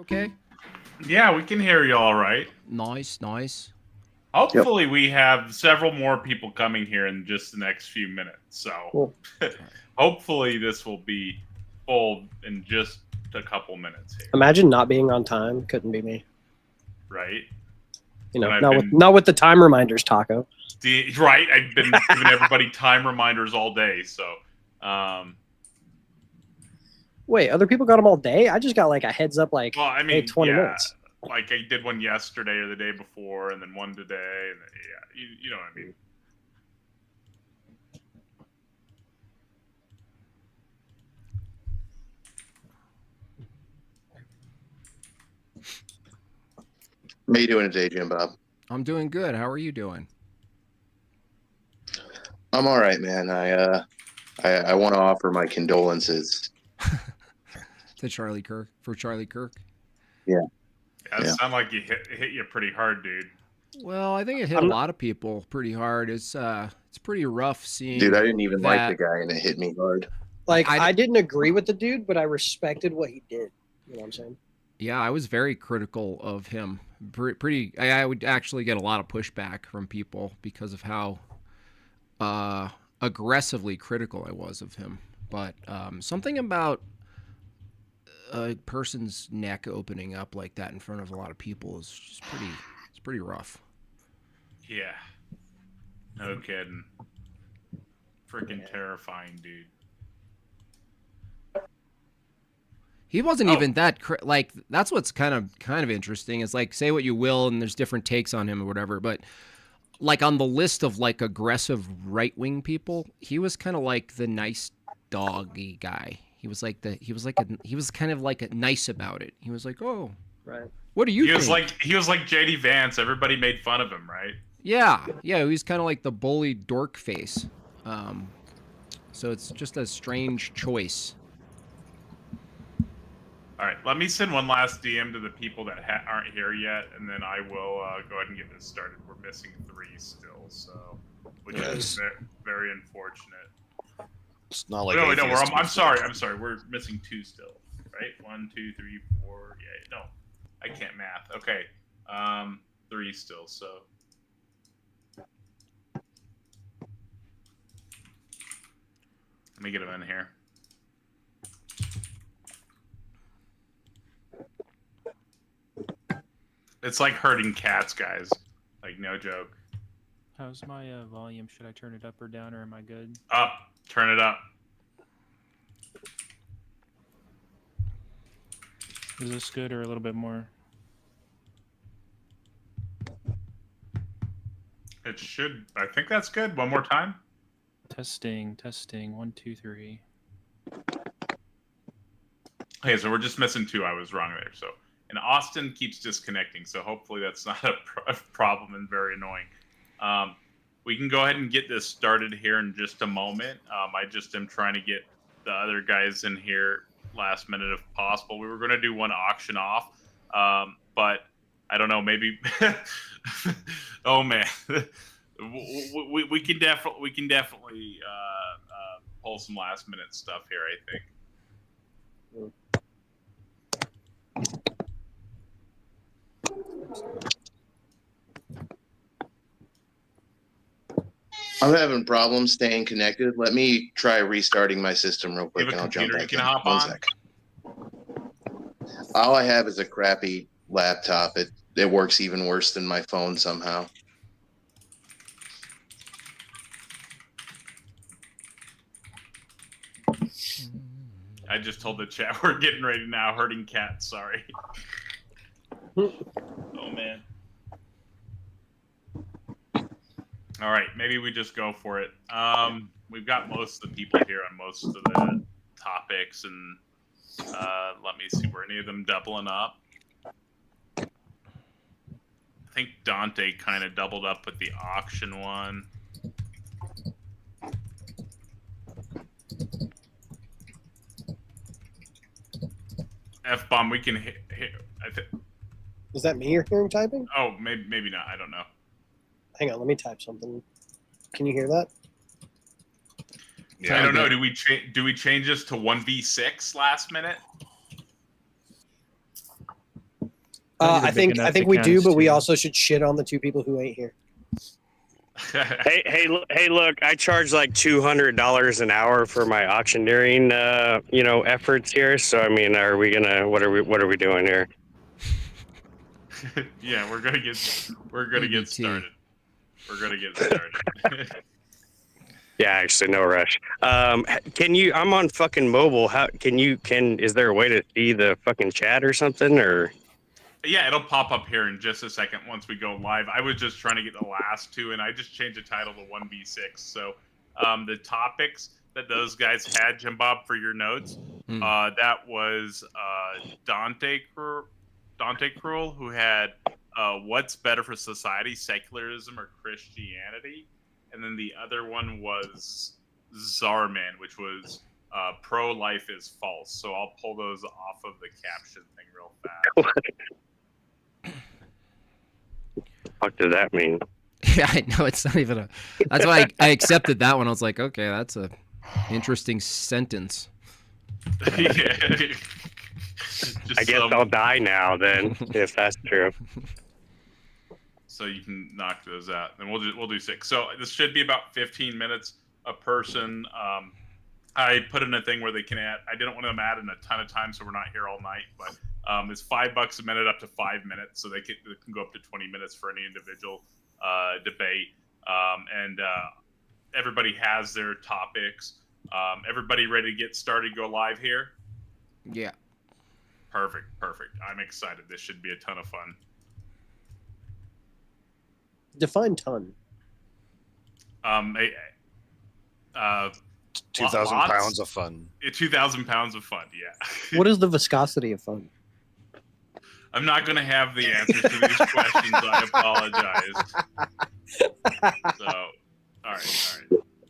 okay? Yeah, we can hear you all right. Nice. Hopefully, we have several more people coming here in just the next few minutes. So, Cool. hopefully, this will be full in just a couple minutes here. Imagine not being on time. Couldn't be me. Right? You know, And not with the time reminders, Taco. Right? I've been giving everybody time reminders all day. So, Wait, other people got them all day? I just got like a heads up, like, well, I hey, mean, 20 yeah. minutes. Like I did one yesterday or the day before, and then one today, and yeah, you know what I mean. How you doing today, Jimbob? I'm doing good. How are you doing? I'm all right, man. I want to offer my condolences To Charlie Kirk Yeah. It sounded like you hit you pretty hard, dude. Well, I think it hit a lot of people pretty hard. It's pretty rough seeing. Dude, I didn't even like the guy, and it hit me hard. Like, I didn't agree with the dude, but I respected what he did. You know what I'm saying? Yeah, I was very critical of him. I would actually get a lot of pushback from people because of how aggressively critical I was of him. But something about a person's neck opening up like that in front of a lot of people is just pretty rough. Yeah. No kidding. Freaking terrifying, dude. He wasn't even that like. That's what's kind of interesting. Is like, say what you will, and there's different takes on him or whatever. But like on the list of like aggressive right wing people, he was kind of like the nice doggy guy. He was kind of like nice about it. He was like, oh, right. What do you think? He was like JD Vance. Everybody made fun of him, right? Yeah. He was kind of like the bully dork face. So it's just a strange choice. All right, let me send one last DM to the people that aren't here yet, and then I will go ahead and get this started. We're missing 3 still, so which is very unfortunate. It's not like no, I'm sorry. We're missing 2 still, right? 1, 2, 3, 4. Yeah, no, I can't math. Okay, 3 still. So let me get them in here. It's like herding cats, guys. Like, no joke. How's my volume? Should I turn it up or down, or am I good? Up. Turn it up. Is this good or a little bit more? It should. I think that's good. One more time. Testing. 1, 2, 3. Okay, so we're just missing 2. I was wrong there. So. And Austin keeps disconnecting, so hopefully that's not a problem and very annoying. We can go ahead and get this started here in just a moment. I just am trying to get the other guys in here last minute if possible. We were going to do one auction off, but I don't know, maybe. Oh man, we can definitely pull some last minute stuff here, I think. I'm having problems staying connected. Let me try restarting my system real quick, and I'll jump back in. One sec. All I have is a crappy laptop. It works even worse than my phone somehow. I just told the chat we're getting ready now. Herding cats. Sorry. Oh man. All right, maybe we just go for it. We've got most of the people here on most of the topics, and let me see, were any of them doubling up? I think Dante kind of doubled up with the auction one. F-bomb, we can hit Is that me you're hearing typing? Oh, maybe not. I don't know. Hang on, let me type something. Can you hear that? Yeah, I don't know. Do we change this to 1v6 last minute? I think we do, but we also should shit on the two people who ain't here. hey, look! I charge like $200 an hour for my auctioneering, efforts here. So I mean, are we gonna? What are we doing here? Yeah, we're gonna get started. We're gonna get started. Yeah, actually, no rush. Can you? I'm on fucking mobile. How can you? Is there a way to see the fucking chat or something? Or yeah, it'll pop up here in just a second once we go live. I was just trying to get the last two, and I just changed the title to 1v6. So the topics that those guys had, Jimbob, for your notes, that was Dante Cruel, who had what's better for society, secularism or Christianity? And then the other one was Zarman, which was pro-life is false. So I'll pull those off of the caption thing real fast. What the fuck does that mean? Yeah, I know, it's not even a... That's why I accepted that one. I was like, okay, that's a interesting sentence. Yeah. I guess I'll die now then, if that's true. So you can knock those out, and we'll do 6. So this should be about 15 minutes a person. I put in a thing where they can add. I didn't want them adding a ton of time, so we're not here all night. But it's $5 a minute up to 5 minutes, so they can go up to 20 minutes for any individual debate. And everybody has their topics. Everybody ready to get started? Go live here. Yeah. Perfect. I'm excited. This should be a ton of fun. Define ton. 2,000 pounds of fun. 2,000 pounds of fun, yeah. What is the viscosity of fun? I'm not going to have the answers to these questions. I apologize. So, all right.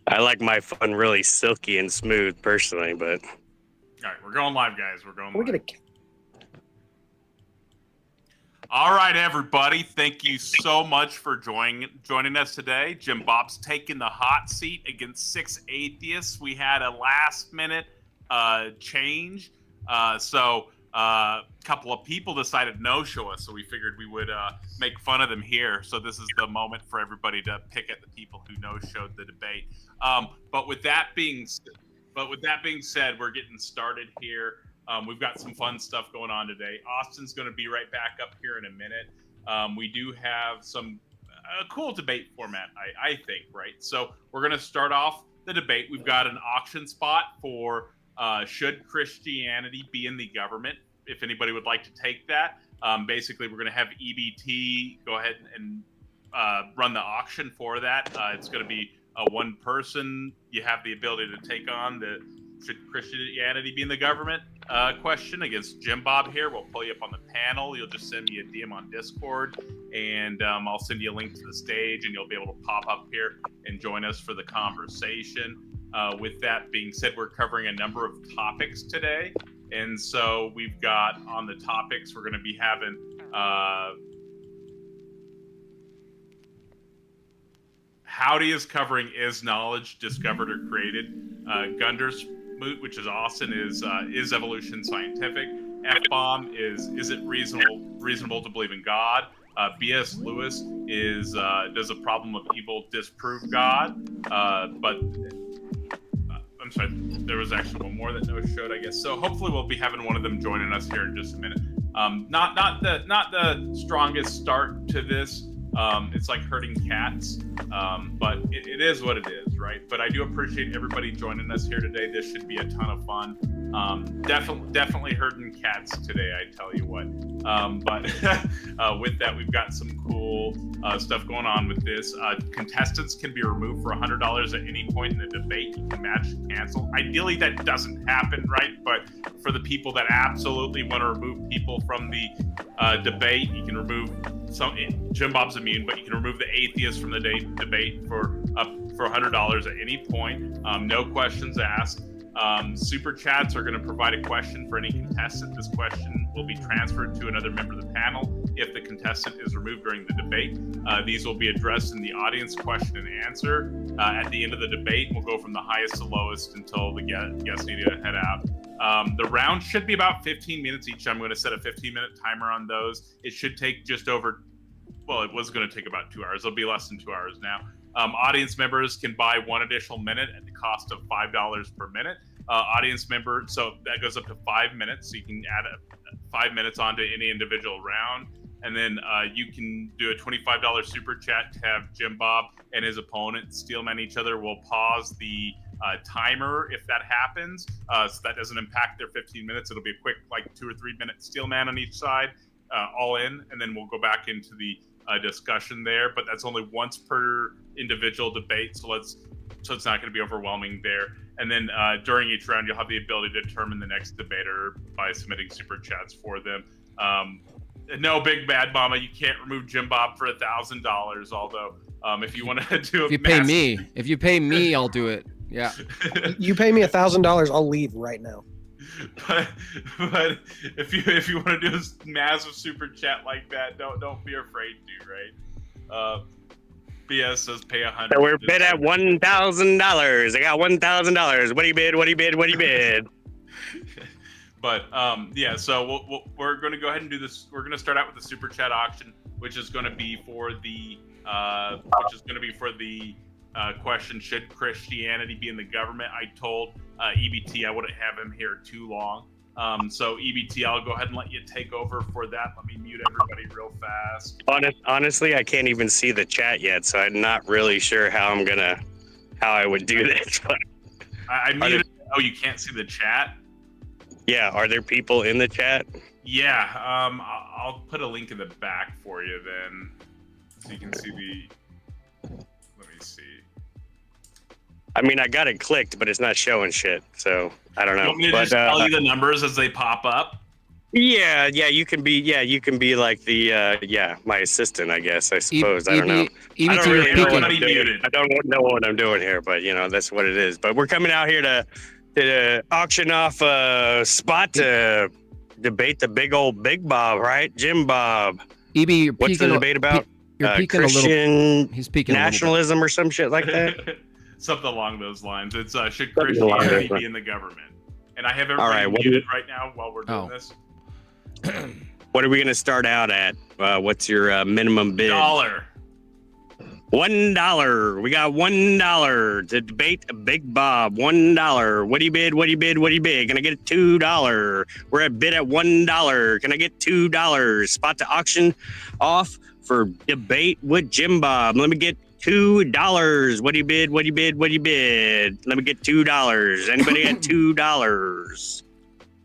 I like my fun really silky and smooth personally, but... All right, we're going live, guys. We're going live. Gonna... All right, everybody. Thank you so much for joining us today. Jimbob's taking the hot seat against 6 atheists. We had a last-minute change, so a couple of people decided no-show us, so we figured we would make fun of them here. So this is the moment for everybody to pick at the people who no-showed the debate. But with that being said, we're getting started here. We've got some fun stuff going on today. Austin's going to be right back up here in a minute. We do have a cool debate format, I think, right? So we're going to start off the debate. We've got an auction spot for should Christianity be in the government, if anybody would like to take that. Basically, we're going to have EBT go ahead and run the auction for that. It's going to be one person. You have the ability to take on the should Christianity be in the government question against Jimbob here. We'll pull you up on the panel. You'll just send me a DM on Discord, and I'll send you a link to the stage, and you'll be able to pop up here and join us for the conversation. With that being said, we're covering a number of topics today, and so we've got on the topics we're going to be having Howdy is covering is knowledge discovered or created? Gunder's Moot, which is Austin, is evolution scientific? F-bomb is it reasonable to believe in God? B.S. Lewis is does a problem of evil disprove God? But I'm sorry, there was actually one more that no showed, I guess. So hopefully we'll be having one of them joining us here in just a minute. Not the strongest start to this. It's like herding cats, but it is what it is, right? But I do appreciate everybody joining us here today. This should be a ton of fun. Definitely herding cats today, I tell you what. But with that, we've got some cool stuff going on with this. Contestants can be removed for $100 at any point in the debate. You can match and cancel. Ideally, that doesn't happen, right? But for the people that absolutely want to remove people from the debate, you can remove Jimbob's immune, but you can remove the atheist from the debate for $100 at any point. No questions asked. Super chats are going to provide a question for any contestant. This question will be transferred to another member of the panel if the contestant is removed during the debate. These will be addressed in the audience question and answer at the end of the debate. We'll go from the highest to lowest until the guests need to head out. The round should be about 15 minutes each. I'm going to set a 15-minute timer on those. It should take just over, well, it was going to take about 2 hours. It'll be less than 2 hours now. Audience members can buy 1 additional minute at the cost of $5 per minute. Audience member, so that goes up to 5 minutes. So you can add 5 minutes onto any individual round. And then you can do a $25 super chat to have Jimbob and his opponent steelman each other. We'll pause the timer if that happens, so that doesn't impact their 15 minutes. It'll be a quick, like 2 or 3 minute steelman on each side, all in, and then we'll go back into the discussion there. But that's only once per individual debate, so it's not going to be overwhelming there. And then during each round, you'll have the ability to determine the next debater by submitting super chats for them. No, Big Bad Mama, you can't remove Jimbob for $1,000. Although, if you want to do, if you pay me, I'll do it. Yeah. You pay me $1,000, I'll leave right now. But if you want to do a massive super chat like that, don't be afraid to, right? BS says pay $100. So we're bid at $1,000. I got $1,000. What do you bid? What do you bid? What do you bid? But yeah, so we're going to go ahead and do this. We're going to start out with the super chat auction, which is going to be for the question: should Christianity be in the government? I told EBT I wouldn't have him here too long. So EBT, I'll go ahead and let you take over for that. Let me mute everybody real fast. Honestly, I can't even see the chat yet, so I'm not really sure how I would do this. But I muted. Oh, you can't see the chat? Yeah, are there people in the chat? Yeah, I'll put a link in the back for you then, so you can see the. Let me see. I mean, I got it clicked, but it's not showing shit, so I don't know. You want me to just tell you the numbers as they pop up? Yeah, you can be like the my assistant, I guess. I suppose. I don't know. I don't really know what I'm doing. I don't know what I'm doing here, but that's what it is. But we're coming out here to auction off a spot to debate the big old Big Bob, right? Jimbob. EB, what's the debate about? You're peeking Christian a little. He's peeking nationalism or some shit like that. Something along those lines. It's should Christianity be in the government? And I have everybody muted right now while we're doing this. What are we going to start out at? What's your minimum bid? $1. $1. We got $1 to debate Big Bob. $1. What do you bid? What do you bid? What do you bid? Can I get $2? We're at bid at $1. Can I get $2? Spot to auction off for debate with Jimbob. Let me get $2. What do you bid? What do you bid? What do you bid? Let me get $2. Anybody at $2?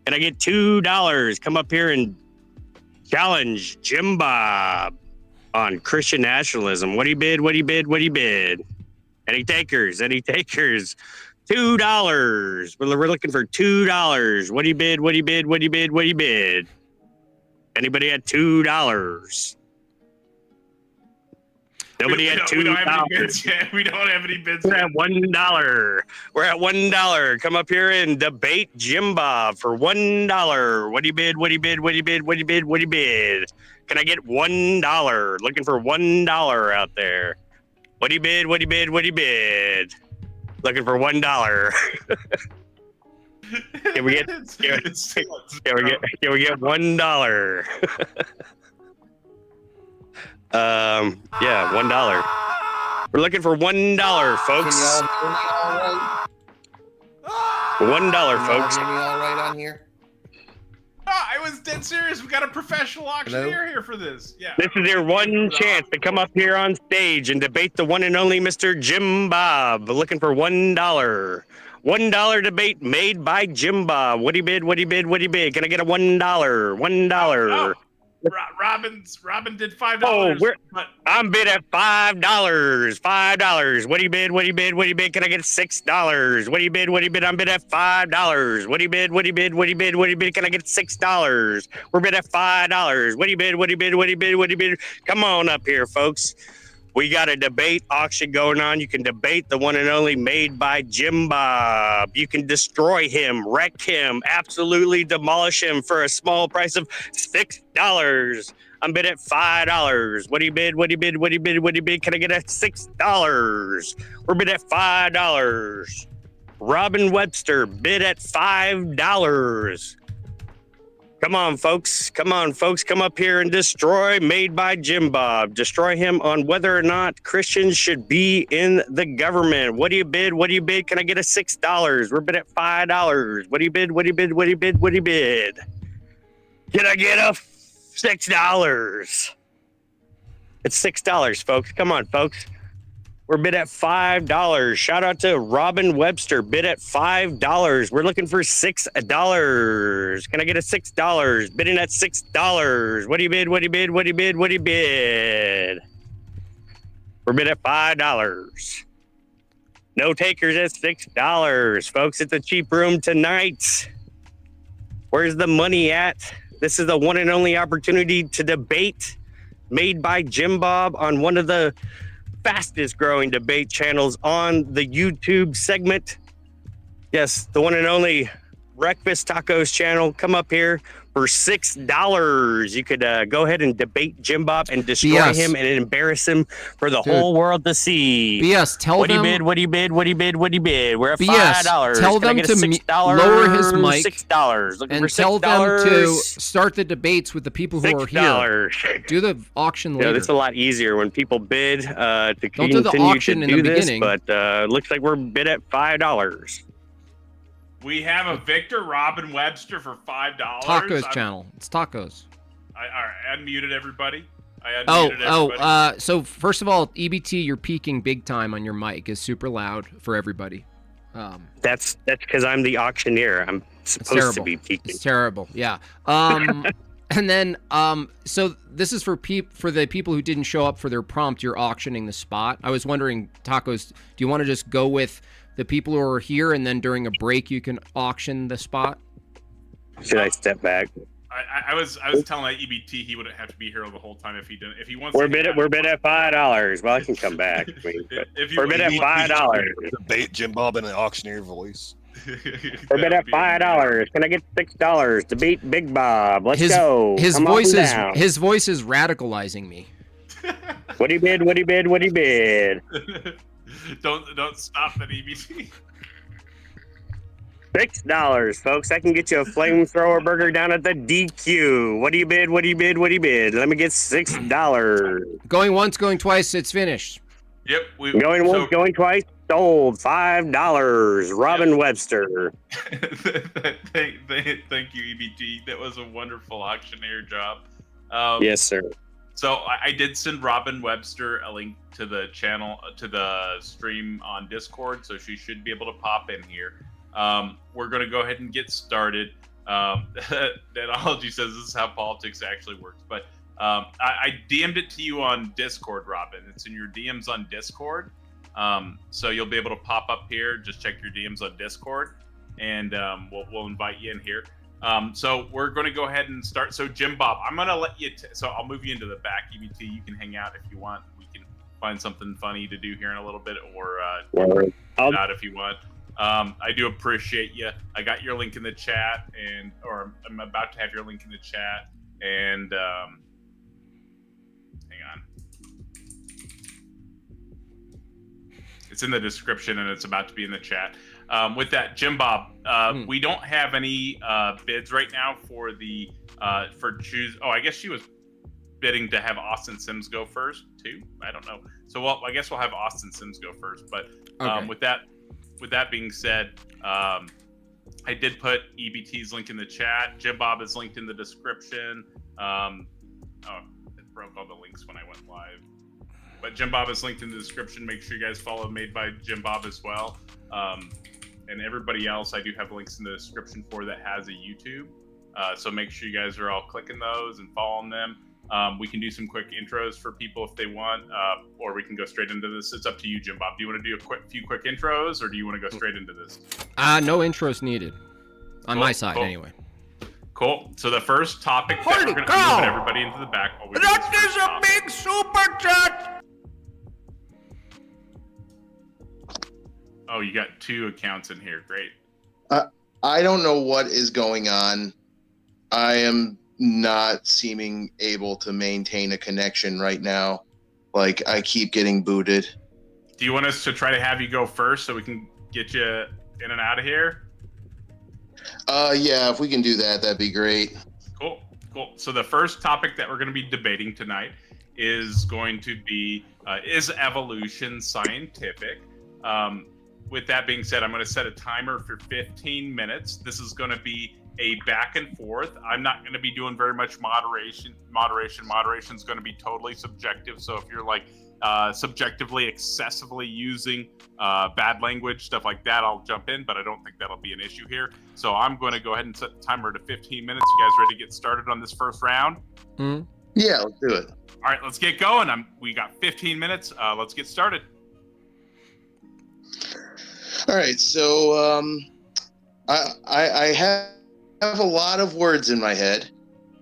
Can I get $2? Come up here and challenge Jimbob on Christian nationalism. What do you bid? What do you bid? What do you bid? Any takers? Any takers? $2. We're looking for $2. What do you bid? What do you bid? What do you bid? What do you bid? Anybody at $2? Nobody at $2. We don't have any bids yet. We don't have any bids We're yet. at $1. We're at $1. Come up here and debate Jimbob for $1. What do you bid? What do you bid? What do you bid? What do you bid? What do you bid? Can I get $1? Looking for $1 out there. What do you bid? What do you bid? What do you bid? Looking for $1. Can we get $1? Yeah, $1. We're looking for $1, folks. Can y'all hear me all right? $1, folks. Can y'all hear me all right on here? I was dead serious. We got a professional auctioneer here for this. Yeah. This is your one chance to come up here on stage and debate the one and only Mr. Jimbob. Looking for $1. $1 debate made by Jimbob. What do you bid? What do you bid? What do you bid? Can I get a $1? $1. Robin did $5. Oh, I'm bid at $5. $5. What do you bid? What do you bid? What do you bid? Can I get $6? What do you bid? What do you bid? I'm bid at $5. What do you bid? What do you bid? What do you bid? What do you bid? Can I get $6? We're bid at $5. What do you bid? What do you bid? What do you bid? What do you bid? Come on up here, folks. We got a debate auction going on. You can debate the one and only made by Jimbob. You can destroy him, wreck him, absolutely demolish him for a small price of $6. I'm bid at $5. What do you bid? What do you bid? What do you bid? What do you bid? Can I get $6? We're bid at $5. Robin Webster bid at $5. Come on, folks. Come on, folks. Come up here and destroy Made by Jimbob. Destroy him on whether or not Christians should be in the government. What do you bid? What do you bid? Can I get a $6? We're bid at $5. What do you bid? What do you bid? What do you bid? What do you bid? Can I get a $6? It's $6, folks. Come on, folks. We're bid at $5. Shout out to Robin Webster, bid at $5. We're looking for $6. Can I get a $6? Bidding at $6. What do you bid? What do you bid? What do you bid? What do you bid? We're bid at $5. No takers at $6, folks. It's a cheap room tonight. Where's the money at? This is the one and only opportunity to debate Made by Jimbob on one of the fastest growing debate channels on the YouTube segment. Yes, the one and only Breakfast Tacos channel. Come up here for $6. You could go ahead and debate Jimbob and destroy him and embarrass him for the whole world to see. BS, tell what them. What do you bid? What do you bid? What do you bid? What do you bid? We're at BS, $5. tell them to lower his mic $6. Looking and for tell them to start the debates with the people who are here. Do the auction later. Yeah, it's a lot easier when people bid to Don't do the auction to in do the this, beginning. but looks like we're bid at $5. We have a Victor Robin Webster for $5. Tacos channel. It's tacos. I unmuted everybody. So first of all, EBT, you're peaking big time on your mic. Is super loud for everybody. That's because I'm the auctioneer. I'm supposed to be peaking. It's terrible. Yeah. And then so this is for the people who didn't show up for their prompt. You're auctioning the spot. I was wondering, Tacos, do you want to just go with the people who are here, and then during a break you can auction the spot? Should I step back? I was telling EBT he wouldn't have to be here the whole time if he didn't. If he wants, we're bid at $5. Well, I can come back. We're bid at $5. Debate Jimbob in an auctioneer voice. We're bid at $5. Can I get $6 to beat Big Bob? Let's go. His voice is radicalizing me. What do you bid? What do you bid? What do you bid? Don't stop that, EBT. $6, folks. I can get you a flamethrower burger down at the DQ. What do you bid? What do you bid? What do you bid? Let me get $6. Going once, going twice. It's finished. Yep. Going once, going twice. Sold. $5. Robin Webster. Thank you, EBT. That was a wonderful auctioneer job. Yes, sir. So I did send Robin Webster a link to the channel, to the stream on Discord, so she should be able to pop in here. We're going to go ahead and get started. Danology says this is how politics actually works. But I DM'd it to you on Discord, Robin. It's in your DMs on Discord. So you'll be able to pop up here. Just check your DMs on Discord, and we'll invite you in here. So we're going to go ahead and start. So Jimbob, I'm going to let you, so I'll move you into the back. EBT, you can hang out if you want. We can find something funny to do here in a little bit, or not if you want. I do appreciate you. I got your link in the chat, or I'm about to have your link in the chat, and hang on. It's in the description, and it's about to be in the chat. With that, Jimbob, we don't have any bids right now for the for choose. Oh, I guess she was bidding to have Austin Sims go first too. I don't know. So I guess we'll have Austin Sims go first. But okay. With that being said, I did put EBT's link in the chat. Jimbob is linked in the description. It broke all the links when I went live. But Jimbob is linked in the description. Make sure you guys follow Made by Jimbob as well. And everybody else, I do have links in the description for that has a YouTube. So make sure you guys are all clicking those and following them. We can do some quick intros for people if they want, or we can go straight into this. It's up to you, Jimbob. Do you want to do a few quick intros, or do you want to go straight into this? No intros needed. On my side, anyway. Cool. So the first topic that we're going to move everybody into the back. That is a big super chat! Oh, you got 2 accounts in here. Great. I don't know what is going on. I am not seeming able to maintain a connection right now. I keep getting booted. Do you want us to try to have you go first so we can get you in and out of here? Yeah, if we can do that, that'd be great. Cool. So the first topic that we're going to be debating tonight is going to be, is evolution scientific? With that being said, I'm going to set a timer for 15 minutes. This is going to be a back and forth. I'm not going to be doing very much moderation. Moderation is going to be totally subjective. So if you're like subjectively, excessively using bad language, stuff like that, I'll jump in, but I don't think that'll be an issue here. So I'm going to go ahead and set the timer to 15 minutes. You guys ready to get started on this first round? Mm-hmm. Yeah, let's do it. All right, let's get going. We got 15 minutes. Let's get started. All right, so I have a lot of words in my head.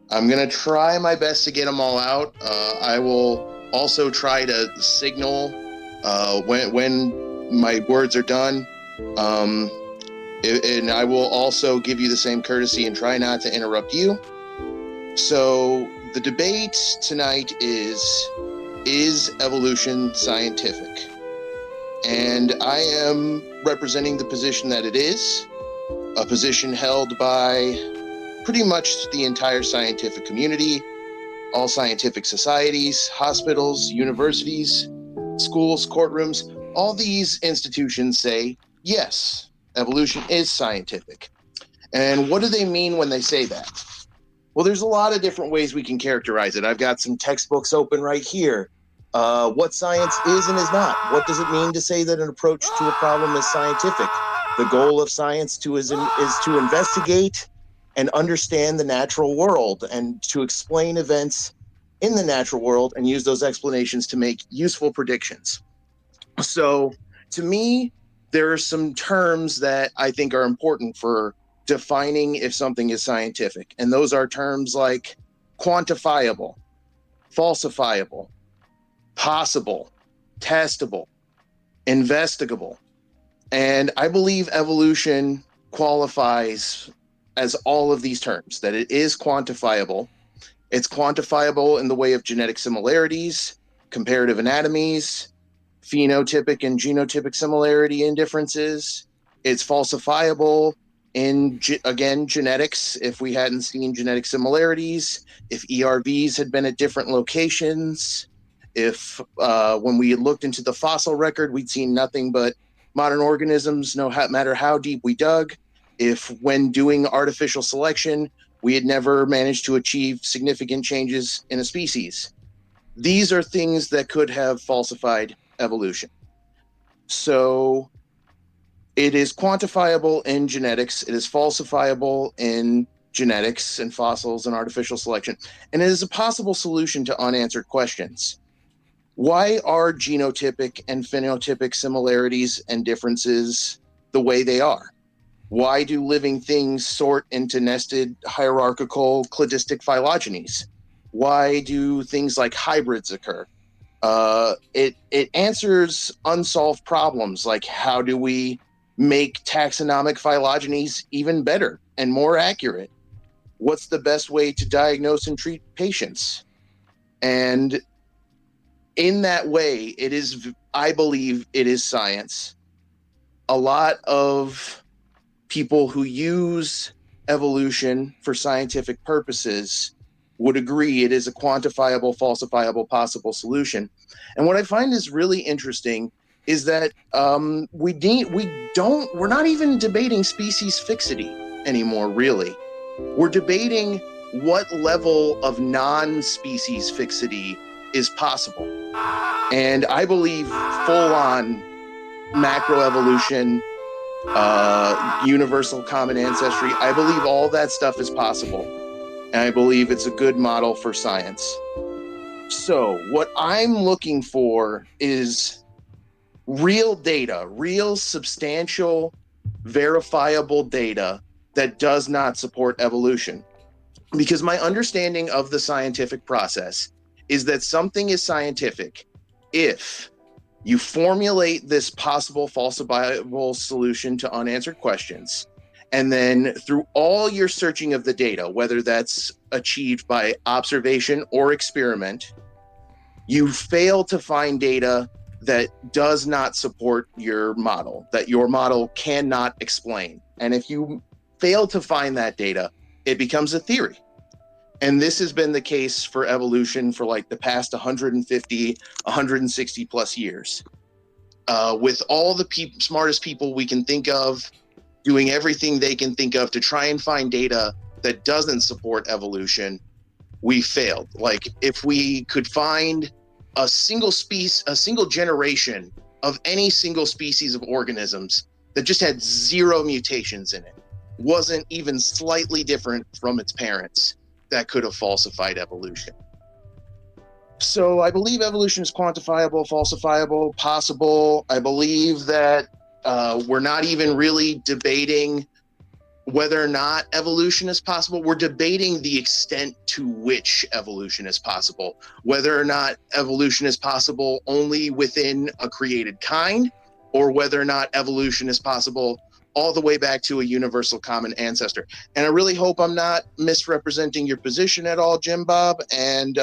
I'm going to try my best to get them all out. I will also try to signal when my words are done. And I will also give you the same courtesy and try not to interrupt you. So the debate tonight is evolution scientific? And I am representing the position that it is, a position held by pretty much the entire scientific community, all scientific societies, hospitals, universities, schools, courtrooms. All these institutions say, yes, evolution is scientific. And what do they mean when they say that? Well, there's a lot of different ways we can characterize it. I've got some textbooks open right here. What science is and is not. What does it mean to say that an approach to a problem is scientific? The goal of science is to investigate and understand the natural world and to explain events in the natural world and use those explanations to make useful predictions. So to me, there are some terms that I think are important for defining if something is scientific. And those are terms like quantifiable, falsifiable, possible, testable, investigable. And I believe evolution qualifies as all of these terms, that it is quantifiable. It's quantifiable in the way of genetic similarities, comparative anatomies, phenotypic and genotypic similarity and differences. It's falsifiable in, again, genetics, if we hadn't seen genetic similarities, if ERVs had been at different locations, if when we looked into the fossil record, we'd seen nothing but modern organisms, no matter how deep we dug. If when doing artificial selection, we had never managed to achieve significant changes in a species. These are things that could have falsified evolution. So it is quantifiable in genetics. It is falsifiable in genetics and fossils and artificial selection. And it is a possible solution to unanswered questions. Why are genotypic and phenotypic similarities and differences the way they are? Why do living things sort into nested hierarchical cladistic phylogenies? Why do things like hybrids occur? It answers unsolved problems like how do we make taxonomic phylogenies even better and more accurate? What's the best way to diagnose and treat patients? And in that way, it is, I believe it is science. A lot of people who use evolution for scientific purposes would agree it is a quantifiable, falsifiable, possible solution. And what I find is really interesting is that we're not even debating species fixity anymore, really. We're debating what level of non-species fixity is possible. And I believe full-on macroevolution, universal common ancestry, I believe all that stuff is possible. And I believe it's a good model for science. So what I'm looking for is real data, real substantial, verifiable data that does not support evolution. Because my understanding of the scientific process is that something is scientific if you formulate this possible falsifiable solution to unanswered questions, and then through all your searching of the data, whether that's achieved by observation or experiment, you fail to find data that does not support your model, that your model cannot explain. And if you fail to find that data, it becomes a theory. And this has been the case for evolution for like the past 150, 160 plus years. With all the smartest people we can think of doing everything they can think of to try and find data that doesn't support evolution, we failed. Like if we could find a single generation of any single species of organisms that just had 0 mutations in it, wasn't even slightly different from its parents, that could have falsified evolution. So I believe evolution is quantifiable, falsifiable, possible. I believe that we're not even really debating whether or not evolution is possible. We're debating the extent to which evolution is possible, whether or not evolution is possible only within a created kind, or whether or not evolution is possible all the way back to a universal common ancestor. And I really hope I'm not misrepresenting your position at all, Jimbob. And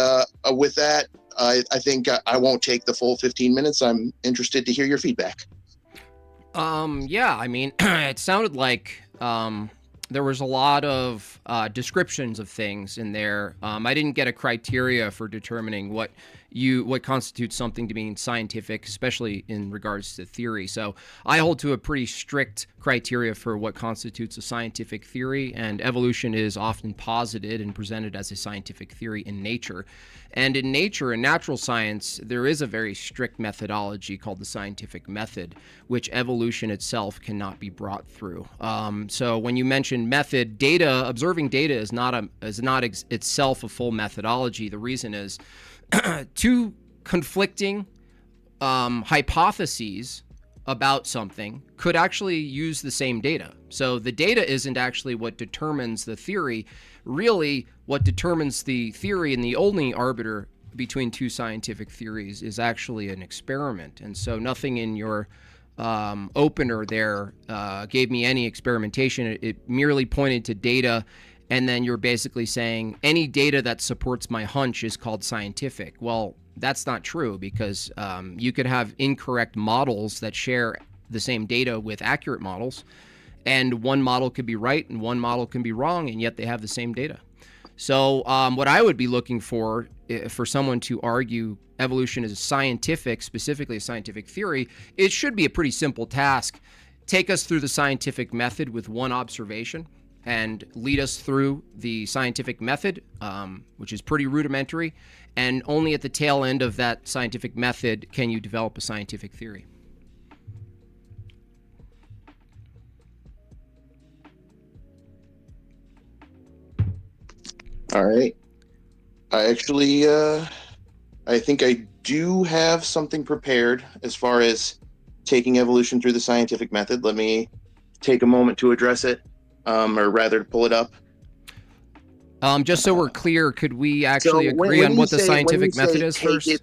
with that, I think I won't take the full 15 minutes. I'm interested to hear your feedback. Yeah, I mean, it sounded like there was a lot of descriptions of things in there. I didn't get a criteria for determining what constitutes something to be scientific, especially in regards to theory. So I hold to a pretty strict criteria for what constitutes a scientific theory, and evolution is often posited and presented as a scientific theory in nature. And in nature, in natural science, there is a very strict methodology called the scientific method, which evolution itself cannot be brought through. So when you mention method, observing data is not itself a full methodology. The reason is two conflicting hypotheses about something could actually use the same data. So the data isn't actually what determines the theory. Really, what determines the theory and the only arbiter between two scientific theories is actually an experiment. And so nothing in your opener there gave me any experimentation. It merely pointed to data, and then you're basically saying any data that supports my hunch is called scientific. Well, that's not true, because you could have incorrect models that share the same data with accurate models, and one model could be right and one model can be wrong, and yet they have the same data. So what I would be looking for someone to argue evolution is scientific, specifically a scientific theory, it should be a pretty simple task. Take us through the scientific method with one observation and lead us through the scientific method, which is pretty rudimentary, and only at the tail end of that scientific method can you develop a scientific theory. All right. I actually, I think I do have something prepared as far as taking evolution through the scientific method. Let me take a moment to address it, or rather to pull it up. Just so we're clear, could we actually agree on what the scientific method is first?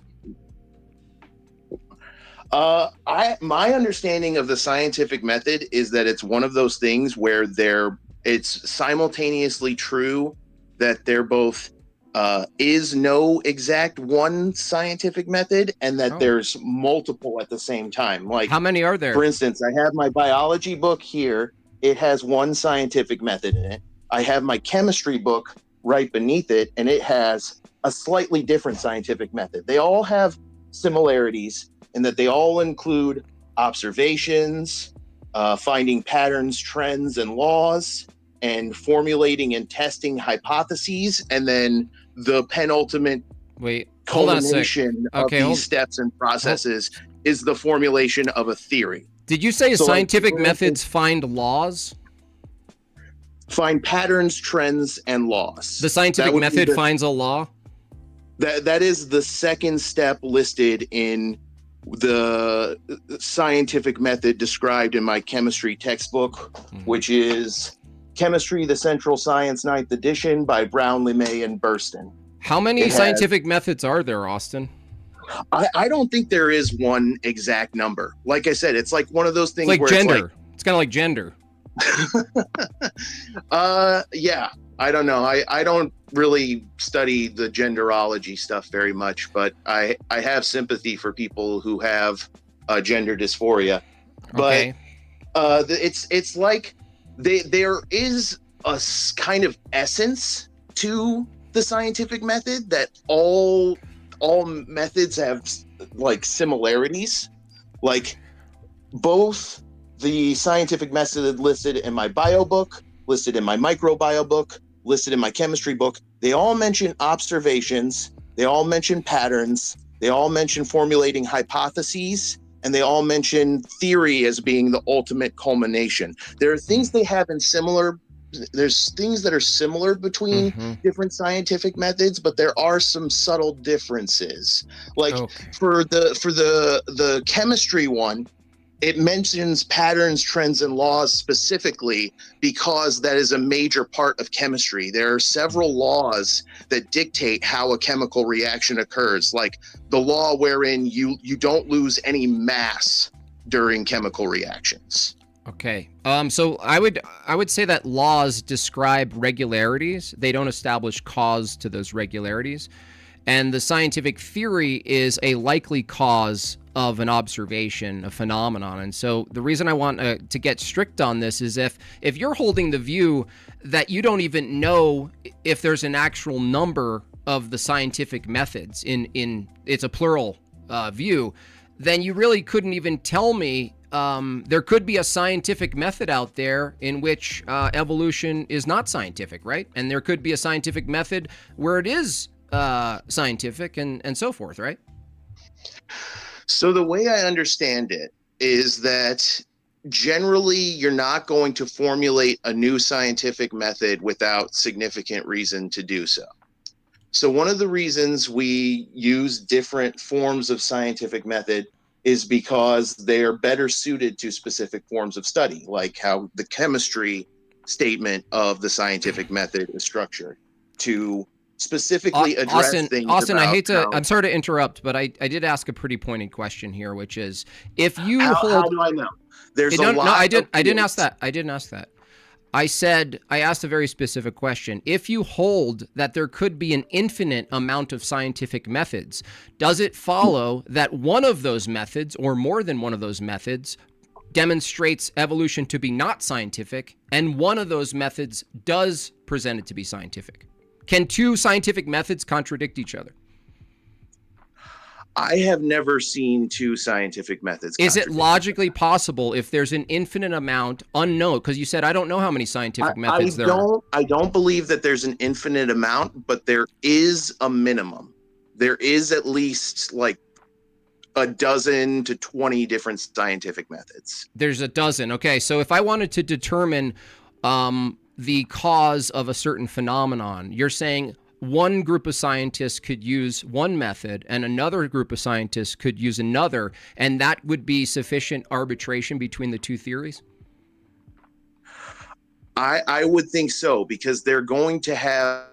My understanding of the scientific method is that it's one of those things where it's simultaneously true that there both is no exact one scientific method, and that there's multiple at the same time. Like, how many are there? For instance, I have my biology book here. It has one scientific method in it. I have my chemistry book right beneath it, and it has a slightly different scientific method. They all have similarities in that they all include observations, finding patterns, trends, and laws, and formulating and testing hypotheses, and then the penultimate culmination of these steps and processes is the formulation of a theory. Did you say scientific methods find laws? Find patterns, trends, and laws. The scientific method finds a law? That is the second step listed in the scientific method described in my chemistry textbook, which is Chemistry, the Central Science, 9th edition by Brown, LeMay, and Burston. How many scientific methods are there, Austin? I don't think there is one exact number. Like I said, it's like one of those things like where gender. It's kind of like gender. Yeah, I don't know. I don't really study the genderology stuff very much, but I have sympathy for people who have gender dysphoria. Okay. But it's like there is a kind of essence to the scientific method that all methods have like similarities. Like both the scientific method listed in my bio book, listed in my microbio book, listed in my chemistry book, they all mention observations, they all mention patterns, they all mention formulating hypotheses, and they all mention theory as being the ultimate culmination. There are things they have in similar, there's things that are similar between different scientific methods, but there are some subtle differences. Like for the chemistry one, it mentions patterns, trends, and laws specifically because that is a major part of chemistry. There are several laws that dictate how a chemical reaction occurs, like the law wherein you don't lose any mass during chemical reactions. Okay. So I would say that laws describe regularities. They don't establish cause to those regularities. And the scientific theory is a likely cause of an observation, a phenomenon. And so the reason I want to get strict on this is if you're holding the view that you don't even know if there's an actual number of the scientific methods in it's a plural view, then you really couldn't even tell me there could be a scientific method out there in which evolution is not scientific, right? And there could be a scientific method where it is scientific and so forth, right? So the way I understand it is that generally you're not going to formulate a new scientific method without significant reason to do so. So one of the reasons we use different forms of scientific method is because they're better suited to specific forms of study, like how the chemistry statement of the scientific method is structured to specifically address things. Austin, I'm sorry to interrupt, but I did ask a pretty pointed question here, which is if you how do I know? There's a lot. No, I didn't ask that. I didn't ask that. I asked a very specific question. If you hold that there could be an infinite amount of scientific methods, does it follow that one of those methods or more than one of those methods demonstrates evolution to be not scientific, and one of those methods does present it to be scientific? Can two scientific methods contradict each other? I have never seen two scientific methods. Is it logically possible if there's an infinite amount unknown? Because you said, I don't know how many scientific methods there are. I don't believe that there's an infinite amount, but there is a minimum. There is at least like a dozen to 20 different scientific methods. There's a dozen. Okay, so if I wanted to determine the cause of a certain phenomenon, you're saying one group of scientists could use one method and another group of scientists could use another, and that would be sufficient arbitration between the two theories? I would think so, because they're going to have...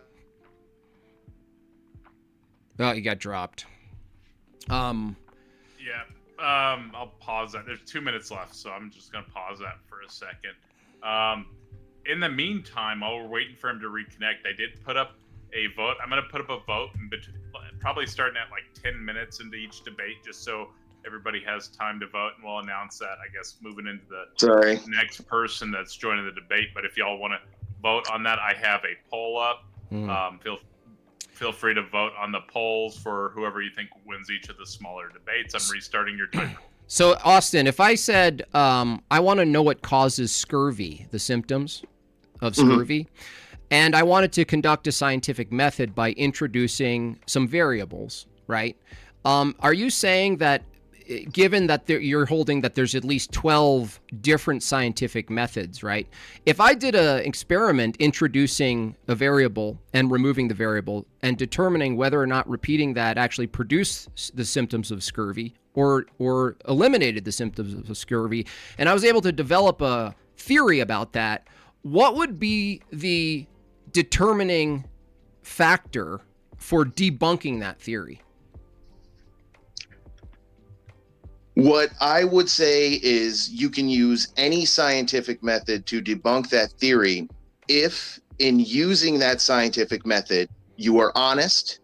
Oh, you got dropped. I'll pause that. There's 2 minutes left, so I'm just going to pause that for a second. In the meantime, while we're waiting for him to reconnect, I did put up a vote. I'm going to put up a vote in between, probably starting at like 10 minutes into each debate, just so everybody has time to vote, and we'll announce that, I guess, moving into the next person that's joining the debate. But if y'all want to vote on that, I have a poll up. Feel free to vote on the polls for whoever you think wins each of the smaller debates. I'm restarting your timer. So, Austin, if I said I want to know what causes scurvy, the symptoms of scurvy, and I wanted to conduct a scientific method by introducing some variables, right? Are you saying that, given that you're holding that there's at least 12 different scientific methods, right? If I did an experiment introducing a variable and removing the variable and determining whether or not repeating that actually produced the symptoms of scurvy or eliminated the symptoms of scurvy, and I was able to develop a theory about that, what would be the determining factor for debunking that theory? What I would say is you can use any scientific method to debunk that theory if, in using that scientific method, you are honest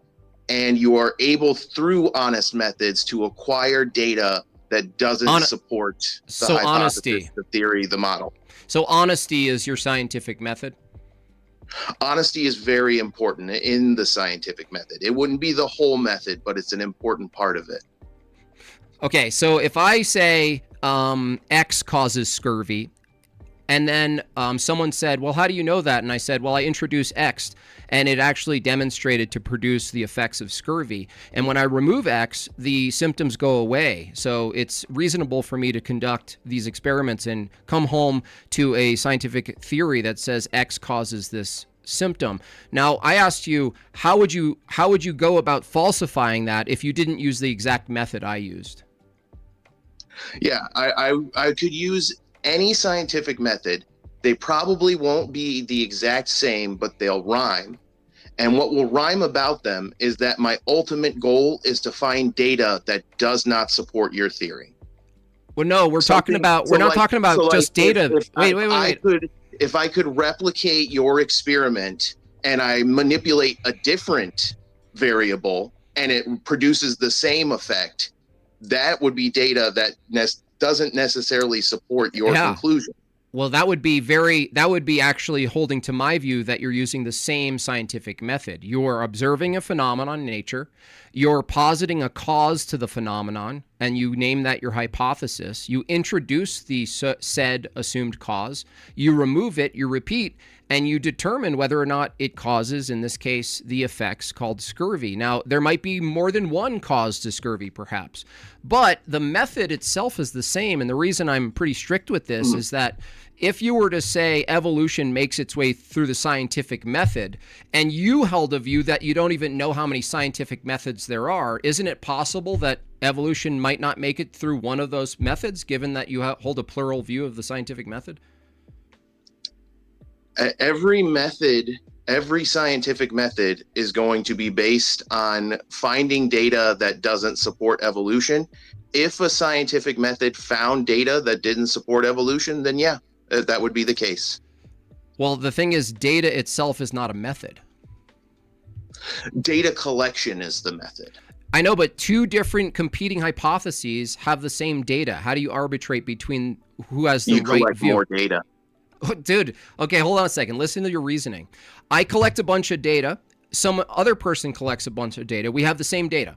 and you are able, through honest methods, to acquire data that doesn't support the so hypothesis, honesty. the theory, the model. So honesty is your scientific method? Honesty is very important in the scientific method. It wouldn't be the whole method, but it's an important part of it. Okay, so if I say X causes scurvy, and then someone said, well, how do you know that? And I said, well, I introduced X, and it actually demonstrated to produce the effects of scurvy. And when I remove X, the symptoms go away. So it's reasonable for me to conduct these experiments and come home to a scientific theory that says X causes this symptom. Now, I asked you, how would you go about falsifying that if you didn't use the exact method I used? Yeah, I could use any scientific method. They probably won't be the exact same, but they'll rhyme. And what will rhyme about them is that my ultimate goal is to find data that does not support your theory. Well, no, we're not talking about just data. Wait. If I could replicate your experiment and I manipulate a different variable and it produces the same effect, that would be data that doesn't necessarily support your conclusion. Well, that would be actually holding to my view that you're using the same scientific method. You're observing a phenomenon in nature, you're positing a cause to the phenomenon, and you name that your hypothesis. You introduce the said assumed cause, you remove it, you repeat, and you determine whether or not it causes, in this case, the effects called scurvy. Now, there might be more than one cause to scurvy, perhaps, but the method itself is the same. And the reason I'm pretty strict with this is that if you were to say evolution makes its way through the scientific method, and you held a view that you don't even know how many scientific methods there are, isn't it possible that evolution might not make it through one of those methods, given that you hold a plural view of the scientific method? Every scientific method is going to be based on finding data that doesn't support evolution. If a scientific method found data that didn't support evolution, then yeah, that would be the case. Well, the thing is, data itself is not a method. Data collection is the method. I know, but two different competing hypotheses have the same data. How do you arbitrate between who has the right view? You collect more data. Dude, okay, hold on a second. Listen to your reasoning. I collect a bunch of data. Some other person collects a bunch of data. We have the same data.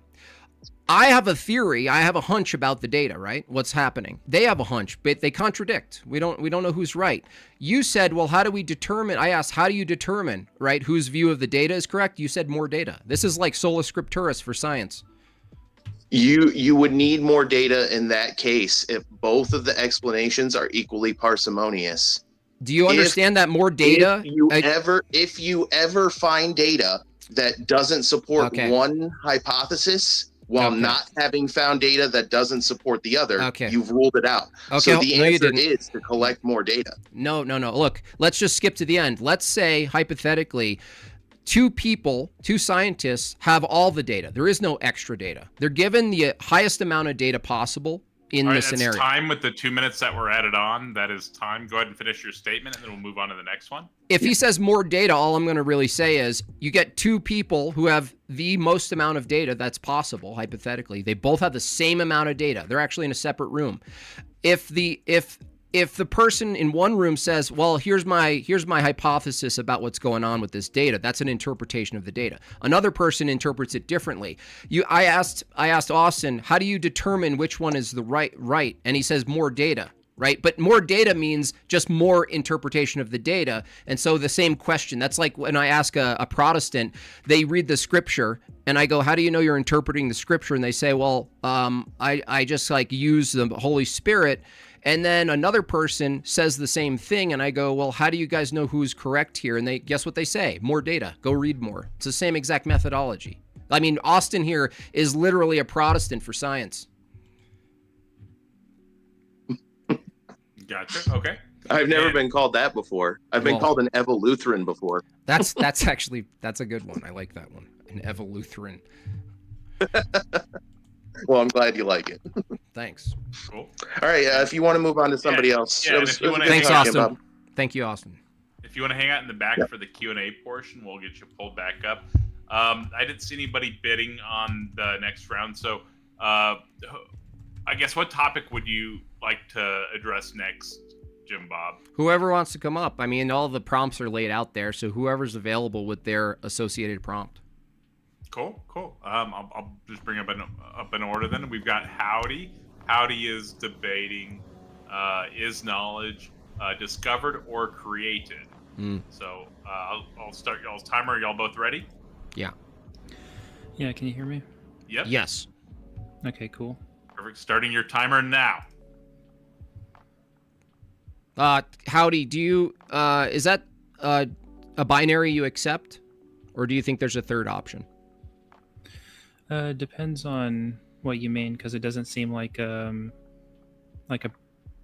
I have a theory. I have a hunch about the data, right? What's happening? They have a hunch, but they contradict. We don't know who's right. You said, well, how do we determine? I asked, how do you determine, right, whose view of the data is correct? You said more data. This is like sola scripturis for science. You would need more data in that case if both of the explanations are equally parsimonious. Do you understand that more data? If you ever find data that doesn't support one hypothesis while not having found data that doesn't support the other, you've ruled it out. So the answer is to collect more data. No. Look, let's just skip to the end. Let's say, hypothetically, two scientists have all the data. There is no extra data. They're given the highest amount of data possible in the scenario. That's time with the 2 minutes that were added on. That is time. Go ahead and finish your statement, and then we'll move on to the next one. If he says more data, all I'm going to really say is you get two people who have the most amount of data that's possible, hypothetically. They both have the same amount of data. They're actually in a separate room. If the person in one room says, well, here's my hypothesis about what's going on with this data, that's an interpretation of the data. Another person interprets it differently. I asked Austin, how do you determine which one is the right? And he says more data, right? But more data means just more interpretation of the data. And so the same question, that's like when I ask a Protestant, they read the scripture and I go, how do you know you're interpreting the scripture? And they say, well, I just like use the Holy Spirit. And then another person says the same thing, and I go, well, how do you guys know who's correct here? And they guess what they say? More data. Go read more. It's the same exact methodology. I mean, Austin here is literally a Protestant for science. Gotcha. Okay. I've never been called that before. I've been called an Evolutheran before. That's actually a good one. I like that one. An Evolutheran. Well, I'm glad you like it. Thanks. Cool. All right. If you want to move on to somebody else. Thanks, Austin. Thank you, Austin. If you want to hang out in the back for the Q&A portion, we'll get you pulled back up. I didn't see anybody bidding on the next round, so I guess what topic would you like to address next, Jimbob? Whoever wants to come up. I mean, all the prompts are laid out there, so whoever's available with their associated prompt. Cool. I'll just bring up an order then. We've got Howdy. Howdy is debating is knowledge discovered or created. So I'll start y'all's timer. Are y'all both ready? Yeah. Yeah, can you hear me? Yep. Yes. Okay, cool. Perfect. Starting your timer now. Howdy, do you is that a binary you accept, or do you think there's a third option? Depends on what you mean, because it doesn't seem like a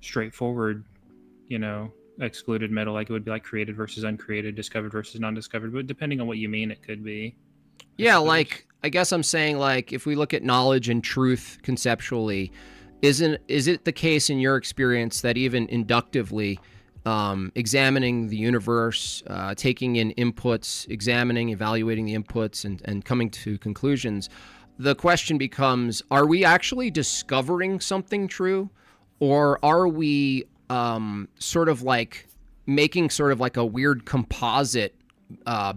straightforward, excluded metal. Like it would be like created versus uncreated, discovered versus non-discovered. But depending on what you mean, it could be. Yeah, like I guess I'm saying, like, if we look at knowledge and truth conceptually, is it the case in your experience that even inductively, examining the universe, taking in inputs, evaluating the inputs, and coming to conclusions, the question becomes: are we actually discovering something true, or are we sort of like making sort of like a weird composite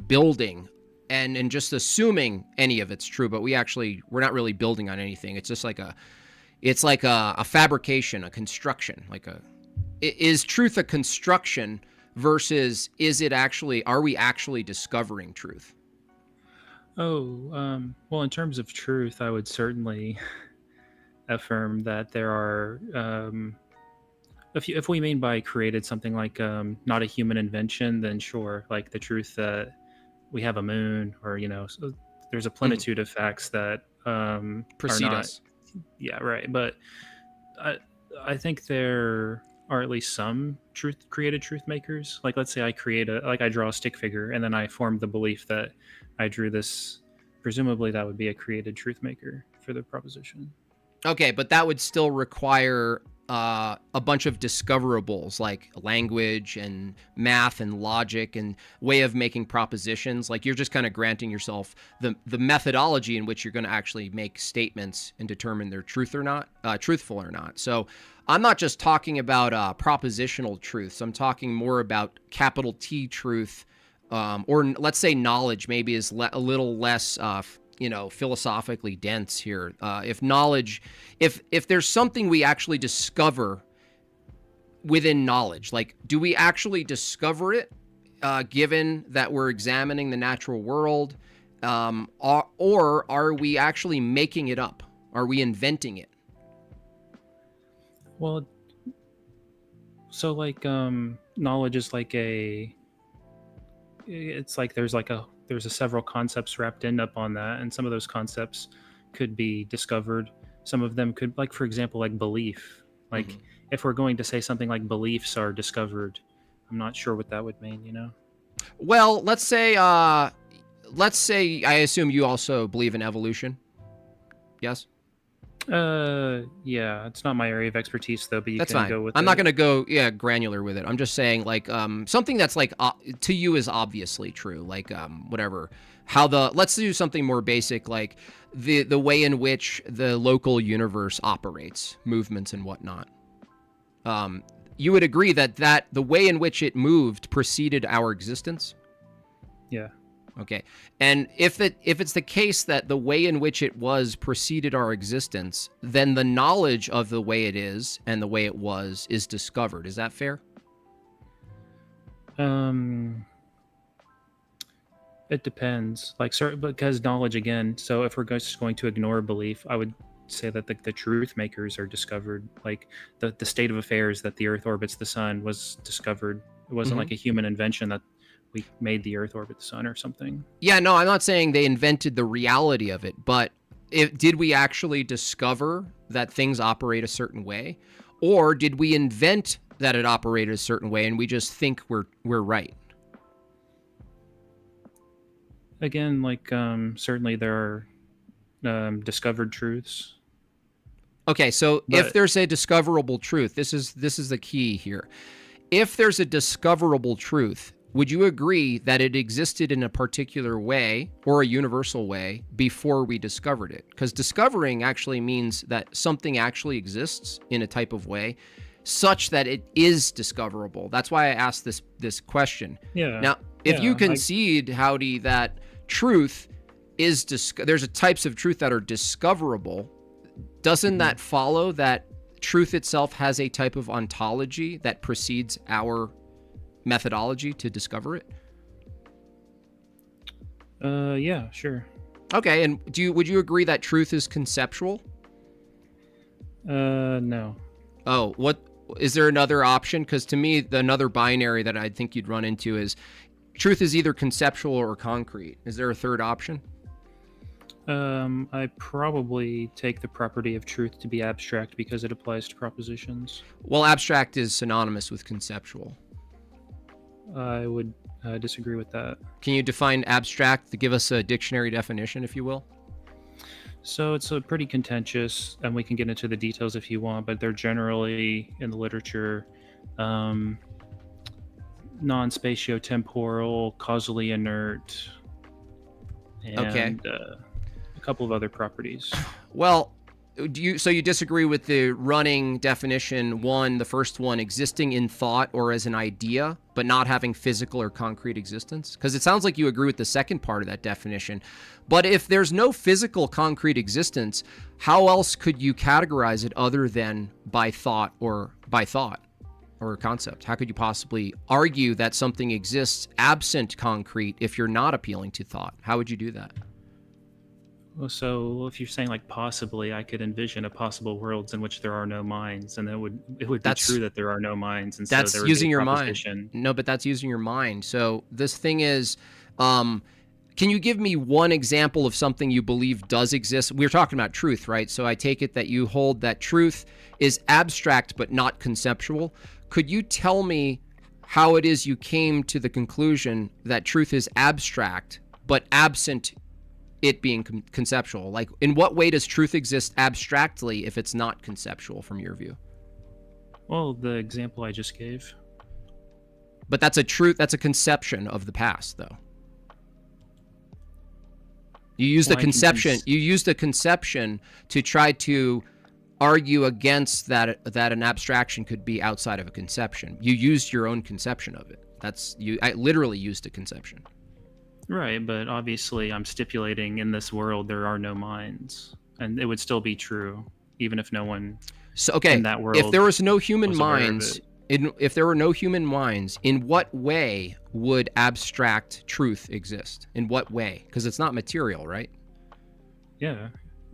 building? And just assuming any of it's true, but we're not really building on anything. It's just like a fabrication, a construction. Is truth a construction versus are we actually discovering truth? Oh, well, in terms of truth, I would certainly affirm that there are, if we mean by created something like not a human invention, then sure, like the truth that we have a moon, or so there's a plenitude of facts that Precede are not, us. Yeah, right. But I think there are at least some created truth makers. Like, let's say I draw a stick figure, and then I form the belief that I drew this. Presumably, that would be a created truth maker for the proposition. Okay, but that would still require a bunch of discoverables like language and math and logic and way of making propositions. Like, you're just kind of granting yourself the methodology in which you're going to actually make statements and determine they're truthful or not. So I'm not just talking about propositional truths. I'm talking more about capital T truth, or let's say knowledge maybe is a little less philosophically dense here. If knowledge, if there's something we actually discover within knowledge, like, do we actually discover it, given that we're examining the natural world, or are we actually making it up? Are we inventing it? Well, so like knowledge is like it's like there's several concepts wrapped up on that, and some of those concepts could be discovered. Some of them could, like, for example, like belief. Like, if we're going to say something like beliefs are discovered, I'm not sure what that would mean, Well, let's say I assume you also believe in evolution. Yes? Yeah, it's not my area of expertise though, but That's can fine. go with I'm it. not going to go granular with it. I'm just saying, like, something that's like to you is obviously true, like whatever. Let's do something more basic, like the way in which the local universe operates, movements and whatnot. You would agree that the way in which it moved preceded our existence? Yeah. Okay. And if it's the case that the way in which it was preceded our existence, then the knowledge of the way it is and the way it was is discovered. Is that fair? It depends. Like, because knowledge again. So if we're just going to ignore belief, I would say that the truth makers are discovered. Like the state of affairs that the Earth orbits the sun was discovered. It wasn't like a human invention that we made the Earth orbit the sun or something. Yeah, no, I'm not saying they invented the reality of it, but did we actually discover that things operate a certain way, or did we invent that it operated a certain way and we just think we're right? Again, like certainly there are discovered truths. Okay, so if there's a discoverable truth, this is the key here. If there's a discoverable truth, would you agree that it existed in a particular way or a universal way before we discovered it? Because discovering actually means that something actually exists in a type of way such that it is discoverable. That's why I asked this question. Yeah. Now, if you concede, Howdy, that truth is there's types of truth that are discoverable, doesn't that follow that truth itself has a type of ontology that precedes our methodology to discover it? Yeah, sure. Okay, and would you agree that truth is conceptual? No. Oh, what is there another option? Because to me, another binary that I think you'd run into is truth is either conceptual or concrete. Is there a third option? I probably take the property of truth to be abstract because it applies to propositions. Well, abstract is synonymous with conceptual. I would disagree with that. Can you define abstract to give us a dictionary definition, if you will? So it's a pretty contentious, and we can get into the details if you want, but they're generally in the literature non-spatiotemporal, causally inert, and a couple of other properties. Well, so you disagree with the running definition one, the first one, existing in thought or as an idea, but not having physical or concrete existence? Because it sounds like you agree with the second part of that definition. But if there's no physical concrete existence, how else could you categorize it other than by thought or concept? How could you possibly argue that something exists absent concrete if you're not appealing to thought? How would you do that? Well, so if you're saying like possibly, I could envision a possible worlds in which there are no minds, and it would be true that there are no minds, and that's so there using would be a your proposition. mind. No, but that's using your mind. So this thing is, can you give me one example of something you believe does exist? We're talking about truth, right? So I take it that you hold that truth is abstract but not conceptual. Could you tell me how it is you came to the conclusion that truth is abstract but absent it being conceptual? Like, in what way does truth exist abstractly if it's not conceptual from your view? Well, the example I just gave. But that's a truth, that's a conception of the past, though. You use the conception. You use the conception to try to argue against that an abstraction could be outside of a conception. You used your own conception of it. I literally used a conception. Right, but obviously I'm stipulating in this world there are no minds, and it would still be true even if no one in that world. If there was no human minds, if there were no human minds, in what way would abstract truth exist? In what way? Because it's not material, right? Yeah.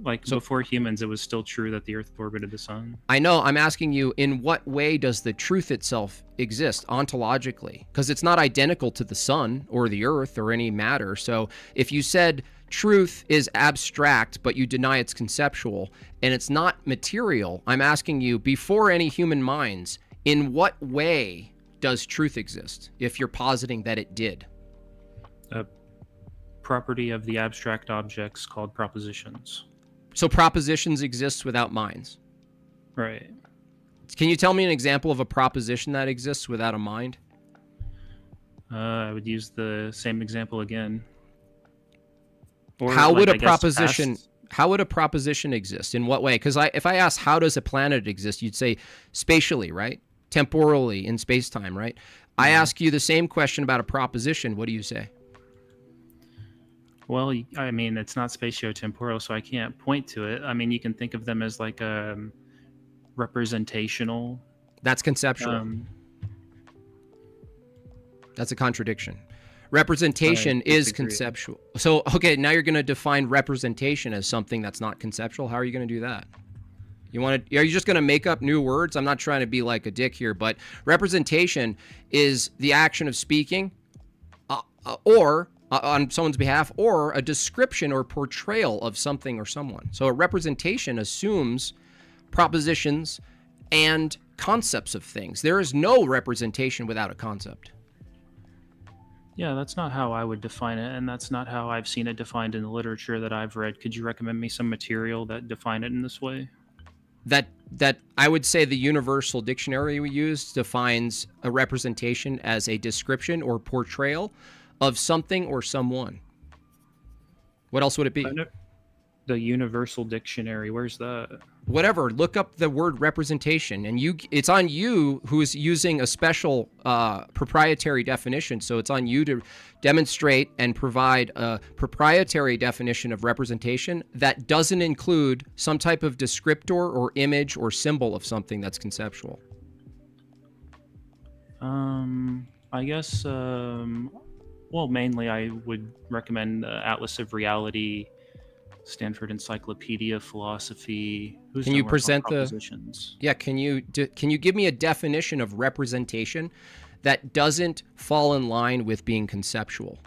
Like, before humans, it was still true that the Earth orbited the sun. I know. I'm asking you, in what way does the truth itself exist ontologically? Because it's not identical to the sun or the Earth or any matter. So if you said truth is abstract, but you deny it's conceptual, and it's not material, I'm asking you, before any human minds, in what way does truth exist, if you're positing that it did? A property of the abstract objects called propositions. So propositions exist without minds. Right. Can you tell me an example of a proposition that exists without a mind? I would use the same example again. Or how would a proposition exist? In what way? Because if I ask how does a planet exist, you'd say spatially, right? Temporally, in space-time, right? I ask you the same question about a proposition. What do you say? Well, I mean, it's not spatiotemporal, so I can't point to it. I mean, you can think of them as like a representational. That's conceptual. That's a contradiction. Representation is conceptual. So, okay, now you're going to define representation as something that's not conceptual. How are you going to do that? Are you just going to make up new words? I'm not trying to be like a dick here, but representation is the action of speaking or on someone's behalf, or a description or portrayal of something or someone. So a representation assumes propositions and concepts of things. There is no representation without a concept. Yeah, that's not how I would define it, and that's not how I've seen it defined in the literature that I've read. Could you recommend me some material that define it in this way? That that I would say the universal dictionary we use defines a representation as a description or portrayal of something or someone. What else would it be? The universal dictionary. Where's that? Whatever, look up the word representation, and it's on you who's using a special proprietary definition. So it's on you to demonstrate and provide a proprietary definition of representation that doesn't include some type of descriptor or image or symbol of something that's conceptual. I guess well, mainly I would recommend Atlas of Reality, Stanford Encyclopedia of Philosophy. Can you present the? Propositions. Yeah, can you give me a definition of representation that doesn't fall in line with being conceptual?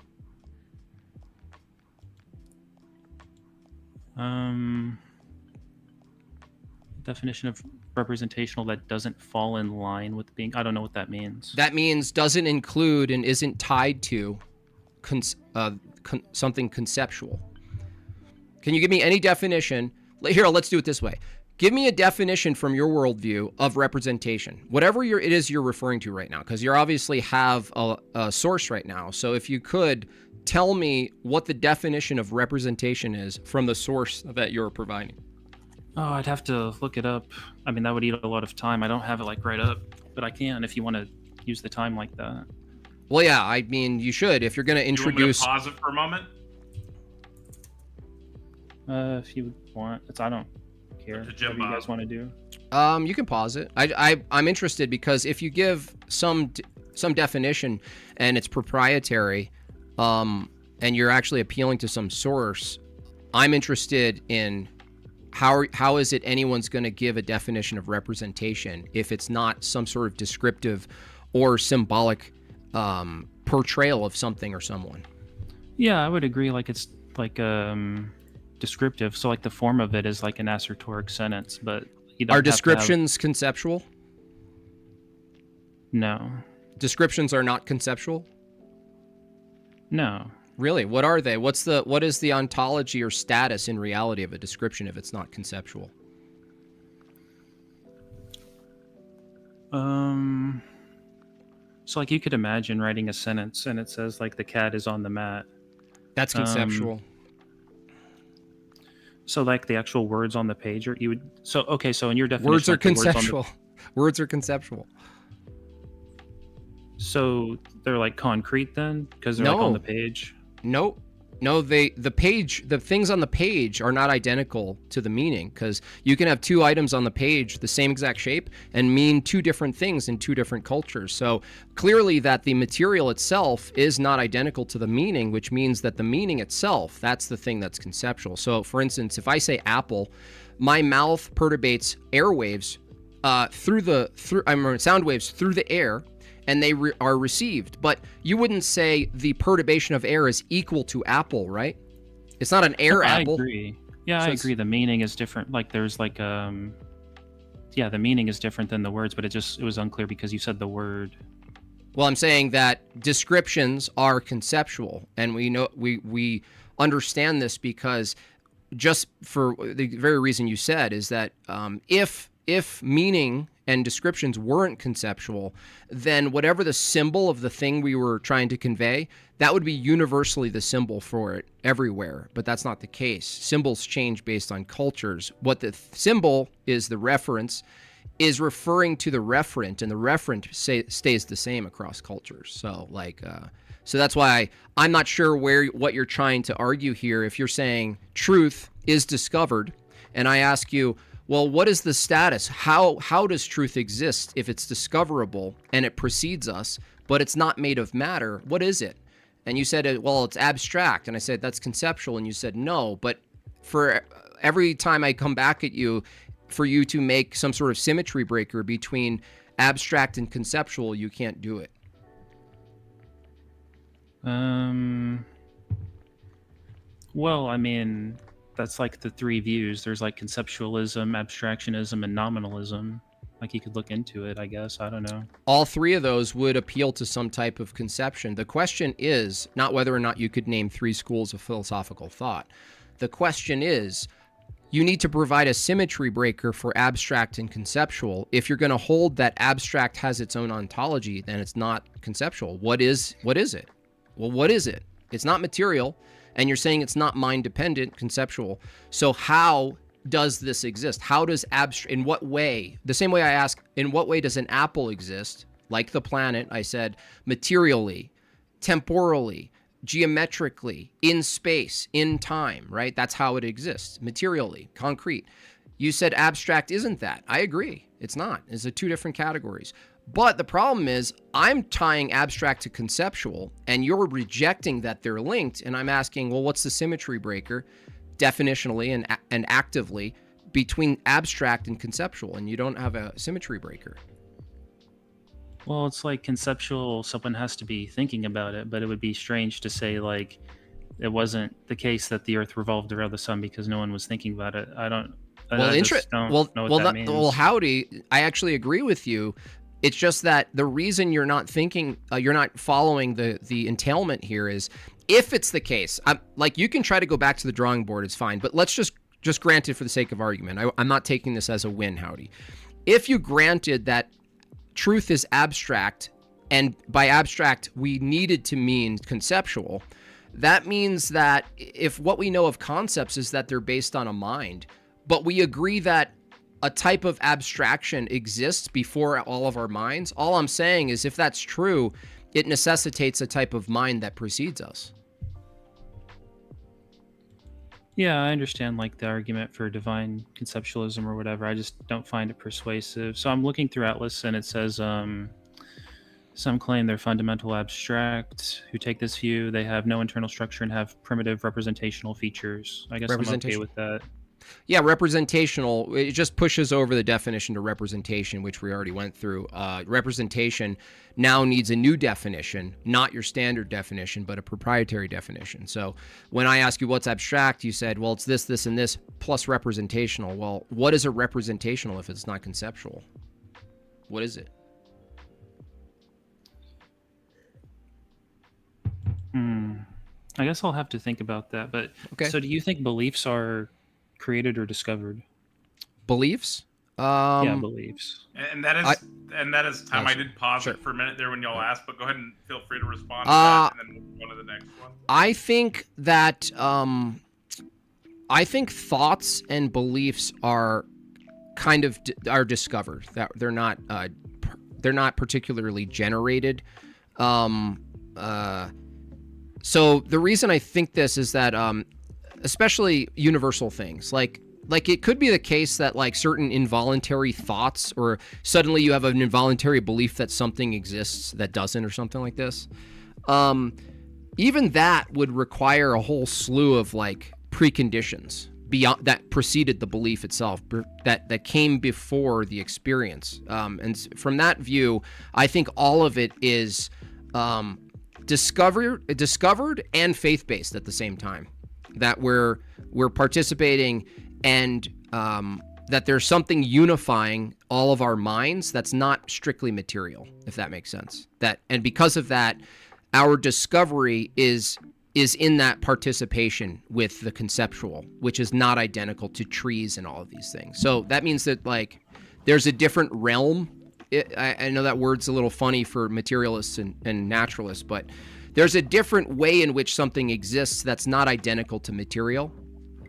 Definition of representational that doesn't fall in line with being. I don't know what that means. That means doesn't include and isn't tied to something conceptual. Can you give me any definition? Here, let's do it this way. Give me a definition from your worldview of representation, whatever it is you're referring to right now, because you obviously have a source right now. So if you could tell me what the definition of representation is from the source that you're providing. Oh, I'd have to look it up. I mean, that would eat a lot of time. I don't have it like right up, but I can if you want to use the time like that. Well, yeah, I mean, you should if you're going to introduce. You want me to pause it for a moment? If you want, I don't care. What do you guys want to do? You can pause it. I'm interested because if you give some definition and it's proprietary, and you're actually appealing to some source, I'm interested in how is it anyone's going to give a definition of representation if it's not some sort of descriptive or symbolic portrayal of something or someone? Yeah, I would agree. Like it's like descriptive. So like the form of it is like an assertoric sentence, but you don't are descriptions conceptual? No. Descriptions are not conceptual? No. Really? What are they? What is the ontology or status in reality of a description if it's not conceptual? So like you could imagine writing a sentence and it says like the cat is on the mat. That's conceptual. So like the actual words on the page, or you would. So okay, so in your definition, words are like conceptual. Words are conceptual. So they're like concrete then, because they're like on the page. No, the things on the page are not identical to the meaning, because you can have two items on the page the same exact shape and mean two different things in two different cultures. So clearly that the material itself is not identical to the meaning, which means that the meaning itself, that's the thing that's conceptual. So for instance, if I say apple, my mouth perturbates airwaves sound waves through the air, and they are received. But you wouldn't say the perturbation of air is equal to apple, right? It's not an air apple. I agree. Yeah, so I agree. The meaning is different. Like there's like the meaning is different than the words, but it was unclear because you said the word. Well, I'm saying that descriptions are conceptual, and we understand this because just for the very reason you said is that if meaning and descriptions weren't conceptual, then whatever the symbol of the thing we were trying to convey, that would be universally the symbol for it everywhere. But that's not the case. Symbols change based on cultures. What the symbol is, the reference, is referring to the referent, and the referent stays the same across cultures. So so that's why I'm not sure what you're trying to argue here. If you're saying truth is discovered, and I ask you, well, what is the status? How does truth exist if it's discoverable and it precedes us, but it's not made of matter? What is it? And you said, well, it's abstract. And I said, that's conceptual. And you said, no. But for every time I come back at you, for you to make some sort of symmetry breaker between abstract and conceptual, you can't do it. Well, I mean, that's like the three views. There's like conceptualism, abstractionism, and nominalism. Like you could look into it, I guess. I don't know. All three of those would appeal to some type of conception. The question is not whether or not you could name three schools of philosophical thought. The question is, you need to provide a symmetry breaker for abstract and conceptual. If you're going to hold that abstract has its own ontology, then it's not conceptual. What is it? Well, what is it? It's not material, and you're saying it's not mind-dependent, conceptual. So how does this exist? How does in what way? The same way I ask, in what way does an apple exist? Like the planet, I said, materially, temporally, geometrically, in space, in time, right? That's how it exists, materially, concrete. You said abstract isn't that. I agree. It's not. It's two different categories. But the problem is I'm tying abstract to conceptual, and you're rejecting that they're linked, and I'm asking, well, what's the symmetry breaker definitionally and actively between abstract and conceptual? And you don't have a symmetry breaker. Well, it's like conceptual, someone has to be thinking about it, but it would be strange to say like it wasn't the case that the Earth revolved around the sun because no one was thinking about it. I don't know what that means. Well, howdy, I actually agree with you. It's just that the reason you're not thinking, you're not following the entailment here is if it's the case, like you can try to go back to the drawing board, it's fine, but let's just grant it for the sake of argument. I'm not taking this as a win, howdy. If you granted that truth is abstract, and by abstract we needed to mean conceptual, that means that if what we know of concepts is that they're based on a mind, but we agree that a type of abstraction exists before all of our minds, all I'm saying is if that's true, it necessitates a type of mind that precedes us. Yeah, I understand like the argument for divine conceptualism or whatever. I just don't find it persuasive. So I'm looking through Atlas and it says some claim they're fundamental abstract. Who take this view, they have no internal structure and have primitive representational features. I guess I'm okay with that. Yeah, representational, it just pushes over the definition to representation, which we already went through. Representation now needs a new definition, not your standard definition, but a proprietary definition. So when I ask you what's abstract, you said, well, it's this, this, and this, plus representational. Well, what is a representational if it's not conceptual? What is it? I guess I'll have to think about that. But okay. So do you think beliefs are created or discovered? Beliefs? Yeah, beliefs. And that is time. I did pause it for a minute there when y'all asked, but go ahead and feel free to respond to that, and then we'll go to the next one. I think that I think thoughts and beliefs are kind of are discovered. That they're not particularly generated. So the reason I think this is that especially universal things like it could be the case that like certain involuntary thoughts, or suddenly you have an involuntary belief that something exists that doesn't, or something like this. Even that would require a whole slew of like preconditions beyond that preceded the belief itself, that came before the experience. And from that view, I think all of it is discovered and faith-based at the same time. That we're participating, and that there's something unifying all of our minds that's not strictly material, if that makes sense. And because of that, our discovery is in that participation with the conceptual, which is not identical to trees and all of these things. So that means that like there's a different realm. I know that word's a little funny for materialists and naturalists, but there's a different way in which something exists that's not identical to material.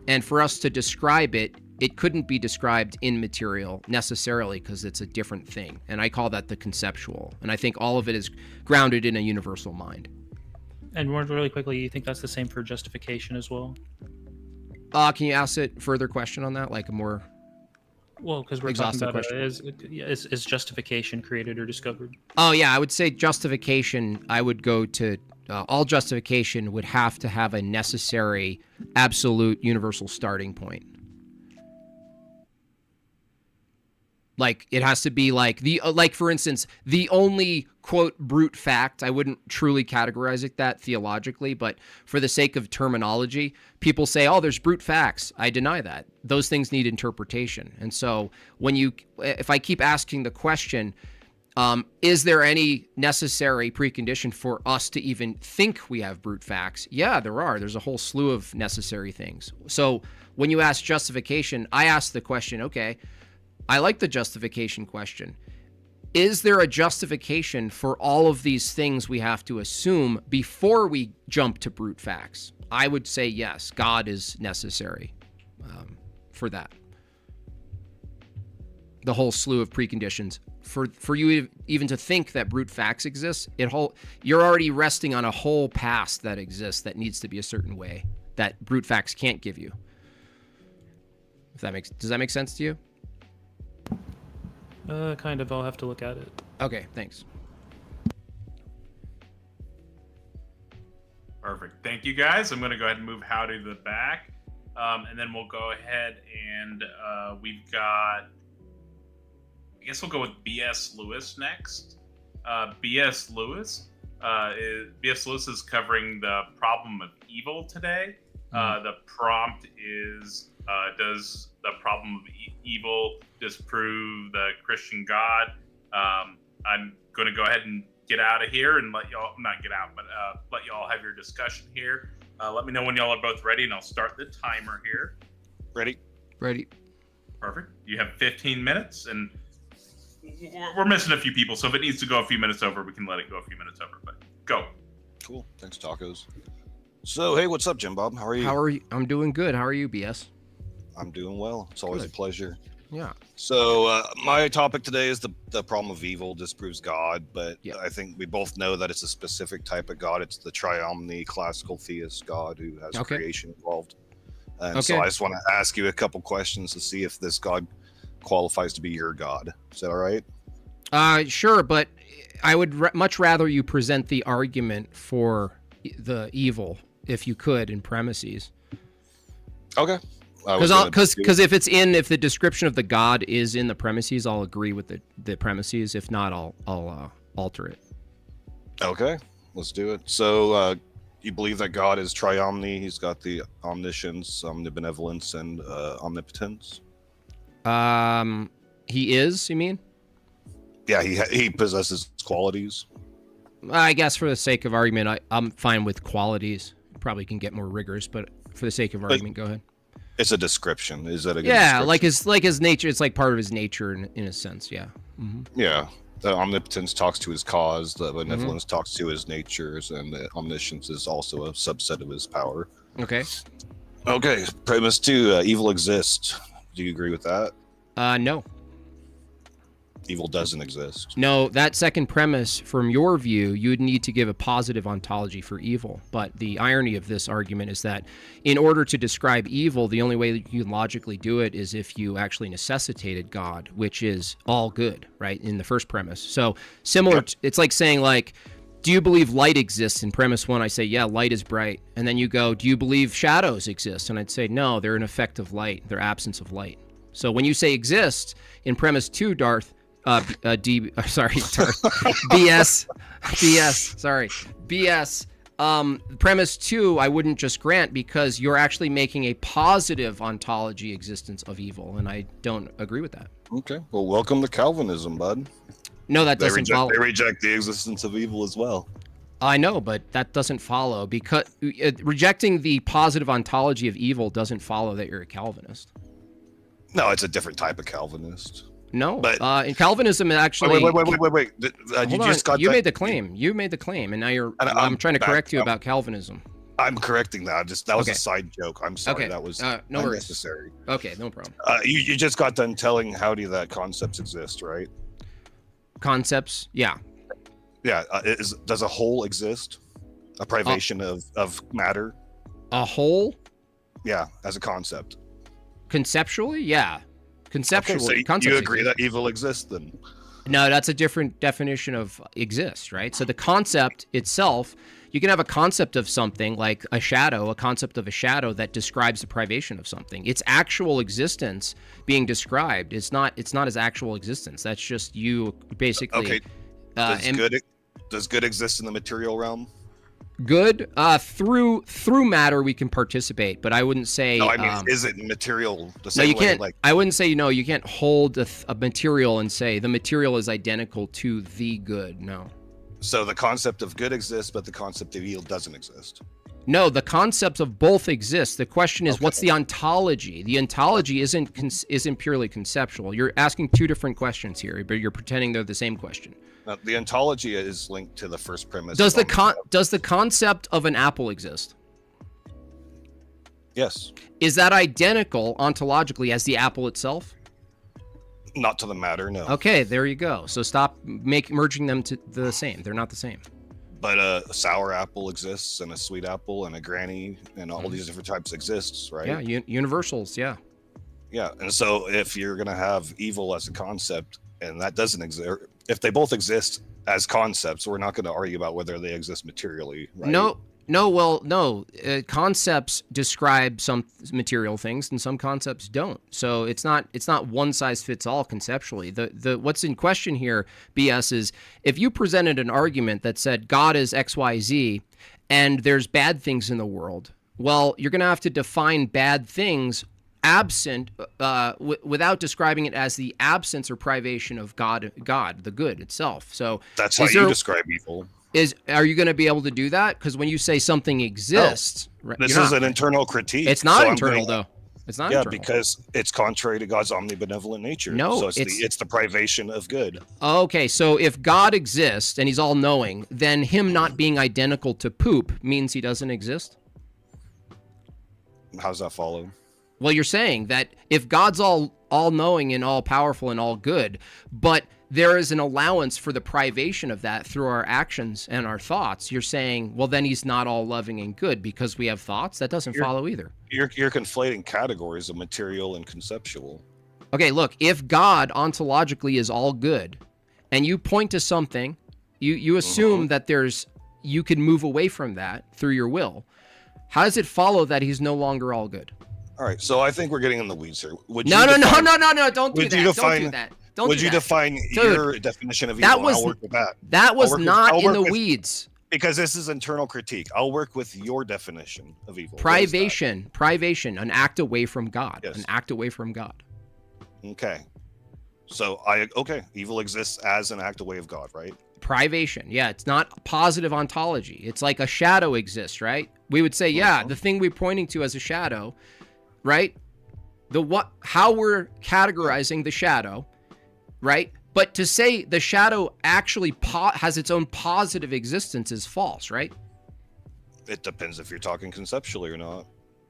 And for us to describe it, it couldn't be described in material necessarily because it's a different thing. And I call that the conceptual. And I think all of it is grounded in a universal mind. And more really quickly, you think that's the same for justification as well? Can you ask a further question on that? Like a more because we're talking about is justification created or discovered? Oh, yeah. I would say justification, I would go to all justification would have to have a necessary, absolute, universal starting point. Like it has to be like for instance, the only quote brute fact. I wouldn't truly categorize it that theologically, but for the sake of terminology, people say, "Oh, there's brute facts." I deny that. Those things need interpretation. And so if I keep asking the question, Is there any necessary precondition for us to even think we have brute facts? Yeah, there are. There's a whole slew of necessary things. So when you ask justification, I ask the question, okay, I like the justification question. Is there a justification for all of these things we have to assume before we jump to brute facts? I would say yes, God is necessary for that. The whole slew of preconditions. For you even to think that brute facts exist, you're already resting on a whole past that exists that needs to be a certain way that brute facts can't give you. Does that make sense to you? Kind of. I'll have to look at it. Okay, thanks. Perfect. Thank you, guys. I'm going to go ahead and move Howdy to the back, and then we'll go ahead and we've got. I guess we'll go with B.S. Lewis next. B.S. Lewis is covering the problem of evil today. The prompt is, does the problem of evil disprove the Christian God? I'm going to go ahead and get out of here and let y'all, not get out, but let y'all have your discussion here. Let me know when y'all are both ready, and I'll start the timer here. Ready? Ready. Perfect. You have 15 minutes, and we're missing a few people, so if it needs to go a few minutes over, we can let it go a few minutes over, but go. Cool. Thanks, Tacos. So, hey, what's up, Jimbob? How are you? How are you? I'm doing good. How are you, BS? I'm doing well. It's always Good. a pleasure. Yeah. So, my topic today is the problem of evil disproves God, but Yeah. I think we both know that it's a specific type of God. It's the triomni classical theist God who has Okay. creation involved. And so Okay. I just want to ask you a couple questions to see if this God qualifies to be your God. Is that all right? Sure, but I would much rather you present the argument for the evil, if you could, in premises. Okay. Because if the description of the God is in the premises, I'll agree with the premises. If not, I'll alter it. Okay, let's do it. So, you believe that God is triomni? He's got the omniscience, omnibenevolence, and omnipotence. He is. You mean? Yeah, he possesses qualities. I guess for the sake of argument, I'm fine with qualities. Probably can get more rigorous, but for the sake of argument, go ahead. It's a description. Is that a good Yeah, description? like his nature. It's like part of his nature in a sense. Yeah. Mm-hmm. Yeah. The omnipotence talks to his cause. The benevolence talks to his natures, and the omniscience is also a subset of his power. Okay. Okay. Premise 2: evil exists. Do you agree with that? No. Evil doesn't exist. No, that second premise, from your view, you would need to give a positive ontology for evil. But the irony of this argument is that in order to describe evil, the only way that you can logically do it is if you actually necessitated God, which is all good, right, in the first premise. So similar, it's like saying, like, do you believe light exists? In premise 1, I say, yeah, light is bright. And then you go, do you believe shadows exist? And I'd say, no, they're an effect of light. They're absence of light. So when you say exist, in premise 2, Darth, BS. Premise 2, I wouldn't just grant because you're actually making a positive ontology existence of evil, and I don't agree with that. Okay. Well, welcome to Calvinism, bud. No, that doesn't follow. They reject the existence of evil as well. I know, but that doesn't follow because rejecting the positive ontology of evil doesn't follow that you're a Calvinist. No, it's a different type of Calvinist. No, but in Calvinism, actually. Wait. You made the claim. You made the claim, and now I'm trying to correct you about Calvinism. I'm correcting that. That was a side joke. I'm sorry. Okay. That was no unnecessary. Okay, no problem. You just got done telling Howdy that concepts exist, right? Concepts, yeah. Yeah. Does a whole exist? A privation of matter? A whole? Yeah, as a concept. Conceptually, yeah. Conceptually, okay, so you agree that evil exists then? No, that's a different definition of exist, right? So the concept itself, you can have a concept of something like a shadow, a concept of a shadow that describes the privation of something. Its actual existence being described. It's not as actual existence. That's just you basically. Okay. Does good exist in the material realm? Good. Through matter we can participate, but I wouldn't say. No, I mean, is it material the No, same you way? can't. Like, I wouldn't say you can't hold a material and say the material is identical to the good. No. so the concept of good exists, but the concept of evil doesn't exist. No, the concepts of both exist. The question is, Okay. what's the ontology? The ontology isn't purely conceptual. You're asking two different questions here, but you're pretending they're the same question. Now, the ontology is linked to the first premise. Does of does the concept of an apple exist? Yes, Is that identical ontologically as the apple itself? not to the matter, no. Okay, there you go. So stop merging them to the same. They're not the same. But a sour apple exists, and a sweet apple, and a granny, and all these different types exists, right? Yeah, universals. Yeah. Yeah, and so if you're gonna have evil as a concept, and that doesn't exist, if they both exist as concepts, we're not going to argue about whether they exist materially, right? No. Concepts describe some material things, and some concepts don't. So it's not one size fits all conceptually. The what's in question here, BS, is if you presented an argument that said God is X, Y, Z, and there's bad things in the world. Well, you're going to have to define bad things absent without describing it as the absence or privation of God, the good itself. So That's how you describe evil. Are you going to be able to do that? Because when you say something exists, right, This you're is not. an internal critique. It's not so I'm internal going- though. It's not Yeah, internal. because it's contrary to God's omnibenevolent nature. No, so it's the privation of good. Okay, so if God exists and he's all knowing, then him not being identical to poop means he doesn't exist? How's that follow? Well, you're saying that if God's all knowing and all powerful and all good, but there is an allowance for the privation of that through our actions and our thoughts, you're saying, well, then he's not all loving and good because we have thoughts? That doesn't follow either. You're conflating categories of material and conceptual. Okay, look, if God ontologically is all good, and you point to something, you assume that you can move away from that through your will. How does it follow that he's no longer all good? All right, so I think we're getting in the weeds here. Would No, you don't define- do that. Don't would do you that. define- Don't do that. Don't Would do you that. define Dude, your definition of evil? that and was- I'll work with that. That was I'll not work in the with- weeds. Because this is internal critique. I'll work with your definition of evil. What is that? Privation, an act away from God. Yes. An act away from God. Okay. So evil exists as an act away of God, right? Privation. Yeah, it's not positive ontology. It's like a shadow exists, right? We would say, yeah, the thing we're pointing to as a shadow, right? How we're categorizing the shadow, right? But to say the shadow actually has its own positive existence is false, right? It depends if you're talking conceptually or not.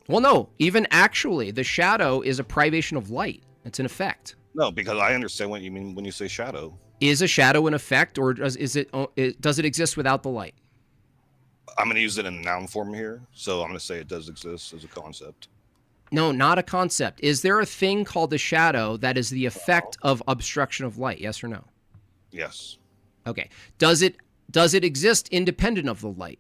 Well, no, even actually, the shadow is a privation of light. It's an effect. No, because I understand what you mean when you say shadow. Is a shadow an effect, or does it exist without the light? I'm going to use it in noun form here, so I'm going to say it does exist as a concept. No, not a concept. Is there a thing called a shadow that is the effect of obstruction of light? Yes or no? Yes. Okay. Does it exist independent of the light?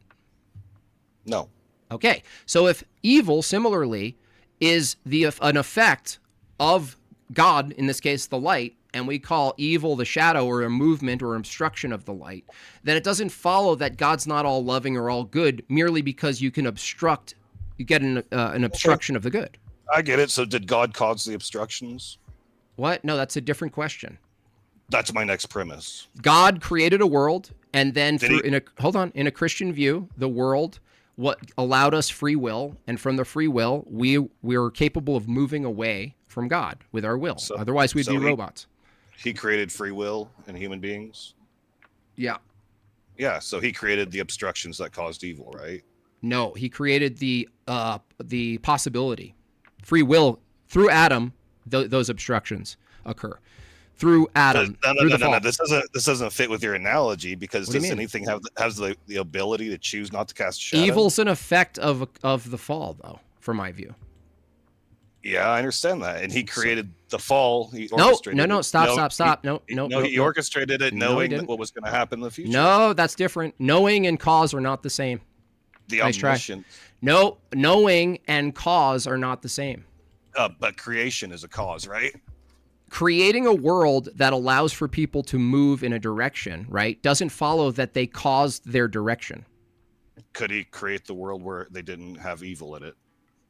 No. Okay. So if evil, similarly, is an effect of God, in this case, the light, and we call evil the shadow or a movement or obstruction of the light, then it doesn't follow that God's not all loving or all good merely because you can obstruct. You get an obstruction of the good. I get it. So did God cause the obstructions? What? No, that's a different question. That's my next premise. God created a world, and then Did in a Christian view, the world what allowed us free will, and from the free will, we are capable of moving away from God with our will. So- Otherwise, we'd be robots. He created free will in human beings. Yeah. Yeah, so he created the obstructions that caused evil, right? No, he created the possibility, free will through Adam. Those obstructions occur through Adam. No. This doesn't fit with your analogy because What do you does mean? anything has the ability to choose not to cast a shadow? Evil's an effect of the fall, though, from my view. Yeah, I understand that, and he created the fall. He No, orchestrated it. stop. No, He orchestrated it, No, he knowing didn't. what was going to happen in the future. No, that's different. Knowing and cause are not the same. the nice try. omniscience. No, knowing and cause are not the same. But creation is a cause, right? Creating a world that allows for people to move in a direction, right, doesn't follow that they caused their direction. Could he create the world where they didn't have evil in it?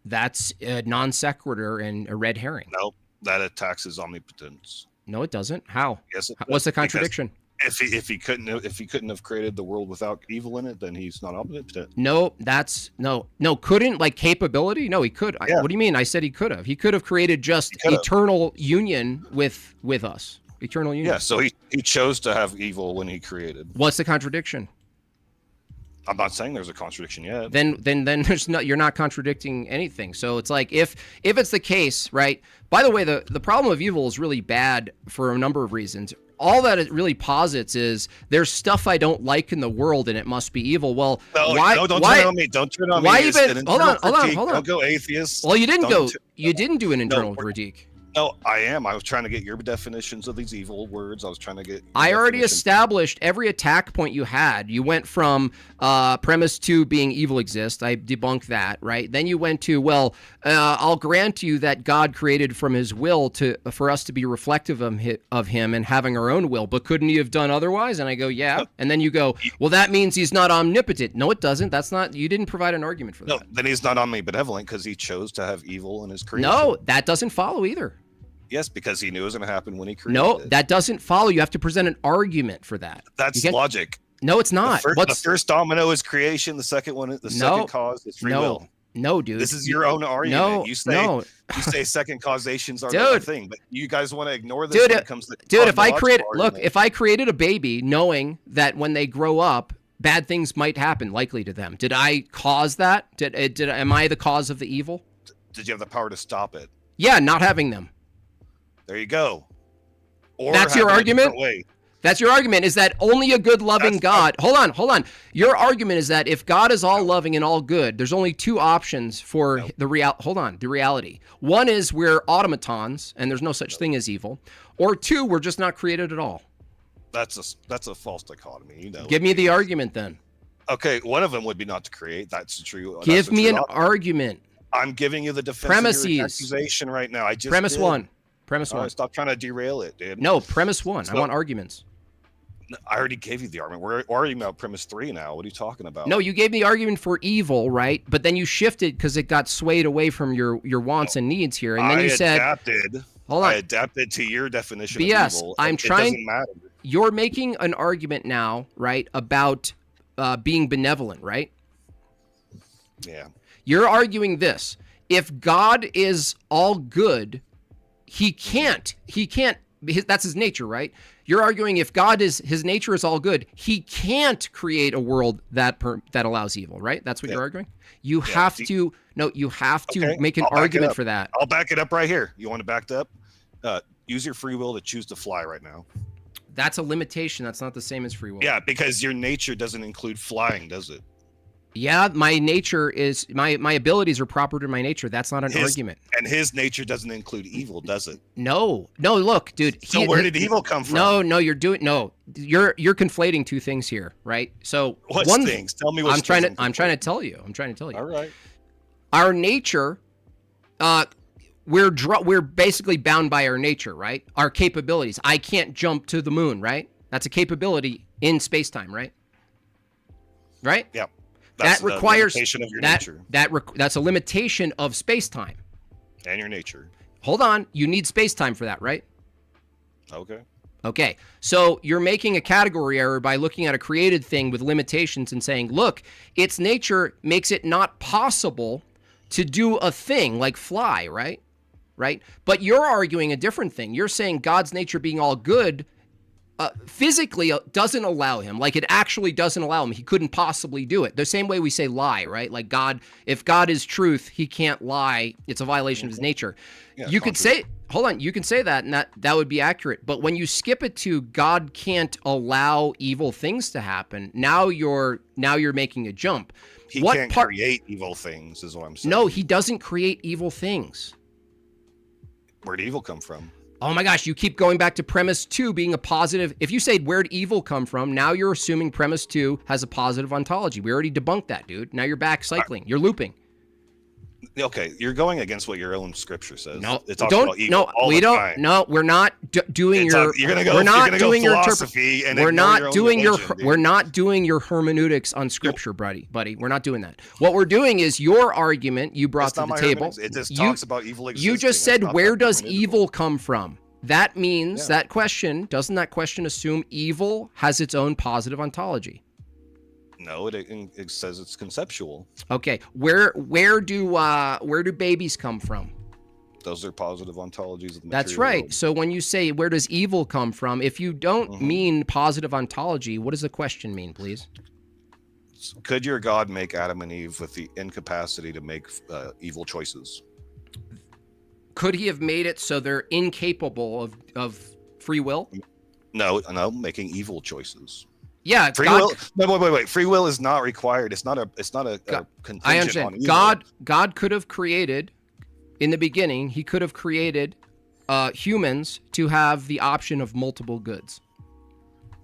That's a non sequitur and a red herring. No, that attacks his omnipotence. No, it doesn't. How? Yes, it What's the does, contradiction? because if he couldn't have created the world without evil in it, then he's not omnipotent. No, that's no. Couldn't, like, capability? No, he could. Yeah. What do you mean? I said he could have. He could have created just He could have. eternal union with us. Eternal union. Yeah, so he chose to have evil when he created. What's the contradiction? I'm not saying there's a contradiction yet. Then there's no, you're not contradicting anything. So it's like, if it's the case, right? By the way, the problem of evil is really bad for a number of reasons. All that it really posits is there's stuff I don't like in the world and it must be evil. Well, No, why? no, don't why, turn on me. Don't turn on why me. It's even? an Hold on. internal critique. Don't go atheist. Well, you didn't Don't go. You didn't do an internal critique. No, I am. I was trying to get your definitions of these evil words. I was trying to get. I already definition. established every attack point you had. You went from premise 2 being evil exists. I debunked that, right? Then you went to, well, I'll grant you that God created from his will for us to be reflective of him and having our own will, but couldn't he have done otherwise? And I go, yeah. And then you go, well, that means he's not omnipotent. No, it doesn't. That's not, you didn't provide an argument for that. No, then he's not omnibenevolent because he chose to have evil in his creation. No, that doesn't follow either. Yes, because he knew it was going to happen when he created No, it. that doesn't follow. You have to present an argument for that. That's logic. No, it's not. The first domino is creation. The second one, second cause is free will. No, dude. This is your own argument. No, you say second causations are the thing, but you guys want to ignore this when it comes to if I created a baby knowing that when they grow up, bad things might happen likely to them. Did I cause that? Am I the cause of the evil? Did you have the power to stop it? Yeah, not having them. There you go. Or that's your argument? That's your argument, is that only a good, loving God... Hold on. Your argument is that if God is all loving and all good, there's only two options for the reality. One is we're automatons, and there's no such thing as evil. Or two, we're just not created at all. That's a false dichotomy. You know. Give me the argument, then. Okay, one of them would be not to create. That's true. Give me an argument. I'm giving you the defense Premises. of your accusation right now. Premise one. Stop trying to derail it, dude. No, premise one. I want arguments. I already gave you the argument. We're arguing about premise 3 now. What are you talking about? No, you gave me the argument for evil, right? But then you shifted because it got swayed away from your wants and needs here. And then you said... Hold on. I adapted to your definition of evil. It doesn't matter. You're making an argument now, right, about being benevolent, right? Yeah. You're arguing this. If God is all good... He can't, that's his nature, right? You're arguing if his nature is all good, he can't create a world that allows evil, right? That's what you're arguing? You have to make an argument for that. I'll back it up right here. You want to back it up? Use your free will to choose to fly right now. That's a limitation. That's not the same as free will. Yeah, because your nature doesn't include flying, does it? Yeah, my nature is my abilities are proper to my nature. That's not an argument. And his nature doesn't include evil, does it? No. Look, dude. So where did evil come from? No. You're conflating two things here, right? So what things? Tell me what. I'm trying to tell you. All right. Our nature, we're basically bound by our nature, right? Our capabilities. I can't jump to the moon, right? That's a capability in space-time, right? Right? Yeah. That requires limitation of your nature. That's a limitation of space-time. And your nature. Hold on. You need space-time for that, right? Okay. So you're making a category error by looking at a created thing with limitations and saying, look, its nature makes it not possible to do a thing like fly, right? Right? But you're arguing a different thing. You're saying God's nature being all good physically doesn't allow him, like it actually doesn't allow him. He couldn't possibly do it. The same way we say lie, right? Like God, if God is truth, he can't lie. It's a violation of his nature. Yeah, you could say, hold on, you can say that and that would be accurate. But when you skip it to God can't allow evil things to happen, now you're making a jump. He can't create evil things is what I'm saying. No, he doesn't create evil things. Where'd evil come from? Oh my gosh, you keep going back to premise 2 being a positive. If you say, where'd evil come from? Now you're assuming premise 2 has a positive ontology. We already debunked that, dude. Now you're back cycling. You're looping. Okay, you're going against what your own scripture says. No, it talks about evil all we the don't. time. No, we're not doing your. You're gonna go. We're not you're gonna doing go your philosophy and We're ignore not your own doing your. religion, dude. We're not doing your hermeneutics on scripture, buddy. We're not doing that. What we're doing is your argument you brought It's to not the my table. hermeneutics. It just talks about evil existing. You just said, It's not where about does hermeneutical. evil come from? That means that question, doesn't that question assume evil has its own positive ontology? No, it says it's conceptual. Okay, where do babies come from? Those are positive ontologies of the That's material right. world. So when you say where does evil come from, if you don't mean positive ontology, what does the question mean, please? Could your God make Adam and Eve with the incapacity to make evil choices? Could he have made it so they're incapable of free will? No, making evil choices. Yeah, Free God, will. No, wait. Free will is not required. It's not a contingent I on understand. evil. God could have created, in the beginning, he could have created humans to have the option of multiple goods.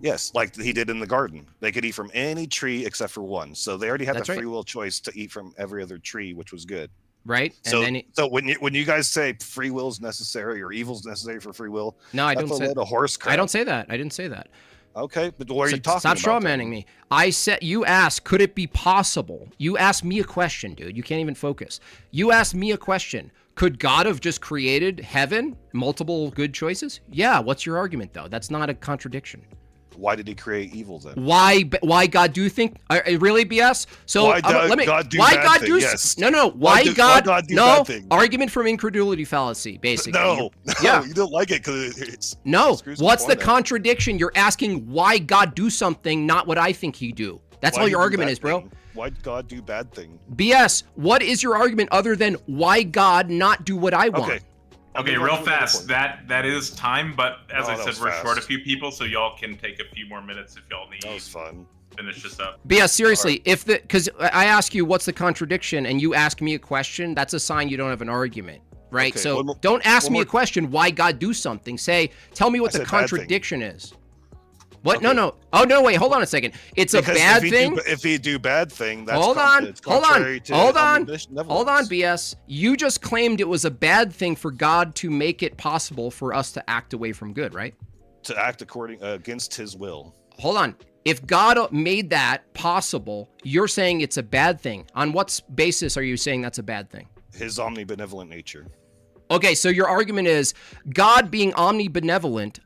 Yes, like he did in the garden. They could eat from any tree except for one. So they already had That's the right. free will choice to eat from every other tree, which was good. Right? So, And then so when you guys say free will is necessary or evil is necessary for free will, no, I that's don't a say load of horse crap. I don't say that. I didn't say that. Okay, but what are So you talking stop about? straw then? manning me. I said, you asked, could it be possible? You asked me a question, dude. You can't even focus. You asked me a question. Could God have just created heaven, multiple good choices? Yeah. What's your argument, though? That's not a contradiction. Why did he create evil then? Why God do think really BS? So Why God do bad thing? Yes. No. Why Why do God bad no thing? argument from incredulity fallacy, basically. No, Yeah. you don't like it because it's No. screws the What's the point up. contradiction? You're asking why God do something, not what I think he do. That's Why all do your you do argument bad is, bro. thing? Why'd God do bad thing? BS. What is your argument other than why God not do what I want? Okay, real fast. That is time, but as I that said, was we're fast. short a few people, so y'all can take a few more minutes if y'all need. That was fun. Finish this up. BS, seriously, because I ask you what's the contradiction and you ask me a question, that's a sign you don't have an argument, right? Okay, So one more- don't ask one me a more- question, why God do something. Say, tell me what I the said bad thing. contradiction is. What? Okay. No. Oh, no, wait, hold on a second. It's Because a bad if thing? if he do bad thing, that's Hold it's on, contrary to hold on, omnibenevolence. BS. You just claimed it was a bad thing for God to make it possible for us to act away from good, right? To act according against his will. Hold on. If God made that possible, you're saying it's a bad thing. On what basis are you saying that's a bad thing? His omnibenevolent nature. Okay, so your argument is God being omnibenevolent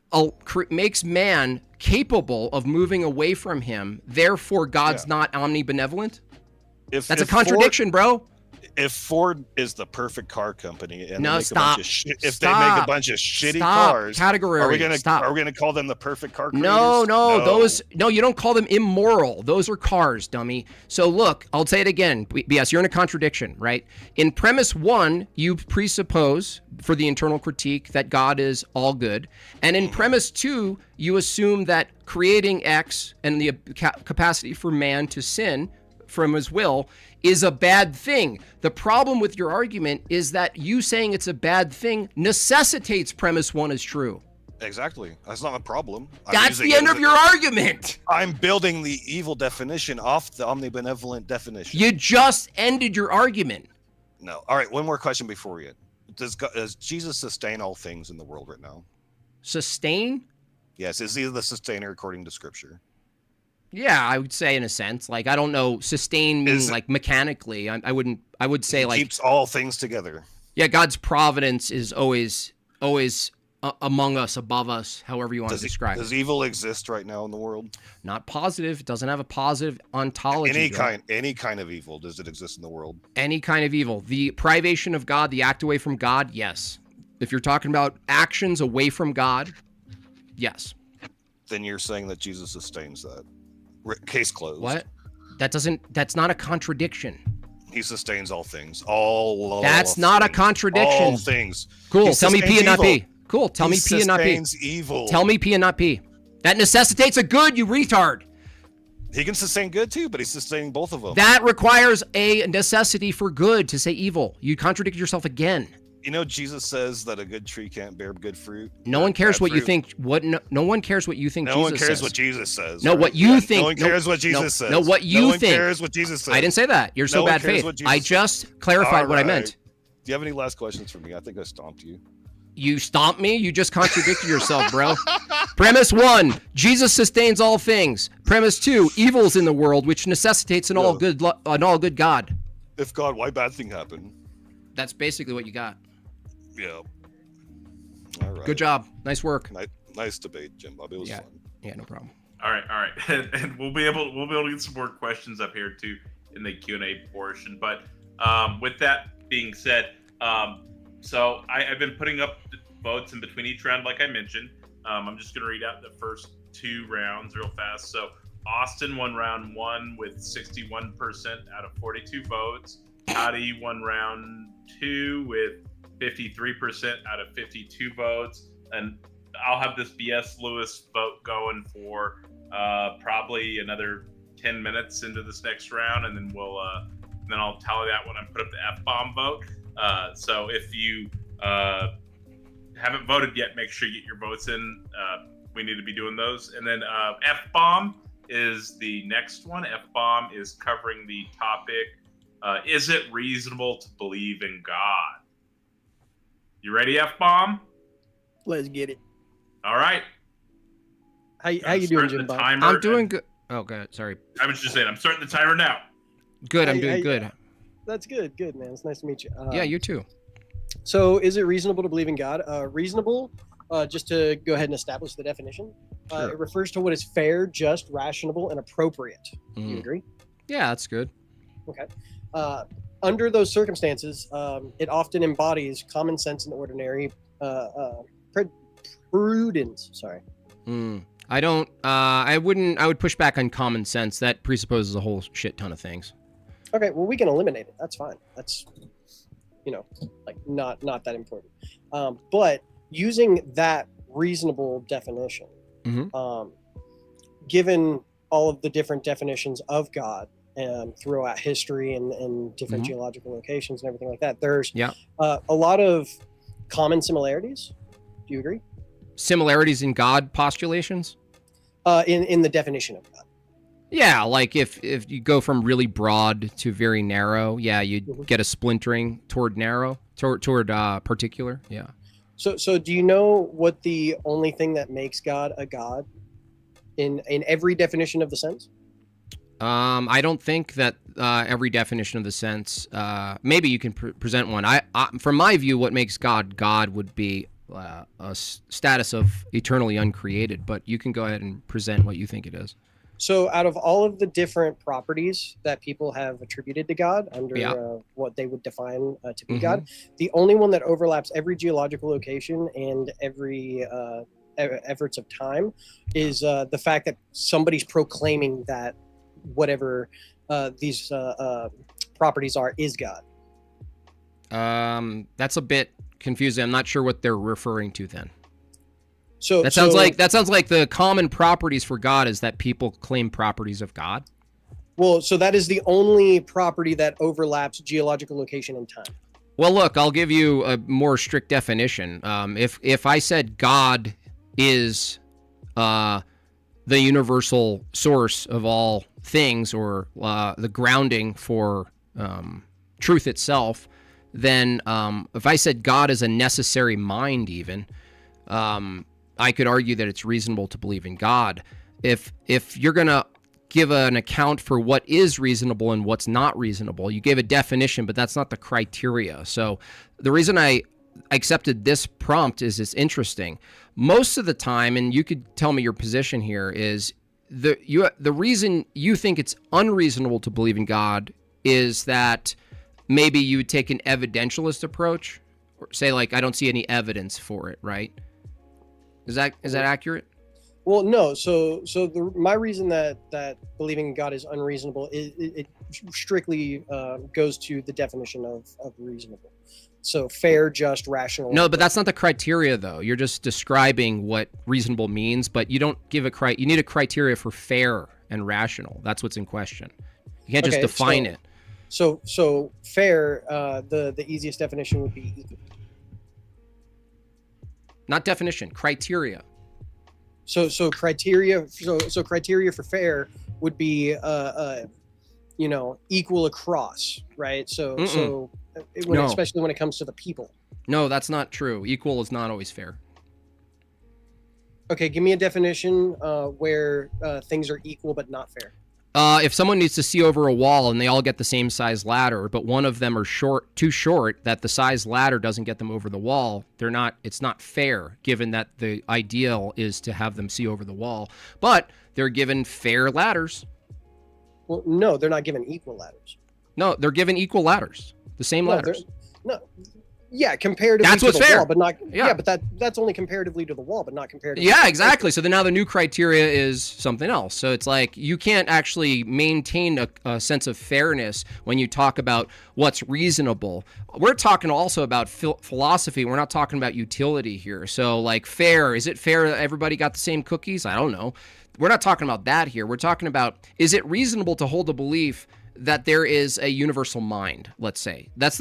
makes man capable of moving away from him. Therefore, God's not omnibenevolent? That's a contradiction, bro. If Ford is the perfect car company and No, they make stop. a bunch of shit, if they Stop. make a bunch of shitty Stop. cars, Category. are we gonna Stop. call them the perfect car creators? No, you don't call them immoral. Those are cars, dummy. So look, I'll say it again. Yes, you're in a contradiction, right? In premise 1, you presuppose for the internal critique that God is all good. And in premise 2, you assume that creating X and the capacity for man to sin from his will is a bad thing. The problem with your argument is that you saying it's a bad thing necessitates premise 1 is true. Exactly. That's not a problem. That's the end of your argument. I'm building the evil definition off the omnibenevolent definition. You just ended your argument. No. All right. One more question before we end. Does Jesus sustain all things in the world right now? Sustain? Yes. Is he the sustainer according to Scripture? Yeah, I would say in a sense. Like, I don't know, sustain meaning like mechanically. I would say He like keeps all things together. Yeah, God's providence is always among us, above us, however you want to describe Does it. evil exist right now in the world? Not positive. It doesn't have a positive ontology. Any kind of evil, does it exist in the world? Any kind of evil. The privation of God, the act away from God, yes. If you're talking about actions away from God, yes. Then you're saying that Jesus sustains that. Case closed. What? That's not a contradiction. He sustains all things. That's not a contradiction. All things. Cool. He Tell me P sustains and not evil. P. Cool. Tell me P and not P. He sustains evil. Tell me P and not P. That necessitates a good, you retard. He can sustain good too, but he's sustaining both of them. That requires a necessity for good to say evil. You contradict yourself again. You know, Jesus says that a good tree can't bear good fruit. No one cares Bad what you fruit. think. No one cares what you think. No Jesus one cares says. what Jesus says. No, right? what you think. No one cares what Jesus says. No, what you No one think. cares what Jesus says. I didn't say that. You're so No one bad cares faith. what Jesus I says. just clarified what I All meant. right. Do you have any last questions for me? I think I stomped you. You stomped me? You just contradicted yourself, bro. Premise 1, Jesus sustains all things. Premise 2, evil's in the world, which necessitates an all good God. If God, why bad thing happen? That's basically what you got. Yeah. All right. Good job. Nice work. Nice debate, Jimbob. It was fun. Yeah, no problem. All right, and we'll be able to get some more questions up here too in the Q&A portion. But with that being said, so I've been putting up votes in between each round, like I mentioned. I'm just going to read out the first 2 rounds real fast. So Austin won round 1 with 61% out of 42 votes. Howdy won round 2 with 53% out of 52 votes. And I'll have this BS Lewis vote going for probably another 10 minutes into this next round, and then I'll tally that when I put up the F-bomb vote. So if you haven't voted yet, make sure you get your votes in. We need to be doing those. And then F-bomb is the next one. F-bomb is covering the topic, is it reasonable to believe in God? You ready, F-bomb? Let's get it. All right. How you doing, Jimbob? I'm doing good. Oh, good. Sorry. I was just saying, I'm starting the timer now. Good. I'm doing good. That's good. Good, man. It's nice to meet you. Yeah, you too. So, is it reasonable to believe in God? Reasonable, just to go ahead and establish the definition, Sure. it refers to what is fair, just, rational, and appropriate. Do you agree? Yeah, that's good. Okay. Under those circumstances, it often embodies common sense and ordinary prudence. Sorry. I don't. I wouldn't. I would push back on common sense. That presupposes a whole shit ton of things. Okay. Well, we can eliminate it. That's fine. That's, like not that important. But using that reasonable definition, given all of the different definitions of God throughout history and different geological locations and everything like that, there's a lot of common similarities. Do you agree? Similarities in God postulations? In the definition of God. Yeah, like if you go from really broad to very narrow, yeah, you'd get a splintering toward narrow, toward particular, yeah. So do you know what the only thing that makes God a God in every definition of the sense? I don't think that every definition of the sense. Maybe you can present one. I from my view, what makes God God would be a status of eternally uncreated. But you can go ahead and present what you think it is. So out of all of the different properties that people have attributed to God under what they would define to be God, the only one that overlaps every geological location and every efforts of time is the fact that somebody's proclaiming that whatever these properties are is God. That's a bit confusing. I'm not sure what they're referring to then. So that sounds like the common properties for God is that people claim properties of God. Well, so that is the only property that overlaps geological location and time. Well, look, I'll give you a more strict definition. If I said God is the universal source of all things, or the grounding for truth itself, then if I said God is a necessary mind, even, I could argue that it's reasonable to believe in God. If you're going to give an account for what is reasonable and what's not reasonable, you gave a definition, but that's not the criteria. So the reason I accepted this prompt is it's interesting. Most of the time, and you could tell me your position here, is the reason you think it's unreasonable to believe in God is that maybe you would take an evidentialist approach, or say like, I don't see any evidence for it, right? Is that accurate? Well, no. So my reason that believing in God is unreasonable is it strictly goes to the definition of reasonable. So fair, just, rational. No, but that's not the criteria, though. You're just describing what reasonable means, but you don't give you need a criteria for fair and rational. That's what's in question. You can't just define it. So fair, the easiest definition would be equal. Not definition, criteria. So criteria for fair would be equal across, right? Especially when it comes to the people. No, that's not true. Equal is not always fair. Okay, give me a definition where things are equal but not fair. If someone needs to see over a wall and they all get the same size ladder, but one of them are too short that the size ladder doesn't get them over the wall, it's not fair, given that the ideal is to have them see over the wall. But they're given fair ladders. Well, no, they're not given equal ladders. No, they're given equal ladders. The same ladders. Yeah, comparatively that's to what's the fair. wall, but not. Yeah, but that's only comparatively to the wall, but not comparatively. Yeah, exactly. So then now the new criteria is something else. So it's like you can't actually maintain a sense of fairness when you talk about what's reasonable. We're talking also about philosophy. We're not talking about utility here. So like fair, is it fair that everybody got the same cookies? I don't know. We're not talking about that here. We're talking about, is it reasonable to hold a belief that there is a universal mind, let's say. That's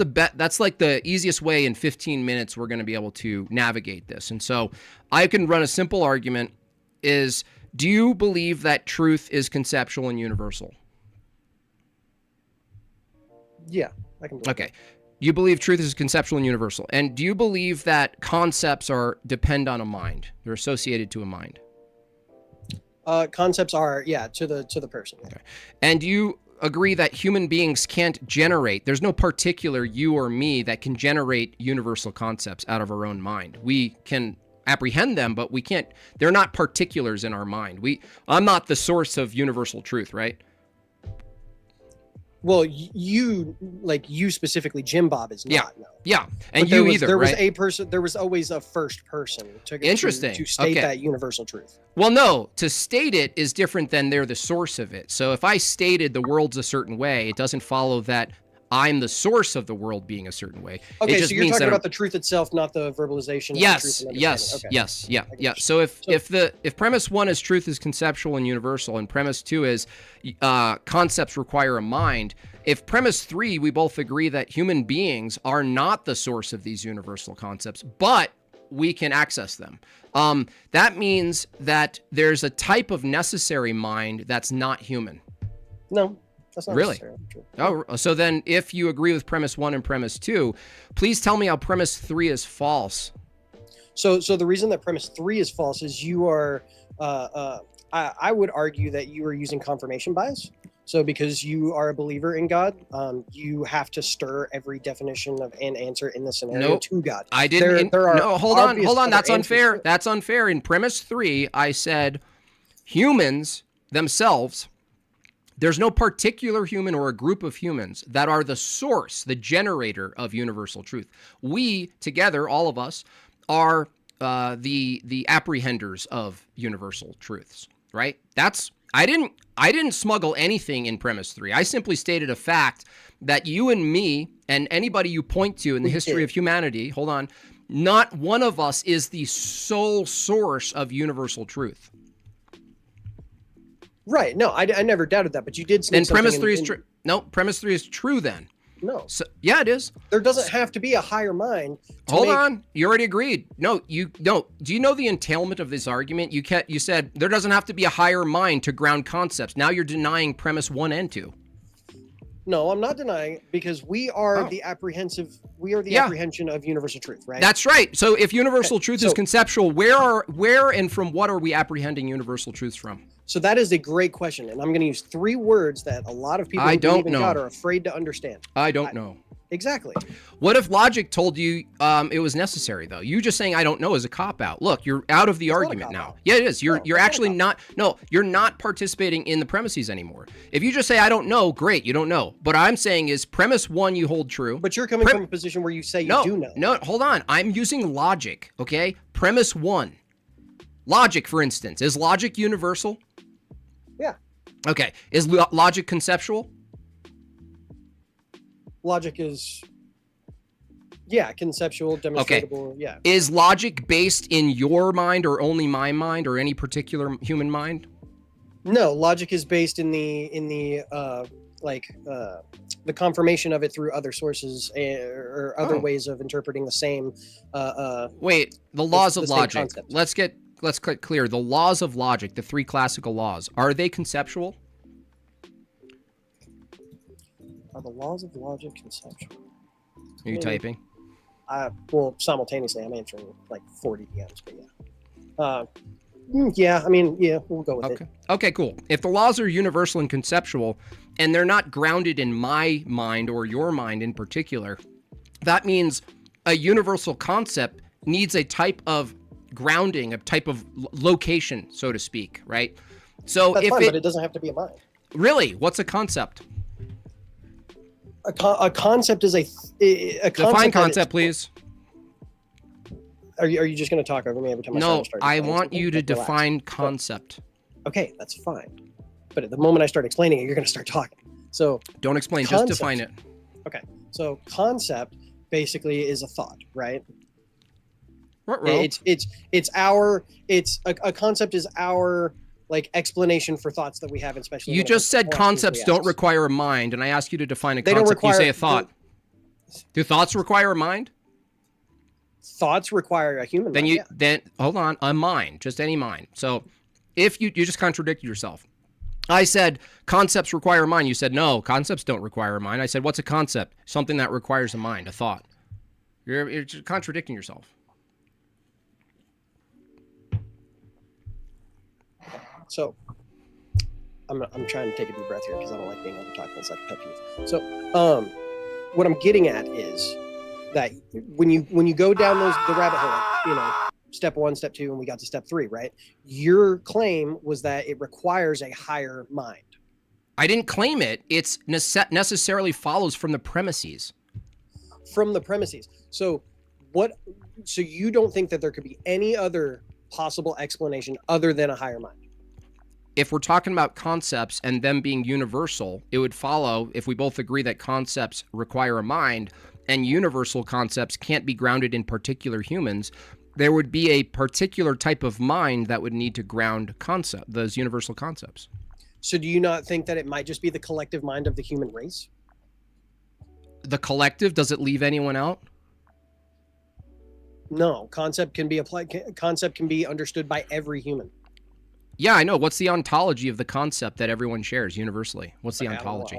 like the easiest way in 15 minutes we're going to be able to navigate this. And so I can run a simple argument is, do you believe that truth is conceptual and universal? Yeah, I can believe Okay. You believe truth is conceptual and universal. And do you believe that concepts depend on a mind? They're associated to a mind? Concepts are, to the person. Okay. And do you agree that human beings can't generate, there's no particular you or me that can generate universal concepts out of our own mind? We can apprehend them, but we can't, they're not particulars in our mind. I'm not the source of universal truth, right? Well, you specifically, Jimbob is not. No. Yeah, and you either. There was right? a person. There was always a first person to state that universal truth. Well, no, to state it is different than they're the source of it. So if I stated the world's a certain way, it doesn't follow that I'm the source of the world being a certain way. Okay, so you're talking about the truth itself, not the verbalization. Yes, of the truth yes, okay. yes, yeah. So if premise one is truth is conceptual and universal, and premise two is concepts require a mind, if premise three, we both agree that human beings are not the source of these universal concepts, but we can access them. That means that there's a type of necessary mind that's not human. No. That's not really true. Oh, so then if you agree with premise one and premise two, please tell me how premise three is false. So the reason that premise three is false is you are, I would argue that you are using confirmation bias. So because you are a believer in God, you have to stir every definition of an answer in the scenario to God. I didn't. Hold on. That's unfair. That's unfair. In premise three, I said humans themselves, there's no particular human or a group of humans that are the source, the generator of universal truth. We together, all of us, are the apprehenders of universal truths, right? I didn't smuggle anything in premise three. I simply stated a fact that you and me and anybody you point to in the history of humanity, hold on, not one of us is the sole source of universal truth. Right. No, I never doubted that, but you did say and premise three is true. No, premise three is true then. No. So, yeah, it is. There doesn't have to be a higher mind. Hold on. You already agreed. No. Do you know the entailment of this argument? You said there doesn't have to be a higher mind to ground concepts. Now you're denying premise one and two. No, I'm not denying, because we are the apprehension of universal truth, right? That's right. So if universal truth is conceptual, where and from what are we apprehending universal truths from? So that is a great question, and I'm going to use three words that a lot of people who believe in God are afraid to understand. I don't know. Exactly. What if logic told you it was necessary, though? You just saying I don't know is a cop-out. Look, you're out of the argument now. Yeah, it is. You're actually not. No, you're not participating in the premises anymore. If you just say I don't know, great, you don't know. But I'm saying is premise one you hold true. But you're coming from a position where you say you do know. No, hold on. I'm using logic, okay? Premise one. Logic, for instance. Is logic universal? Yeah. Okay. Is logic conceptual? Logic is, conceptual, demonstrable, okay. Is logic based in your mind or only my mind or any particular human mind? No, logic is based in the the confirmation of it through other sources or other ways of interpreting the same. Wait, the laws of the same logic. concept. Let's get clear. The laws of logic, the 3 classical laws, are they conceptual? Are the laws of logic conceptual? Are you typing? Well, simultaneously, I'm answering like 40 DMs, but yeah. I mean, yeah, we'll go with it. Okay, cool. If the laws are universal and conceptual, and they're not grounded in my mind or your mind in particular, that means a universal concept needs a type of grounding, a type of location, so to speak, right? So That's if fine, but it doesn't have to be a mind. Really, what's a concept? A concept is a concept. Define concept, please. Are you just going to talk over me every time? No, I want something? you to Like, relax. define concept. Okay, that's fine. But at the moment I start explaining it, you're going to start talking. So Don't explain, Concept. just define it. okay, so concept basically is a thought, right? Ruh-roh. It's a concept is our like explanation for thoughts that we have, especially. You when it just comes to said questions concepts we don't ask. require a mind, and I ask you to define a They don't concept. You require- say a thought. Do thoughts require a mind? Thoughts require a human. Then mind, then hold on, a mind, just any mind. So if you just contradicted yourself. I said concepts require a mind. You said no, concepts don't require a mind. I said what's a concept? Something that requires a mind, a thought. You're just contradicting yourself. So I'm trying to take a deep breath here because I don't like being overtalked. It's like a pet peeve. So what I'm getting at is that when you go down the rabbit hole, you know, step 1, step 2, and we got to step 3, right? Your claim was that it requires a higher mind. I didn't claim it. It's necessarily follows from the premises. From the premises. So you don't think that there could be any other possible explanation other than a higher mind? If we're talking about concepts and them being universal, it would follow, if we both agree that concepts require a mind and universal concepts can't be grounded in particular humans, there would be a particular type of mind that would need to ground those universal concepts. So do you not think that it might just be the collective mind of the human race? The collective, does it leave anyone out? No, concept can be understood by every human. Yeah, I know. What's the ontology of the concept that everyone shares universally? What's the Okay, I don't know ontology?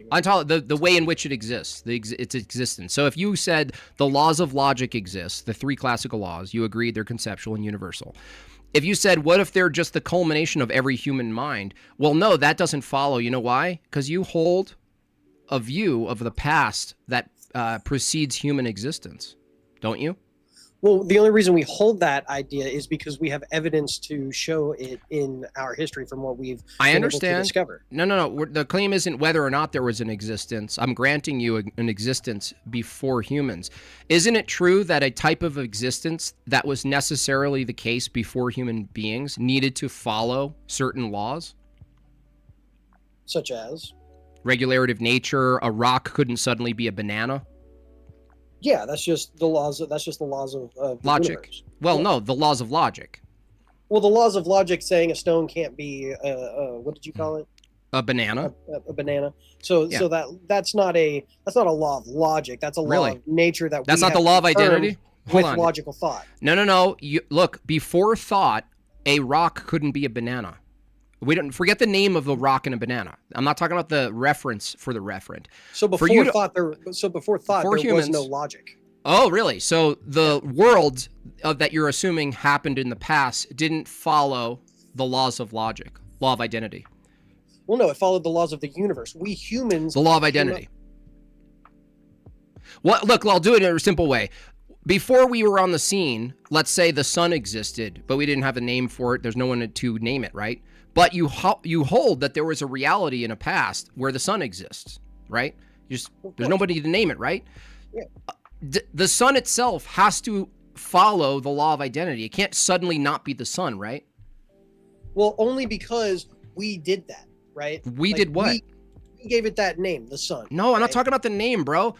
what ontology means. The way in which it exists, its existence. So if you said the laws of logic exist, the 3 classical laws, you agreed they're conceptual and universal. If you said, what if they're just the culmination of every human mind? Well, no, that doesn't follow. You know why? Because you hold a view of the past that precedes human existence, don't you? Well, the only reason we hold that idea is because we have evidence to show it in our history from what we've I been understand. able to discover. No. The claim isn't whether or not there was an existence. I'm granting you an existence before humans. Isn't it true that a type of existence that was necessarily the case before human beings needed to follow certain laws? Such as? Regularity of nature. A rock couldn't suddenly be a banana. Yeah, that's just the laws of the Logic. universe. Well, Yeah. no, the laws of logic. Well, the laws of logic saying a stone can't be what did you call it? A banana. A banana. So Yeah. so that's not a law of logic. That's a law Really? of nature that That's we not the have law of confirmed identity? Hold with on. logical thought. No. Look, before thought, a rock couldn't be a banana. We don't forget the name of the rock and a banana. I'm not talking about the reference for the referent. So before you to- thought there was humans- no logic. Oh, really? So the world that you're assuming happened in the past didn't follow the laws of logic, law of identity, Well, no, it followed the laws of the universe. We humans. the law of identity. Well, look, I'll do it in a simple way. Before we were on the scene, let's say the sun existed, but we didn't have a name for it. There's no one to name it, right? But you hold that there was a reality in a past where the sun exists, right? There's nobody to name it, right? Yeah. The sun itself has to follow the law of identity. It can't suddenly not be the sun, right? Well, only because we did that, right? We did what? We gave it that name, the sun. No, I'm not right? talking about the name, bro.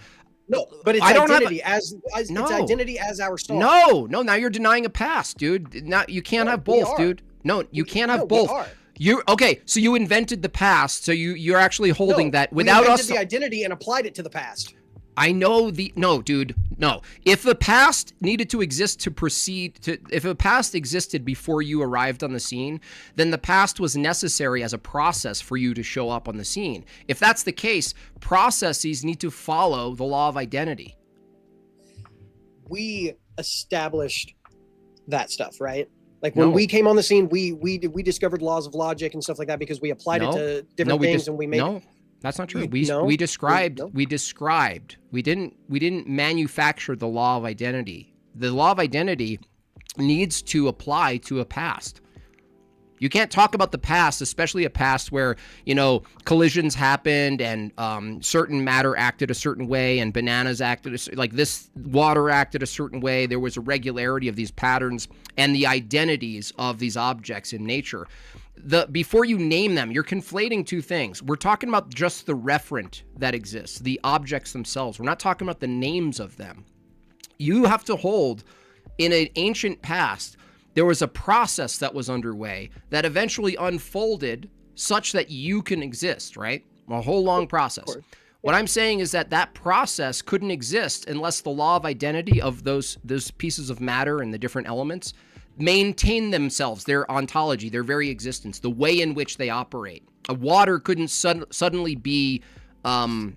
No, but its I don't have identity as No. its identity as our star. No. Now you're denying a past, dude. Now you can't No, have we both, are. dude. No, you can't have No, we both. are. So you invented the past. So you're actually holding that without we us. invented the identity and applied it to the past. I know no, dude, no. If the past needed to exist to proceed to, if a past existed before you arrived on the scene, then the past was necessary as a process for you to show up on the scene. If that's the case, processes need to follow the law of identity. We established that stuff, right? Like when we came on the scene, we discovered laws of logic and stuff like that because we applied it to different things and we made. No, that's not true. We described. We didn't manufacture the law of identity. The law of identity needs to apply to a past. You can't talk about the past, especially a past where, collisions happened and certain matter acted a certain way and bananas acted, like this water acted a certain way. There was a regularity of these patterns and the identities of these objects in nature. Before you name them, you're conflating two things. We're talking about just the referent that exists, the objects themselves. We're not talking about the names of them. You have to hold in an ancient past, there was a process that was underway that eventually unfolded such that you can exist, right? A whole long process. What I'm saying is that process couldn't exist unless the law of identity of those pieces of matter and the different elements maintain themselves, their ontology, their very existence, the way in which they operate. A water couldn't suddenly be a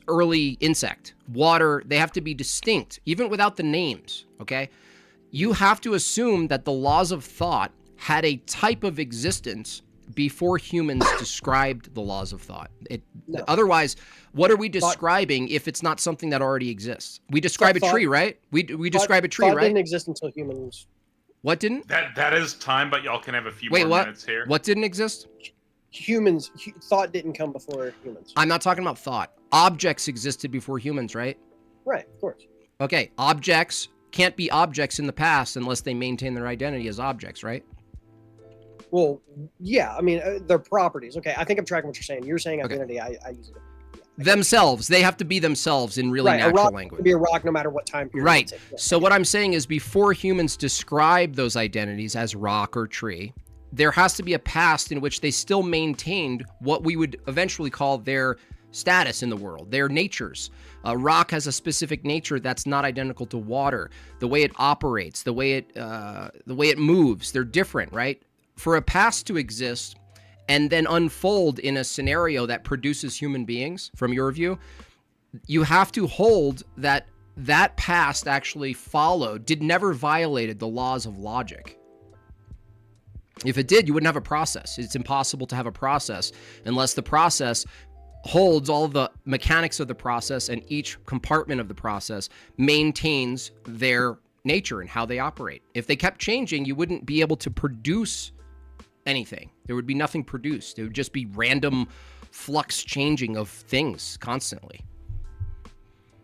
early insect. Water, they have to be distinct, even without the names, okay? You have to assume that the laws of thought had a type of existence before humans described the laws of thought. Otherwise, what are we describing if it's not something that already exists? We describe a tree, right? We describe a tree, right? Thought didn't exist until humans. What didn't? That is time, but y'all can have a few more minutes here. What didn't exist? Thought didn't come before humans. I'm not talking about thought. Objects existed before humans, right? Right, of course. Okay, objects can't be objects in the past unless they maintain their identity as objects, right? Well, yeah, I mean, they're properties. Okay, I think I'm tracking what you're saying. You're saying identity, I use it. Themselves. They have to be themselves in really natural a rock language. Can be a rock no matter what time period. Right. So what I'm saying is before humans describe those identities as rock or tree, there has to be a past in which they still maintained what we would eventually call their status in the world, their natures. Rock has a specific nature that's not identical to water. The way it operates, the way it moves, they're different, right? For a past to exist and then unfold in a scenario that produces human beings, from your view, you have to hold that past actually never violated the laws of logic. If it did, you wouldn't have a process. It's impossible to have a process unless the process holds all the mechanics of the process and each compartment of the process maintains their nature and how they operate. If they kept changing, you wouldn't be able to produce anything. There would be nothing produced. It would just be random flux changing of things constantly.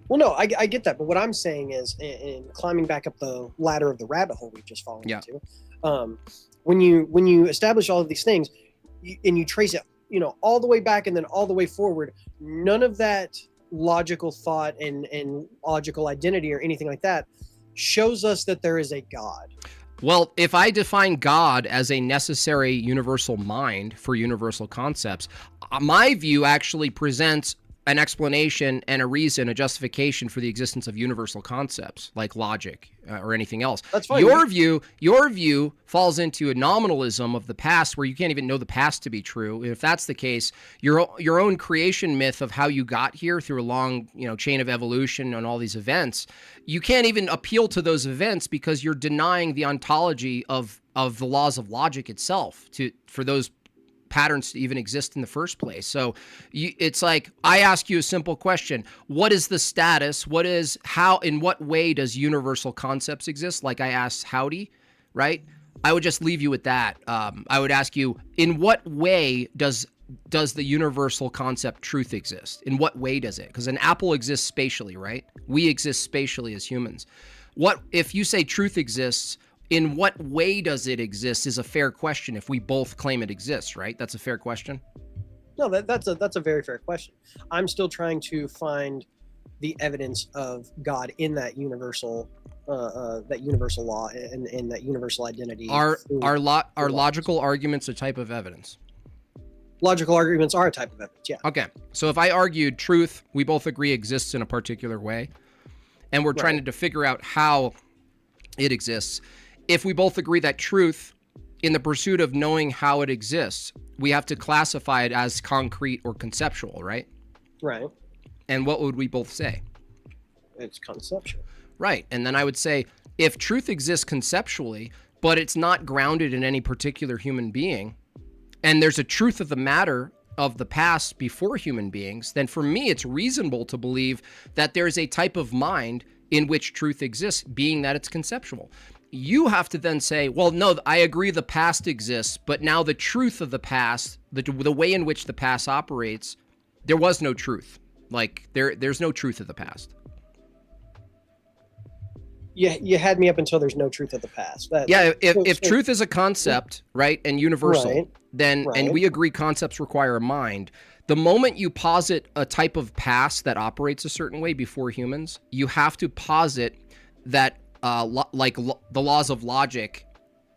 Well, no, I get that. But what I'm saying is, in climbing back up the ladder of the rabbit hole we've just fallen into, when you establish all of these things and you trace it, all the way back and then all the way forward, none of that logical thought and logical identity or anything like that shows us that there is a God. Well, if I define God as a necessary universal mind for universal concepts, my view actually presents an explanation and a reason, a justification for the existence of universal concepts like logic or anything else. That's fine. Your view falls into a nominalism of the past where you can't even know the past to be true. If that's the case, your own creation myth of how you got here through a long, chain of evolution and all these events, you can't even appeal to those events because you're denying the ontology of the laws of logic itself for those patterns to even exist in the first place. So it's like, I ask you a simple question. What is the status? In what way does universal concepts exist? Like I asked Howdy, right? I would just leave you with that. I would ask you, in what way does the universal concept truth exist? In what way does it? Because an apple exists spatially, right? We exist spatially as humans. What if you say truth exists? In what way does it exist is a fair question if we both claim it exists, right? That's a fair question. No, that's a very fair question. I'm still trying to find the evidence of God in that universal that universal law and that universal identity. Are logical arguments a type of evidence? Logical arguments are a type of evidence, yeah. Okay, so if I argued truth, we both agree exists in a particular way, and we're trying to figure out how it exists. If we both agree that truth, in the pursuit of knowing how it exists, we have to classify it as concrete or conceptual, right? Right. And what would we both say? It's conceptual. Right. And then I would say, if truth exists conceptually, but it's not grounded in any particular human being, and there's a truth of the matter of the past before human beings, then for me, it's reasonable to believe that there's a type of mind in which truth exists, being that it's conceptual. You have to then say, well, no, I agree the past exists, but now the truth of the past, the way in which the past operates, there was no truth. Like, there's no truth of the past. Yeah, you had me up until there's no truth of the past. If truth is a concept, right, and universal, Right. then, and Right. we agree concepts require a mind, the moment you posit a type of past that operates a certain way before humans, you have to posit that the laws of logic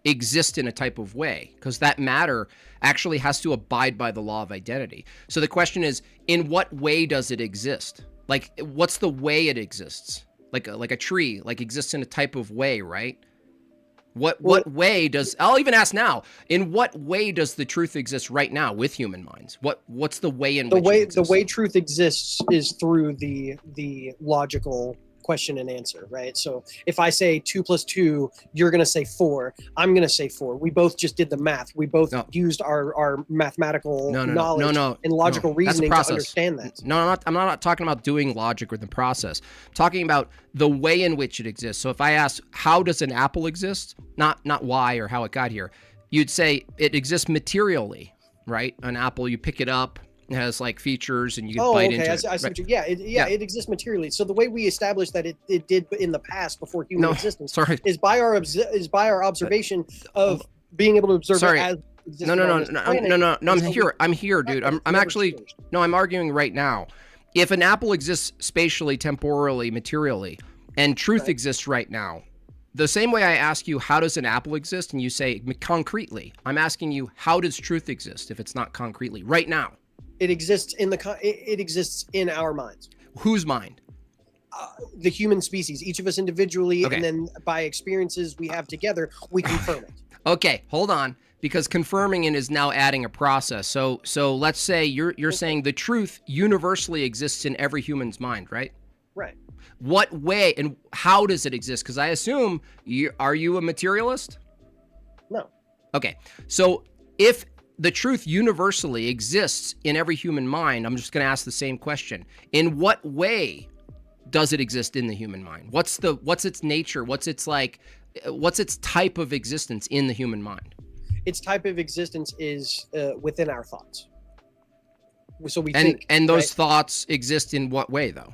exist in a type of way, because that matter actually has to abide by the law of identity. So the question is, in what way does it exist? Like, what's the way it exists? Like a tree, like exists in a type of way, right? What way does, I'll even ask now, in what way does the truth exist right now with human minds? What's the way in which it exists? The way truth exists is through the logical question and answer, right? So if I say 2 + 2, you're going to say 4. I'm going to say 4. We both just did the math. We both used our mathematical knowledge and logical reasoning to understand that. No, I'm not talking about doing logic or the process. I'm talking about the way in which it exists. So if I ask, how does an apple exist? Not why or how it got here. You'd say it exists materially, right? An apple, you pick it up. It has like features and you can bite into it. I see what you, it exists materially. So the way we established that it did in the past before human existence is by our observation of being able to observe it as existing on this planet. I'm here, dude. I'm arguing right now. If an apple exists spatially, temporally, materially, and truth exists right now, the same way I ask you, how does an apple exist? And you say concretely, I'm asking you, how does truth exist if it's not concretely right now? It exists it exists in our minds. Whose mind? The human species, each of us individually, and then by experiences we have together, we confirm it. Okay, hold on, because confirming it is now adding a process. So let's say you're saying the truth universally exists in every human's mind, right? Right. What way and how does it exist? Because I assume are you a materialist? No. Okay, so if the truth universally exists in every human mind, I'm just going to ask the same question. In what way does it exist in the human mind? What's its nature? What's its type of existence in the human mind? Its type of existence is within our thoughts. So we think, think, and those thoughts exist in what way, though?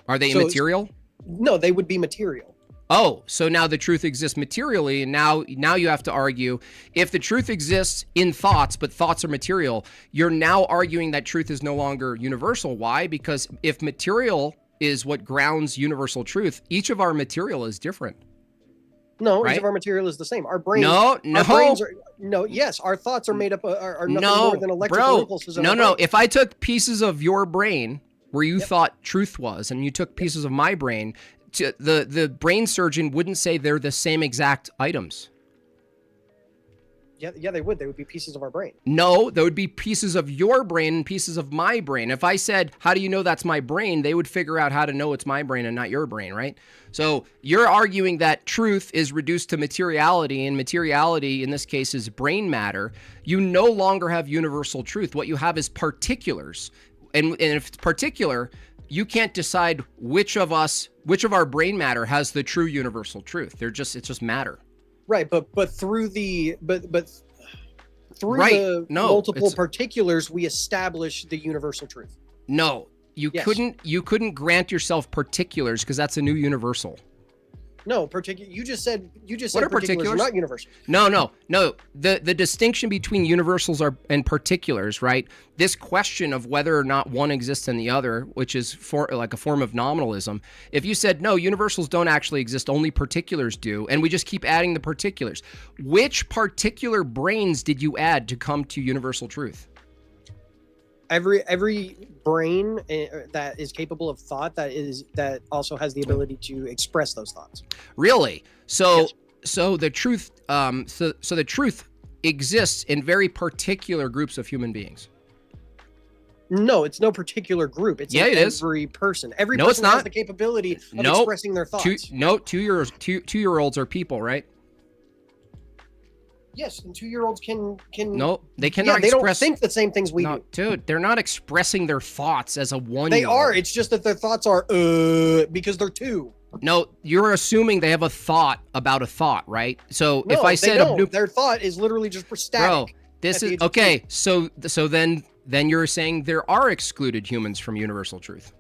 Are they immaterial? No, they would be material. Oh, so now the truth exists materially, and now you have to argue, if the truth exists in thoughts, but thoughts are material, you're now arguing that truth is no longer universal. Why? Because if material is what grounds universal truth, each of our material is different. No, right? Each of our material is the same. Our brains. Our brains are, yes, our thoughts are made up are nothing more than electrical impulses. No. If I took pieces of your brain where you thought truth was, and you took pieces of my brain, the brain surgeon wouldn't say they're the same exact items. Yeah, they would. They would be pieces of our brain. No, there would be pieces of your brain and pieces of my brain. If I said, how do you know that's my brain? They would figure out how to know it's my brain and not your brain, right? So you're arguing that truth is reduced to materiality, and materiality in this case is brain matter. You no longer have universal truth. What you have is particulars. And if it's particular, you can't decide which of our brain matter has the true universal truth. It's just matter. Right, but through the multiple particulars, we establish the universal truth. No, you couldn't grant yourself particulars because that's a new universal. No, particular. You just said What are particulars are particulars? not universal. No. The distinction between universals and particulars, right? This question of whether or not one exists in the other, which is like a form of nominalism. If you said no, universals don't actually exist, only particulars do, and we just keep adding the particulars, which particular brains did you add to come to universal truth? Every brain that is capable of thought that also has the ability to express those thoughts. Really? So Yes. so the truth so the truth exists in very particular groups of human beings. No, it's no particular group. It's Yeah, in it is. every person. Every No, it's person has not. the capability of No. expressing their thoughts. Two-year-olds are people, right? Yes, and 2-year-olds can. No, they Yeah, cannot they don't express. think the same things we No, do. dude, they're not expressing their thoughts as a 1-year-old. They are. It's just that their thoughts are because they're 2. No, you're assuming they have a thought about a thought, right? So No, if I they said don't. Their thought is literally just static. bro, this at the is age of okay. So then you're saying there are excluded humans from universal truth.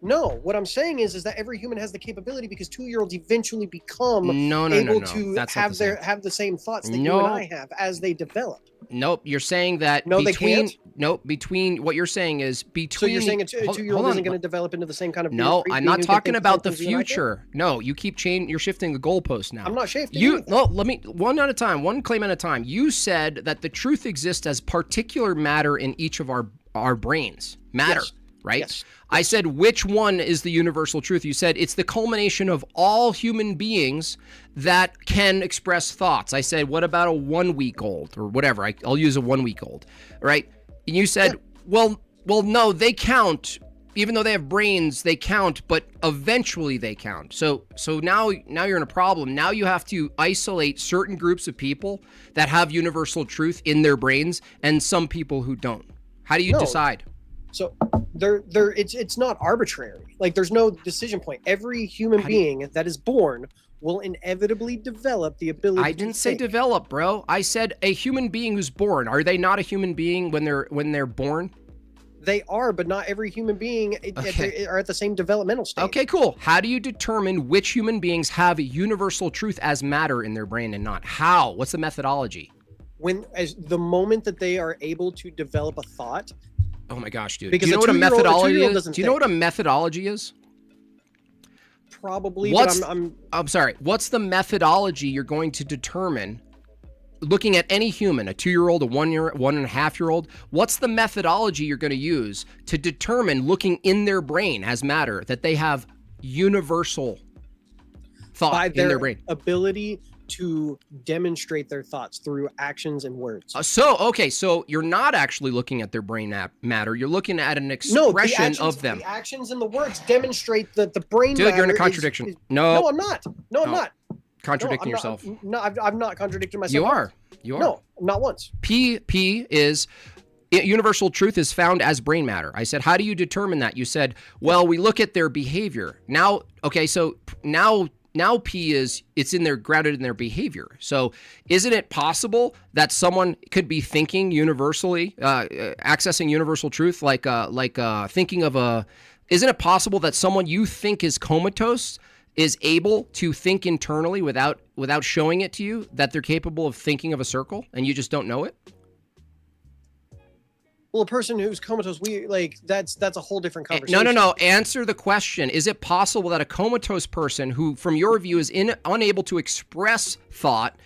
No, what I'm saying is that every human has the capability because 2-year-olds eventually become No. able to That's not have the same. have the same thoughts that you No. and I have as they develop. Nope, you're saying that No, they between can't? Nope, between what you're saying is between So you're saying a hold- 2-year-old hold isn't on. going to develop into the same kind of No, being I'm who not can talking think about the same things you and I can? future. No, you keep you're shifting the goalpost now. I'm not shifting. You anything. no, let me one at a time, one claim at a time. You said that the truth exists as particular matter in each of our brains. Matter, Yes. right? Yes. I said which one is the universal truth? You said it's the culmination of all human beings that can express thoughts. I said what about a 1-week-old or whatever? I'll use a 1-week-old, right? And you said, well, no, they count. Even though they have brains, they count, but eventually they count. So now you're in a problem. Now you have to isolate certain groups of people that have universal truth in their brains and some people who don't. How do you No. decide? So it's not arbitrary. Like there's no decision point. Every human being that is born will inevitably develop the ability I to didn't say think. develop, bro. I said a human being who's born. Are they not a human being when they're born? They are, but not every human being are at the same developmental stage. Okay, cool. How do you determine which human beings have universal truth as matter in their brain and not? How? What's the methodology? As the moment that they are able to develop a thought. Oh my gosh, dude. Because do you know a what a 2-year-old methodology is? doesn't Do you know think. what a methodology is? Probably, What's- but I'm sorry. What's the methodology you're going to determine looking at any human, a 2-year-old, a 1.5-year-old? What's the methodology you're going to use to determine looking in their brain as matter that they have universal thought by in their their brain? ability to demonstrate their thoughts through actions and words. So you're not actually looking at their brain matter. You're looking at an expression of them. The actions and the words demonstrate that the brain. Dude, you're in a matter contradiction. No, No, I'm not. No, I'm not. contradicting No, I'm yourself. Not, no, I'm not contradicting myself. You are. You are. No, not once. P is universal truth is found as brain matter. I said, how do you determine that? You said, well, we look at their behavior. Now, okay, so now P is it's grounded in their behavior. So isn't it possible that someone could be thinking universally, accessing universal truth, like thinking of isn't it possible that someone you think is comatose is able to think internally without showing it to you, that they're capable of thinking of a circle and you just don't know it? Well, a person who's comatose, that's a whole different conversation. No. Answer the question. Is it possible that a comatose person who, from your view, is unable to express thought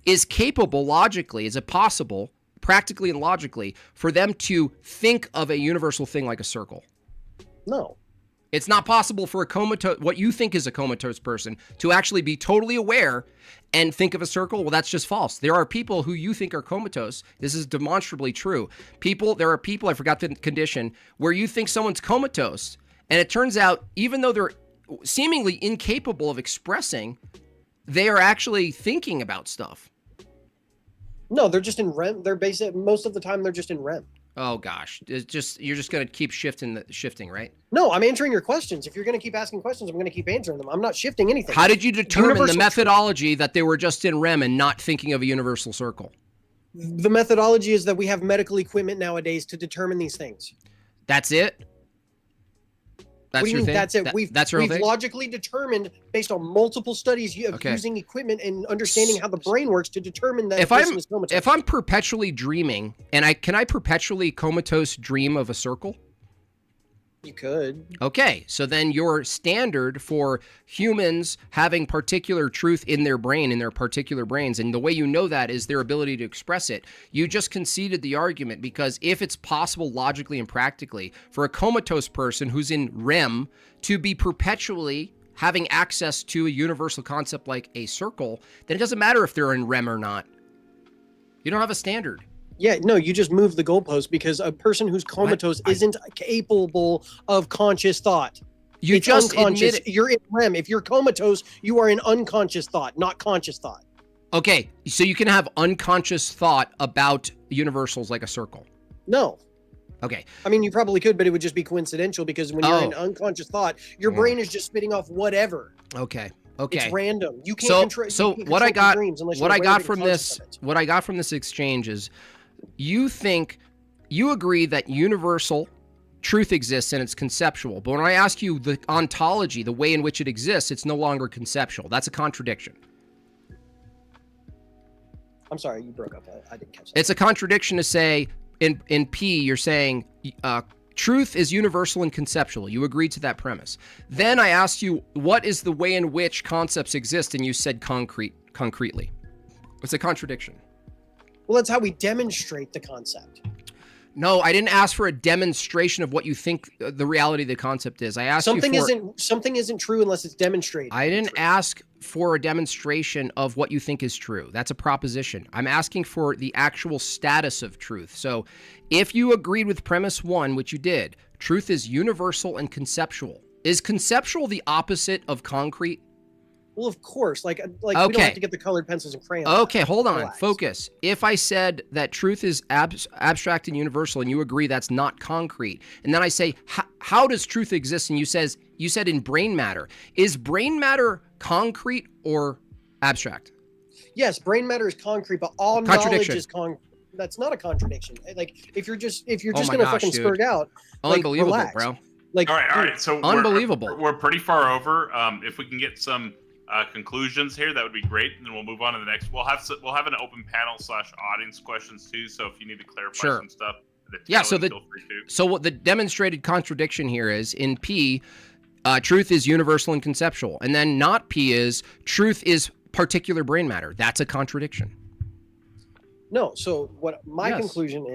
is capable logically, is it possible, practically and logically, for them to think of a universal thing like a circle? No. It's not possible for what you think is a comatose person to actually be totally aware and think of a circle. Well, that's just false. There are people who you think are comatose. This is demonstrably true. There are people, I forgot the condition, where you think someone's comatose, and it turns out, even though they're seemingly incapable of expressing, they are actually thinking about stuff. No, they're just in REM. Most of the time they're just in REM. Oh gosh, you're just gonna keep shifting, right? No, I'm answering your questions. If you're going to keep asking questions, I'm going to keep answering them. I'm not shifting anything. How did you determine the Universal methodology that they were just in REM and not thinking of a universal circle? The methodology is that we have medical equipment nowadays to determine these things. That's it? That's what do you your mean? thing? That's it. That's your we've thing? logically determined based on multiple studies of Okay. using equipment and understanding how the brain works to determine that If a person is comatose. If I'm perpetually dreaming, and can I perpetually comatose dream of a circle? You could. Okay, so then your standard for humans having particular truth in their brain, in their particular brains, and the way you know that is their ability to express it. You just conceded the argument, because if it's possible logically and practically for a comatose person who's in REM to be perpetually having access to a universal concept like a circle, then it doesn't matter if they're in REM or not. You don't have a standard. Yeah, no, you just move the goalpost because a person who's comatose isn't capable of conscious thought. You It's just unconscious. admit it. You're in REM. If you're comatose, you are in unconscious thought, not conscious thought. Okay, so you can have unconscious thought about universals like a circle. No. Okay. I mean, you probably could, but it would just be coincidental because when you're in unconscious thought, your brain is just spitting off whatever. Okay. It's random. You can't control. So what I got, what I got from this exchange is, you agree that universal truth exists and it's conceptual. But when I ask you the ontology, the way in which it exists, it's no longer conceptual. That's a contradiction. I'm sorry, you broke up. I didn't catch that. It's a contradiction to say in P, you're saying truth is universal and conceptual. You agreed to that premise. Then I asked you, what is the way in which concepts exist? And you said concretely. It's a contradiction. Well, that's how we demonstrate the concept. No, I didn't ask for a demonstration of what you think the reality of the concept is. I asked something isn't true unless it's demonstrated. I didn't ask for a demonstration of what you think is true. That's a proposition. I'm asking for the actual status of truth. So if you agreed with premise 1, which you did, truth is universal and conceptual. Is conceptual the opposite of concrete? Well, of course. Like we don't have to get the colored pencils and crayons. Okay, hold on. Relax. Focus. If I said that truth is abstract and universal, and you agree that's not concrete, and then I say, how does truth exist? And you said in brain matter. Is brain matter concrete or abstract? Yes, brain matter is concrete, but all knowledge is that's not a contradiction. Like if you're just gonna fucking spurg out, unbelievable, relax. bro. Like all right. So unbelievable. We're pretty far over. If we can get some conclusions here, that would be great, and then we'll move on to the next. We'll have an open panel / audience questions too. So if you need to clarify some stuff, so what the demonstrated contradiction here is in P, truth is universal and conceptual, and then not P is truth is particular brain matter. That's a contradiction. No. So what my conclusion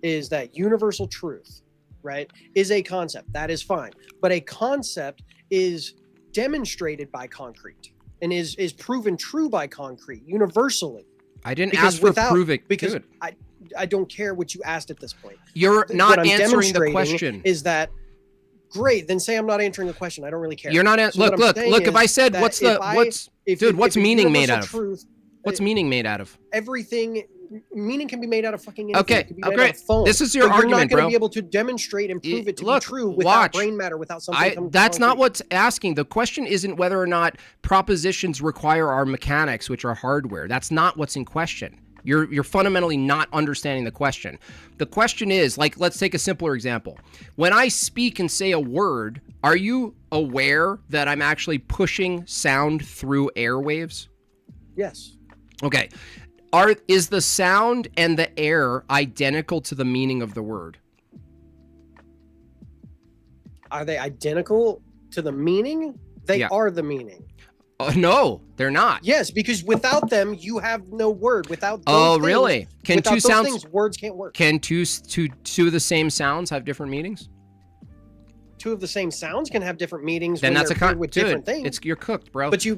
is that universal truth, right, is a concept. That is fine, but a concept is demonstrated by concrete and is proven true by concrete universally. I didn't ask for prove it. Because I don't care what you asked at this point. You're not answering the question. Is that great? Then say I'm not answering the question. I don't really care. You're not. Look. If I said what's meaning made out of? What's meaning made out of? Everything. Meaning can be made out of fucking anything. Okay. It can be made out of foam. This is your argument, You're not going to be able to demonstrate and prove it to be true without brain matter, without something. That's not what's asking. The question isn't whether or not propositions require our mechanics, which are hardware. That's not what's in question. You're fundamentally not understanding the question. The question is, like, let's take a simpler example. When I speak and say a word, are you aware that I'm actually pushing sound through airwaves? Yes. Okay. Is the sound and the air identical to the meaning of the word? Are they identical to the meaning? They are the meaning. No, they're not. Yes, because without them, you have no word. Without those things, really? Can two sounds? Words can't work. Can two of the same sounds have different meanings? Two of the same sounds can have different meanings. Then that's different things. You're cooked, bro. But you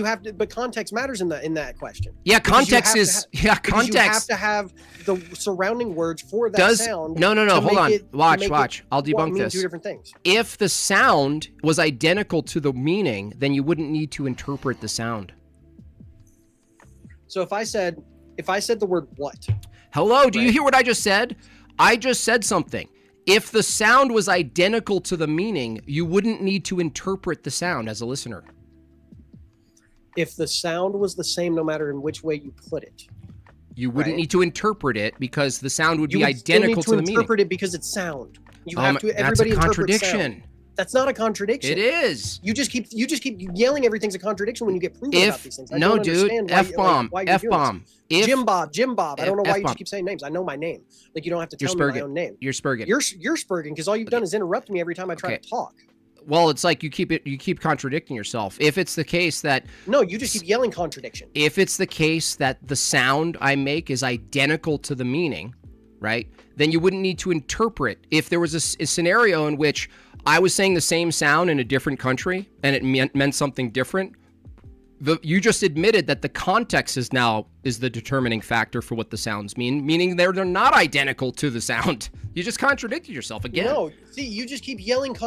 have to. But context matters in that question. Yeah, context is context. You have to have the surrounding words for that sound. No. Hold on. Watch. I'll debunk this. Two different things. If the sound was identical to the meaning, then you wouldn't need to interpret the sound. So if I said the word what? Hello. Do you hear what I just said? I just said something. If the sound was identical to the meaning, you wouldn't need to interpret the sound as a listener. If the sound was the same, no matter in which way you put it, you wouldn't need to interpret it because the sound would be identical to the meaning. You interpret it because it's sound. You have to. That's a contradiction. That's not a contradiction. It is. You just keep yelling everything's a contradiction when you get proven about these things. I No, don't dude, understand F-bomb, why you're doing F-bomb. this. Jimbob. I don't know why you F-bomb. just keep saying names. I know my name. Like, you don't have to tell You're me my Spurgeon. own name. You're Spurgeon. You're Spurgeon because all you've done is interrupt me every time I try Okay. to talk. Well, it's like you keep contradicting yourself. If it's the case that No, you just keep yelling contradiction. if it's the case that the sound I make is identical to the meaning, right? Then you wouldn't need to interpret. If there was a scenario in which I was saying the same sound in a different country and it meant something different, you just admitted that the context is the determining factor for what the sounds mean, meaning they're not identical to the sound. You just contradicted yourself again. No, see, you just keep yelling.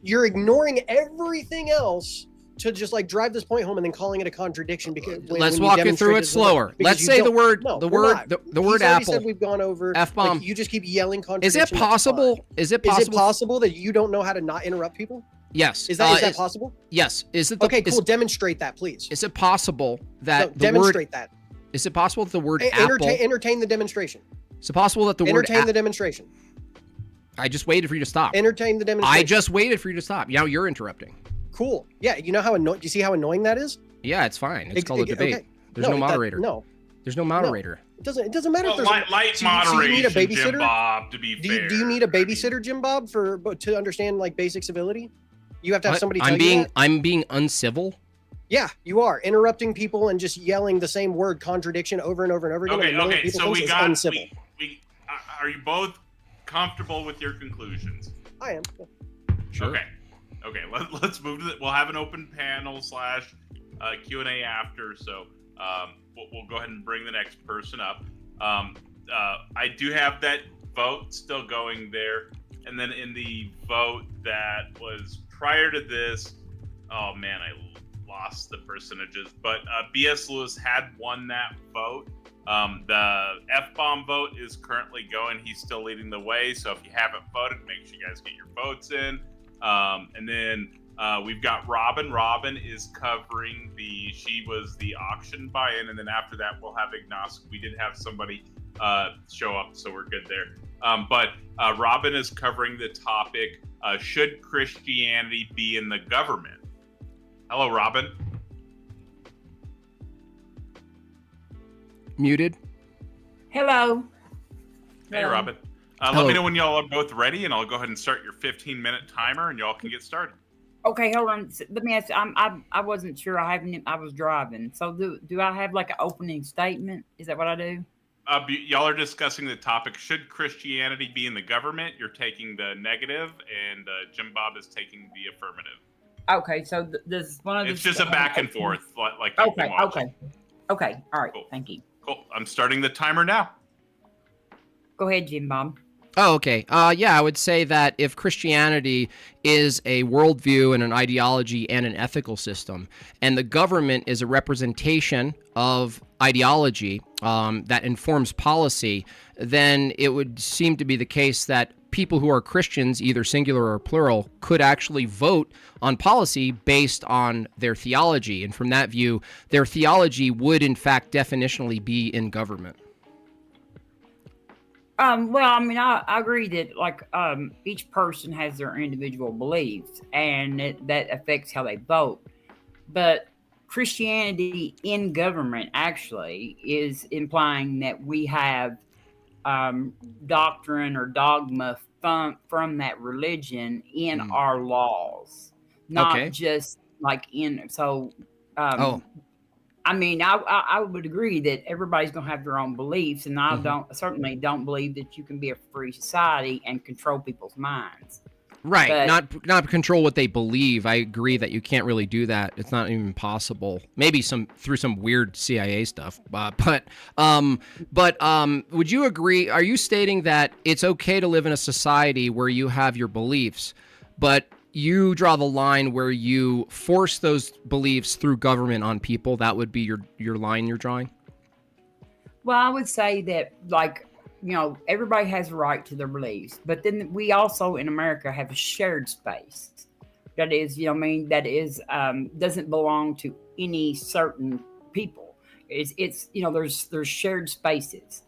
You're ignoring everything else to just like drive this point home and then calling it a contradiction. Because Let's walk you through it slower. Let's say the word apple. Said we've gone over F-bomb. Like, you just keep yelling contradiction. Is it possible? Is it possible that you don't know how to not interrupt people? Yes. Is that possible? Yes. Is it? Okay, cool. Demonstrate that, please. Is it possible that demonstrate that? Is it possible that the word apple? Entertain the demonstration. Is it possible that the word entertain the demonstration? I just waited for you to stop. Entertain the demonstration. I just waited for you to stop. Now you're interrupting. Cool. Yeah. You know how do you see how annoying that is? Yeah, it's fine. It's called a debate. Okay. There's no moderator. There's no moderator. It doesn't matter. Well, if there's light moderation. You need a babysitter. Jimbob, to be fair. Do you need a babysitter, Jimbob, to understand like basic civility? You have to have somebody. I'm being uncivil. Yeah, you are interrupting people and just yelling the same word contradiction over and over and over again. Okay. So we got. Uncivil. Are you both comfortable with your conclusions? I am. Sure. Okay. Let's move to it. We'll have an open panel / Q&A after. So we'll go ahead and bring the next person up. I do have that vote still going there, and then in the vote that was prior to this, oh man, I lost the percentages, but B.S. Lewis had won that vote. The F-bomb vote is currently going. He's still leading the way. So if you haven't voted, make sure you guys get your votes in. And then we've got Robin. Robin is covering she was the auction buy-in. And then after that, we'll have Ignacio. We did have somebody show up, so we're good there. But Robin is covering the topic, should Christianity be in the government? Hello, Robin. Muted. Hello. Hey, Robin. Let me know when y'all are both ready, and I'll go ahead and start your 15-minute timer, and y'all can get started. Okay, hold on. Let me ask you. I wasn't sure. I was driving. So do I have like an opening statement? Is that what I do? Y'all are discussing the topic, should Christianity be in the government? You're taking the negative, and Jimbob is taking the affirmative. Okay, so does one of It's just a back and forth, like you've been watching. Okay. All right. Cool. Thank you. Cool. I'm starting the timer now. Go ahead, Jimbob. Oh, okay. Yeah, I would say that if Christianity is a worldview and an ideology and an ethical system, and the government is a representation of ideology that informs policy, then it would seem to be the case that people who are Christians, either singular or plural, could actually vote on policy based on their theology. And from that view, their theology would, in fact, definitionally be in government. Well, I mean, I agree that each person has their individual beliefs, and that affects how they vote. But Christianity in government actually is implying that we have doctrine or dogma from that religion in our laws, not just like in. So, I mean, I would agree that everybody's going to have their own beliefs, and I certainly don't believe that you can be a free society and control people's minds. Right, not control what they believe. I agree that you can't really do that. It's not even possible. Maybe through some weird CIA stuff. But would you agree? Are you stating that it's okay to live in a society where you have your beliefs, but you draw the line where you force those beliefs through government on people? That would be your line you're drawing? Well, I would say that, everybody has a right to their beliefs, but then we also in America have a shared space that is, doesn't belong to any certain people. It's there's shared spaces,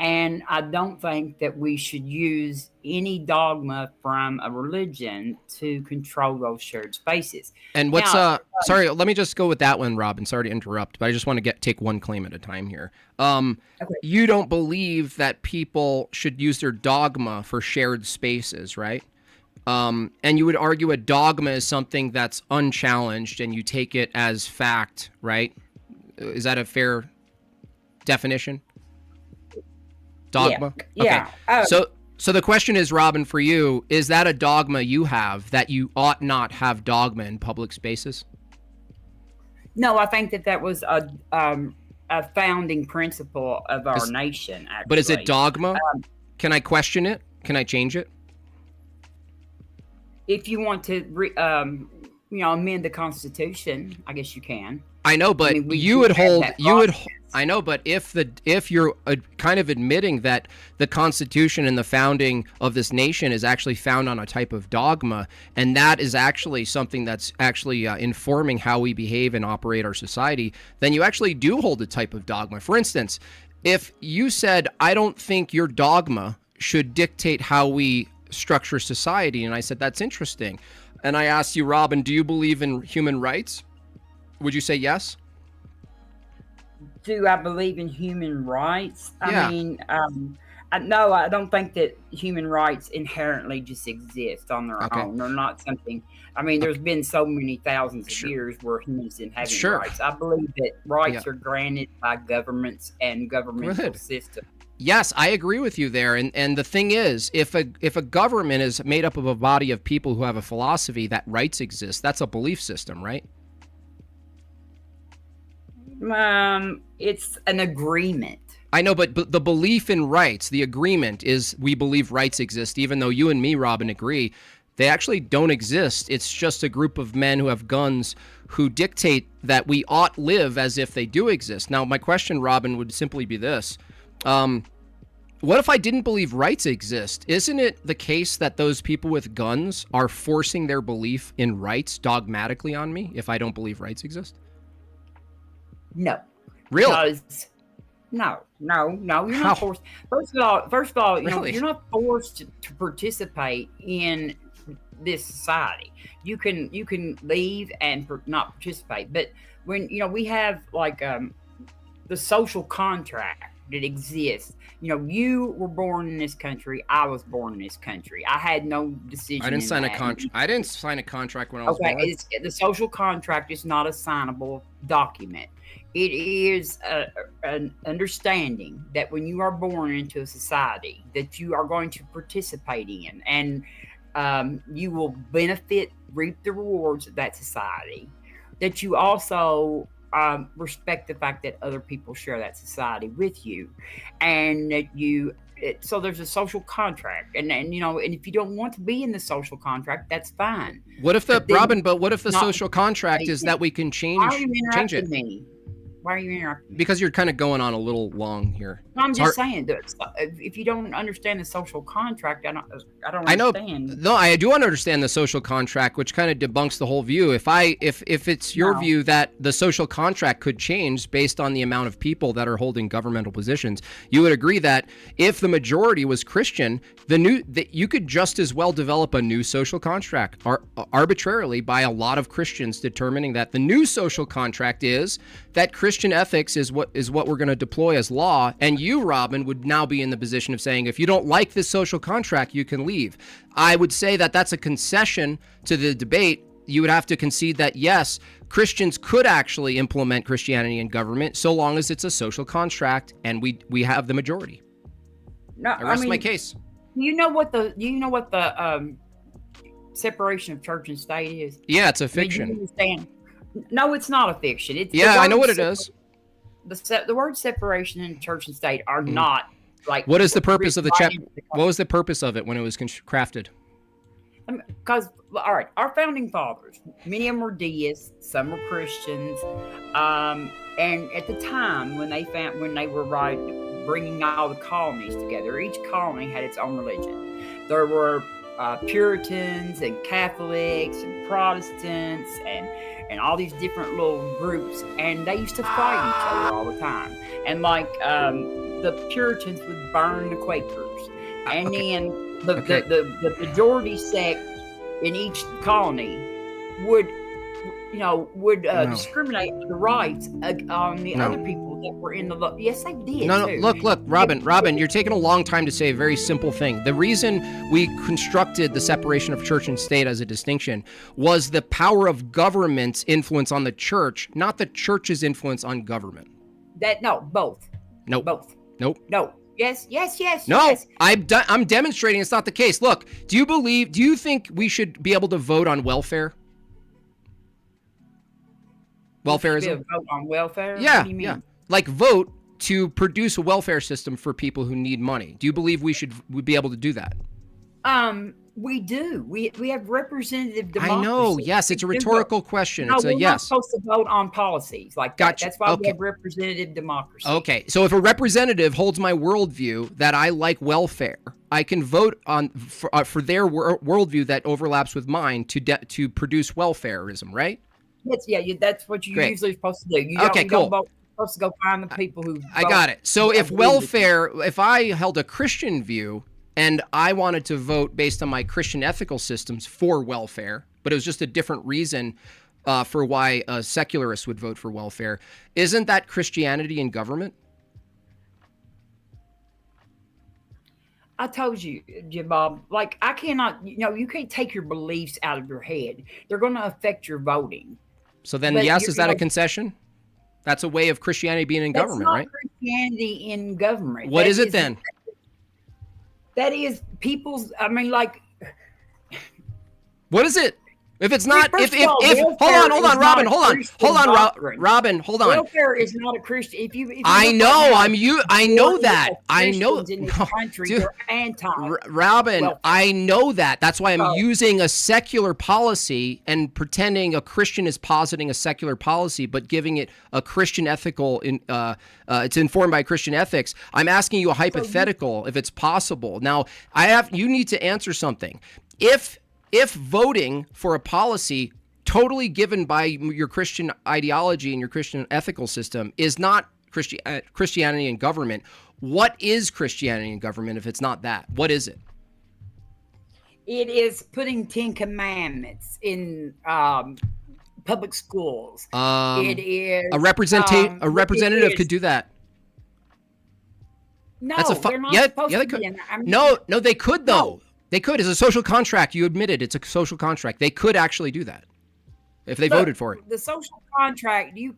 And I don't think that we should use any dogma from a religion to control those shared spaces. And what's sorry, let me just go with that one, Robin. Sorry to interrupt, but I just want to take one claim at a time here. Okay. You don't believe that people should use their dogma for shared spaces, right? And you would argue a dogma is something that's unchallenged and you take it as fact, right? Is that a fair definition? Dogma? Yeah. Okay. So the question is, Robin, for you, is that a dogma you have that you ought not have dogma in public spaces? No, I think that was a founding principle of our nation, actually. But is it dogma? Can I question it? Can I change it? If you want to, amend the Constitution, I guess you can. I know, but I know, but if you're kind of admitting that the Constitution and the founding of this nation is actually found on a type of dogma, and that is actually something that's actually informing how we behave and operate our society, then you actually do hold a type of dogma. For instance, if you said, I don't think your dogma should dictate how we structure society, and I said, that's interesting, and I asked you, Robin, do you believe in human rights? Would you say yes? Do I believe in human rights? I mean, no, I don't think that human rights inherently just exist on their own. They're not something. I mean, there's been so many thousands of years where humans didn't have any rights. I believe that rights are granted by governments and governmental systems. Yes, I agree with you there. And the thing is, if a government is made up of a body of people who have a philosophy that rights exist, that's a belief system, right? It's an agreement. I know, but the belief in rights, the agreement is we believe rights exist, even though you and me, Robin, agree they actually don't exist. It's just a group of men who have guns who dictate that we ought live as if they do exist. Now, my question, Robin, would simply be this. What if I didn't believe rights exist? Isn't it the case that those people with guns are forcing their belief in rights dogmatically on me if I don't believe rights exist? No. Really? Because, no, you're not forced. First of all, you're not forced to participate in this society. You can leave and not participate. But when, we have like the social contract that exists. You were born in this country. I was born in this country. I had no decision. I didn't sign a contract. I didn't sign a contract when I was born. The social contract is not a signable document. It is an understanding that when you are born into a society that you are going to participate in, and you will benefit, reap the rewards of that society, that you also respect the fact that other people share that society with you, and that so there's a social contract, and if you don't want to be in the social contract, that's fine. What if what if the social contract is that we can change it? Why are you interrupting me? Because you're kind of going on a little long here. No, I'm just saying that if you don't understand the social contract, I don't understand. I know. No, I do understand the social contract, which kind of debunks the whole view. If it's your view that the social contract could change based on the amount of people that are holding governmental positions, you would agree that if the majority was Christian, you could just as well develop a new social contract arbitrarily by a lot of Christians determining that the new social contract is that Christian ethics is what we're going to deploy as law, and you, Robin, would now be in the position of saying, if you don't like this social contract, you can leave. I would say that that's a concession to the debate. You would have to concede that, yes, Christians could actually implement Christianity in government so long as it's a social contract and we have the majority. No, I rest my case. You know what the separation of church and state is? Yeah, it's a fiction. You understand? No, it's not a fiction. I know what it is. The word separation in church and state are not like. What is the purpose of the chapter? What was the purpose of it when it was crafted? Because, all right, our founding fathers, many of them were deists, some were Christians, and at the time when they bringing all the colonies together, each colony had its own religion. There were Puritans and Catholics and Protestants and all these different little groups, and they used to fight each other all the time. And like the Puritans would burn the Quakers, and then the majority sect in each colony would discriminate the rights on the other people that were in the yes, they did. No, too. look, Robin, you're taking a long time to say a very simple thing. The reason we constructed the separation of church and state as a distinction was the power of government's influence on the church, not the church's influence on government. Both. Nope. Both. Nope. No. Yes. No, yes. I'm demonstrating it's not the case. Look, do you think we should be able to vote on welfare? Welfarism? Vote on welfare? Yeah, What do you mean? yeah. Like vote to produce a welfare system for people who need money. Do you believe we'd be able to do that? We do. We have representative democracy. I know. Yes, it's a rhetorical question. No, It's a we're yes. not supposed to vote on policies like Gotcha. that. That's why we Okay. have representative democracy. Okay, so if a representative holds my worldview that I like welfare, I can vote for their worldview that overlaps with mine to produce welfareism, right? That's what you're Great. usually supposed to do. You Okay, don't cool. vote. You're supposed to go find the people who. I got it. So if agree with if I held a Christian view and I wanted to vote based on my Christian ethical systems for welfare, but it was just a different reason for why a secularist would vote for welfare, isn't that Christianity in government? I told you, Jimbob, like I cannot, you can't take your beliefs out of your head. They're going to affect your voting. So then, But yes, is that a concession? That's a way of Christianity being in government, right? That's not Christianity in government. What is it then? That is people's, What is it? If it's not, First if of all, hold welfare on, is not Robin, a hold on, Christian Robin, hold on. Welfare is not a Christian. If you I look know, right now, I know that. I know. Christians in this country, Dude, they're anti. Robin, welfare. I know that. That's why I'm So- using a secular policy and pretending a Christian is positing a secular policy, but giving it a Christian ethical. It's informed by Christian ethics. I'm asking you a hypothetical, if it's possible. Now, you need to answer something. If voting for a policy totally given by your Christian ideology and your Christian ethical system is not Christianity in government, what is Christianity in government if it's not that? What is it? It is putting 10 commandments in public schools. It is a representative could do that. No, That's they're not yeah, supposed they to could. be in there. No, they could though. No. They could. It's a social contract. You admitted it's a social contract. They could actually do that if they But voted for it. The social contract, you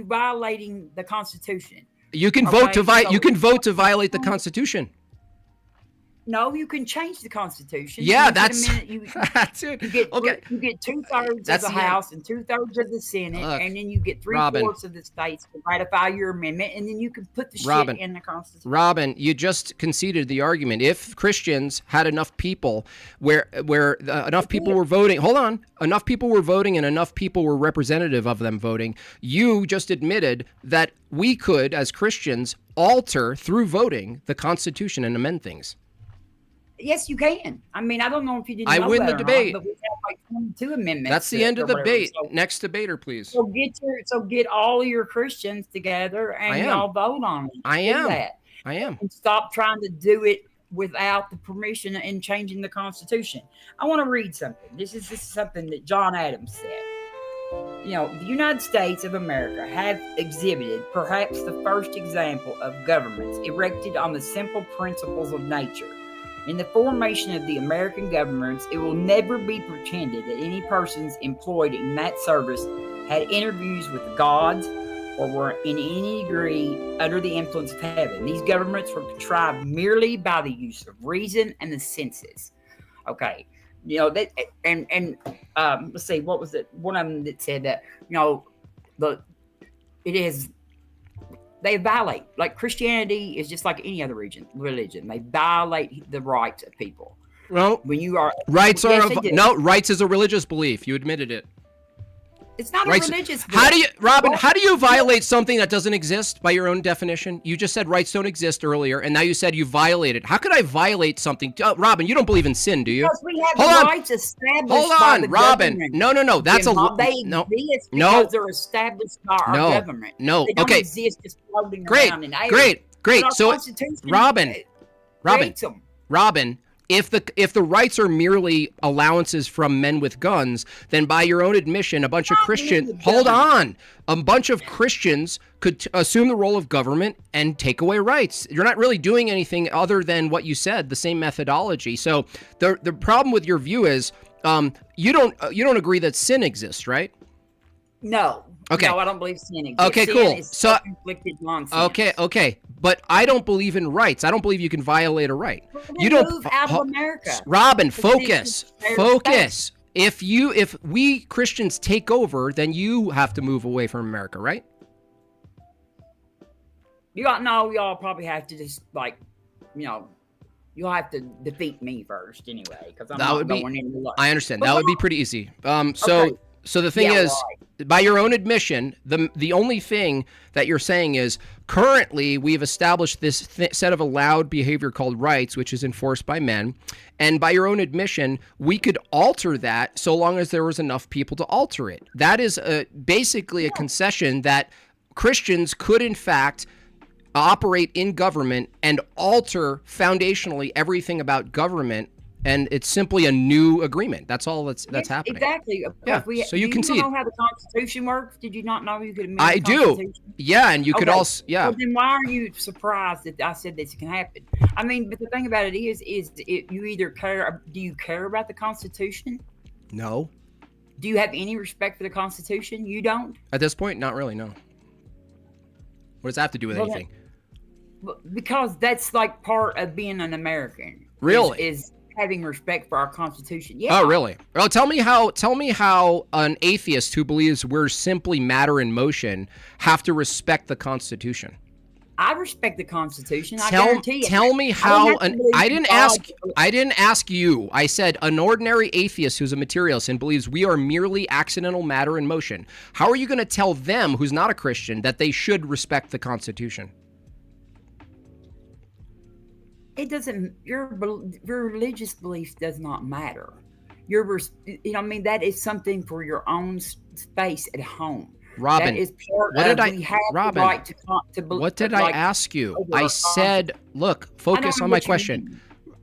violating the Constitution. You can vote to violate the Constitution. No, you can change the Constitution. Yeah, You get that's a minute, you get okay. you get 2/3 of That's the the- House and 2/3 of the Senate, Look, and then you get 3/4 of the states to ratify your amendment, and then you can put the shit in the Constitution. Robin, you just conceded the argument. If Christians had enough people where enough people were voting, enough people were voting and enough people were representative of them voting, you just admitted that we could, as Christians, alter through voting the Constitution and amend things. Yes, you can. I mean, I don't know if you didn't. I know win that the or not, debate. but we have like 22 amendments. That's the end of the or whatever. debate. So, Next debater, please. so get all of your Christians together I and am. y'all vote on it. I Do am. that. I am. And stop trying to do it without the permission and changing the Constitution. I want to read something. This is something that John Adams said. The United States of America have exhibited perhaps the first example of governments erected on the simple principles of nature. In the formation of the American governments, it will never be pretended that any persons employed in that service had interviews with the gods or were in any degree under the influence of heaven. These governments were contrived merely by the use of reason and the senses. Okay. Let's see, what was it? One of them that said that, they violate, like Christianity is just like any other religion. They violate the rights of people. Well, When you are rights yes, are they do. no rights is a religious belief. You admitted it. It's not rights, a religious belief. How do you, Robin, how do you violate something that doesn't exist by your own definition? You just said rights don't exist earlier, and now you said you violated. How could I violate something? Robin, you don't believe in sin, do you? Because we have the rights established by the Robin. government. No. That's They exist because they're established by our government. No. They don't exist just floating around in air. Great. So, Robin, if the rights are merely allowances from men with guns, then by your own admission, a bunch of Christians could assume the role of government and take away rights. You're not really doing anything other than what you said, the same methodology. So the problem with your view is you don't agree that sin exists, right? No. Okay. No, I don't believe sin exists. Okay, sin cool. Is So inflicted nonsense. Okay. But I don't believe in rights. I don't believe you can violate a right. You don't move out of America. Robin, focus. If we Christians take over, then you have to move away from America, right? Y'all probably have to just you'll have to defeat me first anyway, because I'm not going into lunch. I understand. That would be pretty easy. So the thing is, by your own admission, the only thing that you're saying is currently we've established this set of allowed behavior called rights, which is enforced by men. And by your own admission, we could alter that so long as there was enough people to alter it. That is basically a concession that Christians could, in fact, operate in government and alter foundationally everything about government. And it's simply a new agreement. That's all that's happening. Exactly. Yeah. So you concede. Do you know how the Constitution works? Did you not know you could amend the Constitution? Do. Yeah, and you could also. Yeah. Well, then why are you surprised that I said this can happen? I mean, but the thing about it is you either care. Do you care about the Constitution? No. Do you have any respect for the Constitution? You don't. At this point, not really. No. What does that have to do with anything? Because that's like part of being an American. Really? Is having respect for our Constitution. Yeah. Oh, really? Well, tell me how an atheist who believes we're simply matter in motion have to respect the Constitution. I respect the Constitution. I guarantee you. Tell me how. I didn't ask you. I said an ordinary atheist who's a materialist and believes we are merely accidental matter in motion. How are you going to tell them, who's not a Christian, that they should respect the Constitution? It doesn't. Your religious belief does not matter. That is something for your own space at home. Robin, that is part what did I? Robin, right what did I ask you? I said, look, focus on my question.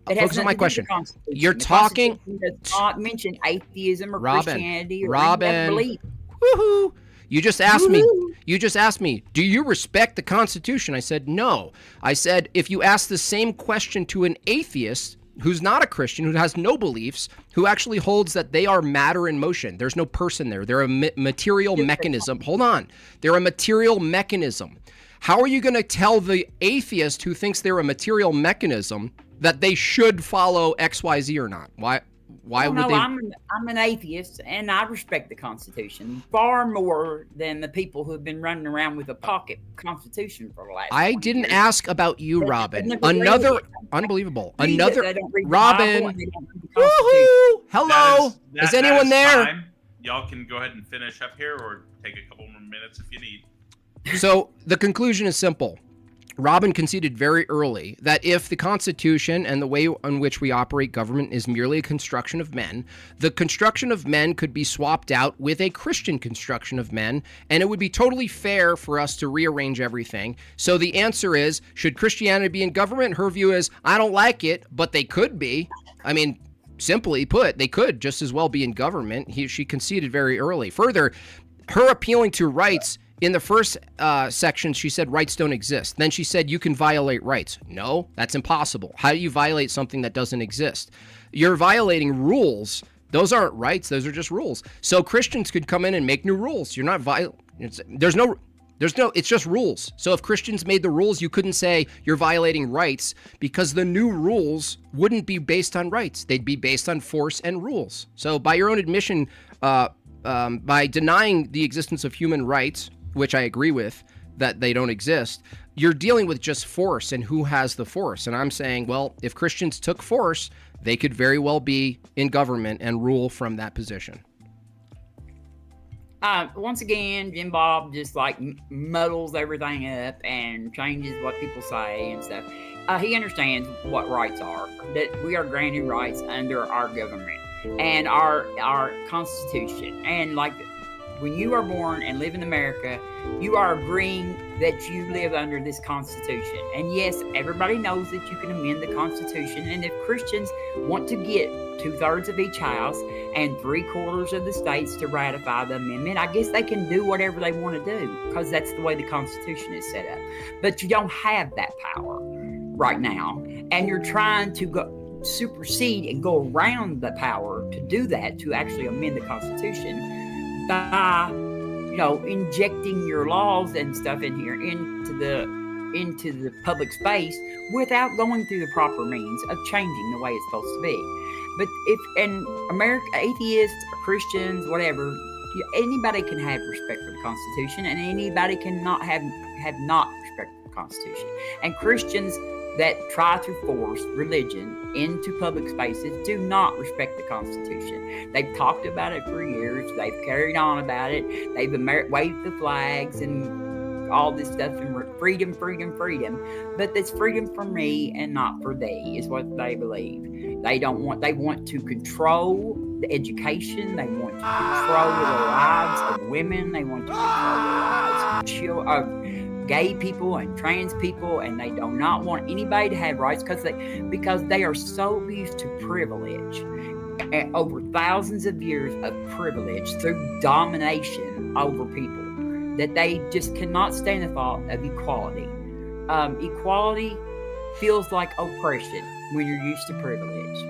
Focus on my question. You're talking. Does not mention atheism or Christianity or Robin, belief. Woohoo! You just asked me, do you respect the Constitution? I said, no. I said, if you ask the same question to an atheist who's not a Christian, who has no beliefs, who actually holds that they are matter in motion, there's no person there. They're a material mechanism. Hold on. They're a material mechanism. How are you going to tell the atheist who thinks they're a material mechanism that they should follow X, Y, Z or not? Why would they? I'm an atheist, and I respect the Constitution far more than the people who have been running around with a pocket Constitution for the last. I didn't years. Ask about you, Robin. Unbelievable. Robin. Woohoo! Hello. Is anyone there? Time. Y'all can go ahead and finish up here, or take a couple more minutes if you need. So the conclusion is simple. Robin conceded very early that if the Constitution and the way in which we operate government is merely a construction of men, the construction of men could be swapped out with a Christian construction of men, and it would be totally fair for us to rearrange everything. So the answer is, should Christianity be in government? Her view is, I don't like it, but they could be. I mean, simply put, they could just as well be in government. She conceded very early. Further, her appealing to rights. In the first section, she said rights don't exist. Then she said you can violate rights. No, that's impossible. How do you violate something that doesn't exist? You're violating rules. Those aren't rights. Those are just rules. So Christians could come in and make new rules. You're not it's just rules. So if Christians made the rules, you couldn't say you're violating rights because the new rules wouldn't be based on rights. They'd be based on force and rules. So by your own admission, by denying the existence of human rights, which I agree with, that they don't exist, you're dealing with just force and who has the force. And I'm saying, well, if Christians took force, they could very well be in government and rule from that position. Once again, Jimbob just like muddles everything up and changes what people say and stuff. He understands what rights are, that we are granted rights under our government and our Constitution. And like when you are born and live in America, you are agreeing that you live under this Constitution. And yes, everybody knows that you can amend the Constitution. And if Christians want to get 2/3 of each house and 3/4 of the states to ratify the amendment, I guess they can do whatever they want to do because that's the way the Constitution is set up. But you don't have that power right now. And you're trying to supersede and go around the power to do that, to actually amend the Constitution by injecting your laws and stuff in here into the public space without going through the proper means of changing the way it's supposed to be. But if America, atheists, Christians, whatever, anybody can have respect for the Constitution, and anybody can not have not respect for the Constitution. And Christians that try to force religion into public spaces do not respect the Constitution. They've talked about it for years. They've carried on about it. They've waved the flags and all this stuff and freedom, freedom, freedom. But it's freedom for me and not for thee is what they believe. They want to control the education. They want to control the lives of women. They want to control the lives of gay people and trans people, and they do not want anybody to have rights because they are so used to privilege and over thousands of years of privilege through domination over people that they just cannot stand the thought of equality. Equality feels like oppression when you're used to privilege.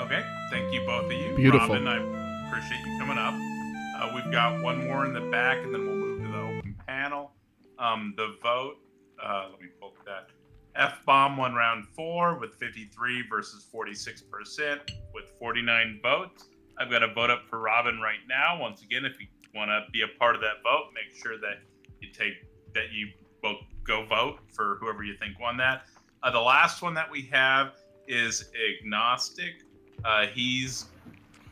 Okay, thank you both of you. Beautiful. Robin, I appreciate you coming up. We've got one more in the back, and then we'll move to the open panel. The vote, let me pull that. F-bomb won round 4 with 53 versus 46% with 49 votes. I've got a vote up for Robin right now. Once again, if you want to be a part of that vote, make sure that you both go vote for whoever you think won that. The last one that we have is agnostic. He's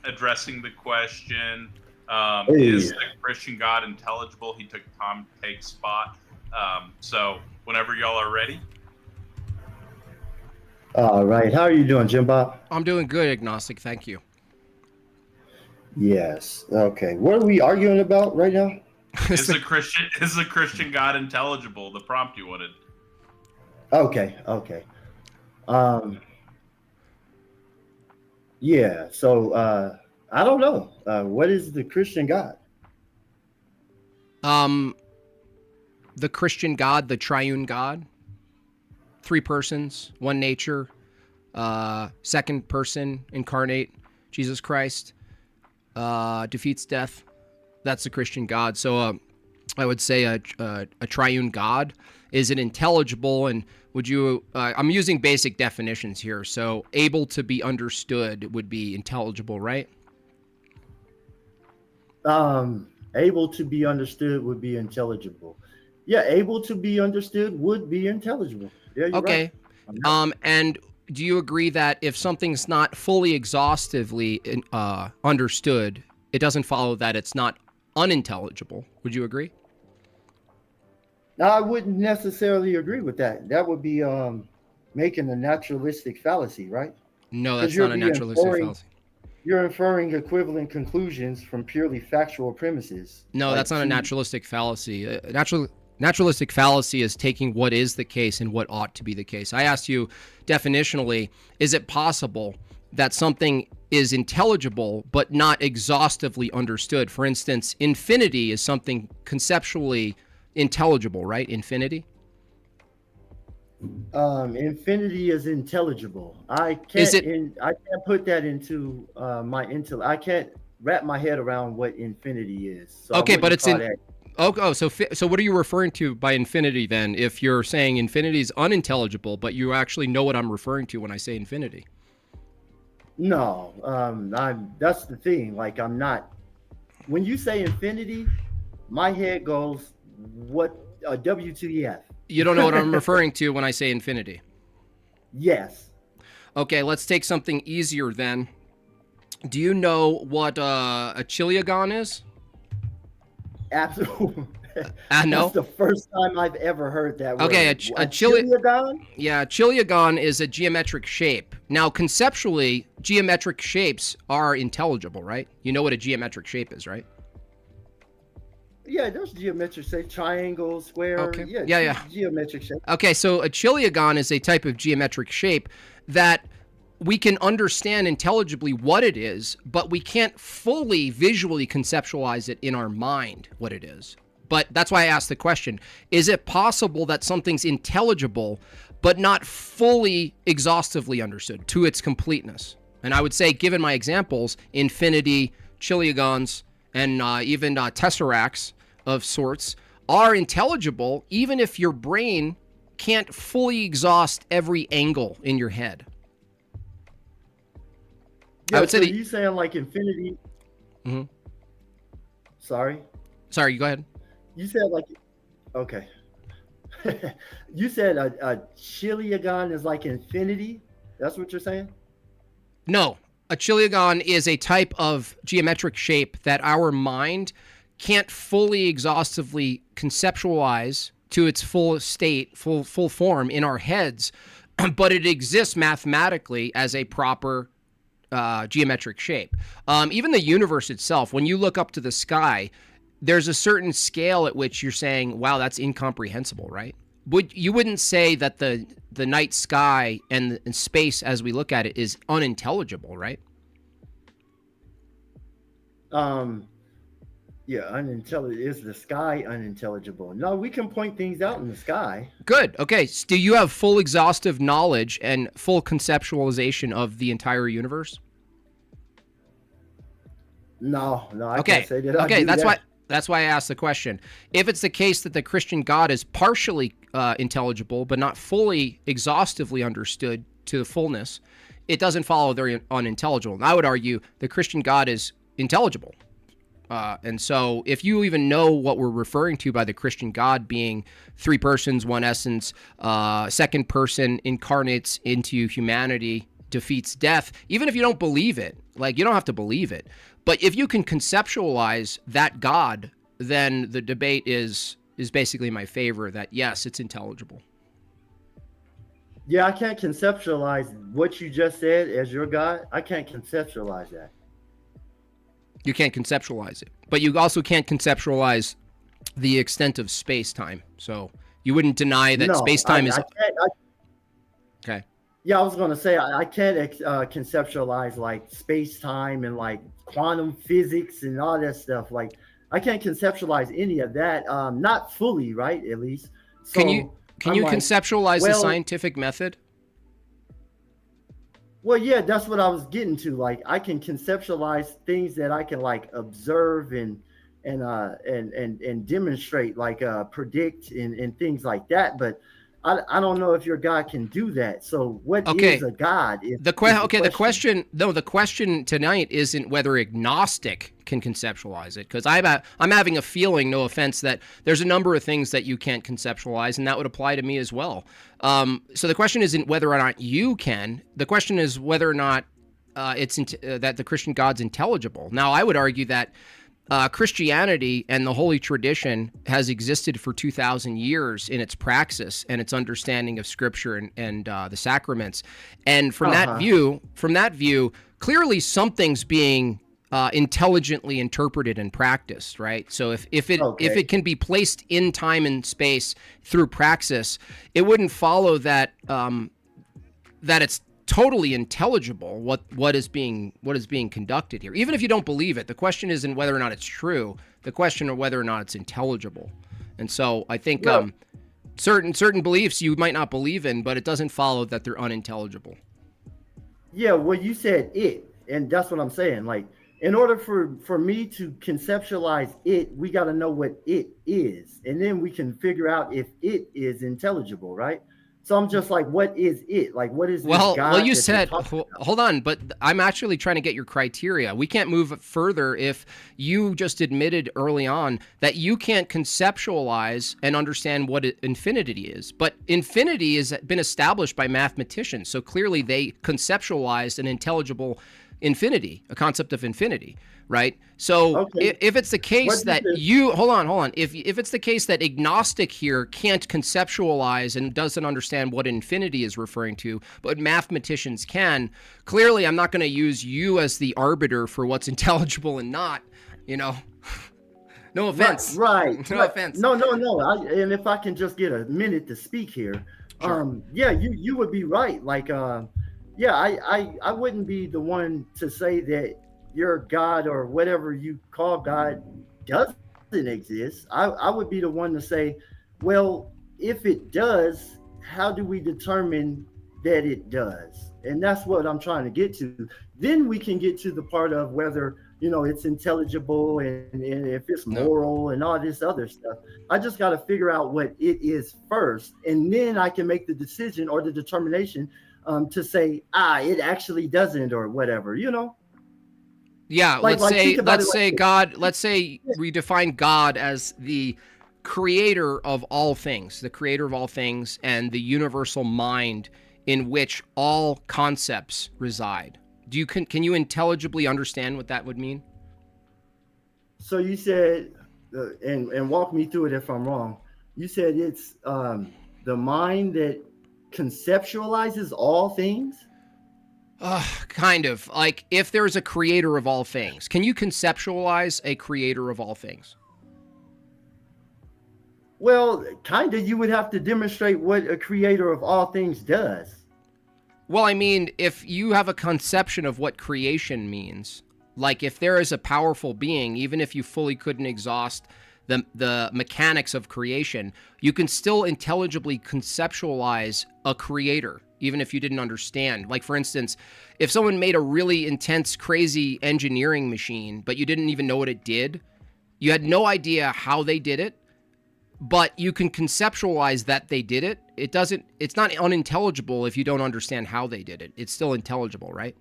addressing the question, is the Christian God intelligible? He took Tom Take's spot. So whenever y'all are ready. All right. How are you doing, Jimbob? I'm doing good, agnostic. Thank you. Yes. Okay. What are we arguing about right now? Is the Christian God intelligible? The prompt you wanted. Okay. Yeah. So I don't know. What is the Christian God? The Christian God, the triune God, 3 persons, 1 nature, second person incarnate, Jesus Christ, defeats death. That's the Christian God. So I would say a triune God. Is it intelligible? And would you, I'm using basic definitions here. So able to be understood would be intelligible, right? Able to be understood would be intelligible. Yeah, able to be understood would be intelligible. Yeah, you're okay. Right. And do you agree that if something's not fully exhaustively understood, it doesn't follow that it's not unintelligible? Would you agree? No, I wouldn't necessarily agree with that. That would be making a naturalistic fallacy, right? No, that's not a naturalistic fallacy. You're inferring equivalent conclusions from purely factual premises. No, that's not a naturalistic fallacy. Naturalistic fallacy is taking what is the case and what ought to be the case. I asked you definitionally, is it possible that something is intelligible but not exhaustively understood? For instance, infinity is something conceptually intelligible, right? Infinity? Infinity is intelligible. I can't put that into my intellect. I can't wrap my head around what infinity is. So okay, but it's in. So what are you referring to by infinity then? If you're saying infinity is unintelligible, but you actually know what I'm referring to when I say infinity. No, that's the thing. Like I'm not. When you say infinity, my head goes, what? WTF? You don't know what I'm referring to when I say infinity. Yes. Okay, let's take something easier then. Do you know what a chiliagon is? Absolutely. No. That's the first time I've ever heard that word. Okay, a chiliagon? Yeah, chiliagon is a geometric shape. Now, conceptually, geometric shapes are intelligible, right? You know what a geometric shape is, right? Yeah, there's geometric shape, triangle, square. Okay. Yeah, Yeah. Geometric shape. Okay, so a chiliagon is a type of geometric shape that we can understand intelligibly what it is, but we can't fully visually conceptualize it in our mind what it is. But that's why I asked the question, is it possible that something's intelligible but not fully exhaustively understood to its completeness? And I would say, given my examples, infinity, chiliagons, and even tesseracts of sorts are intelligible even if your brain can't fully exhaust every angle in your head. Yeah, I would say you saying like infinity. Mm-hmm. Sorry, you go ahead. You said like, okay. You said a chiliagon is like infinity. That's what you're saying? No, a chiliagon is a type of geometric shape that our mind can't fully exhaustively conceptualize to its full state, full form in our heads, but it exists mathematically as a proper geometric shape. Even the universe itself, when you look up to the sky, there's a certain scale at which you're saying, wow, that's incomprehensible, right? You wouldn't say that the night sky and space as we look at it is unintelligible, right? Yeah, unintelligible. Is the sky unintelligible? No, we can point things out in the sky. Good. Okay. So do you have full exhaustive knowledge and full conceptualization of the entire universe? No, I can't say that. Okay, that's why I asked the question. If it's the case that the Christian God is partially intelligible, but not fully exhaustively understood to the fullness, it doesn't follow they're unintelligible. And I would argue the Christian God is intelligible. And so if you even know what we're referring to by the Christian God being three persons, one essence, second person incarnates into humanity, defeats death, even if you don't believe it, like you don't have to believe it, but if you can conceptualize that God, then the debate is basically in my favor that yes, it's intelligible. Yeah, I can't conceptualize what you just said as your God. I can't conceptualize that. You can't conceptualize it, but you also can't conceptualize the extent of space-time. So you wouldn't deny that space-time is... Okay. Yeah, I was going to say, I can't conceptualize like space-time and like quantum physics and all that stuff. Like, I can't conceptualize any of that, not fully, right, at least. So can you conceptualize the scientific method? Well, yeah, that's what I was getting to. Like, I can conceptualize things that I can like observe and demonstrate, like predict and things like that. But I don't know if your God can do that. So what is a God? The question tonight isn't whether agnostic can conceptualize it, because I'm having a feeling, no offense, that there's a number of things that you can't conceptualize, and that would apply to me as well. So the question isn't whether or not you can. The question is whether or not that the Christian God's intelligible. Now, I would argue that Christianity and the Holy Tradition has existed for 2,000 years in its praxis and its understanding of Scripture and the sacraments. And from that view, clearly something's being intelligently interpreted and practiced, right? So if it can be placed in time and space through praxis, it wouldn't follow that that it's totally intelligible what is being conducted here. Even if you don't believe it, the question isn't whether or not it's true. The question is whether or not it's intelligible. And so I think certain beliefs you might not believe in, but it doesn't follow that they're unintelligible. Yeah, well, you said it, and that's what I'm saying. Like, in order for me to conceptualize it, we got to know what it is, and then we can figure out if it is intelligible, right? So I'm just like, what is it? Like, what is this God? Well, you said, hold on, but I'm actually trying to get your criteria. We can't move further if you just admitted early on that you can't conceptualize and understand what infinity is. But infinity has been established by mathematicians, so clearly they conceptualized an intelligible infinity, a concept of infinity, right? So if it's the case that hold on, if it's the case that agnostic here can't conceptualize and doesn't understand what infinity is referring to, but mathematicians can, clearly I'm not going to use you as the arbiter for what's intelligible and not, No offense. Right. No offense. No. And if I can just get a minute to speak here, sure. You would be right. Like, I wouldn't be the one to say that your God or whatever you call God doesn't exist. I would be the one to say, well, if it does, how do we determine that it does? And that's what I'm trying to get to. Then we can get to the part of whether it's intelligible and if it's moral and all this other stuff. I just got to figure out what it is first, and then I can make the decision or the determination to say, it actually doesn't, or whatever, Yeah, let's say we define God as the creator of all things, and the universal mind in which all concepts reside. Can you intelligibly understand what that would mean? So you said, and walk me through it if I'm wrong. You said it's the mind that conceptualizes all things? Kind of. Like, if there's a creator of all things, can you conceptualize a creator of all things? Well, kind of. You would have to demonstrate what a creator of all things does. Well, I mean, if you have a conception of what creation means, like if there is a powerful being, even if you fully couldn't exhaust the mechanics of creation, you can still intelligibly conceptualize a creator, even if you didn't understand. Like, for instance, if someone made a really intense, crazy engineering machine, but you didn't even know what it did, you had no idea how they did it, but you can conceptualize that they did it. It's not unintelligible if you don't understand how they did it. It's still intelligible, right?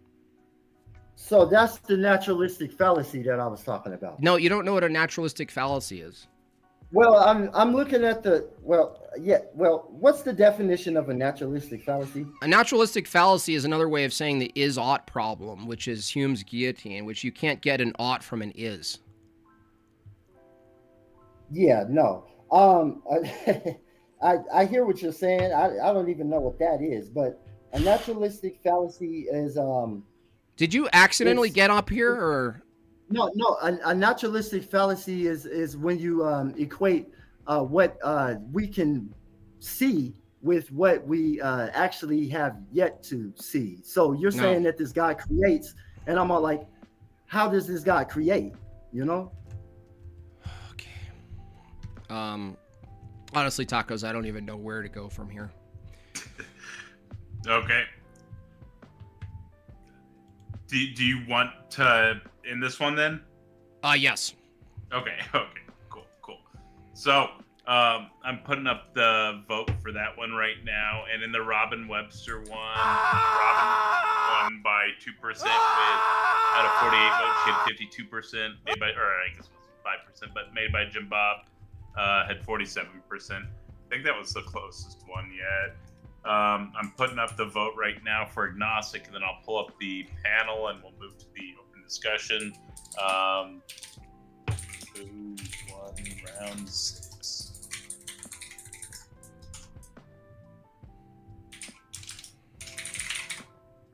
So that's the naturalistic fallacy that I was talking about. No, you don't know what a naturalistic fallacy is. Well, I'm looking at what's the definition of a naturalistic fallacy? A naturalistic fallacy is another way of saying the is-ought problem, which is Hume's guillotine, which you can't get an ought from an is. Yeah, no. I hear what you're saying. I don't even know what that is, but a naturalistic fallacy is Did you accidentally get up here, or? No. A naturalistic fallacy is when you equate what we can see with what we actually have yet to see. So you're saying that this guy creates, and I'm all like, how does this guy create? Okay. Honestly, Tacos, I don't even know where to go from here. Okay. Do you want to end this one then? Yes. Okay, cool. So, I'm putting up the vote for that one right now, and in the Robin Webster one, Robin won by 2% out of 48 votes. She had 52%, made by, or I guess it was 5%, but made by Jimbob had 47%. I think that was the closest one yet. I'm putting up the vote right now for agnostic, and then I'll pull up the panel and we'll move to the open discussion. Who won round 6?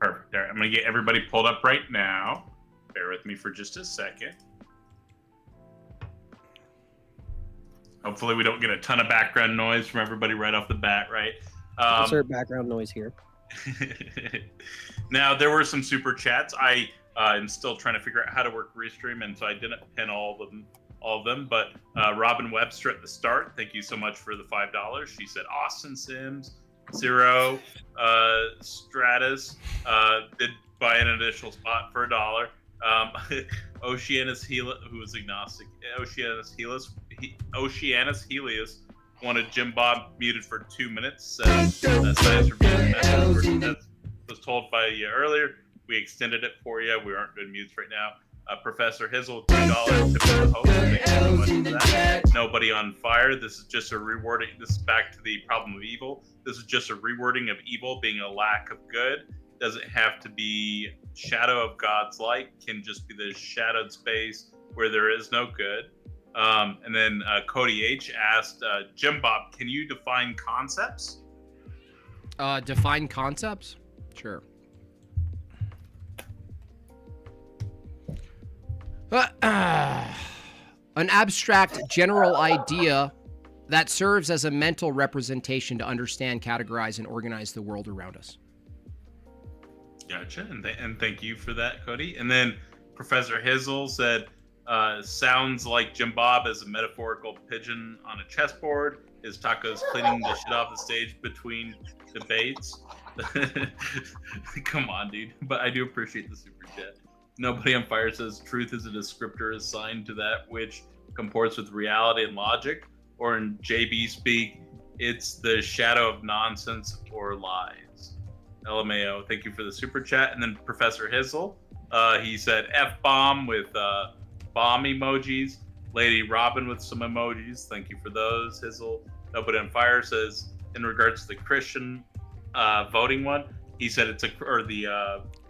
Perfect. There, I'm going to get everybody pulled up right now. Bear with me for just a second. Hopefully we don't get a ton of background noise from everybody right off the bat, right? Insert background noise here. Now, there were some super chats. I am still trying to figure out how to work Restream, and so I didn't pin all of them. But Robin Webster at the start, thank you so much for the $5. She said Austin Sims, Zero, Stratus did buy an additional spot for $1. Oceanus Helios, who was agnostic, Oceanus Helios wanted Jimbob muted for 2 minutes. Science review was told by you earlier. We extended it for you. We aren't doing mutes right now. Professor Hizzle, $2 tip for the host. Thank you so much for that. Nobody on fire. This is just a rewording. This is back to the problem of evil. This is just a rewording of evil being a lack of good. Doesn't have to be shadow of God's light can just be the shadowed space where there is no good. And then Cody H asked, Jimbob, can you define concepts? Define concepts? Sure. An abstract general idea that serves as a mental representation to understand, categorize, and organize the world around us. Gotcha, and thank you for that, Cody. And then Professor Hizzle said, sounds like Jimbob is a metaphorical pigeon on a chessboard. His tacos cleaning the shit off the stage between debates. Come on, dude. But I do appreciate the super chat. Nobody on Fire says truth is a descriptor assigned to that which comports with reality and logic. Or in JB speak, it's the shadow of nonsense or lies. LMAO, thank you for the super chat. And then Professor Hizzle, he said F-bomb with bomb emojis. Lady Robin with some emojis. Thank you for those, Hizzle. Nobody on Fire says, in regards to the Christian voting one, he said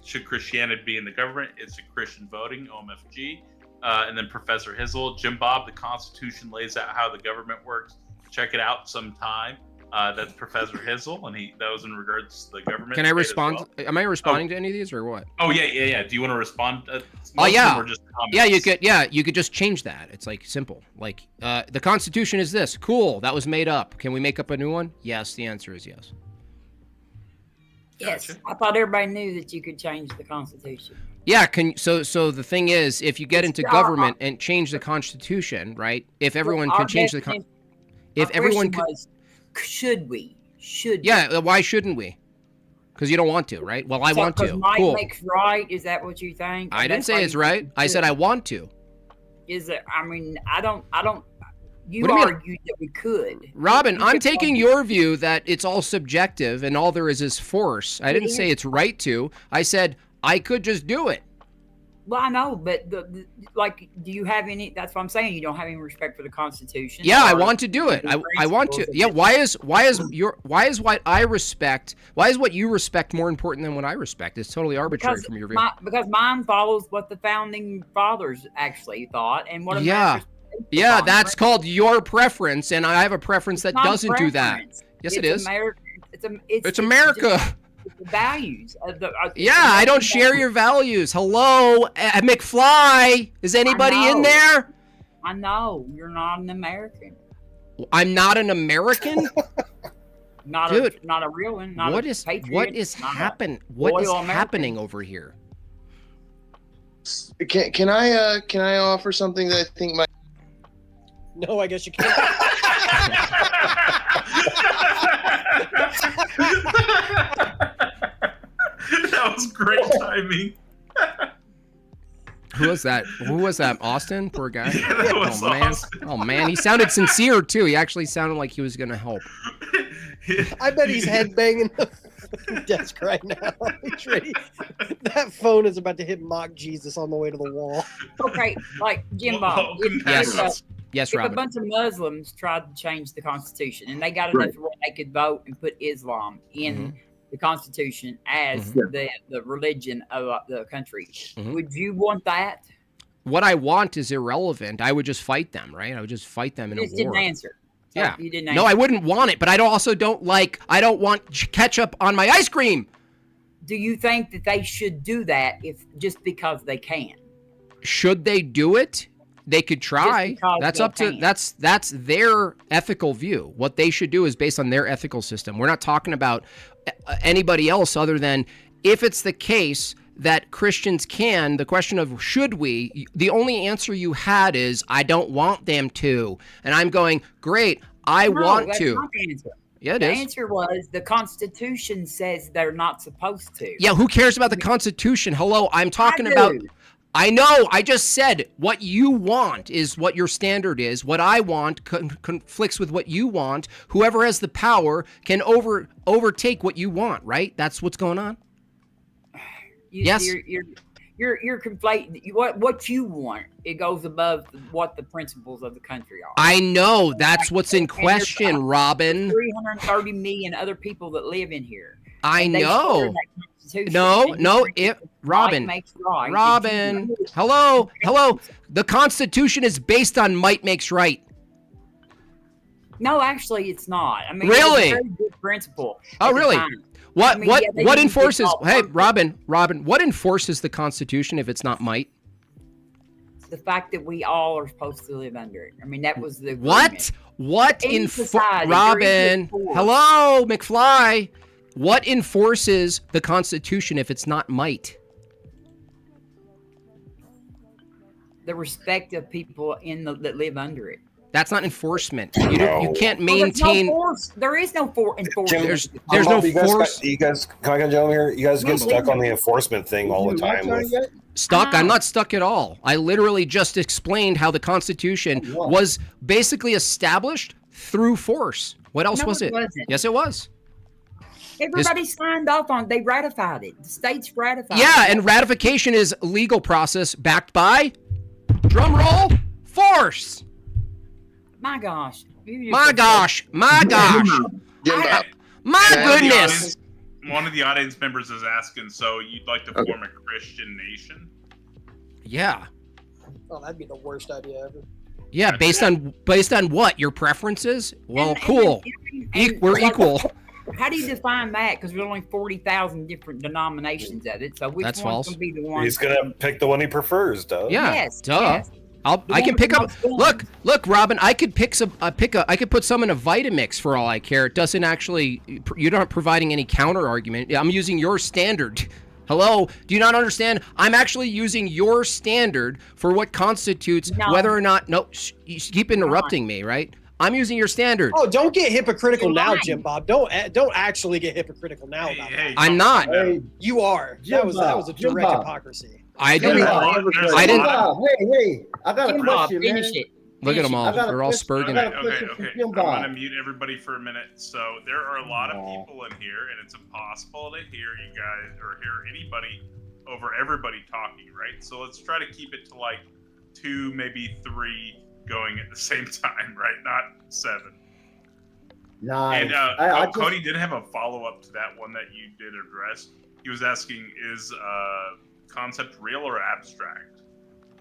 should Christianity be in the government? It's a Christian voting, OMFG. And then Professor Hizzle, Jimbob, the Constitution lays out how the government works. Check it out sometime. That's Professor Hizzle, and that was in regards to the government. Can I respond? Well. Am I responding to any of these or what? Oh yeah. Do you want to respond? Yeah. You could just change that. It's like simple. Like the Constitution is this. Cool. That was made up. Can we make up a new one? Yes. The answer is yes. Yes. Gotcha. I thought everybody knew that you could change the Constitution. Yeah, so the thing is, if you get into government and change the Constitution, right? If everyone can change the if everyone could, should we? Yeah, why shouldn't we? Because you don't want to, right? Well, I want to. Might makes right. Is that what you think? I didn't say it's right. I said I want to. Is it? I mean, I don't. You argued that we could. Robin, I'm taking your view that it's all subjective and all there is force. I didn't say it's right to. I said I could just do it. Well, I know, but do you have any? That's what I'm saying. You don't have any respect for the Constitution. Yeah, I want to do it. I want to. Yeah. Why is what you respect more important than what I respect? It's totally arbitrary from your view. Because mine follows what the founding fathers actually thought, and what. Yeah, that's called your preference, and I have a preference that doesn't do that. Yes, it is. It's America. It's the values of the. I don't share your values. Hello, McFly. Is anybody in there? I know you're not an American. I'm not an American. Not a real one. Not what a is patriot, what is happen? What is happening over here? Can I offer something that I think might? No, I guess you can't. That was great timing. Who was that? Austin? Poor guy. Yeah, that was Austin. Oh man, he sounded sincere too. He actually sounded like he was gonna help. I bet he's headbanging the desk right now. He's ready. That phone is about to hit mock Jesus on the way to the wall. Okay, like Jimbob. Yes, if Robin. A bunch of Muslims tried to change the Constitution and they got enough where they could vote and put Islam in the Constitution as the religion of the country, would you want that? What I want is irrelevant. I would just fight them, right? I would just fight them in a war. Didn't answer. Yeah. You didn't answer. No, I wouldn't want it, but I don't want ketchup on my ice cream. Do you think that they should do that just because they can? Should they do it? They could try. That's their ethical view. What they should do is based on their ethical system. We're not talking about anybody else other than if it's the case that Christians can, the question of should we, the only answer you had is I don't want them to. And I'm going, great, I want to. Not the answer. Yeah, the answer was the Constitution says they're not supposed to. Yeah, who cares about the Constitution? Hello, I'm talking about... I know. I just said what you want is what your standard is. What I want conflicts with what you want. Whoever has the power can overtake what you want, right? That's what's going on. Yes. You're conflating what you want. It goes above what the principles of the country are. I know. That's what's in question, Robin. 330 million other people that live in here. I know. Constitution. No. Robin. Makes right. Robin. Hello. The Constitution is based on might makes right. No, actually, it's not. I mean, really? It's a very good principle. Oh, really? What enforces? Hey, Robin. What enforces the Constitution if it's not might? The fact that we all are supposed to live under it. I mean, that was the agreement. What Robin? Hello, McFly. What enforces the Constitution if it's not might? The respect of people that live under it. That's not enforcement. You can't maintain. There is no enforcement. There's no force. You guys, can I get gentlemen here? You guys get stuck on the enforcement thing all the time. Stuck? I'm not stuck at all. I literally just explained how the Constitution was basically established through force. What else was it? Wasn't. Yes, it was. Everybody signed off on it. They ratified it. The states ratified it. Yeah, and ratification is a legal process backed by, drum roll, force. My gosh. My goodness. One of the audience members is asking, so you'd like to form a Christian nation? Yeah. Oh, that'd be the worst idea ever. Yeah, based on what? Your preferences? Well, cool. We're equal. How do you define that? Because there's only 40,000 different denominations of it. So which That's one's false. going to be the one? He's going to pick the one he prefers, duh. Yeah. Yes. Duh. Yes. I can pick up. Look, Robin. I could pick some. I could put some in a Vitamix for all I care. It doesn't actually. You're not providing any counter argument. I'm using your standard. Hello. Do you not understand? I'm actually using your standard for what constitutes whether or not. No, you keep interrupting me, right? I'm using your standard. Oh, don't get hypocritical now, Jimbob. Don't actually get hypocritical now about that. I'm not. Hey, you are. That was a direct hypocrisy. I didn't. Hey, I got a question, man. Look at them all. They're all spurging. Okay. I'm going to mute everybody for a minute. So there are a lot of people in here, and it's impossible to hear you guys or hear anybody over everybody talking, right? So let's try to keep it to like 2, maybe 3 going at the same time, right? Not 7. Nice. And Cody did have a follow-up to that one that you did address. He was asking, is concept real or abstract?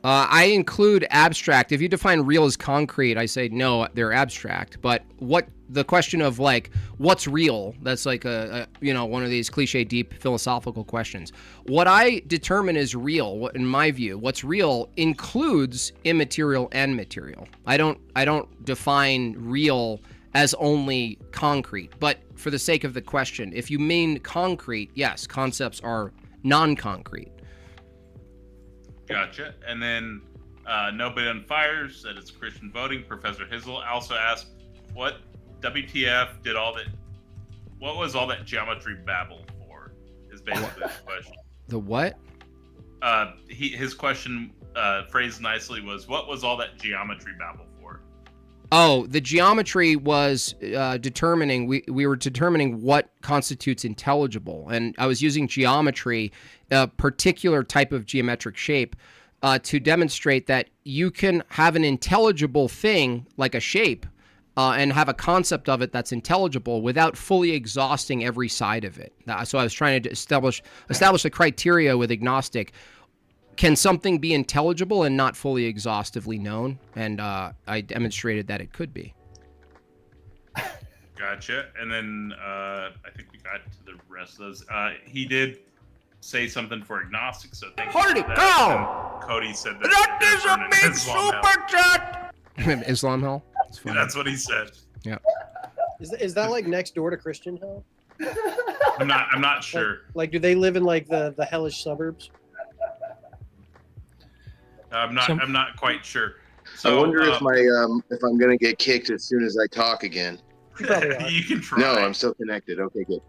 I include abstract. If you define real as concrete, I say no, they're abstract. But what the question of like what's real? That's like a one of these cliche, deep philosophical questions. What I determine is real, in my view, what's real includes immaterial and material. I don't define real as only concrete. But for the sake of the question, if you mean concrete, yes, concepts are non-concrete. Gotcha. And then Nobody on Fire said it's Christian voting. Professor Hizzle also asked, what WTF did all that? What was all that geometry babble for? Is basically the question. The what? His question phrased nicely was, what was all that geometry babble for? Oh, the geometry was determining. We were determining what constitutes intelligible, and I was using geometry, a particular type of geometric shape, to demonstrate that you can have an intelligible thing like a shape, and have a concept of it that's intelligible without fully exhausting every side of it. So I was trying to establish a criteria with agnostic. Can something be intelligible and not fully exhaustively known? And I demonstrated that it could be. Gotcha. And then I think we got to the rest of those. He did say something for agnostic, so thank you for that. Cody said that. That is a big super chat! Islam hell? That's what he said. Yeah. Is that like next door to Christian hell? I'm not sure. Like do they live in like the hellish suburbs? I'm not quite sure. So, I wonder if I'm gonna get kicked as soon as I talk again. You probably are. You can try. No, I'm still connected. Okay, good.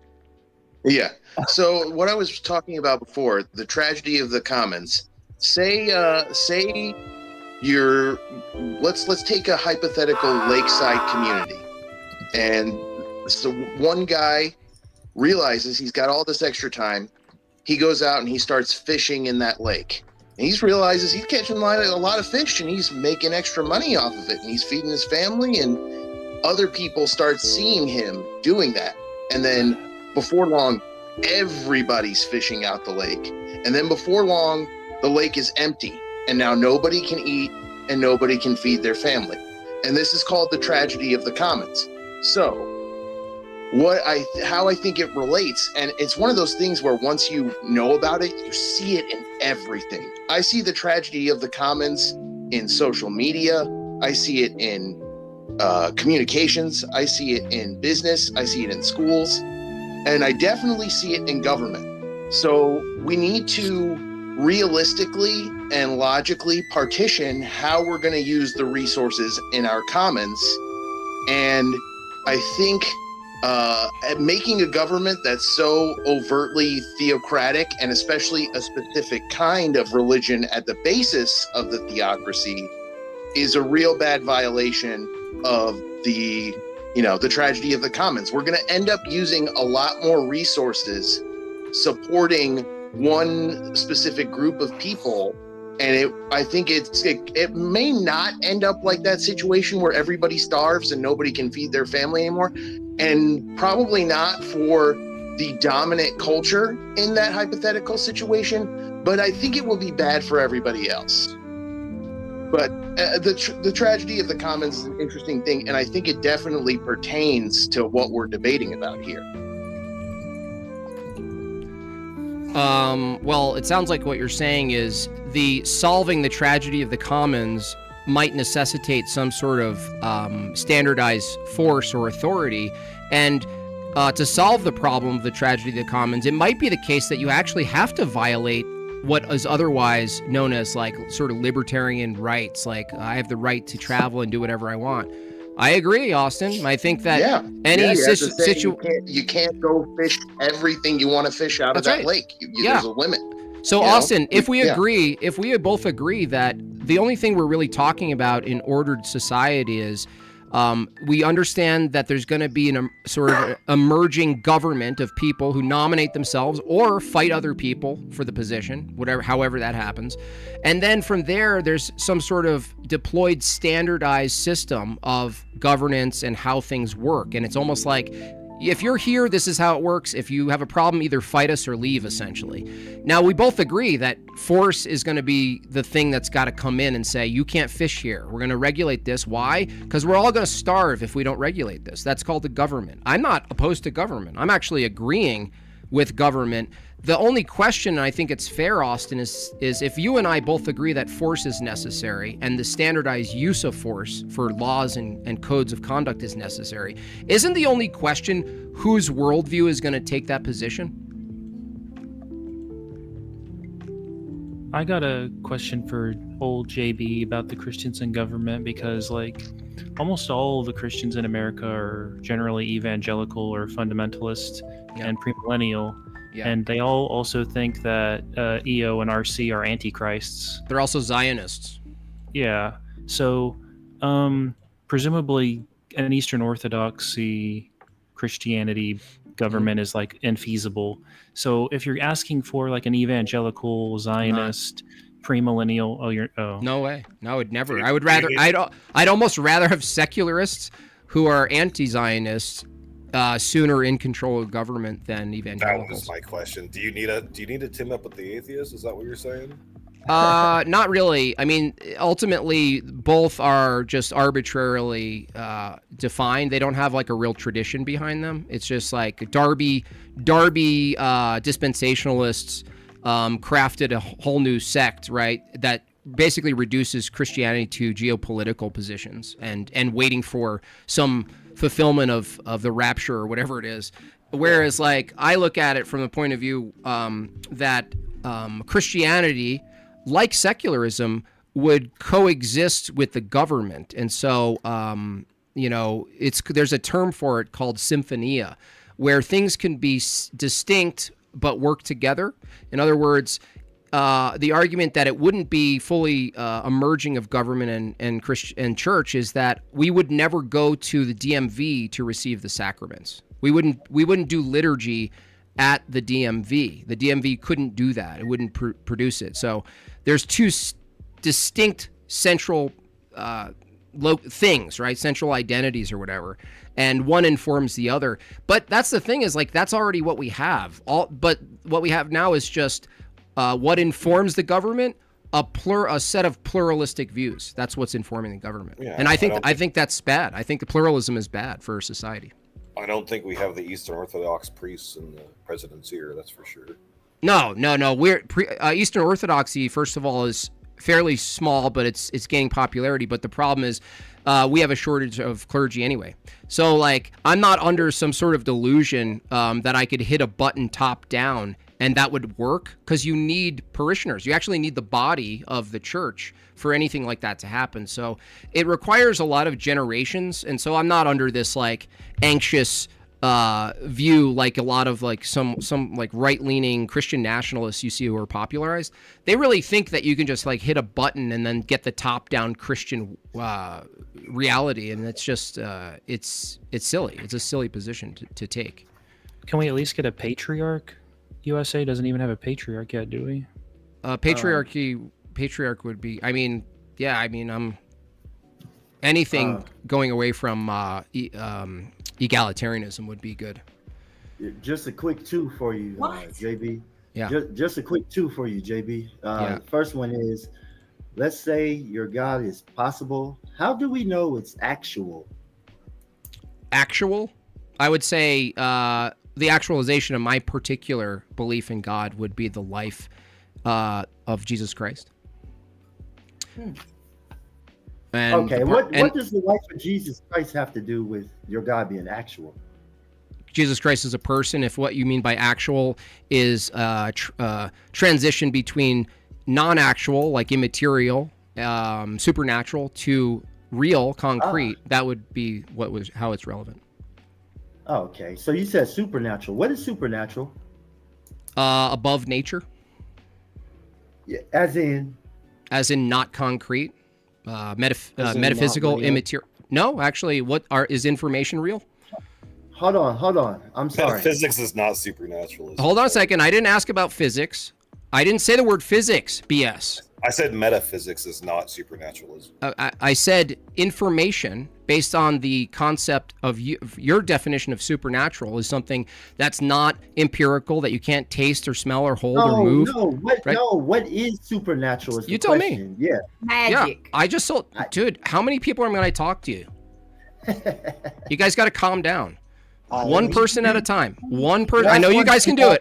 Yeah. So what I was talking about before, the tragedy of the commons. Say you're let's take a hypothetical lakeside community, and so one guy realizes he's got all this extra time. He goes out and he starts fishing in that lake. And he realizes he's catching a lot of fish and he's making extra money off of it. And he's feeding his family, and other people start seeing him doing that. And then before long, everybody's fishing out the lake. And then before long, the lake is empty. And now nobody can eat and nobody can feed their family. And this is called the tragedy of the commons. So how I think it relates, and it's one of those things where once you know about it, you see it in everything. I see the tragedy of the commons in social media. I see it in communications. I see it in business. I see it in schools. And I definitely see it in government. So we need to realistically and logically partition how we're going to use the resources in our commons. And I think making a government that's so overtly theocratic, and especially a specific kind of religion at the basis of the theocracy, is a real bad violation of the tragedy of the commons. We're going to end up using a lot more resources supporting one specific group of people. And I think it may not end up like that situation where everybody starves and nobody can feed their family anymore. And probably not for the dominant culture in that hypothetical situation, but I think it will be bad for everybody else. But the tragedy of the commons is an interesting thing, and I think it definitely pertains to what we're debating about here. Well, it sounds like what you're saying is solving the tragedy of the commons might necessitate some sort of standardized force or authority. And to solve the problem of the tragedy of the commons, it might be the case that you actually have to violate what is otherwise known as like sort of libertarian rights. Like I have the right to travel and do whatever I want. I agree, Austin. I think that you can't go fish everything you want to fish out of that lake. There's a limit. So Austin, if we both agree that the only thing we're really talking about in ordered society is we understand that there's going to be a sort of emerging government of people who nominate themselves or fight other people for the position, however that happens. And then from there's some sort of deployed standardized system of governance and how things work. And it's almost like, if you're here, this is how it works. If you have a problem, either fight us or leave, essentially. Now, we both agree that force is going to be the thing that's got to come in and say, you can't fish here. We're going to regulate this. Why? Because we're all going to starve if we don't regulate this. That's called the government. I'm not opposed to government. I'm actually agreeing with government. The only question, and I think it's fair, Austin, is if you and I both agree that force is necessary and the standardized use of force for laws and codes of conduct is necessary, isn't the only question whose worldview is going to take that position? I got a question for old JB about the Christians in government, because like almost all the Christians in America are generally evangelical or fundamentalist and premillennial. Yeah. And they all also think that EO and RC are antichrists. They're also Zionists. Yeah. So presumably an Eastern Orthodoxy Christianity government is like infeasible. So if you're asking for like an evangelical Zionist premillennial, no way. No, I would never. I would rather. I'd almost rather have secularists who are anti-Zionists sooner in control of government than evangelicals. That was my question. Do you need to team up with the atheists? Is that what you're saying? Not really. I mean, ultimately, both are just arbitrarily defined. They don't have like a real tradition behind them. It's just like Darby dispensationalists crafted a whole new sect, right? That basically reduces Christianity to geopolitical positions and waiting for some fulfillment of the rapture or whatever it is. Whereas like I look at it from the point of view that Christianity, like secularism, would coexist with the government. And so there's a term for it called symphonia, where things can be distinct but work together. In other words, the argument that it wouldn't be fully a merging of government and Christian and church is that we would never go to the DMV to receive the sacraments. We wouldn't do liturgy at the DMV. The DMV couldn't do that. It wouldn't produce it. So there's two distinct central things, right? Central identities or whatever. and one informs the other. But that's the thing is, like, that's already what we have. But what we have now is just what informs the government, a set of pluralistic views. That's what's informing the government. Yeah, and I think that's bad. I think the pluralism is bad for society. I don't think we have the Eastern Orthodox priests in the presidency here. That's for sure. No. Eastern Orthodoxy, first of all, is fairly small, but it's gaining popularity. But the problem is we have a shortage of clergy anyway. So, like, I'm not under some sort of delusion that I could hit a button top down and that would work, because you need parishioners. You actually need the body of the church for anything like that to happen. So it requires a lot of generations. And so I'm not under this like anxious view, like a lot of like some like right-leaning Christian nationalists you see who are popularized. They really think that you can just like hit a button and then get the top-down Christian reality, and it's just it's silly. It's a silly position to take. Can we at least get a patriarch? USA doesn't even have a patriarch yet, do we? Patriarch would be. Anything going away from egalitarianism would be good. Just a quick two for you, JB. Yeah. Just a quick two for you, JB. First one is, let's say your God is possible. How do we know it's actual? Actual? I would say the actualization of my particular belief in God would be the life of Jesus Christ. And what does the life of Jesus Christ have to do with your God being actual? Jesus Christ is a person. If what you mean by actual is transition between non-actual, like immaterial, supernatural, to real, concrete, that would be how it's relevant. Okay, so you said supernatural. What is supernatural? Above nature. Yeah, as in not concrete, metaphysical, immaterial. No, actually, is information real? Hold on. I'm sorry. Physics is not supernatural. Hold on a second. I didn't ask about physics. I didn't say the word physics. BS. I said metaphysics is not supernaturalism. I said information based on the concept of your definition of supernatural is something that's not empirical, that you can't taste or smell or hold or move. What is supernatural? Is you tell me. Yeah. Magic. Yeah, I just told, dude, how many people am I going to talk to you? You guys got to calm down. One person at a time. One person. I know you guys can do it.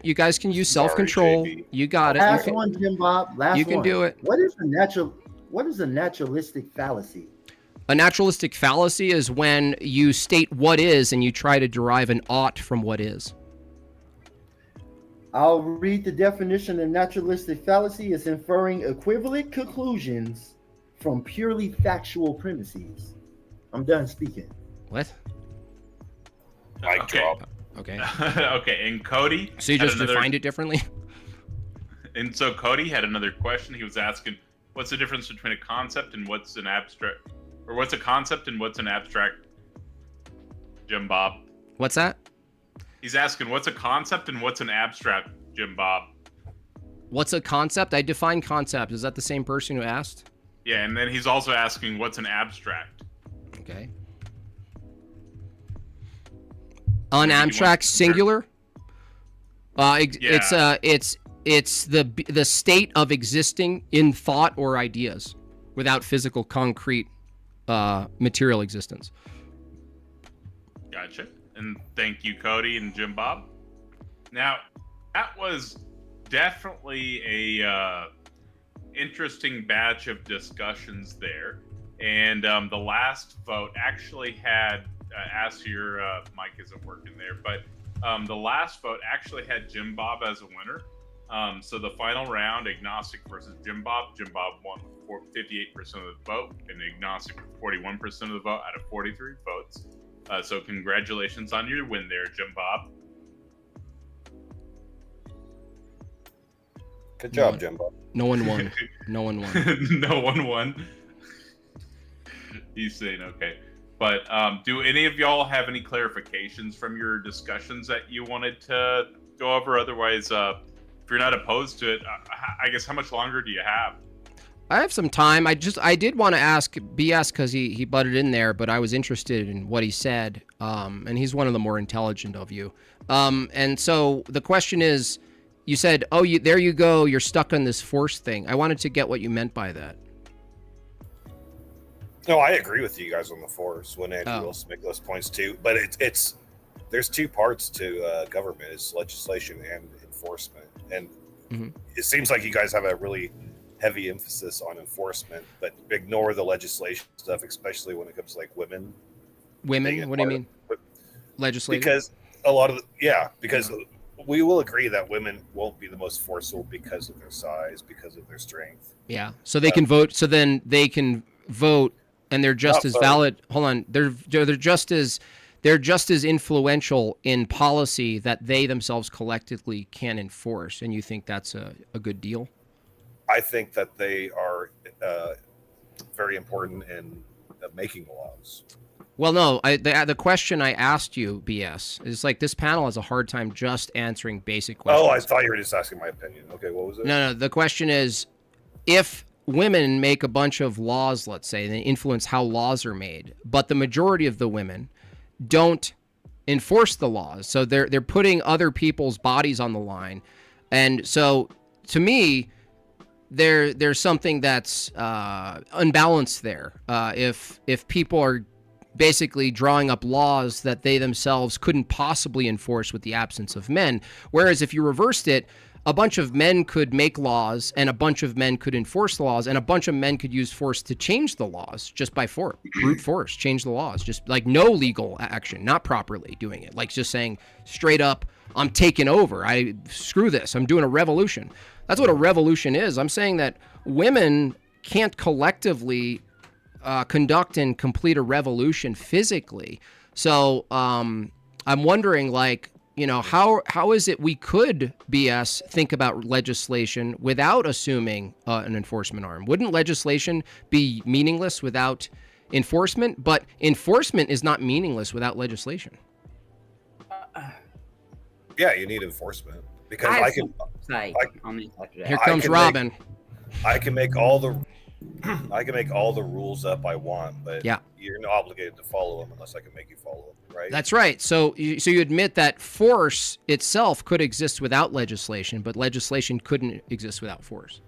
You guys can use self-control. You got it. Last one, Jimbob. Last one. You can do it. What is a naturalistic fallacy? A naturalistic fallacy is when you state what is and you try to derive an ought from what is. I'll read the definition of naturalistic fallacy as inferring equivalent conclusions from purely factual premises. I'm done speaking. What? Mic drop. Okay. Okay, and Cody. So you just defined it differently? And so Cody had another question. He was asking, what's the difference between a concept and what's an abstract? Or what's a concept and what's an abstract? Jimbob. What's that? He's asking, what's a concept and what's an abstract, Jimbob? What's a concept? I define concept. Is that the same person who asked? Yeah, and then he's also asking, what's an abstract? Okay. An abstract singular. It's the state of existing in thought or ideas without physical, concrete, material existence. Gotcha. And thank you, Cody and Jimbob. Now, that was definitely a interesting batch of discussions there. And the last vote actually had, Ask your mic isn't working there, but the last vote actually had Jimbob as a winner. So the final round, Agnostic versus Jimbob. Jimbob won with 58% of the vote, and Agnostic with 41% of the vote out of 43 votes. So congratulations on your win there, Jimbob. Good job, Jimbob. No one won. No one won. No one won. He's saying okay. But do any of y'all have any clarifications from your discussions that you wanted to go over? Otherwise, if you're not opposed to it, I guess how much longer do you have? I have some time. I did want to ask BS because he butted in there, but I was interested in what he said. And he's one of the more intelligent of you. And so the question is, you said, "Oh, there you go. You're stuck on this force thing." I wanted to get what you meant by that. No, I agree with you guys on the force when Andrew Wilson make those points too. But it's there's two parts to government: is legislation and enforcement. And it seems like you guys have a really heavy emphasis on enforcement, but ignore the legislation stuff, especially when it comes to like women. Women? What do you mean? Legislation? Because a lot of because we will agree that women won't be the most forceful because of their size, because of their strength. Yeah. So they can vote. So then they can vote, and they're just as valid. Hold on. They're just as influential in policy that they themselves collectively can enforce. And you think that's a good deal? I think that they are very important in making laws. Well, no, the question I asked you, BS, is like this panel has a hard time just answering basic questions. Oh, I thought you were just asking my opinion. Okay, what was it? No, the question is, if women make a bunch of laws, let's say, and they influence how laws are made, but the majority of the women don't enforce the laws, so they're putting other people's bodies on the line, and so to me, there's something that's unbalanced there. If people are basically drawing up laws that they themselves couldn't possibly enforce with the absence of men, whereas if you reversed it, a bunch of men could make laws and a bunch of men could enforce the laws and a bunch of men could use force to change the laws just by brute force, change the laws, just like no legal action, not properly doing it, like just saying straight up, I'm taking over, screw this, I'm doing a revolution. That's what a revolution is. I'm saying that women can't collectively conduct and complete a revolution physically. So I'm wondering, like, you know, how is it we could, BS, think about legislation without assuming an enforcement arm? Wouldn't legislation be meaningless without enforcement? But enforcement is not meaningless without legislation. Yeah, you need enforcement because Here comes Robin. I can make all the rules up I want, but you're not obligated to follow them unless I can make you follow them, right? That's right. So you admit that force itself could exist without legislation, but legislation couldn't exist without force.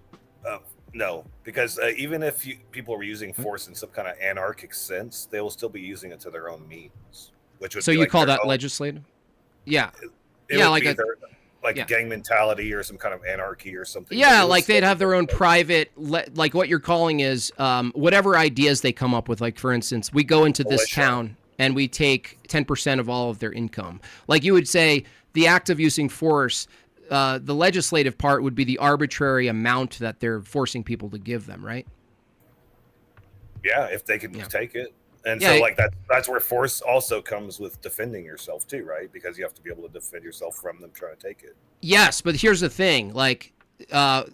No, because even if people were using force in some kind of anarchic sense, they will still be using it to their own means. Which would so you call that legislative? Yeah. It would be gang mentality or some kind of anarchy or something. Yeah, like they'd have their own private, like what you're calling is whatever ideas they come up with. Like, for instance, we go into this town and we take 10% of all of their income. Like you would say the act of using force, the legislative part would be the arbitrary amount that they're forcing people to give them, right? Yeah, if they can take it. And so like that's where force also comes with defending yourself too, right? Because you have to be able to defend yourself from them trying to take it. Yes, but here's the thing. Like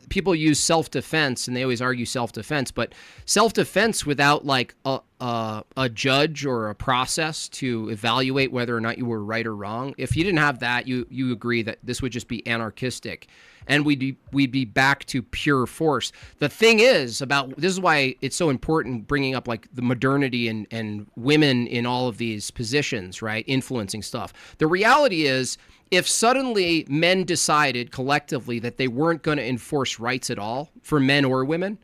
people use self-defense and they always argue self-defense, but self-defense without like a judge or a process to evaluate whether or not you were right or wrong. If you didn't have that, you agree that this would just be anarchistic and we'd be back to pure force. The thing is this is why it's so important bringing up like the modernity and women in all of these positions, right? Influencing stuff. The reality is if suddenly men decided collectively that they weren't going to enforce rights at all for men or women,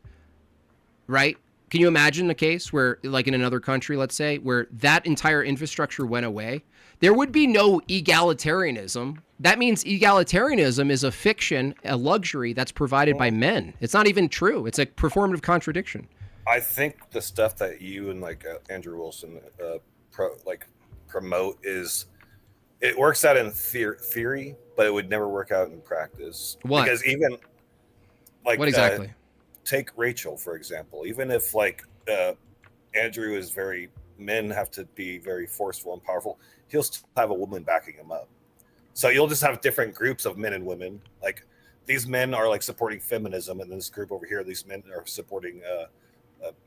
right? Can you imagine a case where, like in another country, let's say, where that entire infrastructure went away? There would be no egalitarianism. That means egalitarianism is a fiction, a luxury that's provided by men. It's not even true. It's a performative contradiction. I think the stuff that you and like Andrew Wilson promote is it works out in theory, but it would never work out in practice. What? Because even like what exactly? Take Rachel for example. Even if like Andrew is men have to be very forceful and powerful, he'll still have a woman backing him up. So you'll just have different groups of men and women. Like these men are like supporting feminism, and then this group over here, these men are supporting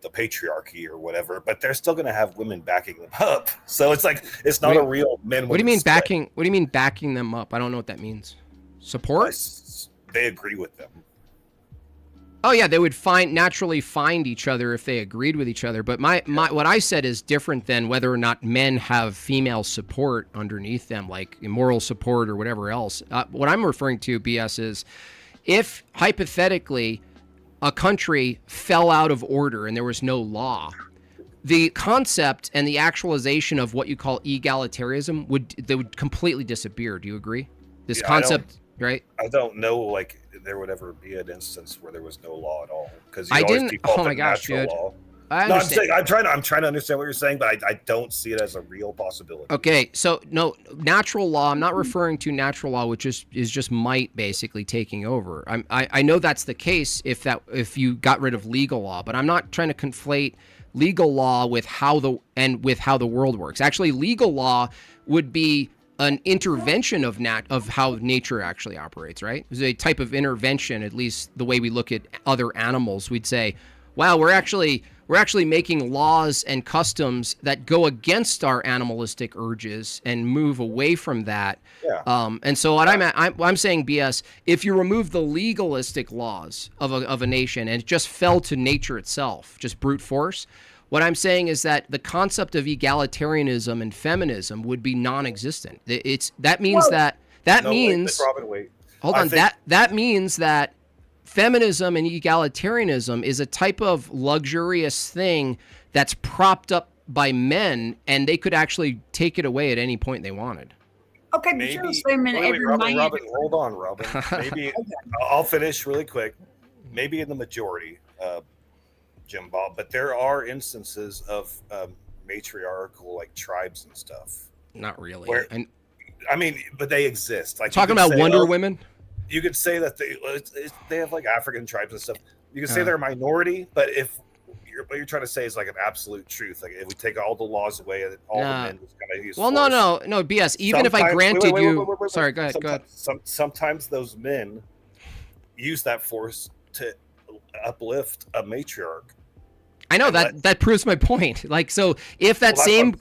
the patriarchy or whatever. But they're still going to have women backing them up. So it's like it's not a real men. What do you mean backing? What do you mean backing them up? I don't know what that means. Support? They agree with them. Oh yeah, they would naturally find each other if they agreed with each other. But my what I said is different than whether or not men have female support underneath them, like moral support or whatever else. What I'm referring to, BS, is if hypothetically a country fell out of order and there was no law, the concept and the actualization of what you call egalitarianism would completely disappear. Do you agree? This concept, right? I don't know, like, there would ever be an instance where there was no law at all, because I didn't. Oh my gosh, dude! Law. I understand. I'm trying to understand what you're saying, but I don't see it as a real possibility. Okay, so no, natural law. I'm not referring to natural law, which is just might basically taking over. I know that's the case if you got rid of legal law, but I'm not trying to conflate legal law with how the world works. Actually, legal law would be an intervention of how nature actually operates, right? It's a type of intervention, at least the way we look at other animals. We'd say, wow, we're actually making laws and customs that go against our animalistic urges and move away from that. Yeah. And so what I'm saying, BS, if you remove the legalistic laws of a nation and it just fell to nature itself, just brute force, what I'm saying is that the concept of egalitarianism and feminism would be non-existent. That means that feminism and egalitarianism is a type of luxurious thing that's propped up by men, and they could actually take it away at any point they wanted. Okay, but you're assuming every man. Robin, hold on, Robin. Maybe I'll finish really quick. Maybe in the majority, Jimbob, but there are instances of matriarchal, like, tribes and stuff. Not really. But they exist. Like, talking about Wonder Women. You could say that they have, like, African tribes and stuff. You could say they're a minority, but what you're trying to say is, like, an absolute truth. Like, if we take all the laws away and all the men just kind of use force. No, BS. Even if I granted you, sorry, go ahead. Sometimes those men use that force to uplift a matriarch. I know that proves my point. Like, so if that same,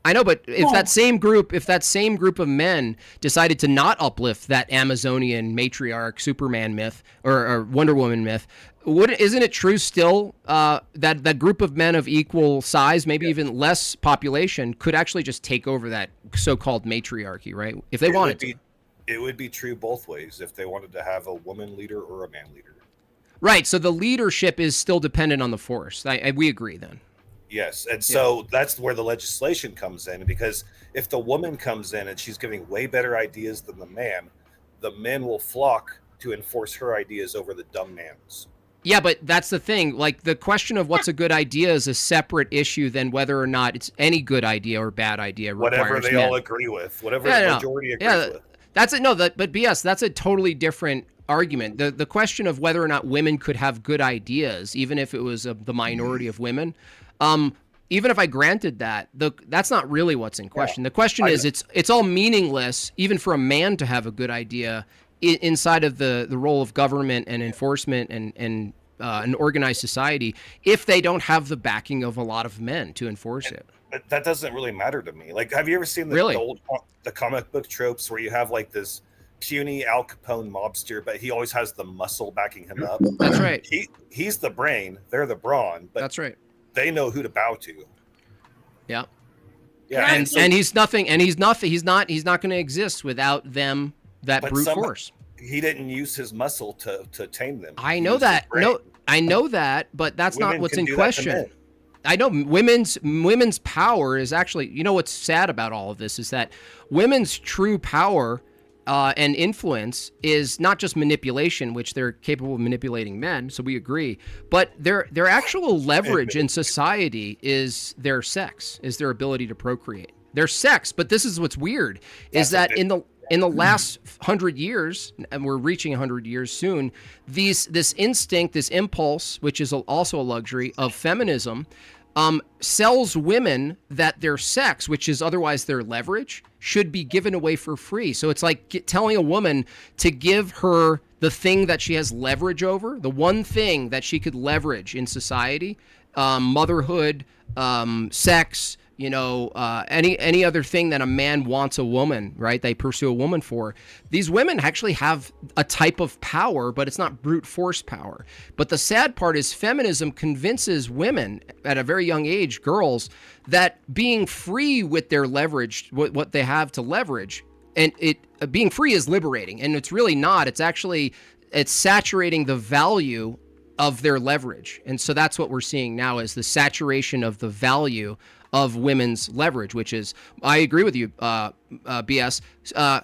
I know, but if that same group of men decided to not uplift that Amazonian matriarch Superman myth or Wonder Woman myth, isn't it true still that group of men of equal size, maybe even less population, could actually just take over that so-called matriarchy, right? If they wanted to. It would be true both ways if they wanted to have a woman leader or a man leader. Right, so the leadership is still dependent on the force. We agree then. Yes, and so that's where the legislation comes in, because if the woman comes in and she's giving way better ideas than the men will flock to enforce her ideas over the dumb man's. Yeah, but that's the thing. Like, the question of what's a good idea is a separate issue than whether or not it's any good idea or bad idea. Whatever they all agree with, whatever the majority agrees with. That's it. No, but BS, that's a totally different argument. The question of whether or not women could have good ideas, even if it was the minority of women, even if I granted that, that's not really what's in question. The question is, it's all meaningless, even for a man to have a good idea inside of the role of government and enforcement and an organized society, if they don't have the backing of a lot of men to enforce it. But that doesn't really matter to me. Like, have you ever seen the old comic book tropes where you have, like, this puny Al Capone mobster, but he always has the muscle backing him up? That's right. He's the brain, they're the brawn, but that's right. They know who to bow to. Yeah. Yeah. And he's not going to exist without them, that brute force. He didn't use his muscle to tame them. I know that. No, I know that, but that's not what's in question. I know women's power is actually, you know, what's sad about all of this is that women's true power and influence is not just manipulation, which they're capable of manipulating men, so we agree, but their actual leverage in society is their sex, is their ability to procreate. Their sex, but this is what's weird, is that in the last 100 years, and we're reaching 100 years soon, this instinct, this impulse, which is also a luxury of feminism, sells women that their sex, which is otherwise their leverage, should be given away for free. So it's like telling a woman to give her the thing that she has leverage over, the one thing that she could leverage in society, motherhood, sex, any other thing that a man wants a woman, right? They pursue a woman for. These women actually have a type of power, but it's not brute force power. But the sad part is feminism convinces women at a very young age, girls, that being free with their leverage, what they have to leverage, and being free is liberating. And it's really not. It's saturating the value of their leverage. And so that's what we're seeing now, is the saturation of the value of women's leverage, which is, I agree with you, BS.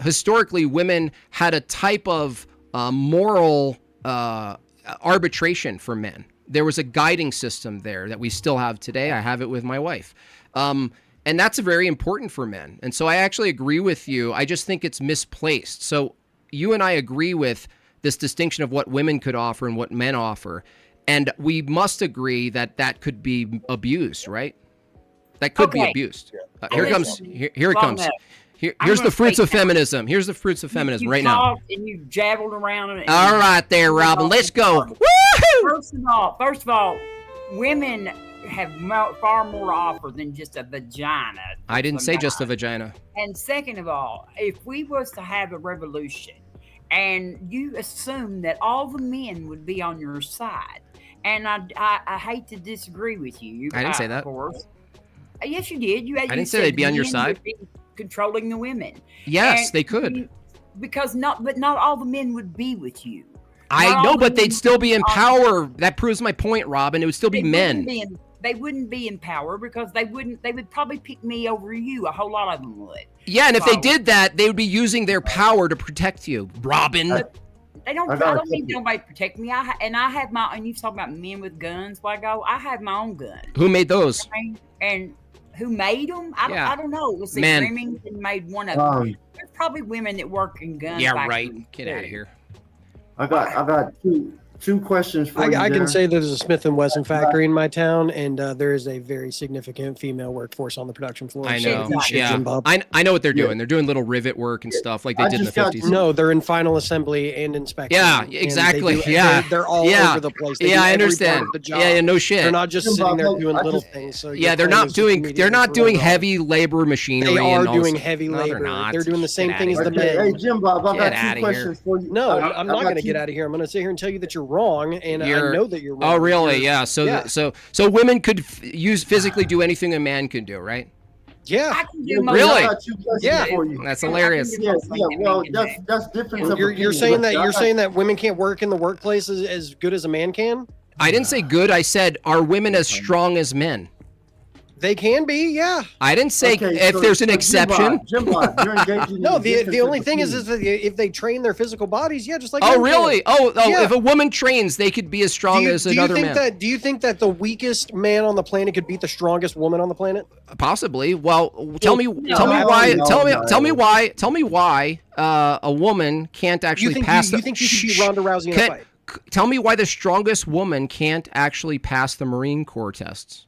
Historically, women had a type of moral arbitration for men. There was a guiding system there that we still have today. I have it with my wife. And that's very important for men. And so I actually agree with you. I just think it's misplaced. So you and I agree with this distinction of what women could offer and what men offer. And we must agree that that could be abused, right? That could be abused. Here it comes. Here's the fruits of feminism. Here's the fruits of feminism right now. And you jabbled around. All right there, Robin. Let's go. Woohoo! First of all, women have far more to offer than just a vagina. I didn't say just a vagina. And second of all, if we was to have a revolution and you assume that all the men would be on your side, and I hate to disagree with you. I didn't say that. Of course. Yes, you did. I didn't say they'd be on your side. Controlling the women. Yes, they could. Because not all the men would be with you. I know, but they'd still be in power. That proves my point, Robin. It would still be men. They wouldn't be in power because they would probably pick me over you. A whole lot of them would. Yeah, and if they did that, they would be using their power to protect you, Robin. I don't need nobody to protect me. And you talk about men with guns. I have my own gun. Who made those? And who made them? I don't know. Was it Remington made one of them? There's probably women that work in guns. Yeah, right. Get out of here. I got two questions for you. I can say there's a Smith & Wesson factory in my town, and there is a very significant female workforce on the production floor. I know. I know what they're doing. They're doing little rivet work and stuff like they did in the 50s. No, they're in final assembly and inspection. Yeah, exactly. They're all over the place. I understand. Yeah, no shit. They're not just sitting there doing little things. So they're not doing heavy labor machinery. They are doing heavy labor. They're doing the same thing as the men. Hey, Jimbob, I got two questions for you. No, I'm not going to get out of here. I'm going to sit here and tell you that you're wrong, and I know that you're wrong. Oh, really? Yeah. So women could physically do anything a man can do, right? Yeah. Really? Yeah. That's hilarious. Yeah. Well, that's different. You're saying that women can't work in the workplace as good as a man can? I didn't say good. I said, are women as strong as men? They can be, yeah. I didn't say if there's an exception. Jimbob, you're engaging. No, the only thing is that if they train their physical bodies, just like. Oh, really? Yeah. If a woman trains, they could be as strong as another man. Do you think that the weakest man on the planet could beat the strongest woman on the planet? Possibly. Well, tell me why a woman can't actually pass. You think she could beat Ronda Rousey in a fight? Tell me why the strongest woman can't actually pass the Marine Corps tests.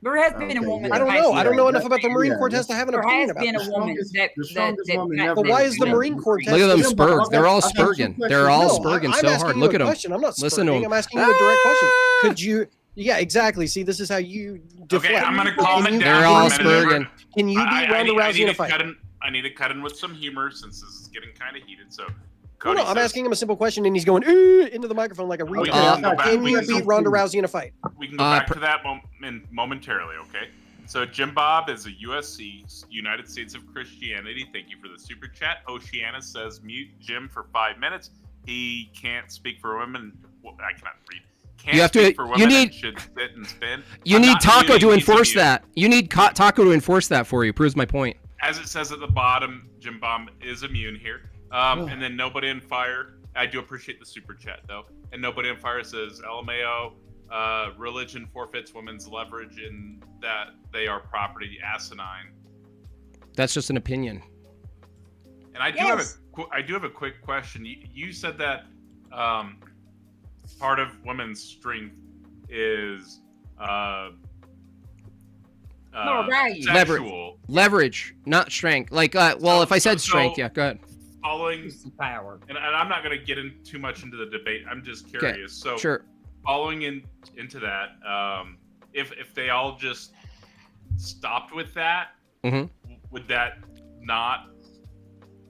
There has been a woman. I don't know. I don't know enough about the Marine Corps test to have an opinion about. There has been a woman that. But why is the Marine Corps test? Look at them spurg. They're all spurging. They're all spurging so hard. Look at them. I'm not Listen to them. I'm asking you a direct question. Could you? Yeah, exactly. See, this is how you deflect. Okay, I'm going to calm it down. They're all spurging. Can you beat Ronda Rousey in a fight? I need to cut in with some humor since this is getting kind of heated. So. No, I'm asking him a simple question, and he's going into the microphone like a retard. Can you beat Ronda Rousey in a fight? We can go back to that momentarily, okay? So Jimbob is a USC, United States of Christianity. Thank you for the super chat. Oceana says mute Jim for 5 minutes. He can't speak for women. Well, I cannot read. Can't you have speak to. For women you need. Should sit and spin. You need Taco to enforce that. You need Taco to enforce that for you. Proves my point. As it says at the bottom, Jimbob is immune here. And then Nobody on Fire. I do appreciate the super chat though. And Nobody on Fire says LMAO. Religion forfeits women's leverage in that they are property asinine. That's just an opinion. And I do have a quick question. You said that part of women's strength is sexual. Leverage, not strength. Like, if I said strength, yeah, go ahead. Following power, and I'm not going to get in too much into the debate. I'm just curious. Okay. So, sure. Following into that, if they all just stopped with that, would that not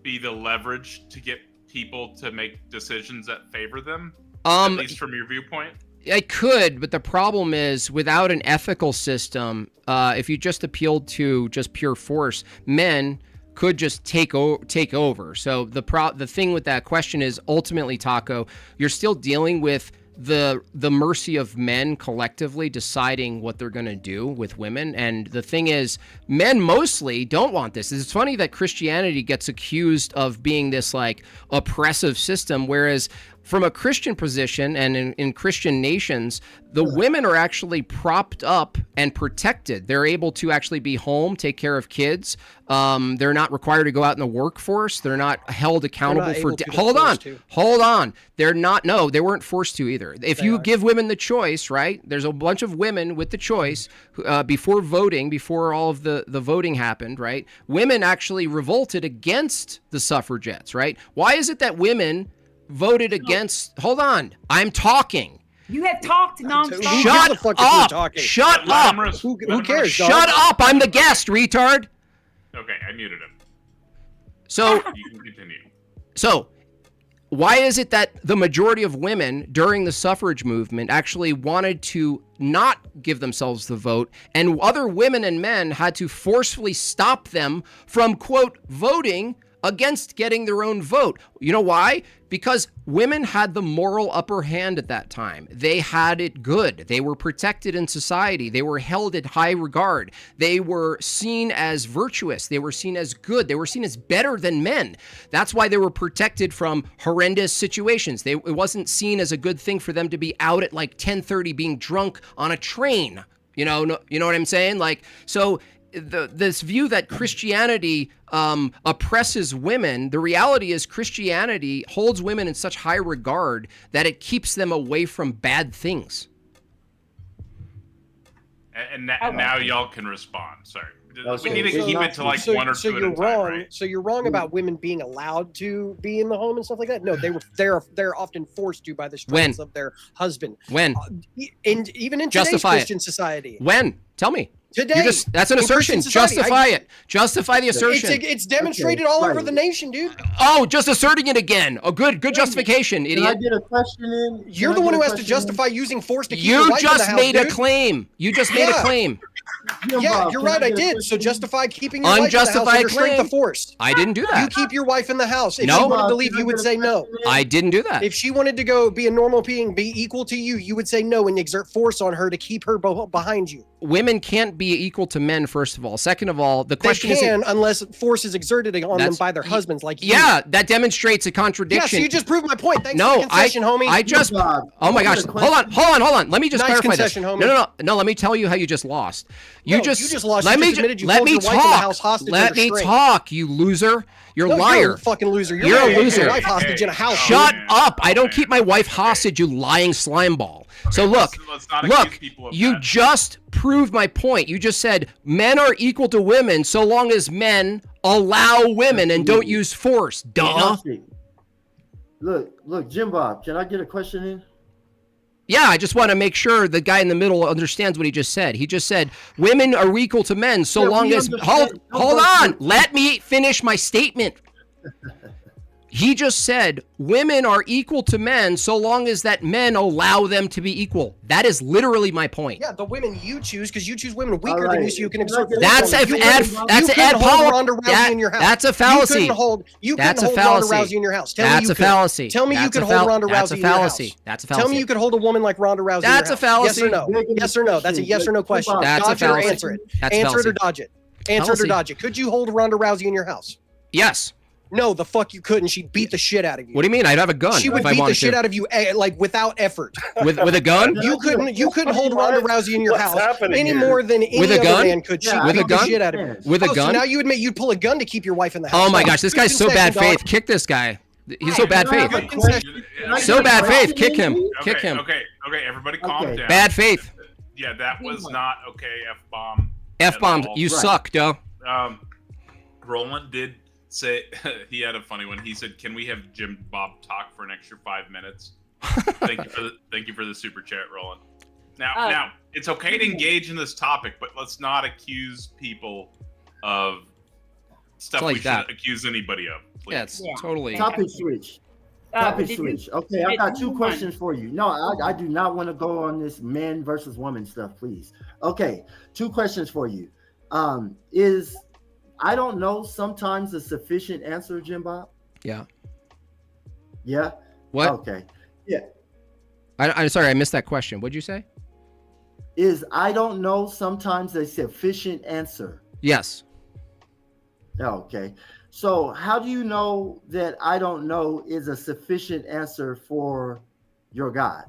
be the leverage to get people to make decisions that favor them? At least from your viewpoint? I could, but the problem is without an ethical system, if you just appealed to just pure force, men could just take over. So the thing with that question is ultimately, Taco, you're still dealing with the mercy of men collectively deciding what they're going to do with women. And the thing is, men mostly don't want this. It's funny that Christianity gets accused of being this like oppressive system, whereas from a Christian position and in Christian nations, the women are actually propped up and protected. They're able to actually be home, take care of kids. They're not required to go out in the workforce. They're not held accountable for. Hold on. They're not. No, they weren't forced to either. If you give women the choice, right? There's a bunch of women with the choice before voting, before all of the voting happened, right? Women actually revolted against the suffragettes, right? Why is it that women voted against? Hold on, I'm talking. You have talked nonstop. Shut up! Shut up! Who cares? Shut up! I'm the guest, retard. Okay, I muted him. So you can continue. So why is it that the majority of women during the suffrage movement actually wanted to not give themselves the vote, and other women and men had to forcefully stop them from, quote, voting against getting their own vote? You know why? Because women had the moral upper hand at that time. They had it good. They were protected in society. They were held in high regard. They were seen as virtuous. They were seen as good. They were seen as better than men. That's why they were protected from horrendous situations. It wasn't seen as a good thing for them to be out at like 10:30 being drunk on a train. You know what I'm saying? Like, so this view that Christianity oppresses women, the reality is Christianity holds women in such high regard that it keeps them away from bad things. And now y'all can respond. Sorry. We need to keep it to like one or two at a time, right? So you're wrong about women being allowed to be in the home and stuff like that. No, they're often forced to by the strength of their husband. When? And even in today's Christian society. When? Tell me. Today. That's an assertion. Justify it. Justify the assertion. It's demonstrated all over the nation, dude. Oh, just asserting it again. A good justification, idiot. Can I get a question in? You're the one who has to justify using force to keep your wife in the house, You just made a claim. You just made a claim. Yeah, you're right. I did. So justify keeping your wife in the house under strength of force. I didn't do that. You keep your wife in the house. If she wanted to leave, you would say no. I didn't do that. If she wanted to go be a normal being, be equal to you, you would say no and exert force on her to keep her behind you. Women can't be equal to men, first of all. Second of all, the question is, unless force is exerted on them by their husbands, like you. Yeah, that demonstrates a contradiction. Yeah, so you just proved my point. Thanks for the concession, homie. Oh my gosh, hold on. Let me just clarify this. Homie. No. Let me tell you how you just lost. You just lost. Let me talk. You loser. You're a liar. You're a fucking loser. You're a loser. Your wife hostage in a house. Shut up. I don't keep my wife hostage, you lying slime ball. So look, you just proved my point. You just said men are equal to women so long as men allow women and don't use force. Duh. Look, Jimbob, can I get a question in? Yeah, I just want to make sure the guy in the middle understands what he just said. He just said women are equal to men so long as hold on. Let me finish my statement. He just said women are equal to men so long as that men allow them to be equal. That is literally my point. Yeah, the women you choose, because you choose women weaker than you, so you can exert. That's a fallacy. You couldn't hold Ronda Rousey in your house. That's a fallacy. Tell me you could hold Ronda Rousey in your house. That's a fallacy. Tell me you could hold a woman like Ronda Rousey. That's a fallacy. Yes or no? Yes or no? That's a yes or no question. Dodge it or answer it. Answer it or dodge it. Answer it or dodge it. Could you hold Ronda Rousey in your house? Yes. No, the fuck you couldn't. She'd beat the shit out of you. What do you mean? I'd have a gun. She would beat the shit out of you, like without effort. With a gun? You couldn't hold Ronda Rousey in your house any more than any other man could. She beat the shit out of you. With a gun? So now you admit you'd pull a gun to keep your wife in the house. Oh my gosh, this guy's so bad faith. Kick this guy. He's so bad faith. So bad faith. Kick him. Kick him. Okay. Everybody, calm down. Bad faith. Yeah, that was not okay. F-bomb. F-bomb. You suck, duh. Roland did say he had a funny one. He said, "Can we have Jimbob talk for an extra 5 minutes?" Thank you for the super chat, Roland. Now, it's okay to engage in this topic, but let's not accuse people of stuff like we that. shouldn't accuse anybody of. Please. Yeah, totally. Topic switch. Topic switch. Okay, I got 2 questions for you. No, I do not want to go on this man versus woman stuff, please. Okay, 2 questions for you. Is I don't know sometimes a sufficient answer, Jimbob? Yeah. Yeah? What? Okay. Yeah. I'm sorry, I missed that question. What'd you say? Is I don't know sometimes a sufficient answer? Yes. Okay. So how do you know that I don't know is a sufficient answer for your God?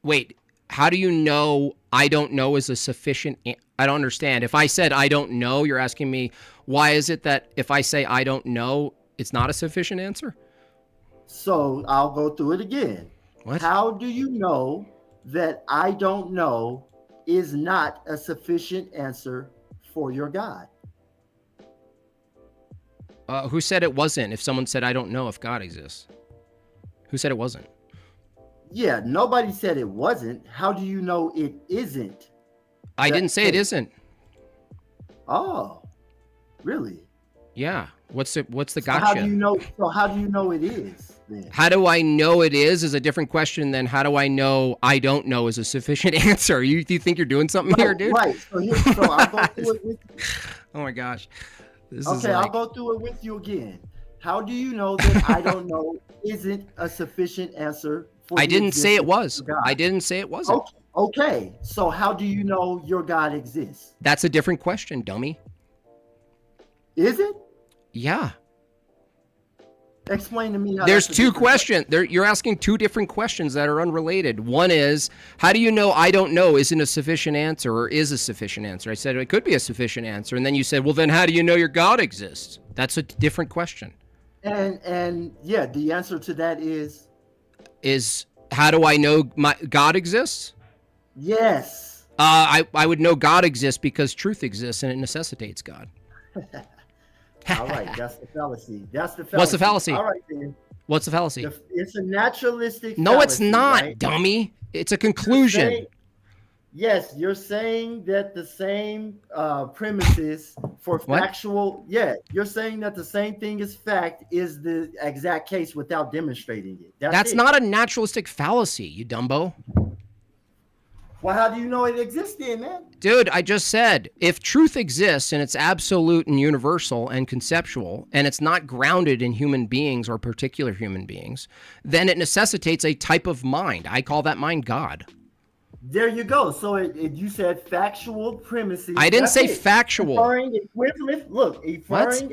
Wait, how do you know I don't know is a sufficient I don't understand. If I said I don't know, you're asking me why is it that if I say I don't know, it's not a sufficient answer? So I'll go through it again. What? How do you know that I don't know is not a sufficient answer for your God? Who said it wasn't? If someone said I don't know if God exists, who said it wasn't? Yeah, nobody said it wasn't. How do you know it isn't? I didn't say it isn't. Oh, really? Yeah. What's the So gotcha? how do you know? So how do you know it is then? How do I know it is a different question than how do I know I don't know is a sufficient answer. You think you're doing something here, dude? Right. So I'll go through it with you. Oh my gosh. I'll go through it with you again. How do you know that I don't know isn't a sufficient answer for I didn't say it was. existence of God? I didn't say it wasn't. Okay. So how do you know your God exists? That's a different question, dummy. Is it? Yeah. Explain to me how. There's that's a 2 different questions. You're asking 2 different questions that are unrelated. One is, how do you know I don't know isn't a sufficient answer or is a sufficient answer? I said it could be a sufficient answer. And then you said, well, then how do you know your God exists? That's a different question. And yeah, the answer to that is How do I know my God exists? yes. I would know God exists because truth exists and it necessitates God. All right, that's the fallacy. That's the fallacy. What's the fallacy? All right, then. What's the fallacy? It's a naturalistic No, fallacy, it's not, right? dummy. It's a conclusion. Yes, you're saying that the same premises for What? factual. Yeah, you're saying that the same thing as fact is the exact case without demonstrating it. That's it. not a naturalistic fallacy, you dumbo. Well, how do you know it exists then, man? Dude, I just said, if truth exists and it's absolute and universal and conceptual, and it's not grounded in human beings or particular human beings, then it necessitates a type of mind. I call that mind God. There you go. So you said factual premises. I didn't That's say it. factual. Inferring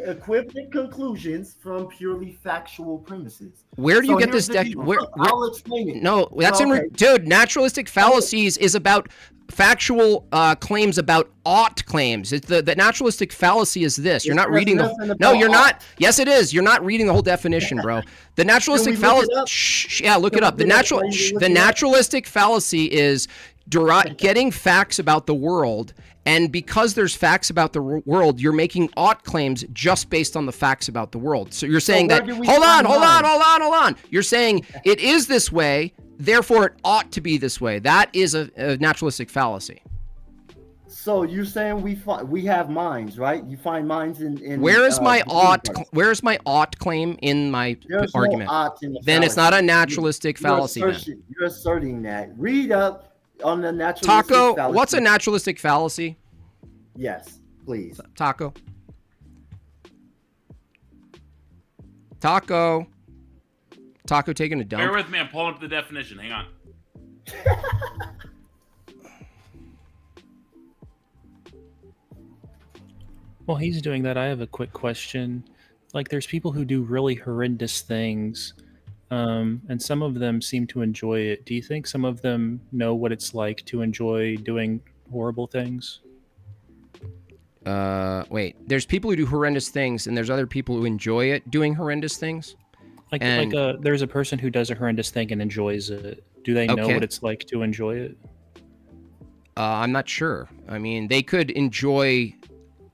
equivalent conclusions from purely factual premises. Where do you So get this? here's the deal. I'll explain it. No, that's Okay. dude. Naturalistic fallacies is about factual claims about ought claims. It's the naturalistic fallacy is this. You're not reading the. No, you're not. Yes, it is. You're not reading the whole definition, bro. The naturalistic fallacy. Yeah, look it up. The naturalistic fallacy is getting facts about the world. And because there's facts about the world, you're making ought claims just based on the facts about the world. So you're saying that, hold on. You're saying it is this way, therefore it ought to be this way. That is a naturalistic fallacy. So you're saying we have minds, right? You find minds in Where is my ought? universe. Where is my ought claim in my There's no argument? ought in the Then it's not a naturalistic fallacy. Then. You're asserting that. Read up on the naturalistic Taco, fallacy. what's a naturalistic fallacy? Yes, please. Taco taking a dump. Bear with me. I'm pulling up the definition. Hang on. While he's doing that, I have a quick question. Like, there's people who do really horrendous things, and some of them seem to enjoy it. Do you think some of them know what it's like to enjoy doing horrible things? Wait. There's people who do horrendous things, and there's other people who enjoy it doing horrendous things. There's a person who does a horrendous thing and enjoys it. Do they know Okay. what it's like to enjoy it? I'm not sure. I mean, they could enjoy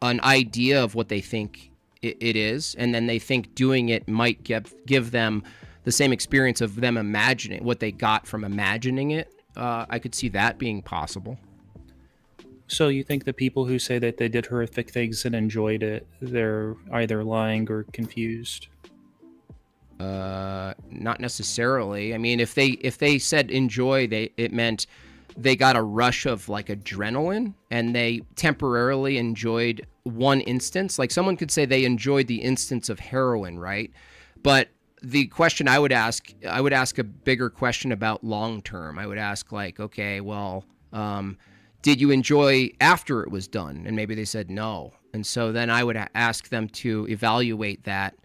an idea of what they think it is, and then they think doing it might give them the same experience of them imagining what they got from imagining it. I could see that being possible. So you think the people who say that they did horrific things and enjoyed it, they're either lying or confused? Not necessarily. I mean, if they said enjoy, it meant they got a rush of like adrenaline and they temporarily enjoyed one instance. Like someone could say they enjoyed the instance of heroin, right? But the question I would ask a bigger question about long term. I would ask like, okay, well, did you enjoy after it was done? And maybe they said no. And so then I would ask them to evaluate that,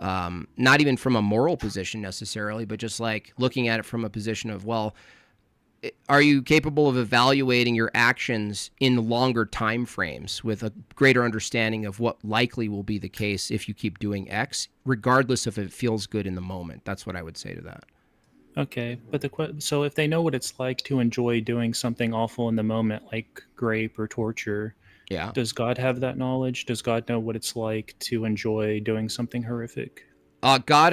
not even from a moral position necessarily, but just like looking at it from a position of, well, are you capable of evaluating your actions in longer time frames with a greater understanding of what likely will be the case if you keep doing X, regardless if it feels good in the moment? That's what I would say to that. Okay, but so if they know what it's like to enjoy doing something awful in the moment, like rape or torture, yeah, does God have that knowledge? Does God know what it's like to enjoy doing something horrific? God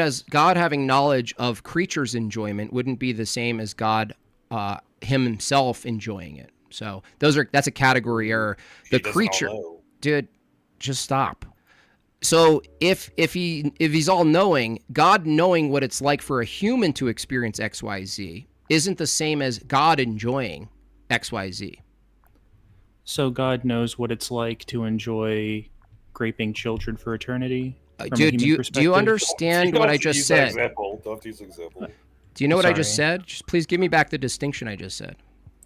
having knowledge of creatures' enjoyment wouldn't be the same as God himself enjoying it. So that's a category error. The creature, dude, just stop. So if he's all knowing, God knowing what it's like for a human to experience XYZ isn't the same as God enjoying XYZ. So God knows what it's like to enjoy raping children for eternity. Dude, do you understand what I just said? Don't use example. Do you know what I just said? Just please give me back the distinction I just said.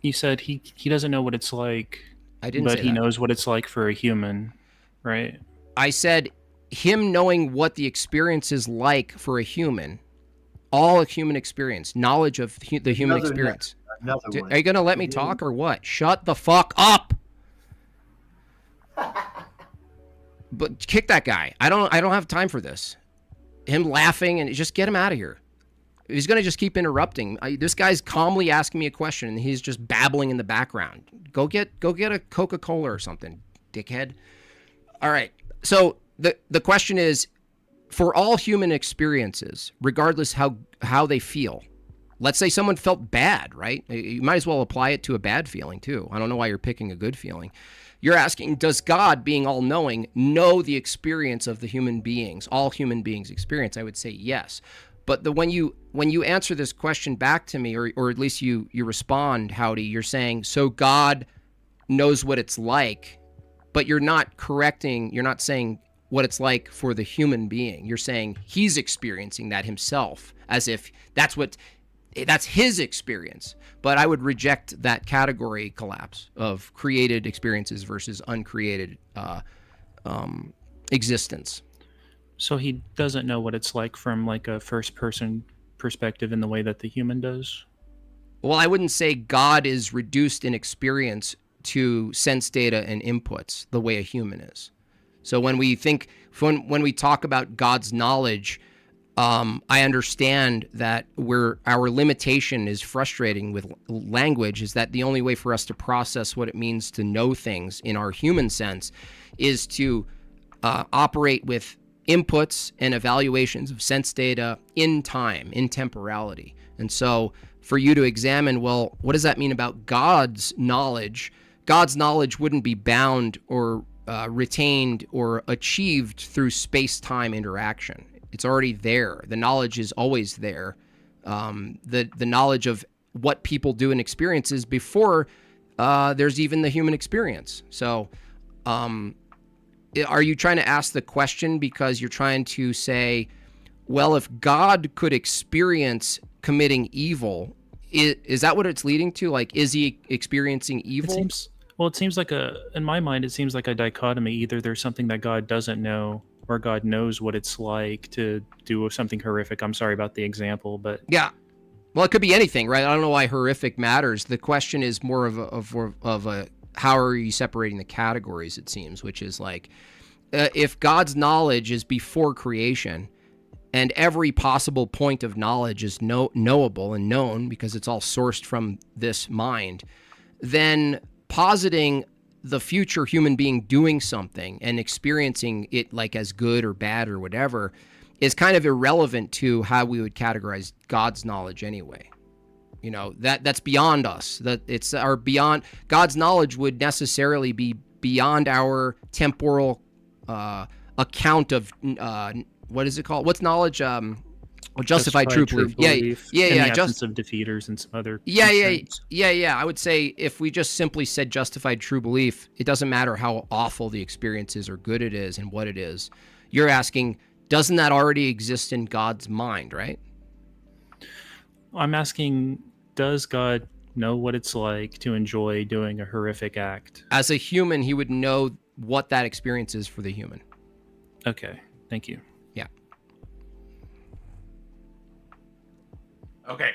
You said he doesn't know what it's like. I didn't. But he knows what it's like for a human, right? I said him knowing what the experience is like for a human, all a human experience, knowledge of the human experience. Are you going to let me talk or what? Shut the fuck up. But kick that guy. I don't have time for this. Him laughing and just get him out of here. He's going to just keep interrupting. This guy's calmly asking me a question and he's just babbling in the background. Go get a Coca-Cola or something, dickhead. All right. So the question is, for all human experiences, regardless how they feel, let's say someone felt bad, right? You might as well apply it to a bad feeling too. I don't know why you're picking a good feeling. You're asking, does God, being all-knowing, know the experience of the human beings, all human beings' experience? I would say yes. But when you answer this question back to me, or at least you respond, Howdy, you're saying, so God knows what it's like, but you're not saying what it's like for the human being. You're saying he's experiencing that himself, as if that's his experience. But I would reject that category collapse of created experiences versus uncreated existence. So he doesn't know what it's like from like a first person perspective in the way that the human does? Well, I wouldn't say God is reduced in experience to sense data and inputs the way a human is. So when we talk about God's knowledge, I understand that our limitation is frustrating with language, is that the only way for us to process what it means to know things in our human sense is to operate with inputs and evaluations of sense data in time, in temporality. And so for you to examine, well, what does that mean about God's knowledge? God's knowledge wouldn't be bound or retained or achieved through space-time interaction. It's already there. The knowledge is always there. The knowledge of what people do in experiences before there's even the human experience. So are you trying to ask the question because you're trying to say, well, if God could experience committing evil, is that what it's leading to? Like, is he experiencing evil? It seems like in my mind, it seems like a dichotomy. Either there's something that God doesn't know, or God knows what it's like to do something horrific. I'm sorry about the example, but yeah. Well, it could be anything, right? I don't know why horrific matters. The question is more of a how are you separating the categories, it seems, which is like, if God's knowledge is before creation and every possible point of knowledge is knowable and known because it's all sourced from this mind, then positing the future human being doing something and experiencing it like as good or bad or whatever is kind of irrelevant to how we would categorize God's knowledge anyway. You know, that's beyond us. That it's our beyond God's knowledge would necessarily be beyond our temporal account of what is it called? What's knowledge? Justified true belief. Yeah. Just of defeaters and some other. Yeah. I would say if we just simply said justified true belief, it doesn't matter how awful the experience is or good it is and what it is. You're asking, doesn't that already exist in God's mind, right? I'm asking, does God know what it's like to enjoy doing a horrific act? As a human, he would know what that experience is for the human. Okay, thank you. Yeah. Okay,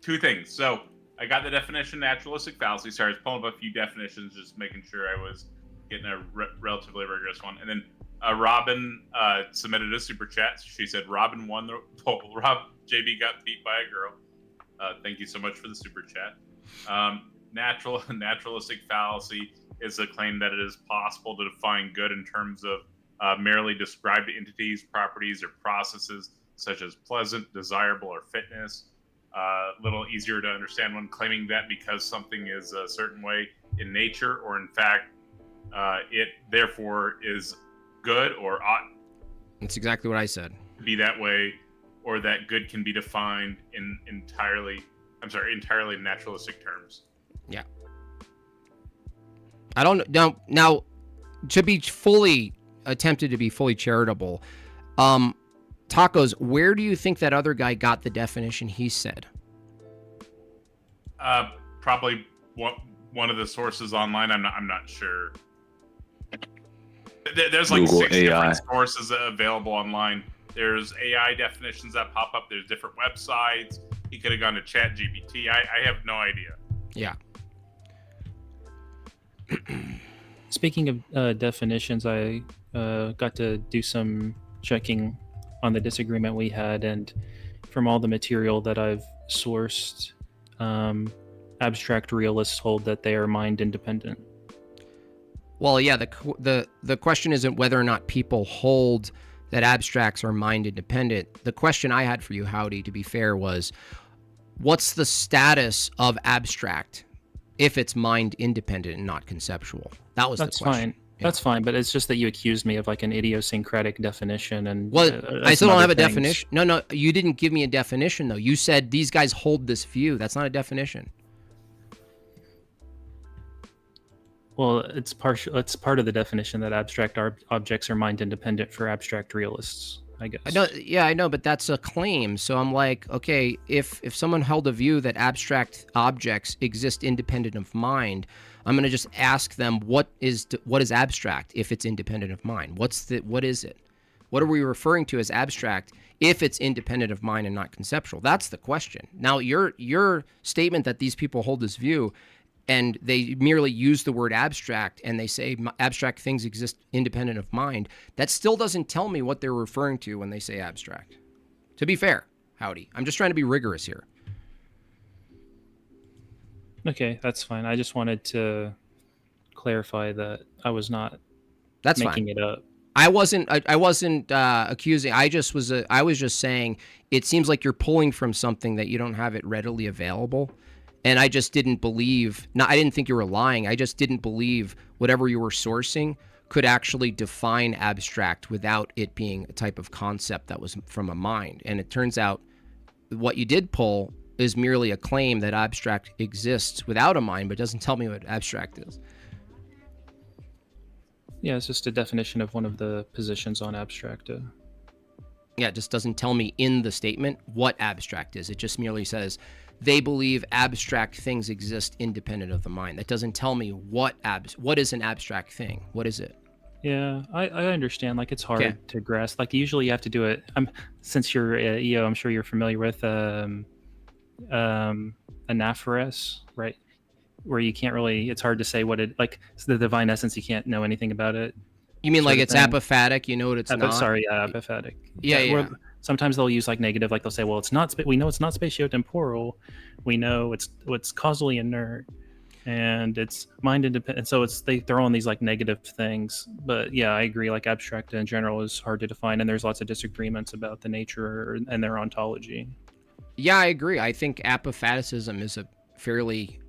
two things. So I got the definition naturalistic fallacy. Sorry, I was pulling up a few definitions, just making sure I was getting a relatively rigorous one. And then Robin submitted a super chat. She said Robin won the poll. JB got beat by a girl. Thank you so much for the super chat. Naturalistic fallacy is a claim that it is possible to define good in terms of merely described entities, properties, or processes such as pleasant, desirable, or fitness. A little easier to understand when claiming that because something is a certain way in nature, or in fact, it therefore is good or ought. That's exactly what I said. To be that way, or that good can be defined in entirely naturalistic terms. Yeah. I don't know. Now, to be fully attempted to be fully charitable, Tacos, where do you think that other guy got the definition he said? Probably one of the sources online. I'm not sure. There's like Google 6 AI. different sources available online. There's AI definitions that pop up. There's different websites. He could have gone to ChatGPT. I have no idea. Yeah. Speaking of definitions, I got to do some checking on the disagreement we had, and from all the material that I've sourced, abstract realists hold that they are mind independent. Well, yeah, the question isn't whether or not people hold that abstracts are mind independent. The question I had for you, Howdy, to be fair, was what's the status of abstract if it's mind independent and not conceptual? That's the question. Fine. Yeah. That's fine, but it's just that you accused me of like an idiosyncratic definition, and I still don't have a definition. No, you didn't give me a definition though. You said these guys hold this view. That's not a definition. Well, it's partial. It's part of the definition that abstract objects are mind independent for abstract realists, I guess. I know, but that's a claim. So I'm like, okay, if someone held a view that abstract objects exist independent of mind, I'm going to just ask them what is abstract if it's independent of mind. What is it? What are we referring to as abstract if it's independent of mind and not conceptual? That's the question. Now, your statement that these people hold this view and they merely use the word abstract and they say abstract things exist independent of mind, that still doesn't tell me what they're referring to when they say abstract. To be fair, Howdy, I'm just trying to be rigorous here. Okay, that's fine. I just wanted to clarify that I was not making it up. I wasn't accusing. I was just saying it seems like you're pulling from something that you don't have it readily available. And I just didn't believe, I didn't think you were lying. I just didn't believe whatever you were sourcing could actually define abstract without it being a type of concept that was from a mind. And it turns out what you did pull is merely a claim that abstract exists without a mind, but doesn't tell me what abstract is. Yeah, it's just a definition of one of the positions on abstract. Yeah, it just doesn't tell me in the statement what abstract is. It just merely says they believe abstract things exist independent of the mind. That doesn't tell me what is an abstract thing. What is it? Yeah, I understand. Like, it's hard to grasp. Like, usually you have to do it. Since you're EO, I'm sure you're familiar with anaphoras, right? Where you can't really. It's hard to say what it like. It's the divine essence. You can't know anything about it. You mean like it's apophatic? You know what it's not? Sorry, apophatic. Yeah. Sometimes they'll use like negative, like they'll say, "Well, it's not. We know it's not spatiotemporal. We know it's causally inert." and it's mind independent. So they throw in these like negative things. But yeah, I agree. Like abstract in general is hard to define, and there's lots of disagreements about the nature and their ontology. Yeah, I agree. I think apophaticism is a fairly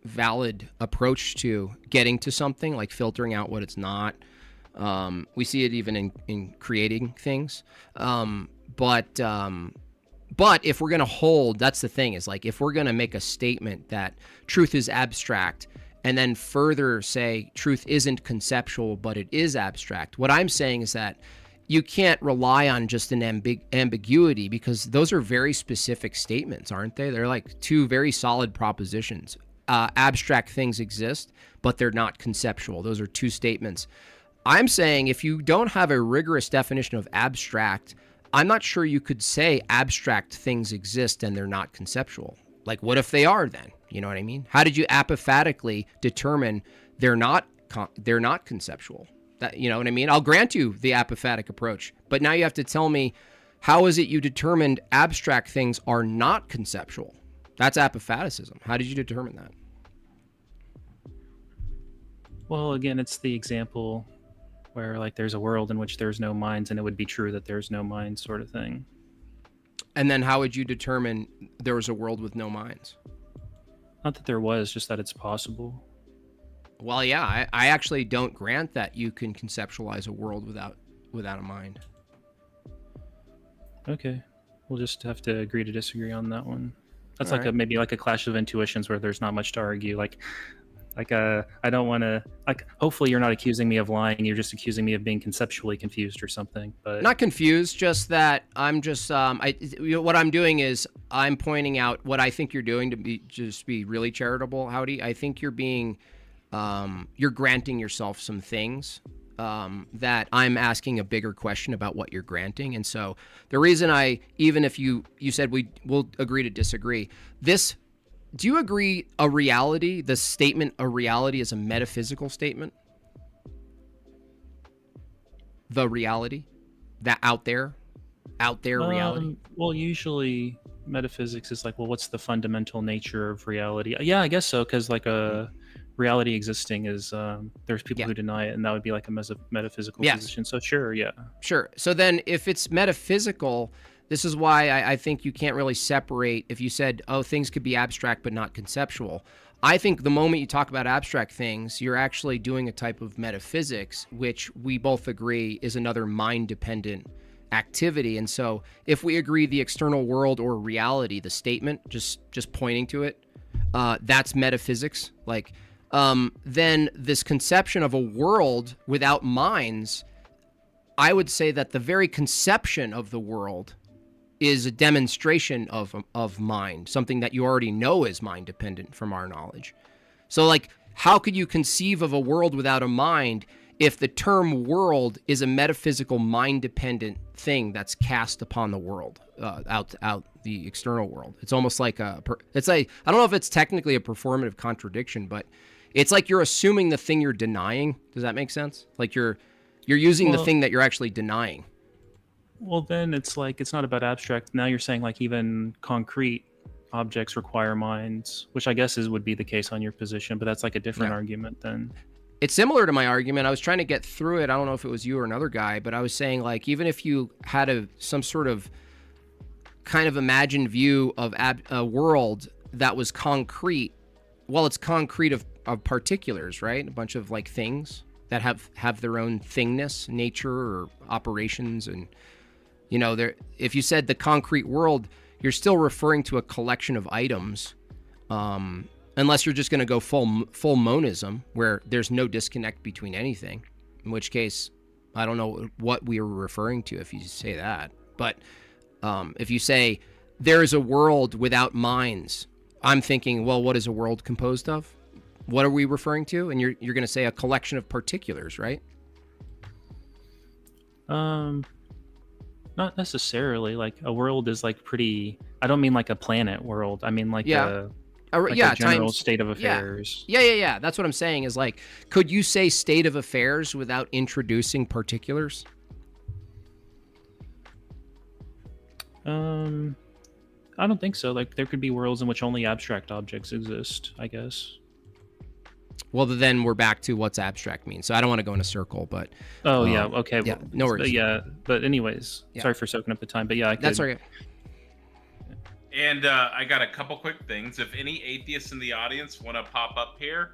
valid approach to getting to something, like filtering out what it's not. We see it even in creating things. But if we're going to hold, that's the thing, is like, if we're going to make a statement that truth is abstract and then further say truth isn't conceptual, but it is abstract, what I'm saying is that you can't rely on just an ambiguity, because those are very specific statements, aren't they? They're like two very solid propositions. Abstract things exist, but they're not conceptual. Those are two statements. I'm saying if you don't have a rigorous definition of abstract, I'm not sure you could say abstract things exist and they're not conceptual. Like, what if they are then? You know what I mean? How did you apophatically determine they're not conceptual? That, you know what I mean? I'll grant you the apophatic approach, but now you have to tell me, how is it you determined abstract things are not conceptual? That's apophaticism. How did you determine that? Well, again, it's the example where like there's a world in which there's no minds, and it would be true that there's no minds, sort of thing. And then how would you determine there was a world with no minds? Not that there was, just that it's possible. Well, yeah, I actually don't grant that you can conceptualize a world without a mind. Okay, we'll just have to agree to disagree on that one. That's All like right. maybe like a clash of intuitions where there's not much to argue. I don't want to, like, hopefully you're not accusing me of lying. You're just accusing me of being conceptually confused or something. But Not confused, just that I'm just what I'm doing is I'm pointing out what I think you're doing to be really charitable, Howdy. I think you're being you're granting yourself some things that I'm asking a bigger question about what you're granting. And so the reason even if you said we'll agree to disagree, do you agree the statement a reality is a metaphysical statement? The reality? That out there reality? Well, usually metaphysics is like, well, what's the fundamental nature of reality? Yeah, I guess so, because like reality existing is there's people who deny it, and that would be like a metaphysical position. So sure. So then if it's metaphysical, this is why I think you can't really separate. If you said, oh, things could be abstract but not conceptual, I think the moment you talk about abstract things, you're actually doing a type of metaphysics, which we both agree is another mind-dependent activity. And so if we agree the external world or reality, the statement, just pointing to it, that's metaphysics. Like, then this conception of a world without minds, I would say that the very conception of the world is a demonstration of mind, something that you already know is mind dependent from our knowledge. So like, how could you conceive of a world without a mind if the term world is a metaphysical mind dependent thing that's cast upon the world, out the external world? It's almost like I don't know if it's technically a performative contradiction, but it's like you're assuming the thing you're denying. Does that make sense? Like you're using the thing that you're actually denying. Well, then it's like, it's not about abstract. Now you're saying like even concrete objects require minds, which I guess would be the case on your position, but that's like a different argument then. It's similar to my argument. I was trying to get through it. I don't know if it was you or another guy, but I was saying like, even if you had some sort of kind of imagined view of a world that was concrete, well, it's concrete of particulars, right? A bunch of like things that have their own thingness, nature, or operations. And you know, if you said the concrete world, you're still referring to a collection of items, unless you're just going to go full monism, where there's no disconnect between anything, in which case I don't know what we are referring to if you say that. But if you say there is a world without minds, I'm thinking, well, what is a world composed of? What are we referring to? And you're going to say a collection of particulars, right? Not necessarily. Like a world is like pretty. I don't mean like a planet world. I mean like a general state of affairs. Yeah. That's what I'm saying. Is like, could you say state of affairs without introducing particulars? I don't think so. Like there could be worlds in which only abstract objects exist, I guess. Well, then we're back to what's abstract means. So I don't want to go in a circle, but yeah, okay. Yeah, Well, no worries. But anyways, Yeah. sorry for soaking up the time. But yeah, That's okay. And I got a couple quick things. If any atheists in the audience want to pop up here,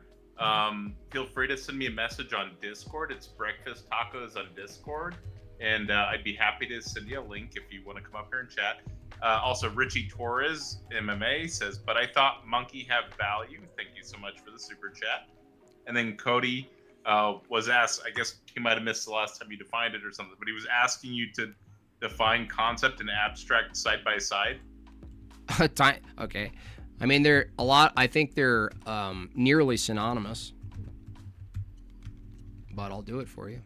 feel free to send me a message on Discord. It's Breakfast Tacos on Discord. And I'd be happy to send you a link if you want to come up here and chat. Also, Richie Torres, MMA, says, but I thought monkey have value. Thank you so much for the super chat. And then Cody was asked, I guess he might have missed the last time you defined it or something, but he was asking you to define concept and abstract side by side. Okay. I mean, they're a lot. I think they're nearly synonymous, but I'll do it for you.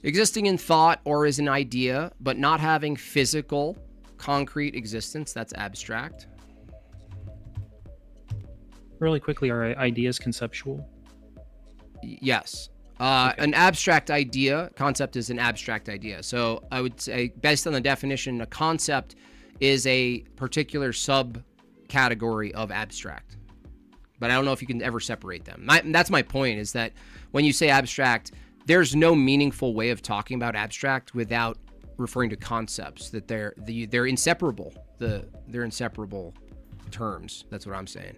Existing in thought or as an idea, but not having physical, concrete existence, that's abstract. Really quickly, are ideas conceptual? Yes. An abstract idea, concept is an abstract idea. So I would say, based on the definition, a concept is a particular subcategory of abstract. But I don't know if you can ever separate them. That's my point, is that when you say abstract, there's no meaningful way of talking about abstract without referring to concepts, that they're inseparable. They're inseparable terms. That's what I'm saying.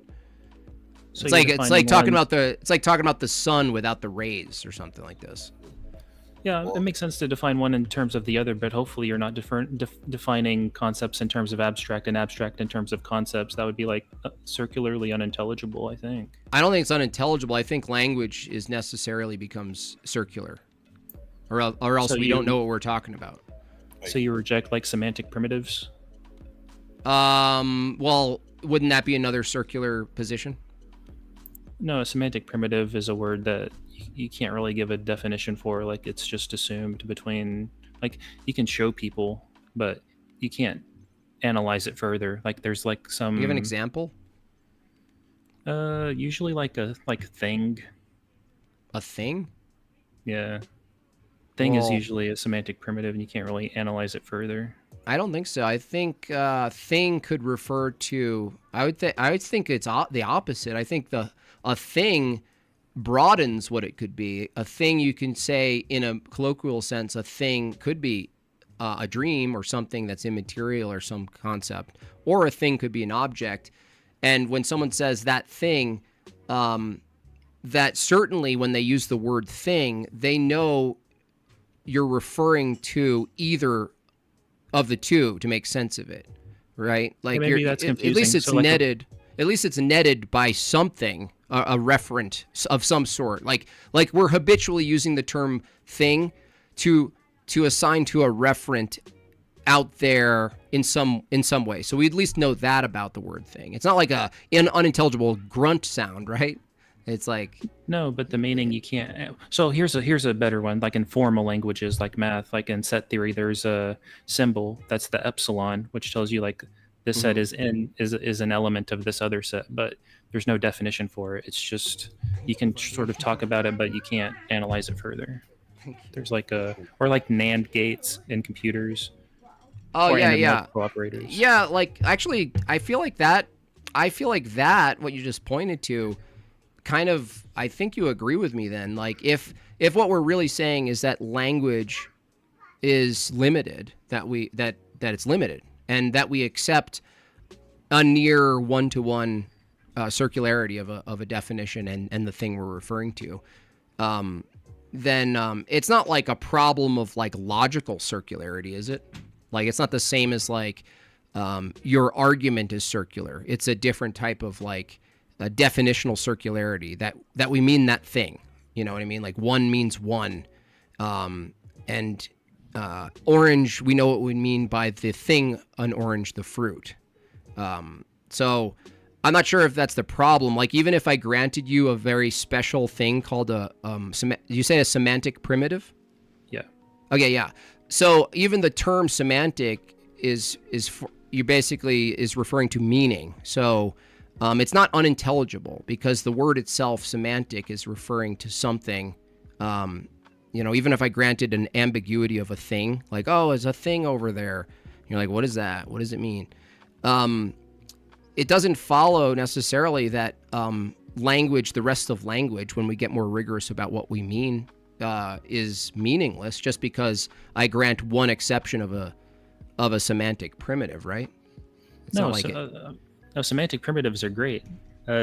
So it's like talking about the sun without the rays or something like this. Yeah, it makes sense to define one in terms of the other, but hopefully you're not defining concepts in terms of abstract and abstract in terms of concepts. That would be like circularly unintelligible, I think. I don't think it's unintelligible. I think language is necessarily becomes circular, or else we don't know what we're talking about. So you reject like semantic primitives? Well, wouldn't that be another circular position? No, a semantic primitive is a word that you can't really give a definition for. Like it's just assumed between, like you can show people, but you can't analyze it further. Like there's like some. Give an example. Usually like a thing. A thing? Yeah. Thing is usually a semantic primitive, and you can't really analyze it further. I don't think so. I think thing could refer to. I would think it's the opposite. I think a thing broadens what it could be. A thing, you can say in a colloquial sense, a thing could be a dream or something that's immaterial or some concept, or a thing could be an object. And when someone says that thing, that certainly when they use the word thing, they know you're referring to either of the two to make sense of it, right? Like maybe that's confusing. At least it's so like netted. At least it's netted by something, a referent of some sort. Like we're habitually using the term thing to assign to a referent out there in some way. So we at least know that about the word thing. It's not like an unintelligible grunt sound, right? It's like no, but the meaning you can't. So here's a better one. Like in formal languages, like math, like in set theory, there's a symbol that's the epsilon, which tells you like this set is an element of this other set, but there's no definition for it. It's just you can sort of talk about it, but you can't analyze it further. There's like or like NAND gates in computers. Oh yeah. Operators. Yeah, like actually, I feel like that. What you just pointed to, kind of, I think you agree with me then. Like if what we're really saying is that language is limited, that it's limited, and that we accept a near one-to-one circularity of a definition and the thing we're referring to, then it's not like a problem of like logical circularity, is it? Like it's not the same as like your argument is circular. It's a different type of like a definitional circularity that we mean that thing. You know what I mean? Like one means one, and orange, we know what we mean by the thing, an orange, the fruit. So I'm not sure if that's the problem. Like even if I granted you a very special thing called you say a semantic primitive? Yeah. Okay, yeah. So even the term semantic is referring to meaning. So it's not unintelligible because the word itself, semantic, is referring to something even if I granted an ambiguity of a thing, like, oh, there's a thing over there. You're like, what is that? What does it mean? It doesn't follow necessarily that language, the rest of language, when we get more rigorous about what we mean, is meaningless just because I grant one exception of a semantic primitive, right? It's no, not like no, semantic primitives are great.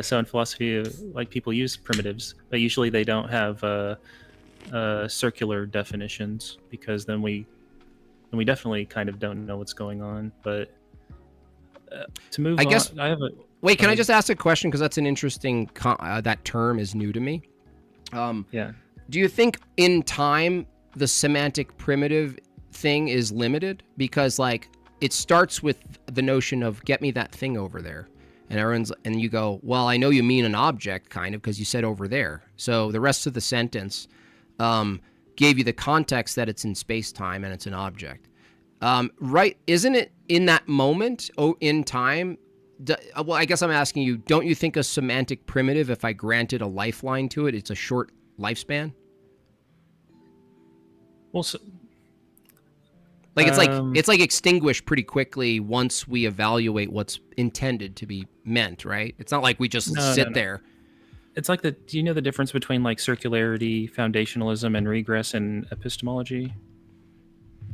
So in philosophy, like, people use primitives, but usually they don't have circular definitions, because then we definitely kind of don't know what's going on. But to move I guess, on, I have a wait. Can I just ask a question, because that's an interesting that term is new to me. Yeah. Do you think in time the semantic primitive thing is limited? Because like it starts with the notion of get me that thing over there. And you go, well, I know you mean an object, kind of, because you said over there. So the rest of the sentence gave you the context that it's in space-time and it's an object. Right? Isn't it in that moment, in time? Well, I guess I'm asking you, don't you think a semantic primitive, if I granted a lifeline to it, it's a short lifespan? Well, so, like it's like extinguished pretty quickly once we evaluate what's intended to be meant, right? It's not like we just sit there. It's like do you know the difference between like circularity, foundationalism, and regress in epistemology?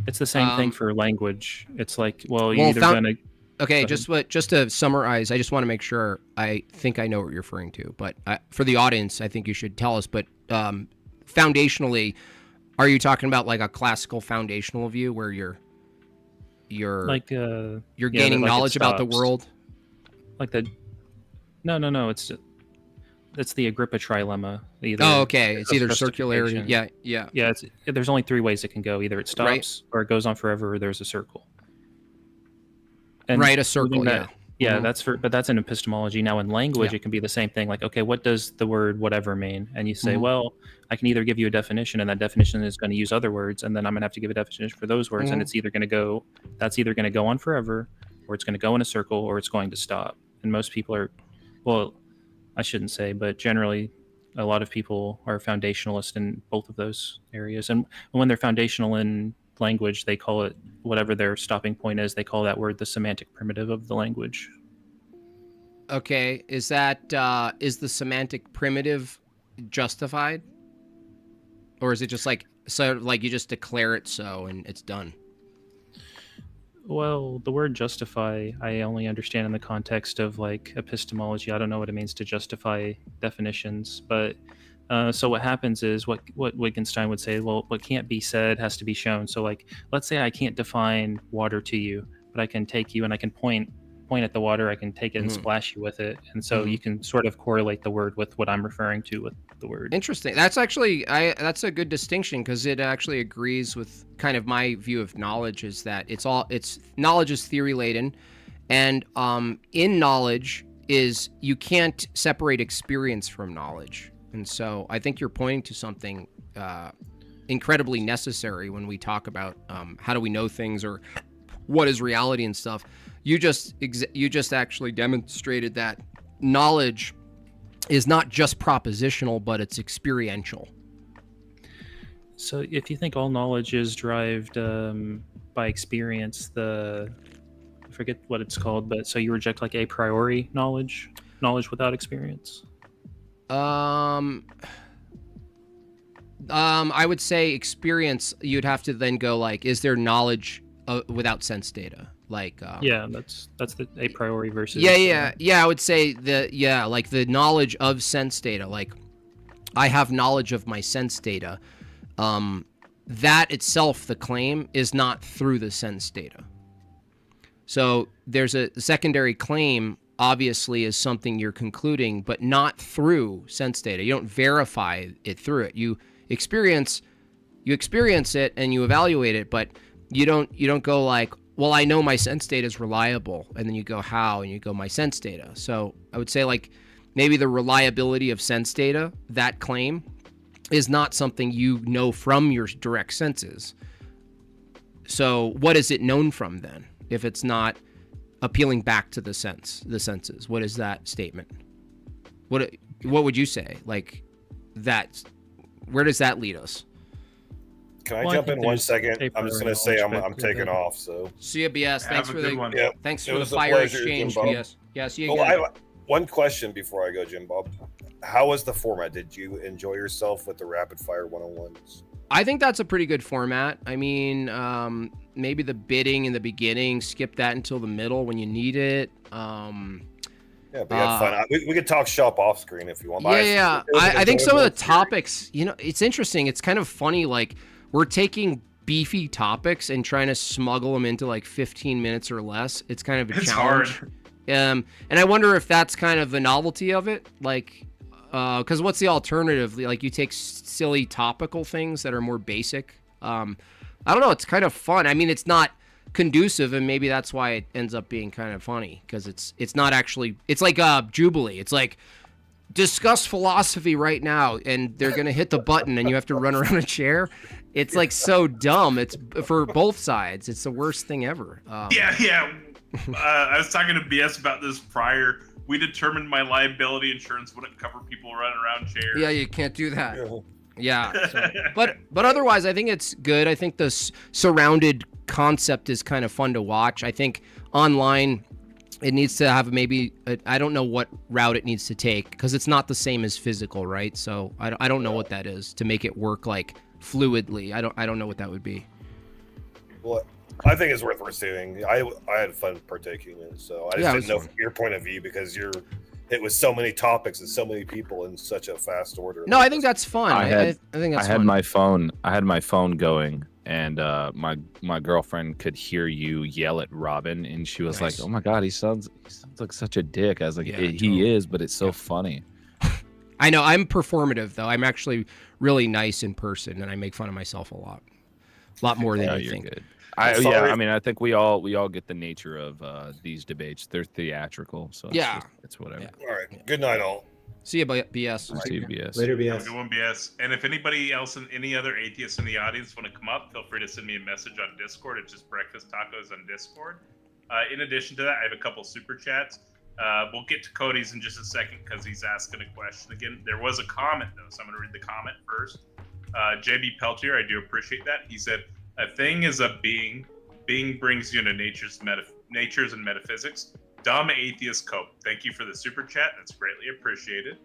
It's the same thing for language. It's like, well, you're either gonna. Okay, just to summarize, I just want to make sure I think I know what you're referring to, but for the audience, I think you should tell us. But foundationally, are you talking about like a classical foundational view where you're like you're gaining knowledge about the world? Like no, it's the Agrippa trilemma. Okay. It's either circularity. Yeah. There's only three ways it can go. Either it stops, or it goes on forever, or there's a circle. And a circle. Yeah, but that's in epistemology. Now in language, it can be the same thing. Like, okay, what does the word whatever mean? And you say, well, I can either give you a definition, and that definition is going to use other words, and then I'm going to have to give a definition for those words, and it's either going to go on forever, or it's going to go in a circle, or it's going to stop. And most people are, well, I shouldn't say, but generally, a lot of people are foundationalist in both of those areas. And when they're foundational in language, they call it, whatever their stopping point is, they call that word the semantic primitive of the language. Okay, is that is the semantic primitive justified, or is it just like you just declare it so and it's done? Well, the word justify, I only understand in the context of like epistemology. I don't know what it means to justify definitions, but so what happens is what Wittgenstein would say, well, what can't be said has to be shown. So like, let's say I can't define water to you, but I can take you and I can point at the water, I can take it and splash you with it. And so you can sort of correlate the word with what I'm referring to with the word. Interesting. That's actually, that's a good distinction, because it actually agrees with kind of my view of knowledge, is that knowledge is theory laden. And in knowledge is you can't separate experience from knowledge. And so I think you're pointing to something incredibly necessary when we talk about how do we know things, or what is reality and stuff. You just actually demonstrated that knowledge is not just propositional, but it's experiential. So if you think all knowledge is derived by experience, I forget what it's called, but so you reject like a priori knowledge without experience? I would say experience, you'd have to then go like, is there knowledge without sense data? Like that's the a priori versus I would say like the knowledge of sense data, like I have knowledge of my sense data, that itself, the claim, is not through the sense data. So there's a secondary claim, obviously, is something you're concluding, but not through sense data. You don't verify it through it. You experience it and you evaluate it, but you don't go like, well, I know my sense data is reliable, and then you go, how? And you go, my sense data. So I would say like maybe the reliability of sense data, that claim, is not something you know from your direct senses. So what is it known from then, if it's not appealing back to the senses? What is that statement? What would you say? Like that, where does that lead us? Can I Well, I jump think in 1 there's second? paper I'm just going to say knowledge I'm back to taking that. off. So See you, BS. Thanks Have a for good the one. yeah, thanks it for the was a fire pleasure, exchange, Jimbob. BS. Yeah, see you Oh, again. one question before I go, Jim Bob. How was the format? Did you enjoy yourself with the rapid fire 101s? I think that's a pretty good format. I mean, maybe the bidding in the beginning, skip that until the middle when you need it. Yeah, we had fun. We could talk shop off screen if you want. Yeah. I think some of the topics, it's interesting. It's kind of funny. Like, we're taking beefy topics and trying to smuggle them into like 15 minutes or less. It's kind of a challenge. Hard. And I wonder if that's kind of the novelty of it. Like, because what's the alternative? Like, you take silly topical things that are more basic. I don't know. It's kind of fun. I mean, it's not conducive, and maybe that's why it ends up being kind of funny, because it's not actually, it's like Jubilee. It's like, discuss philosophy right now, and they're gonna hit the button and you have to run around a chair. It's like so dumb. It's for both sides. It's the worst thing ever. Yeah. I was talking to BS about this prior. We determined my liability insurance wouldn't cover people running around chairs. Yeah, you can't do that. Yeah. So, but otherwise, I think it's good. I think the surrounded concept is kind of fun to watch. I think online it needs to have maybe I don't know what route it needs to take, because it's not the same as physical, right? So I don't know what that is to make it work like fluidly. I don't know what that would be. Well, I think it's worth receiving. I had fun partaking in it, so I just didn't know from your point of view, because you're hit with so many topics and so many people in such a fast order. No, I think that's fun. I think that's fun. I had my phone going, and my girlfriend could hear you yell at Robin, and she was like, "Oh my God, he sounds like such a dick." I was like, "He is, but it's so funny." I know. I'm performative though. I'm actually really nice in person, and I make fun of myself a lot more than you think. Good. I mean, I think we all get the nature of these debates. They're theatrical, so it's whatever. Yeah. All right. Good night, all. See you, BS. See you, BS. Later, BS. Have a good one, BS. And if anybody else and any other atheists in the audience want to come up, feel free to send me a message on Discord. It's just Breakfast Tacos on Discord. In addition to that, I have a couple super chats. We'll get to Cody's in just a second because he's asking a question again. There was a comment though, so I'm going to read the comment first. JB Peltier, I do appreciate that. He said, "A thing is a being. Being brings you into natures and metaphysics. Dumb atheist cope." Thank you for the super chat. That's greatly appreciated.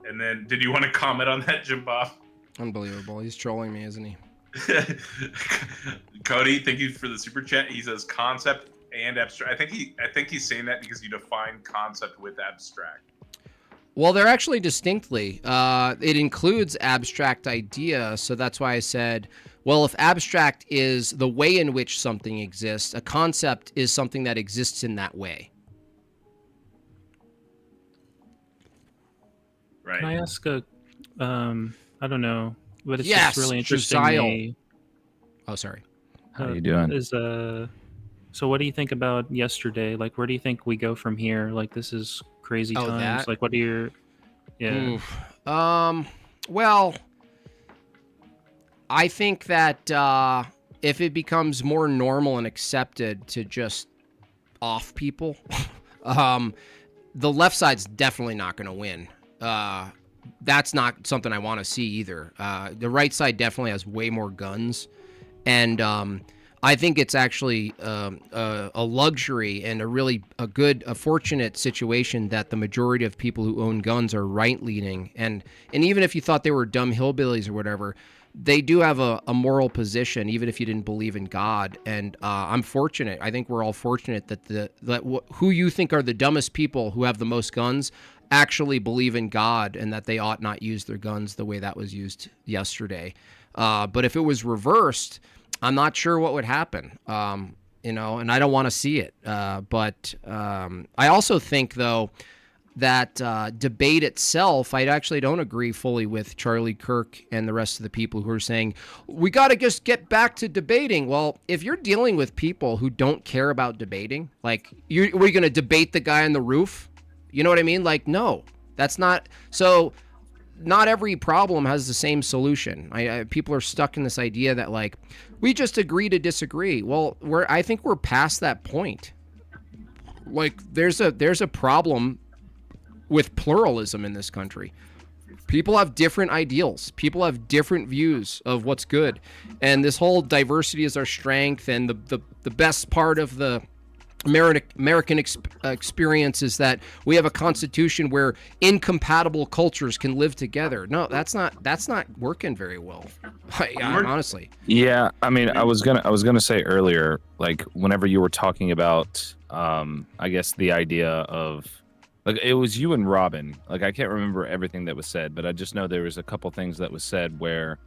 And then, did you want to comment on that, Jimbob? Unbelievable. He's trolling me, isn't he? Cody, thank you for the super chat. He says concept and abstract. I think he's saying that because you define concept with abstract. Well, they're actually distinctly. It includes abstract idea, so that's why I said, well, if abstract is the way in which something exists, a concept is something that exists in that way. Right. Can I ask I don't know, but it's just really interesting to me. Oh, sorry. How you doing? So what do you think about yesterday? Like, where do you think we go from here? Like, this is crazy times. That? Like, what are your... Yeah. Oof. Well, I think that if it becomes more normal and accepted to just off people, the left side's definitely not going to win. That's not something I want to see either. The right side definitely has way more guns, and I think it's actually a luxury and a fortunate situation that the majority of people who own guns are right-leaning, and even if you thought they were dumb hillbillies or whatever, they do have a moral position, even if you didn't believe in God. And I'm fortunate. I think we're all fortunate that who you think are the dumbest people who have the most guns actually believe in God, and that they ought not use their guns the way that was used yesterday. But if it was reversed, I'm not sure what would happen, and I don't want to see it. But I also think, though, that debate itself, I actually don't agree fully with Charlie Kirk and the rest of the people who are saying, we got to just get back to debating. Well, if you're dealing with people who don't care about debating, like, we're going to debate the guy on the roof? You know what I mean? Like, no, that's not. So not every problem has the same solution. People are stuck in this idea that, like, we just agree to disagree. Well, I think we're past that point. Like, there's a problem with pluralism in this country. People have different ideals. People have different views of what's good. And this whole diversity is our strength, and the best part of the American experience is that we have a constitution where incompatible cultures can live together. No, that's not working very well. Honestly. Yeah, I mean, I was gonna say earlier, like whenever you were talking about, I guess the idea of, like, it was you and Robin. Like, I can't remember everything that was said, but I just know there was a couple things that was said where,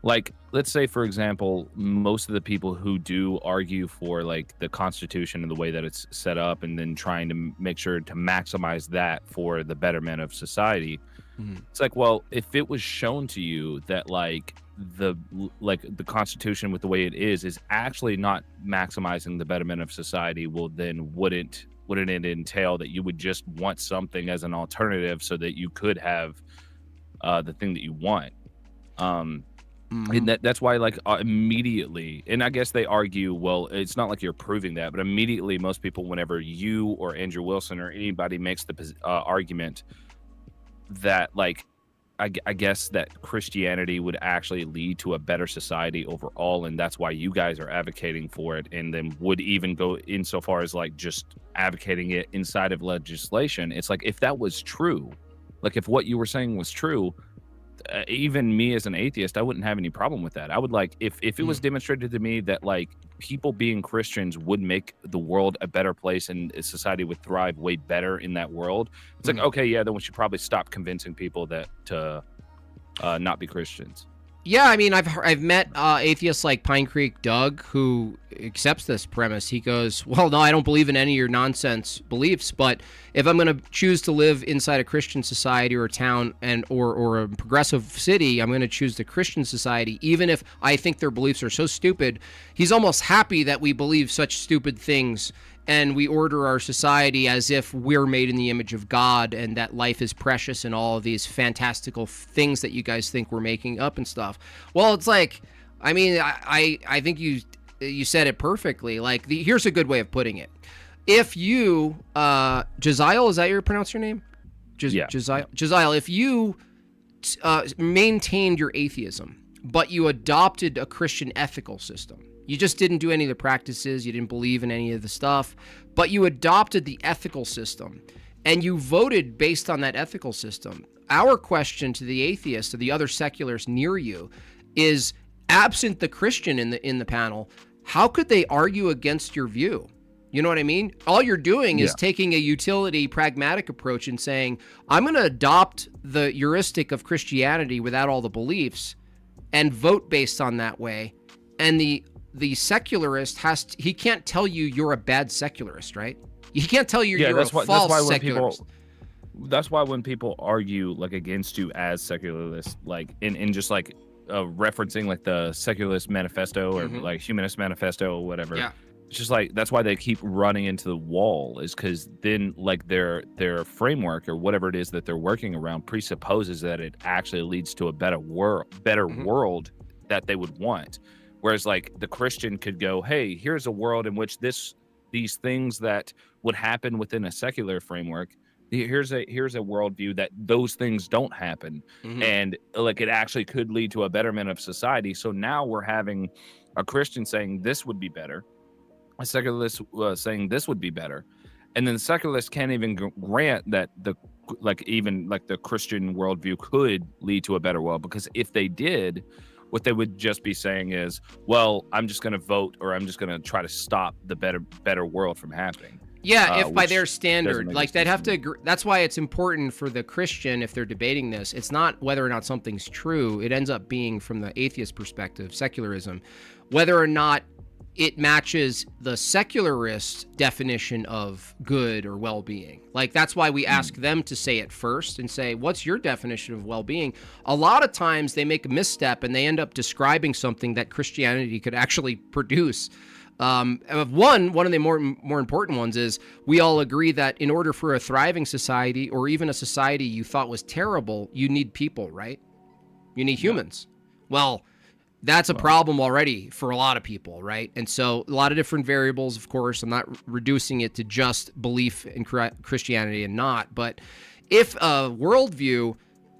like, let's say, for example, most of the people who do argue for, like, the Constitution and the way that it's set up, and then trying to make sure to maximize that for the betterment of society, it's like, well, if it was shown to you that, like, the Constitution with the way it is actually not maximizing the betterment of society, well, then wouldn't it entail that you would just want something as an alternative so that you could have the thing that you want? And that's why, like, immediately, and I guess they argue, well, it's not like you're proving that, but immediately most people, whenever you or Andrew Wilson or anybody makes the argument that, like, I guess that Christianity would actually lead to a better society overall, and that's why you guys are advocating for it, and then would even go insofar as, like, just advocating it inside of legislation. It's like, if that was true, like, if what you were saying was true, even me as an atheist, I wouldn't have any problem with that. I would, like, if it was demonstrated to me that, like, people being Christians would make the world a better place and society would thrive way better in that world, it's like, okay, yeah, then we should probably stop convincing people that to not be Christians. Yeah, I mean, I've met atheists like Pine Creek Doug who accepts this premise. He goes, well, no, I don't believe in any of your nonsense beliefs, but if I'm going to choose to live inside a Christian society or a town or a progressive city, I'm going to choose the Christian society, even if I think their beliefs are so stupid. He's almost happy that we believe such stupid things, and we order our society as if we're made in the image of God and that life is precious and all of these fantastical things that you guys think we're making up and stuff. Well, it's like, I mean, I think you said it perfectly. Like, here's a good way of putting it. If you, Josiel, is that your pronounce your name? Yeah. Josiel, if you maintained your atheism, but you adopted a Christian ethical system, you just didn't do any of the practices, you didn't believe in any of the stuff, but you adopted the ethical system and you voted based on that ethical system. Our question to the atheists or the other secularists near you is, absent the Christian in the panel, how could they argue against your view? You know what I mean? All you're doing is taking a utility, pragmatic approach and saying, I'm going to adopt the heuristic of Christianity without all the beliefs and vote based on that way. And the secularist he can't tell you you're a bad secularist, right? He can't tell you you're a false secularist. That's why when people argue, like, against you as secularists, like in just like referencing like the Secularist Manifesto or like Humanist Manifesto or whatever, it's just like, that's why they keep running into the wall, is because then, like, their framework or whatever it is that they're working around presupposes that it actually leads to a better world that they would want. Whereas, like, the Christian could go, hey, here's a world in which these things that would happen within a secular framework, here's a worldview that those things don't happen. And, like, it actually could lead to a betterment of society. So now we're having a Christian saying this would be better, a secularist saying this would be better. And then the secularists can't even grant that the Christian worldview could lead to a better world, because if they did, what they would just be saying is, well, I'm just going to vote, or I'm just going to try to stop the better world from happening. Yeah, if by their standard, like, they'd have to agree. That's why it's important for the Christian, if they're debating this, it's not whether or not something's true. It ends up being, from the atheist perspective, secularism, whether or not it matches the secularist definition of good or well-being. Like, that's why we ask them to say it first and say, what's your definition of well-being? A lot of times they make a misstep and they end up describing something that Christianity could actually produce. One of the more important ones is, we all agree that in order for a thriving society, or even a society you thought was terrible, you need people, right? You need humans. Well, that's a problem already for a lot of people, right? And so a lot of different variables, of course. I'm not reducing it to just belief in Christianity and not. But if a worldview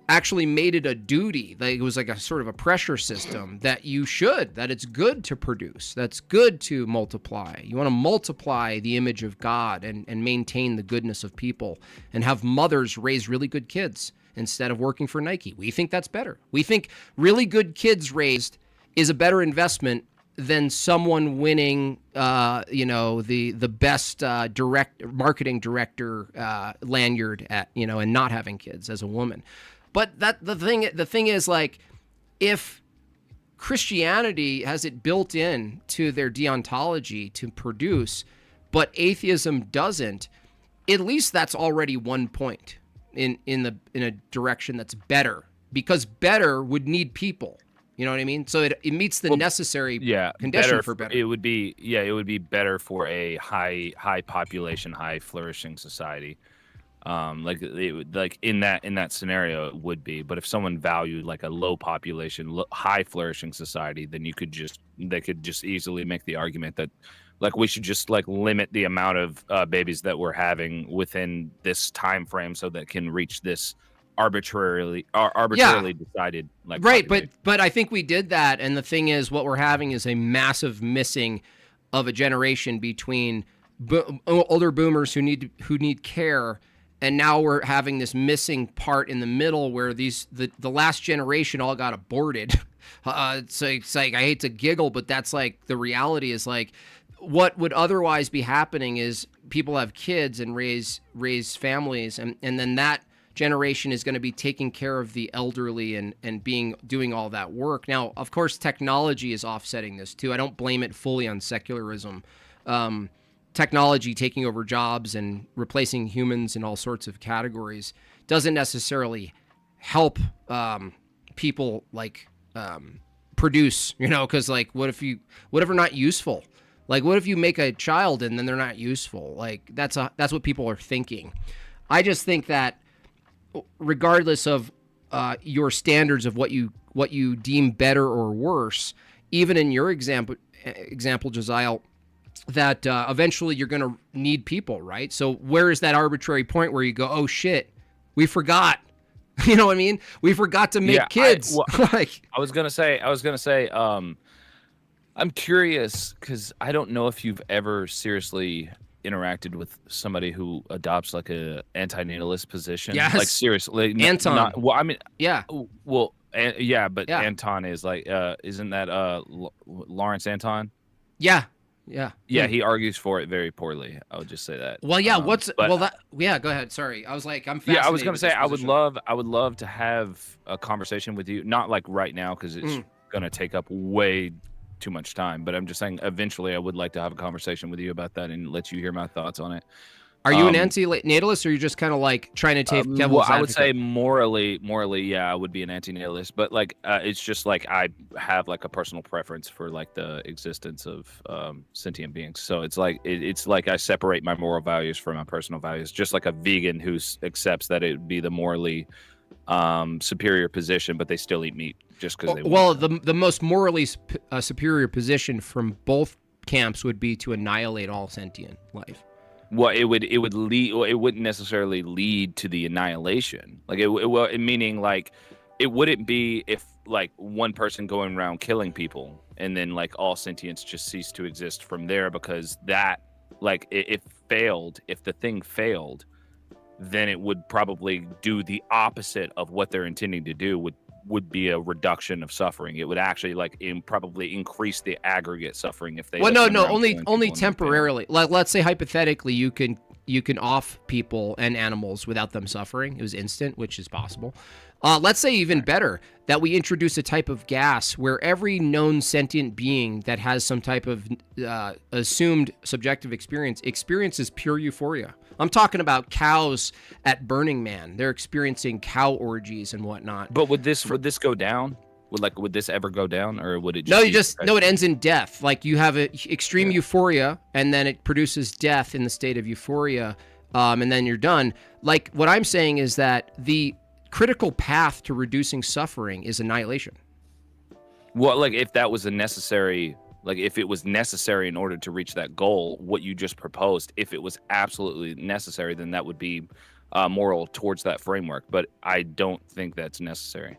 actually made it a duty. Like it was like a sort of a pressure system that it's good to produce. That's good to multiply. You want to multiply the image of God and maintain the goodness of people and have mothers raise really good kids instead of working for Nike. We think that's better. We think really good kids raised is a better investment than someone winning, the best marketing director lanyard at, and not having kids as a woman. But the thing is, like, if Christianity has it built in to their deontology to produce, but atheism doesn't, at least that's already 1 point in a direction that's better, because better would need people. You know what I mean? So it meets the necessary condition for better. It would be better for a high population, high flourishing society. Like in that scenario it would be. But if someone valued like a low population, high flourishing society, then they could just easily make the argument that like we should just like limit the amount of babies that we're having within this time frame so that can reach this arbitrarily decided like right population. But I think we did that, and the thing is, what we're having is a massive missing of a generation between older boomers who need care, and now we're having this missing part in the middle where the last generation all got aborted. It's like I hate to giggle, but that's like the reality. Is like what would otherwise be happening is people have kids and raise families, and then that generation is going to be taking care of the elderly and doing all that work. Now, of course, technology is offsetting this too. I don't blame it fully on secularism. Technology taking over jobs and replacing humans in all sorts of categories doesn't necessarily help people like produce, because like what if they're not useful? Like what if you make a child and then they're not useful? Like that's what people are thinking. I just think that regardless of your standards of what you deem better or worse, even in your example, Josiah, that eventually you're going to need people, right? So where is that arbitrary point where you go, oh shit, we forgot? You know what I mean? We forgot to make kids. I was gonna say, I'm curious because I don't know if you've ever seriously interacted with somebody who adopts like a anti-natalist position. Yes. Like seriously, Anton. Yeah. Well, yeah, but yeah. Anton is like, isn't that Lawrence Anton? Yeah. He argues for it very poorly. I would just say that. Well, yeah. Go ahead. Sorry, I was like, I'm fascinated. Yeah, I was gonna say I would love to have a conversation with you. Not like right now because it's gonna take up way too much time. But I'm just saying, eventually, I would like to have a conversation with you about that and let you hear my thoughts on it. Are you an anti-natalist, or are you just kind of like trying to take devil's advocate? I would say morally, yeah, I would be an anti-natalist, but like, it's just like I have like a personal preference for like the existence of sentient beings. So it's like it's like I separate my moral values from my personal values, just like a vegan who accepts that it would be the morally superior position, but they still eat meat just because they want. Well, the most morally superior position from both camps would be to annihilate all sentient life. Well, it would lead. It wouldn't necessarily lead to the annihilation. Like meaning like it wouldn't be if like one person going around killing people and then like all sentience just ceased to exist from there, because that like if the thing failed, then it would probably do the opposite of what they're intending to do. Would be a reduction of suffering. It would actually like probably increase the aggregate suffering if they. Well, no, only temporarily. Like, let's say hypothetically, you can off people and animals without them suffering. It was instant, which is possible. Let's say even better that we introduce a type of gas where every known sentient being that has some type of assumed subjective experience experiences pure euphoria. I'm talking about cows at Burning Man. They're experiencing cow orgies and whatnot. But would this go down? Would this ever go down, or would it? Just it ends in death. Like you have extreme euphoria, and then it produces death in the state of euphoria, and then you're done. Like what I'm saying is that the critical path to reducing suffering is annihilation. Well, like if that was a necessary. Like if it was necessary in order to reach that goal, what you just proposed, if it was absolutely necessary, then that would be moral towards that framework, but I don't think that's necessary.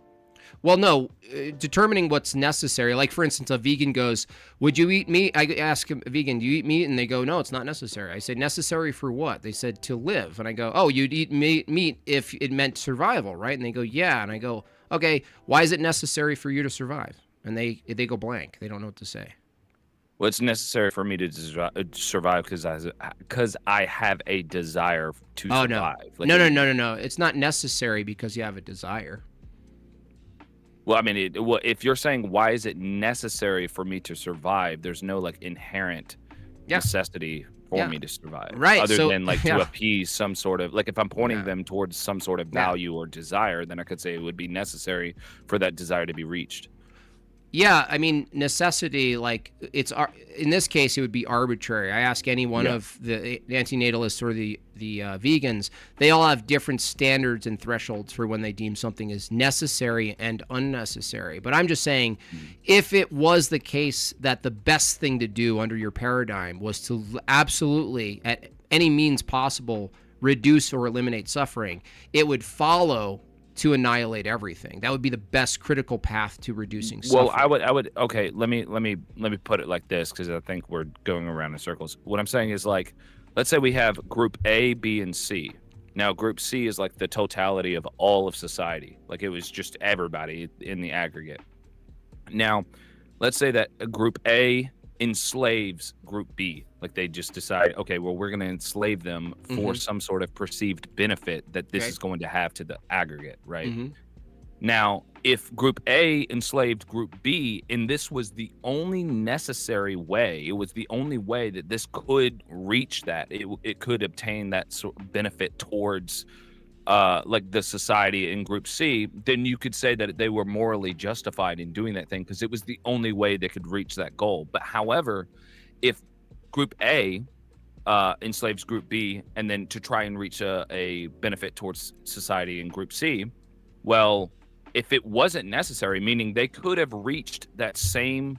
Well, no, determining what's necessary. Like, for instance, a vegan goes, would you eat meat? I ask a vegan, do you eat meat? And they go, no, it's not necessary. I say, necessary for what? They said, to live. And I go, oh, you'd eat meat if it meant survival, right? And they go, yeah. And I go, okay, why is it necessary for you to survive? And they go blank. They don't know what to say. Well, it's necessary for me to survive because I have a desire to survive. No. It's not necessary because you have a desire. Well, I mean, if you're saying why is it necessary for me to survive, there's no like inherent necessity for me to survive, right? Other than like to appease some sort of like if I'm pointing them towards some sort of value or desire, then I could say it would be necessary for that desire to be reached. Yeah, I mean, necessity, like, in this case, it would be arbitrary. I ask any one of the antinatalists or the vegans, they all have different standards and thresholds for when they deem something as necessary and unnecessary. But I'm just saying, if it was the case that the best thing to do under your paradigm was to absolutely, at any means possible, reduce or eliminate suffering, it would follow to annihilate everything. That would be the best critical path to reducing suffering. Well, I would. Okay, let me put it like this because I think we're going around in circles. What I'm saying is like, let's say we have Group A, B, and C. Now, Group C is like the totality of all of society. Like it was just everybody in the aggregate. Now, let's say that Group A enslaves Group B. Like they just decide, okay, well, we're going to enslave them for some sort of perceived benefit that this is going to have to the aggregate, right? Now, if Group A enslaved Group B, and this was the only necessary way, it was the only way that this could reach that, it could obtain that sort of benefit towards like the society in Group C, then you could say that they were morally justified in doing that thing because it was the only way they could reach that goal. But however, if Group A enslaves Group B and then to try and reach a benefit towards society in Group C, well, if it wasn't necessary, meaning they could have reached that same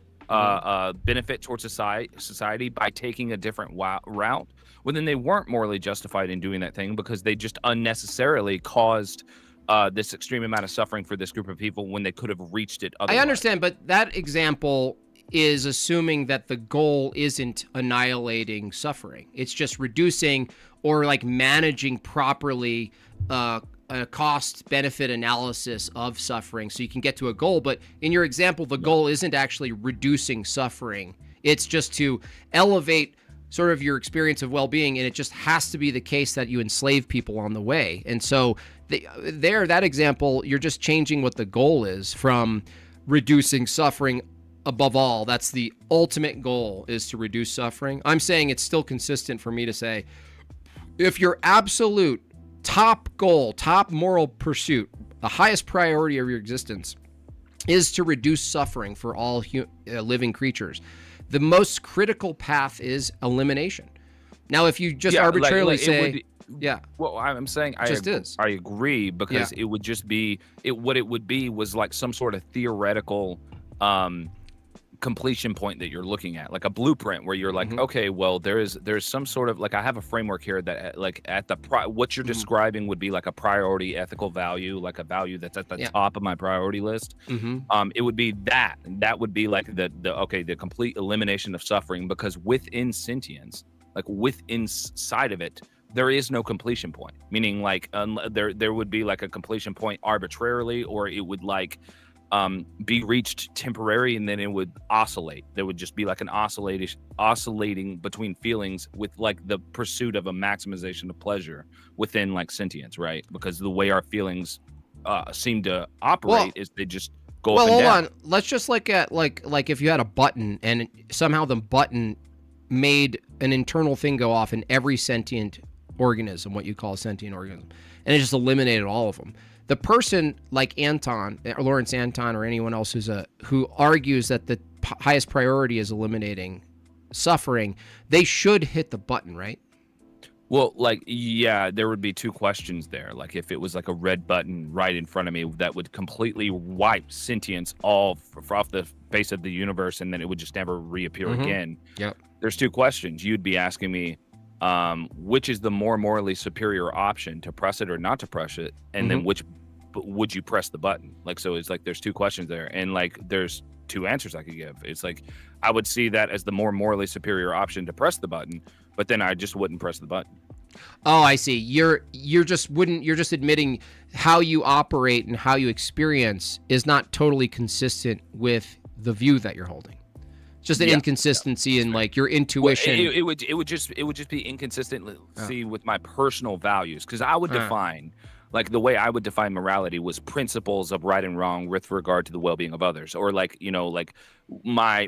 benefit towards society by taking a different route, well, then they weren't morally justified in doing that thing because they just unnecessarily caused this extreme amount of suffering for this group of people when they could have reached it otherwise. I understand, but that example is assuming that the goal isn't annihilating suffering. It's just reducing or like managing properly a cost-benefit analysis of suffering so you can get to a goal. But in your example, the goal isn't actually reducing suffering. It's just to elevate sort of your experience of well-being, and it just has to be the case that you enslave people on the way. And so that example, you're just changing what the goal is from reducing suffering above all. That's the ultimate goal, is to reduce suffering. I'm saying it's still consistent for me to say, if your absolute top goal, top moral pursuit, the highest priority of your existence is to reduce suffering for all living creatures, the most critical path is elimination. Now, if you just arbitrarily say, well, I'm saying I agree because it would just be what it would be was like some sort of theoretical completion point that you're looking at, like a blueprint where you're like, okay, well, there's some sort of like, I have a framework here that like at the what you're describing would be like a priority ethical value, like a value that's at the top of my priority list. It would be that would be like the complete elimination of suffering, because within sentience, like inside of it, there is no completion point, meaning like there would be like a completion point arbitrarily, or it would like be reached temporary and then it would oscillate. There would just be like an oscillating between feelings with like the pursuit of a maximization of pleasure within like sentience, right? Because the way our feelings seem to operate is they just go up and down. Hold on. Let's just look at like if you had a button and somehow the button made an internal thing go off in every sentient organism, what you call a sentient organism, and it just eliminated all of them. The person like Anton, or Lawrence Anton, or anyone else who argues that the highest priority is eliminating suffering, they should hit the button, right? Well, like, yeah, there would be two questions there. Like, if it was like a red button right in front of me that would completely wipe sentience off the face of the universe, and then it would just never reappear again. Yep. There's two questions. You'd be asking me, which is the more morally superior option, to press it or not to press it, and then which would you press the button? Like, so it's like there's two questions there, and like there's two answers I could give. It's like I would see that as the more morally superior option to press the button, but then I just wouldn't press the button. Oh, I see. You're just admitting how you operate and how you experience is not totally consistent with the view that you're holding. Just an inconsistency in like your intuition. Well, it would just be inconsistency with my personal values, because I would define, like the way I would define morality was principles of right and wrong with regard to the well-being of others, or like, you know, like my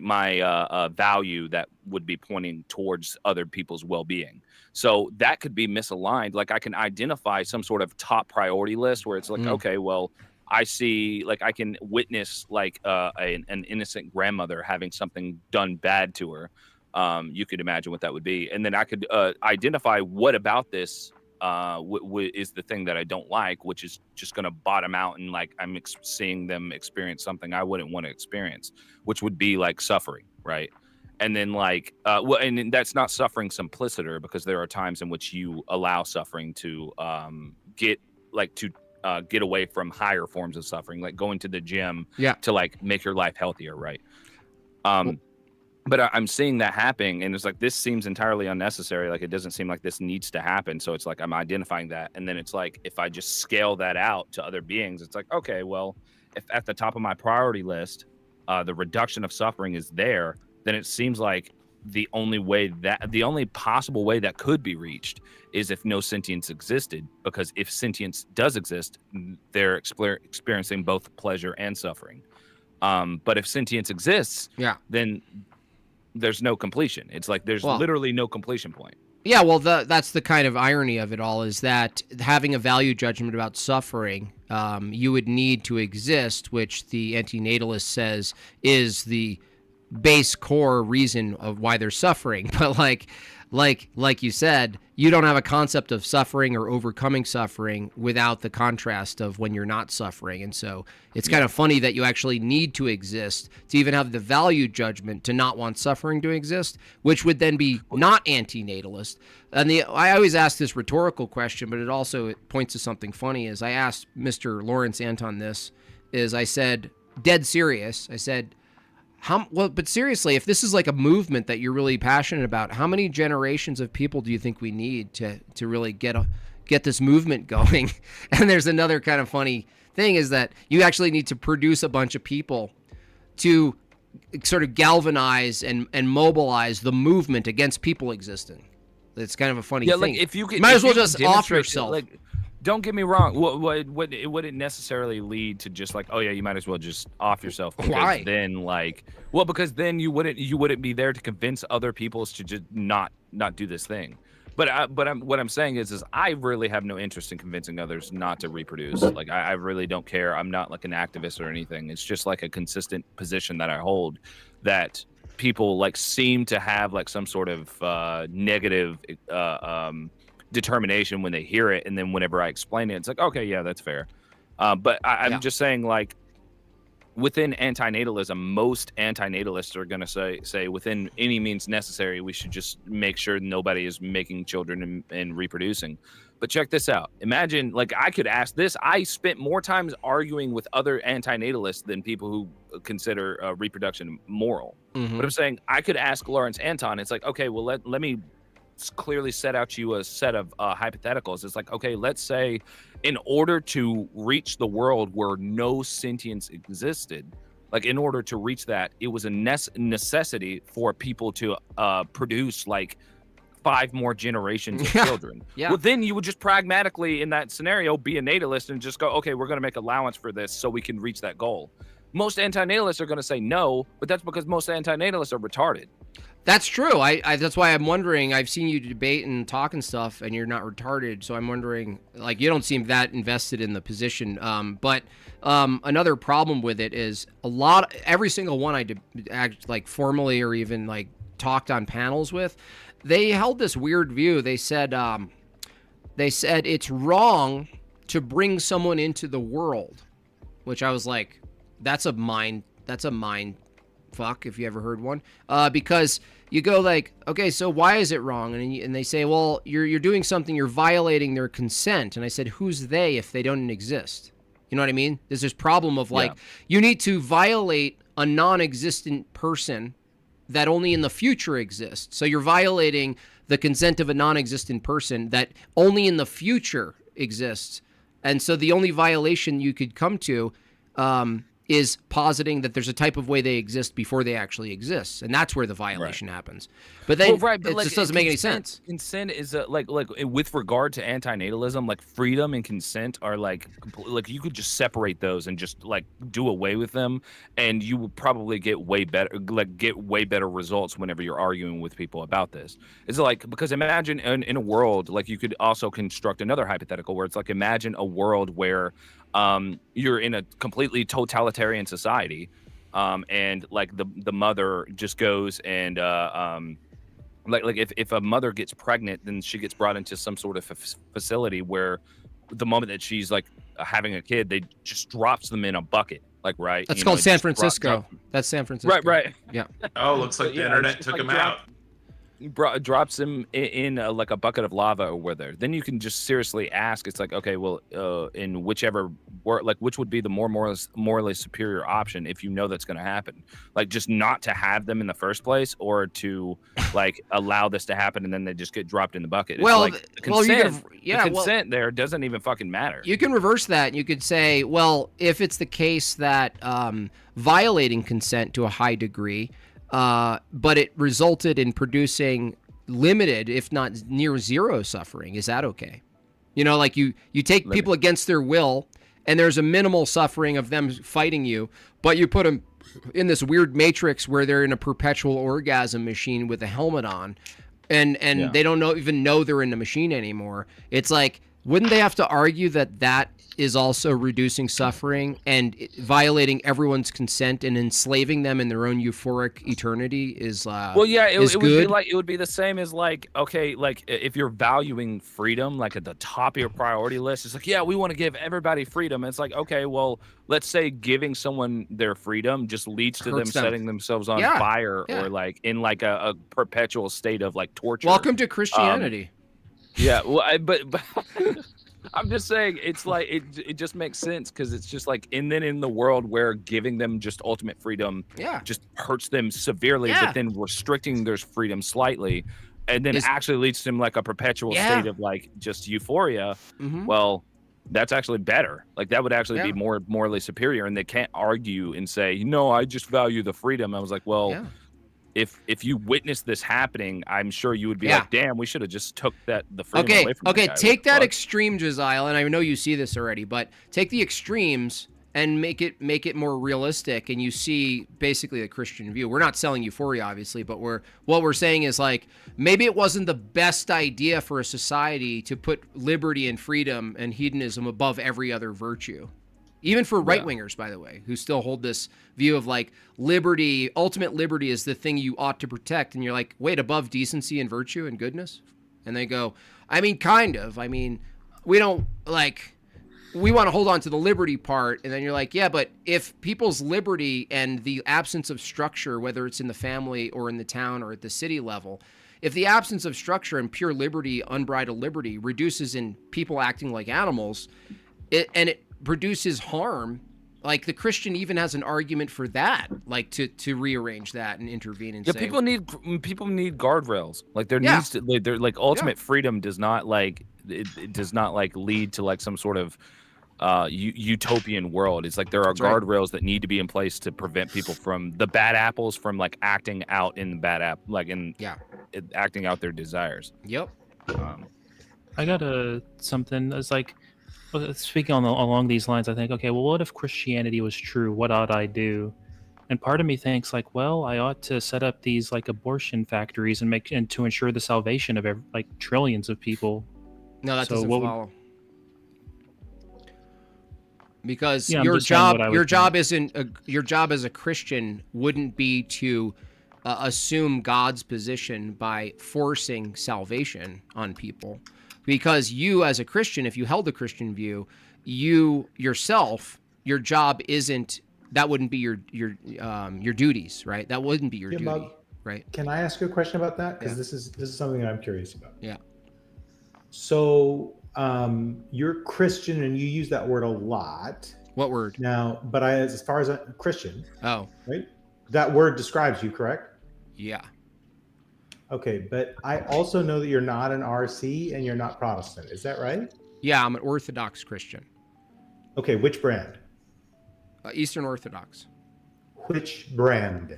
value that would be pointing towards other people's well-being. So that could be misaligned. Like I can identify some sort of top priority list where it's like, okay, well, I see, like I can witness like an innocent grandmother having something done bad to her. You could imagine what that would be. And then I could identify what about this is the thing that I don't like, which is just going to bottom out and like I'm seeing them experience something I wouldn't want to experience, which would be like suffering, right? And then like, and that's not suffering simpliciter, because there are times in which you allow suffering to get away from higher forms of suffering, like going to the gym to like make your life healthier, right? But I'm seeing that happening, and it's like, this seems entirely unnecessary. Like, it doesn't seem like this needs to happen. So it's like, I'm identifying that. And then it's like, if I just scale that out to other beings, it's like, okay, well, if at the top of my priority list, the reduction of suffering is there, then it seems like the only possible way that could be reached is if no sentience existed, because if sentience does exist, they're experiencing both pleasure and suffering. But if sentience exists, then there's no completion. It's like there's literally no completion point. Yeah, well, that's the kind of irony of it all, is that having a value judgment about suffering, you would need to exist, which the antinatalist says is the base core reason of why they're suffering. But like you said, you don't have a concept of suffering or overcoming suffering without the contrast of when you're not suffering. And so it's kind of funny that you actually need to exist to even have the value judgment to not want suffering to exist, which would then be not antinatalist. And I always ask this rhetorical question, but it points to something funny. Is I asked Mr. Lawrence Anton this, is I said, dead serious, I said, but seriously, if this is like a movement that you're really passionate about, how many generations of people do you think we need to really get this movement going? And there's another kind of funny thing, is that you actually need to produce a bunch of people to sort of galvanize and mobilize the movement against people existing. It's kind of a funny thing. Like if you might as well just off yourself. Like, don't get me wrong. Would it necessarily lead to just like, oh yeah, you might as well just off yourself? Why? Then because then you wouldn't be there to convince other people to just not do this thing. But what I'm saying is I really have no interest in convincing others not to reproduce. Like I really don't care. I'm not like an activist or anything. It's just like a consistent position that I hold, that people like seem to have like some sort of negative determination when they hear it, and then whenever I explain it, it's like, okay, yeah, that's fair. But I'm just saying, like, within antinatalism, most antinatalists are going to say within any means necessary, we should just make sure nobody is making children and reproducing. But check this out. Imagine, like, I could ask this. I spent more times arguing with other antinatalists than people who consider reproduction moral. Mm-hmm. But I'm saying I could ask Lawrence Anton. It's like, okay, well, let me clearly set out you a set of hypotheticals. It's like, okay, let's say in order to reach the world where no sentience existed, like in order to reach that, it was a necessity for people to produce like 5 more generations of children. Well, then you would just pragmatically in that scenario be a natalist and just go, okay, we're going to make allowance for this so we can reach that goal. Most antinatalists are going to say no, but that's because most antinatalists are retarded. That's true. I that's why I'm wondering. I've seen you debate and talk and stuff, and you're not retarded. So I'm wondering, like, you don't seem that invested in the position. But another problem with it is every single one I like formally or even like talked on panels with, they held this weird view. They said it's wrong to bring someone into the world, which I was like, that's a mind fuck, if you ever heard one, because you go like, okay, so why is it wrong? And they say, well, you're doing something, you're violating their consent. And I said, who's they if they don't exist? You know what I mean? There's this problem of like, you need to violate a non-existent person that only in the future exists. So you're violating the consent of a non-existent person that only in the future exists. And so the only violation you could come to is positing that there's a type of way they exist before they actually exist, and that's where the violation happens. But then it just doesn't make any sense. Consent is like with regard to antinatalism, like freedom and consent are like you could just separate those and just like do away with them, and you would probably get way better results whenever you're arguing with people about this. It's like, because imagine in a world, like, you could also construct another hypothetical where it's like, imagine a world where you're in a completely totalitarian society, and like the mother just goes and like if a mother gets pregnant, then she gets brought into some sort of facility where the moment that she's like having a kid, they just drops them in a bucket, like, right? That's called San Francisco. That's San Francisco. Right. Yeah. Oh, looks like the internet took him out. Drops him in like a bucket of lava or whatever. Then you can just seriously ask, it's like, okay, well, in whichever like, which would be the more morally superior option if you know that's going to happen? Like, just not to have them in the first place, or to like allow this to happen and then they just get dropped in the bucket? It's Well, like, the consent there doesn't even fucking matter. You can reverse that. You could say, well, if it's the case that violating consent to a high degree, but it resulted in producing limited, if not near zero suffering, is that okay? You know, like you take people against their will, and there's a minimal suffering of them fighting you, but you put them in this weird matrix where they're in a perpetual orgasm machine with a helmet on, and they don't even know they're in the machine anymore. It's like, wouldn't they have to argue that is also reducing suffering and violating everyone's consent and enslaving them in their own euphoric eternity is it would be the same as like, okay, like if you're valuing freedom like at the top of your priority list, it's like, yeah, we want to give everybody freedom. And it's like, okay, well, let's say giving someone their freedom just leads to them setting themselves on fire or like in like a perpetual state of like torture. Welcome to Christianity. Yeah, well, but I'm just saying, it's like it just makes sense, because it's just like, and then in the world where giving them just ultimate freedom just hurts them severely, but then restricting their freedom slightly, and then it actually leads to them like a perpetual state of like just euphoria. Well, that's actually better. Like, that would actually be more morally superior, and they can't argue and say, no, I just value the freedom. I was like, well. If you witnessed this happening, I'm sure you would be like, damn, we should have just took the freedom away from the guy. Take that extreme, Josiah, and I know you see this already, but take the extremes and make it more realistic, and you see basically the Christian view. We're not selling euphoria, obviously, but what we're saying is, like, maybe it wasn't the best idea for a society to put liberty and freedom and hedonism above every other virtue. Even for right-wingers, by the way, who still hold this view of like liberty, ultimate liberty is the thing you ought to protect. And you're like, wait, above decency and virtue and goodness? And they go, I mean, kind of. I mean, we don't like, we want to hold on to the liberty part. And then you're like, yeah, but if people's liberty and the absence of structure, whether it's in the family or in the town or at the city level, if the absence of structure and pure liberty, unbridled liberty, reduces in people acting like animals, it produces harm, like the Christian even has an argument for that, like to rearrange that and intervene and say, people need guardrails. Like there needs to, they're like, ultimate freedom does not like it does not like lead to like some sort of utopian world. It's like there are guardrails that need to be in place to prevent people from the bad apples from like acting out in the bad acting out their desires. I got something that's like, speaking along these lines, I think, okay, well, what if Christianity was true? What ought I do? And part of me thinks like, well, I ought to set up these like abortion factories and to ensure the salvation of like trillions of people. No, that doesn't follow. Because your job as a Christian wouldn't be to assume God's position by forcing salvation on people. Because you, as a Christian, if you held the Christian view, you yourself, your job isn't that wouldn't be your duties, right? That wouldn't be your Jimbob, duty, right? Can I ask you a question about that? Because Yeah. this is something that I'm curious about. Yeah. So you're Christian and you use that word a lot. What word? Now, but as far as a Christian, Oh, right? That word describes you, correct? yeah. Okay, but I also know that you're not an RC and you're not Protestant. Is that right? Yeah, I'm an Orthodox Christian. Okay, which brand? Eastern Orthodox. Which brand?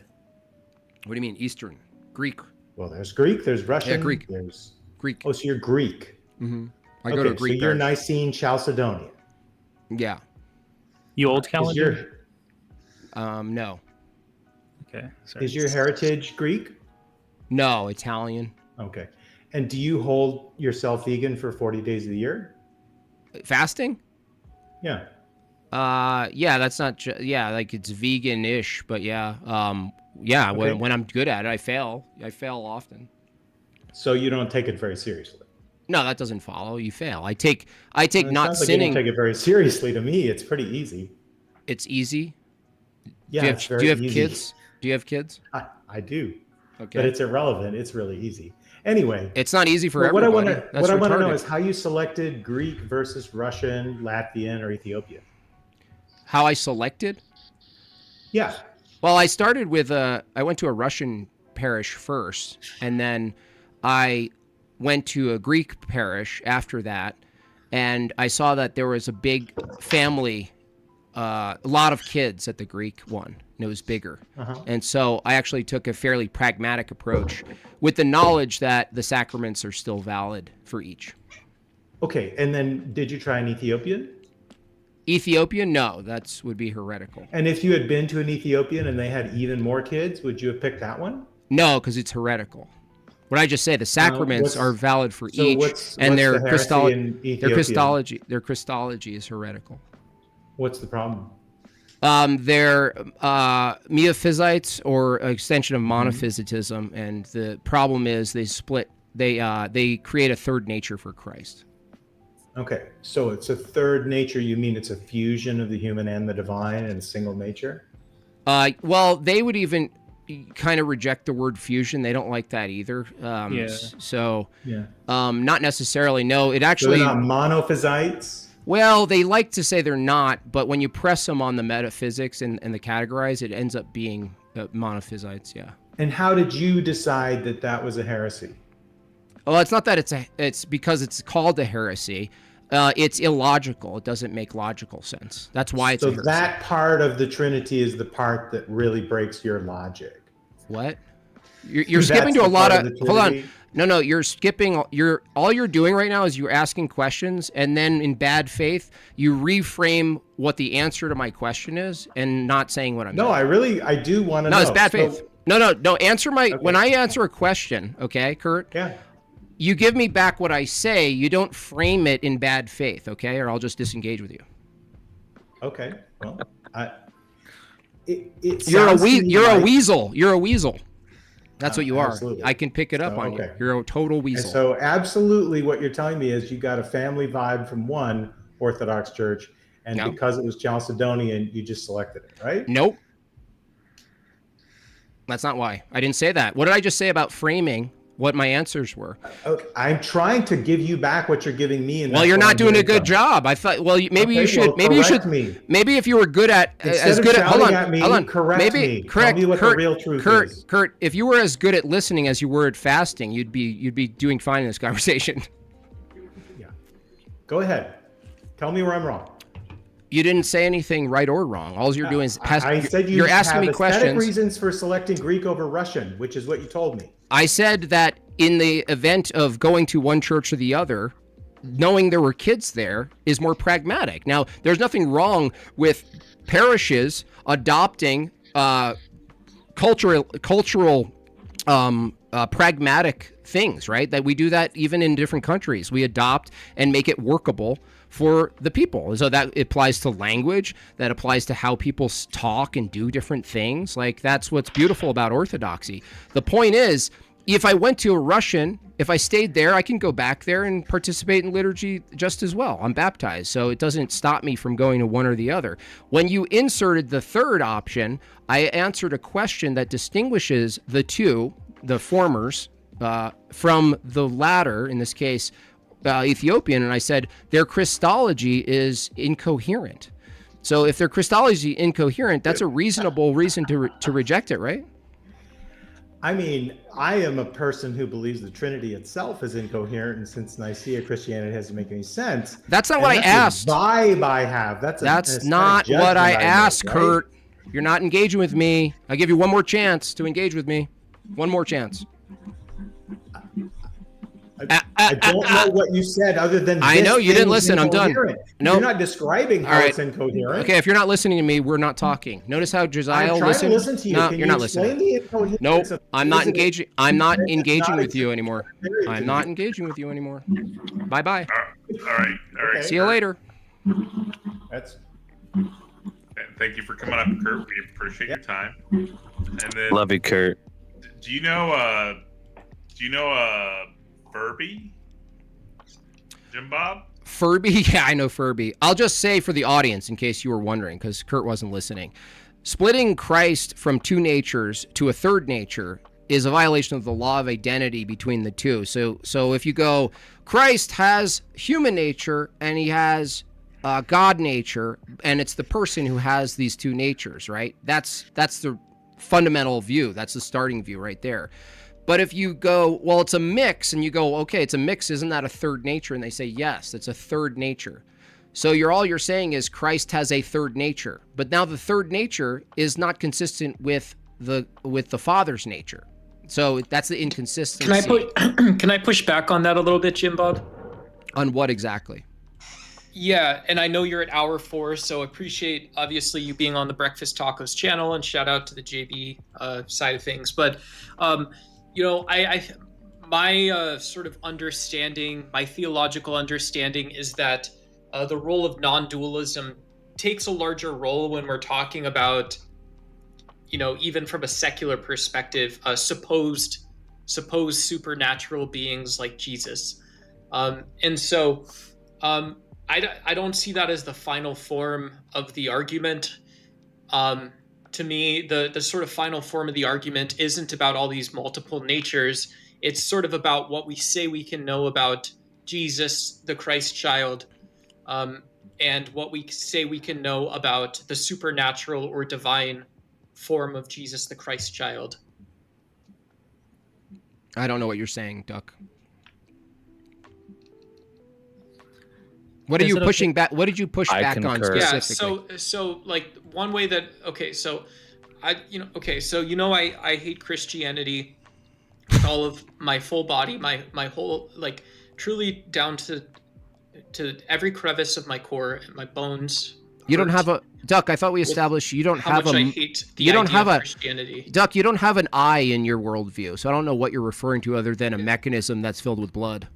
What do you mean, Eastern? Greek. Well, there's Greek, there's Russian. Yeah, Greek. There's Greek. Oh, so you're Greek. Mm-hmm. I go to a Greek. So you're parish. Nicene Chalcedonian. Yeah. You old calendar? No. Okay. Sorry. Is your heritage Greek? No, Italian. Okay. And do you hold yourself vegan for 40 days of the year? Fasting? Yeah. Yeah, that's not. Yeah, like it's vegan-ish, but yeah. Yeah. Okay. When I'm good at it, I fail. I fail often. So you don't take it very seriously. No, that doesn't follow. You fail. I take Well, not it sounds like sinning. you don't take it very seriously. To me, it's pretty easy. It's easy. Yeah, do you it's have, very do you have easy. kids? Do you have kids? I do. Okay. But it's irrelevant. It's really easy. Anyway, It's not easy for what I everybody. want to That's know retarded. is how you selected Greek versus Russian, Latvian, or Ethiopian. How I selected? Yeah. Well, I started with I went to a Russian parish first, and then I went to a Greek parish after that, and I saw that there was a big family, a lot of kids at the Greek one, and it was bigger. And so I actually took a fairly pragmatic approach with the knowledge that the sacraments are still valid for each. Okay, and then did you try an Ethiopian? Ethiopian? No, that would be heretical. And if you had been to an Ethiopian and they had even more kids, would you have picked that one? No, because it's heretical. What I just say, the sacraments are valid for each, and the their heresy in Ethiopia? their Christology is heretical. What's the problem? They're Miaphysites, or an extension of monophysitism, and the problem is they split. They create a third nature for Christ. Okay, so it's a third nature. You mean it's a fusion of the human and the divine in a single nature? Well, they would even kind of reject the word fusion. They don't like that either. So, not necessarily. No, it actually. So they're not monophysites? Well, they like to say they're not, but when you press them on the metaphysics and the categorize, it ends up being monophysites, yeah. And how did you decide that that was a heresy? Well, it's not that it's because it's called a heresy. It's illogical. It doesn't make logical sense. That's why it's a heresy. So that part of the Trinity is the part that really breaks your logic. What? You're skipping to a lot of hold on. No, you're skipping. All you're doing right now is you're asking questions, and then in bad faith, you reframe what the answer to my question is, and not saying what I'm saying. I do want to know. No, it's bad faith. No. Answer my when I answer a question, okay, Kurt? Yeah. You give me back what I say. You don't frame it in bad faith, okay? Or I'll just disengage with you. Okay. Well, you're a weasel. You're a weasel. That's what you are. Absolutely. I can pick it up on you. You're a total weasel. And so absolutely what you're telling me is you got a family vibe from one Orthodox church, and because it was Chalcedonian, you just selected it, right? Nope. That's not why. I didn't say that. What did I just say about framing what my answers were? I'm trying to give you back what you're giving me. And well, you're not doing a good job. I thought. Well, maybe you should. Maybe you should. Maybe if you were good at hold on. Correct me. Tell me what the real truth is. Kurt, if you were as good at listening as you were at fasting, you'd be doing fine in this conversation. Yeah. Go ahead. Tell me where I'm wrong. You didn't say anything right or wrong. All you're doing is I said you're asking me have questions. Reasons for selecting Greek over Russian, which is what you told me. I said that in the event of going to one church or the other, knowing there were kids there is more pragmatic. Now, there's nothing wrong with parishes adopting cultural pragmatic things, right? That we do that even in different countries. We adopt and make it workable for the people. So that applies to language, that applies to how people talk and do different things. Like, that's what's beautiful about orthodoxy. The point is, if I went to a Russian, if I stayed there, I can go back there and participate in liturgy just as well. I'm baptized, so it doesn't stop me from going to one or the other. When you inserted the third option, I answered a question that distinguishes the two, the formers, from the latter, in this case, Ethiopian, and I said their Christology is incoherent. So if their Christology is incoherent, that's a reasonable reason to reject it, right? I mean, I am a person who believes the Trinity itself is incoherent, and since Nicaea Christianity doesn't make any sense. That's not what I asked. The vibe I have. That's not what I asked, right? Kurt. You're not engaging with me. I give you one more chance to engage with me. One more chance. I don't know what you said other than I know you didn't listen. I'm done. No, you're not describing how it's incoherent. Okay, if you're not listening to me, we're not talking. Notice how Josiah listened. To listen to you. No, Can you're not listening. Nope, I'm not engaging. I'm not engaging with you anymore. I'm not engaging with you anymore. Bye bye. All right. See you later. That's. Thank you for coming up, Kurt. We appreciate your time. And then, love you, Kurt. Do you know Furby? Jimbob? Furby? Yeah, I know Furby. I'll just say for the audience, in case you were wondering, because Kurt wasn't listening, splitting Christ from two natures to a third nature is a violation of the law of identity between the two. So if you go, Christ has human nature and he has God nature, and it's the person who has these two natures, right? That's the fundamental view. That's the starting view right there. But if you go, well, it's a mix, and you go, okay, it's a mix, isn't that a third nature? And they say, yes, it's a third nature. So all you're saying is Christ has a third nature. But now the third nature is not consistent with the Father's nature. So that's the inconsistency. Can I push back on that a little bit, Jimbob? On what exactly? Yeah, and I know you're at hour 4, so appreciate, obviously, you being on the Breakfast Tacos channel, and shout out to the JB side of things. But, my sort of understanding, my theological understanding is that the role of non-dualism takes a larger role when we're talking about, even from a secular perspective, supposed supernatural beings like Jesus. And so I don't see that as the final form of the argument. To me, the sort of final form of the argument isn't about all these multiple natures. It's sort of about what we say we can know about Jesus, the Christ child, and what we say we can know about the supernatural or divine form of Jesus, the Christ child. I don't know what you're saying, Duck. What are you pushing back? What did you push back on specifically? Yeah, so like one way that I hate Christianity with all of my full body, my whole, like, truly down to every crevice of my core and my bones. You don't have a Duck. I thought we established you don't have a. I hate the idea of Christianity. Duck, you don't have an eye in your worldview, so I don't know what you're referring to other than a mechanism that's filled with blood.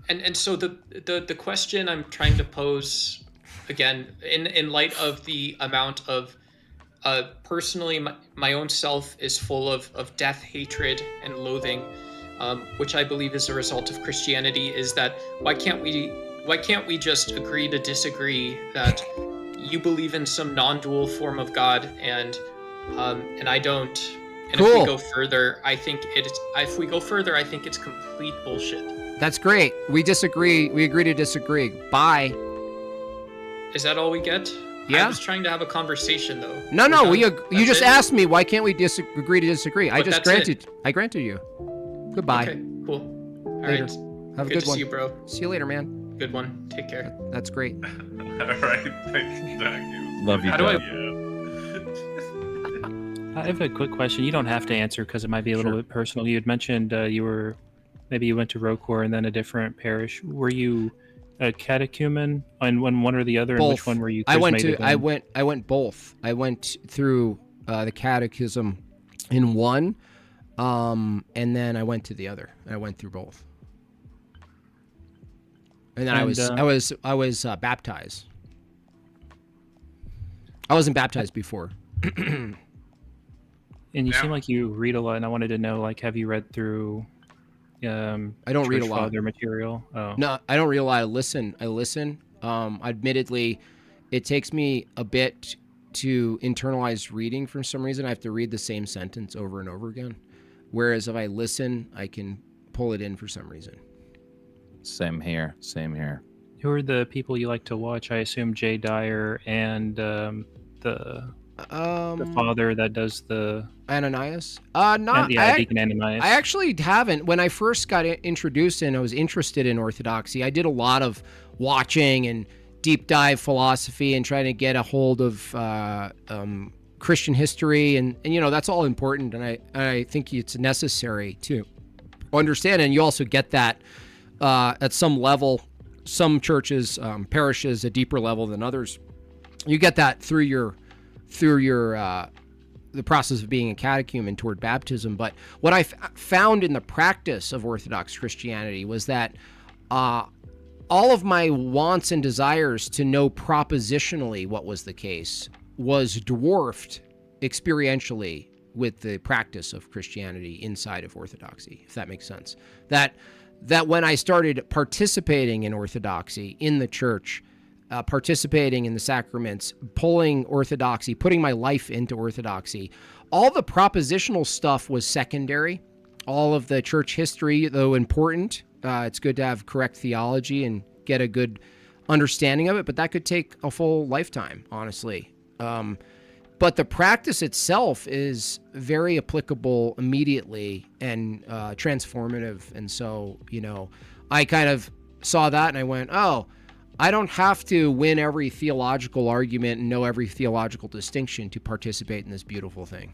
And so the question I'm trying to pose, again, in light of the amount of personally my own self is full of death, hatred, and loathing, which I believe is a result of Christianity, is that why can't we just agree to disagree, that you believe in some non-dual form of God and I don't, and cool. If we go further, I think it's complete bullshit. That's great. We disagree. We agree to disagree. Bye. Is that all we get? Yeah. I was trying to have a conversation, though. No. You just asked me, why can't we agree to disagree? I granted you. Goodbye. Okay, cool. All later. Right. Have a good one. Good to see you, bro. See you later, man. Good one. Take care. That's great. All right. Thank you, Doug. Love you, Doug. I have a quick question. You don't have to answer because it might be a little bit personal. You had mentioned maybe you went to Rocor and then a different parish. Were you a catechumen on one or the other? Both. And which one were you? I went both. I went through the catechism in one, and then I went to the other. I went through both, and then I was baptized. I wasn't baptized before. And you seem like you read a lot, and I wanted to know, like, have you read through I don't read a lot. Father material? Oh. No, I don't read a lot. I listen. Admittedly, it takes me a bit to internalize reading for some reason. I have to read the same sentence over and over again. Whereas if I listen, I can pull it in for some reason. Same here. Who are the people you like to watch? I assume Jay Dyer and the father that does the Ananias. Deacon Ananias. I actually haven't. When I first got introduced and I was interested in Orthodoxy, I did a lot of watching and deep dive philosophy and trying to get a hold of Christian history, and that's all important, and I think it's necessary to understand. And you also get that at some level. Some churches, parishes, a deeper level than others. You get that through the process of being a catechumen toward baptism. But what I found in the practice of Orthodox Christianity was that all of my wants and desires to know propositionally what was the case was dwarfed experientially with the practice of Christianity inside of Orthodoxy, if that makes sense. That when I started participating in Orthodoxy in the church, participating in the sacraments, pulling Orthodoxy, putting my life into Orthodoxy, all the propositional stuff was secondary. All of the church history, though important, it's good to have correct theology and get a good understanding of it, but that could take a full lifetime, honestly. But the practice itself is very applicable immediately and transformative. And so, I kind of saw that and I went, oh, I don't have to win every theological argument and know every theological distinction to participate in this beautiful thing.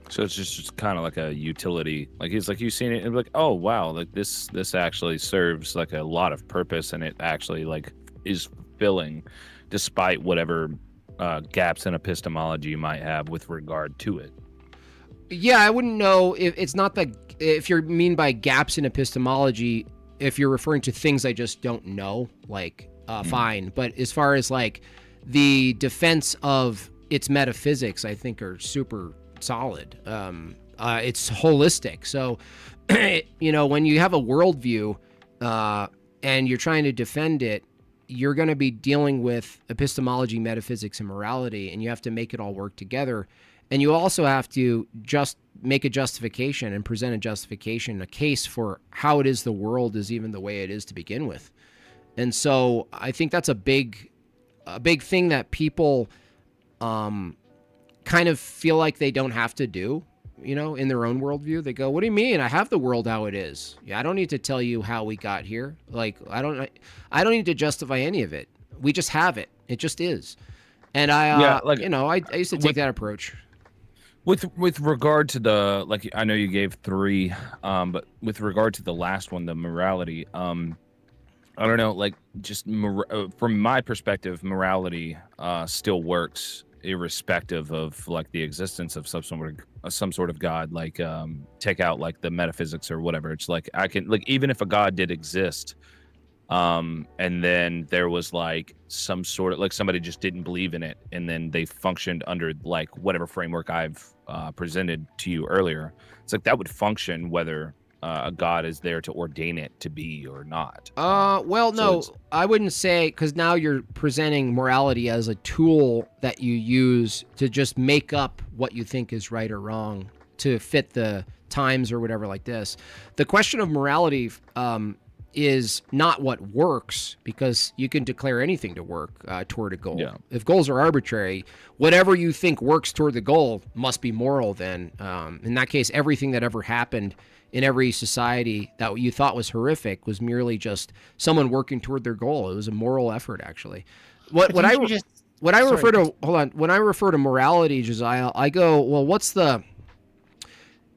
So it's just kind of like a utility. Like it's like you've seen it and like, oh wow, like this actually serves like a lot of purpose, and it actually like is filling, despite whatever gaps in epistemology you might have with regard to it. Yeah, I wouldn't know if it's not if you mean by gaps in epistemology, if you're referring to things I just don't know, like fine. But as far as like the defense of its metaphysics, I think are super solid. It's holistic. So, when you have a worldview and you're trying to defend it, you're going to be dealing with epistemology, metaphysics, and morality, and you have to make it all work together. And you also have to just make a justification and present a justification, a case for how it is the world is even the way it is to begin with. And so I think that's a big thing that people kind of feel like they don't have to do, in their own worldview. They go, what do you mean? I have the world how it is. Yeah, I don't need to tell you how we got here. Like, I don't need to justify any of it. We just have it. It just is. And I used to take that approach. With regard to the, like, I know you gave 3, but with regard to the last one, the morality, I don't know, like, just from my perspective, morality still works irrespective of like the existence of some sort of God. Like take out like the metaphysics or whatever. It's like I can, like, even if a God did exist, and then there was like some sort of, like, somebody just didn't believe in it, and then they functioned under like whatever framework I've presented to you earlier. It's like that would function whether a God is there to ordain it to be or not. Well, no, I wouldn't say, because now you're presenting morality as a tool that you use to just make up what you think is right or wrong to fit the times or whatever like this. The question of morality is not what works, because you can declare anything to work toward a goal. Yeah. If goals are arbitrary, whatever you think works toward the goal must be moral then. In that case, everything that ever happened in every society that you thought was horrific was merely just someone working toward their goal. It was a moral effort, actually. When I refer to morality, Josiah, I go, well,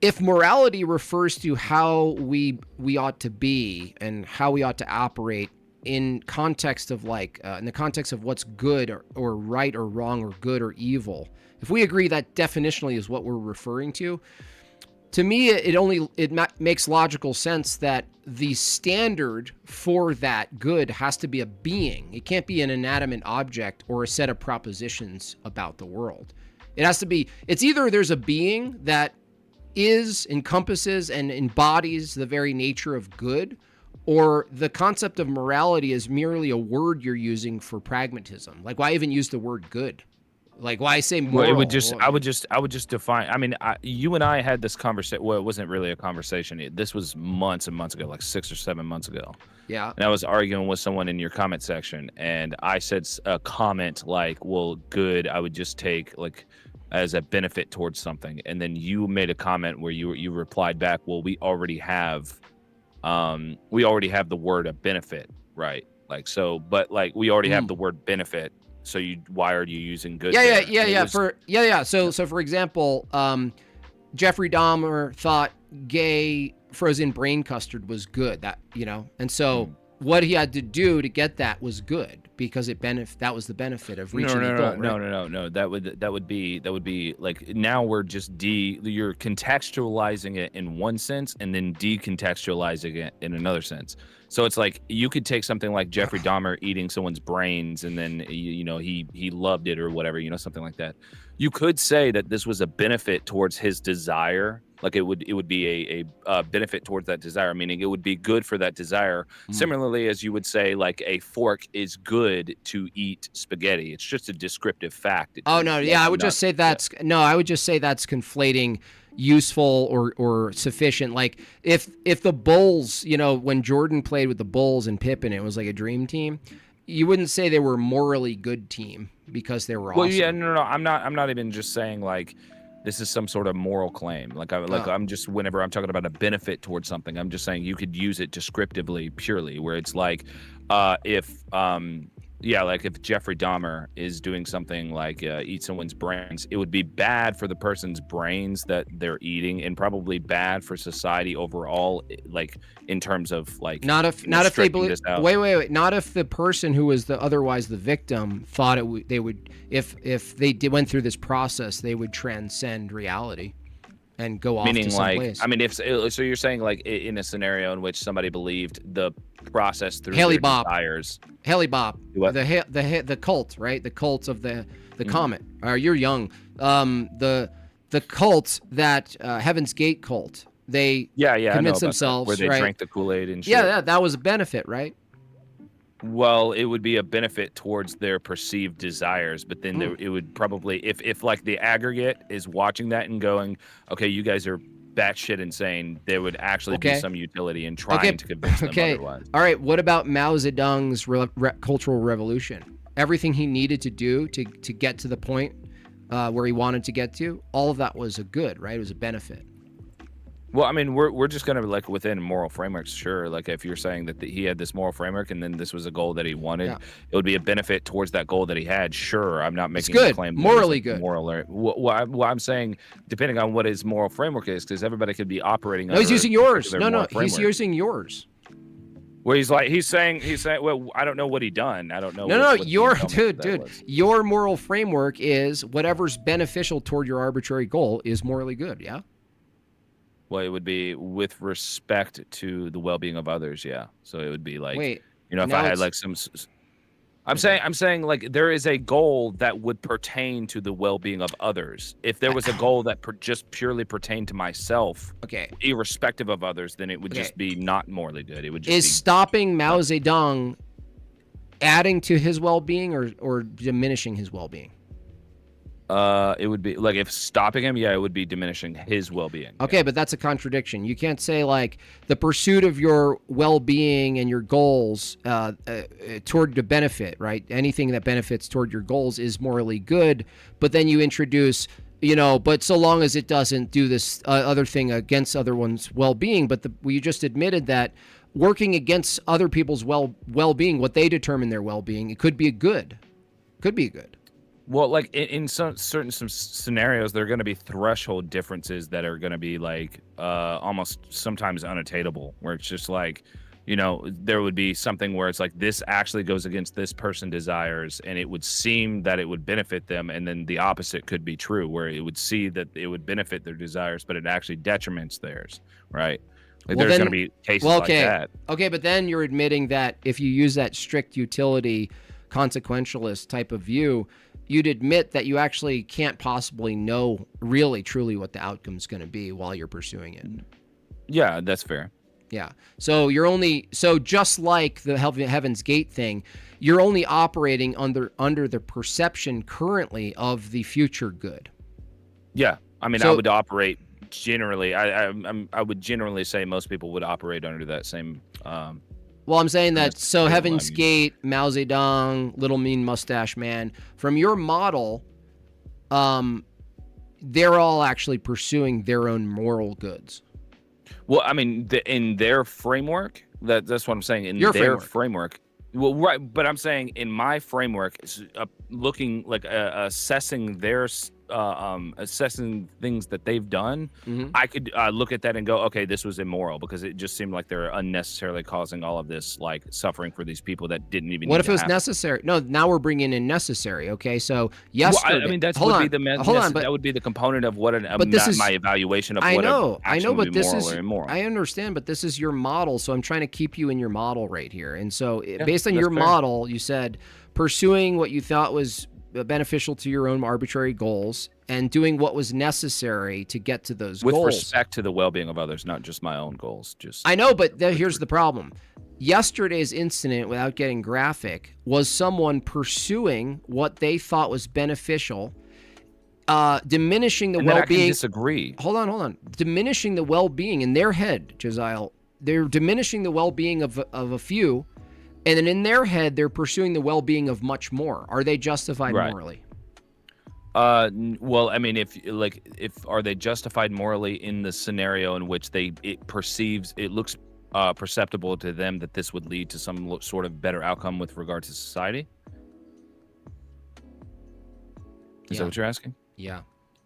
if morality refers to how we ought to be and how we ought to operate in context of in the context of what's good or right or wrong or good or evil, if we agree that definitionally is what we're referring to me, it makes logical sense that the standard for that good has to be a being. It can't be an inanimate object or a set of propositions about the world. It has to be, it's either there's a being that encompasses and embodies the very nature of good, or the concept of morality is merely a word you're using for pragmatism. Like, why even use the word good? Like, why say moral? Well, I would just define. I mean, you and I had this conversation. Well, it wasn't really a conversation. This was months and months ago, like 6 or 7 months ago. Yeah. And I was arguing with someone in your comment section, and I said a comment like, "Well, good. I would just take like as a benefit towards something." And then you made a comment where you replied back, "Well, we already have the word a benefit, right? Like so, but like we already have the word benefit." So why are you using good? Yeah. So for example, Jeffrey Dahmer thought gay frozen brain custard was good. That and so what he had to do to get that was good because that was the benefit of reaching the goal. No. That would be like now we're just you're contextualizing it in one sense and then decontextualizing it in another sense. So it's like you could take something like Jeffrey Dahmer eating someone's brains and then he loved it or whatever, something like that. You could say that this was a benefit towards his desire. Like it would be a benefit towards that desire, meaning it would be good for that desire. Similarly, as you would say, like a fork is good to eat spaghetti. It's just a descriptive fact. I would just say that's conflating useful or sufficient. Like if the Bulls, when Jordan played with the Bulls and Pippen, it was like a dream team. You wouldn't say they were a morally good team because they were awesome. Well, yeah, no. I'm not even just saying like this is some sort of moral claim. I'm just, whenever I'm talking about a benefit towards something, I'm just saying you could use it descriptively purely, where it's like if Jeffrey Dahmer is doing something like eat someone's brains, it would be bad for the person's brains that they're eating and probably bad for society overall, like in terms of like not if they believe. Wait. Not if the person who was otherwise the victim thought they would, if they went through this process, they would transcend reality and go off to some place. I mean, so you're saying like in a scenario in which somebody believed the process through Haley their Bob. desires. Haley Bob, what? the cult, right? The cult of the comet. You're young. The cult that Heaven's Gate cult. They convinced themselves where they right? drank the Kool-Aid and shit. Yeah, that was a benefit, right? Well, it would be a benefit towards their perceived desires, but then it would probably, if like the aggregate is watching that and going, okay, you guys are batshit insane, there would actually be some utility in trying to convince them otherwise. All right, what about Mao Zedong's Cultural Revolution? Everything he needed to do to get to the point where he wanted to get to, all of that was a good, right? It was a benefit. Well, I mean, we're just gonna like within moral frameworks, sure. Like if you're saying that he had this moral framework and then this was a goal that he wanted, it would be a benefit towards that goal that he had. Sure, I'm not making a claim. Morally good. Moral. Well, I'm saying depending on what his moral framework is, because everybody could be operating. No, he's using yours. No, he's using yours. Well, he's saying. Well, I don't know what he done. I don't know. Dude. Your moral framework is whatever's beneficial toward your arbitrary goal is morally good. Yeah. Well, it would be with respect to the well-being of others, yeah. So it would be like, if I had like some, I'm saying like there is a goal that would pertain to the well-being of others. If there was a goal that just purely pertained to myself, irrespective of others, then it would just be not morally good. It would just be stopping Mao Zedong adding to his well-being or diminishing his well-being? It would be like if stopping him, it would be diminishing his well-being. Okay, but that's a contradiction. You can't say like the pursuit of your well-being and your goals toward the benefit, right? Anything that benefits toward your goals is morally good, but then you introduce, but so long as it doesn't do this other thing against other one's well-being. But you just admitted that working against other people's well-being, what they determine their well-being, it could be a good. Could be good. Well, like in some scenarios, there are going to be threshold differences that are going to be like almost sometimes unattainable, where it's just like, there would be something where it's like this actually goes against this person's desires, and it would seem that it would benefit them, and then the opposite could be true, where it would see that it would benefit their desires, but it actually detriments theirs, right? Like there's going to be cases like that. Okay, but then you're admitting that if you use that strict utility, consequentialist type of view, you'd admit that you actually can't possibly know really truly what the outcome's going to be while you're pursuing it. Yeah, that's fair. Yeah. So just like the Heaven's Gate thing, you're only operating under the perception currently of the future good. Yeah. I mean, I would operate generally. I would generally say most people would operate under that same. Well, I'm saying that. So Heaven's Gate, Mao Zedong, Little Mean Mustache Man, from your model, they're all actually pursuing their own moral goods. Well, I mean, in their framework, that's what I'm saying. In their framework. Well, right, but I'm saying in my framework, looking like assessing their assessing things that they've done, I could look at that and go, okay, this was immoral because it just seemed like they're unnecessarily causing all of this like suffering for these people that didn't even. What if it was necessary? No, now we're bringing in necessary. Okay, so yesterday. Well, I mean, that would be the component of what my evaluation of what an action would be moral or immoral. I understand, but this is your model, so I'm trying to keep you in your model right here. And so, based on your model, you said pursuing what you thought was beneficial to your own arbitrary goals and doing what was necessary to get to those goals. With respect to the well-being of others, not just my own goals. I know, but here's the problem. Yesterday's incident, without getting graphic, was someone pursuing what they thought was beneficial, diminishing the well-being. I can disagree. Hold on. Diminishing the well-being in their head, Josiah. They're diminishing the well-being of a few. And then in their head, they're pursuing the well-being of much more. Are they justified morally? Well, I mean, if are they justified morally in the scenario in which it looks perceptible to them that this would lead to some sort of better outcome with regard to society? Is that what you're asking? Yeah.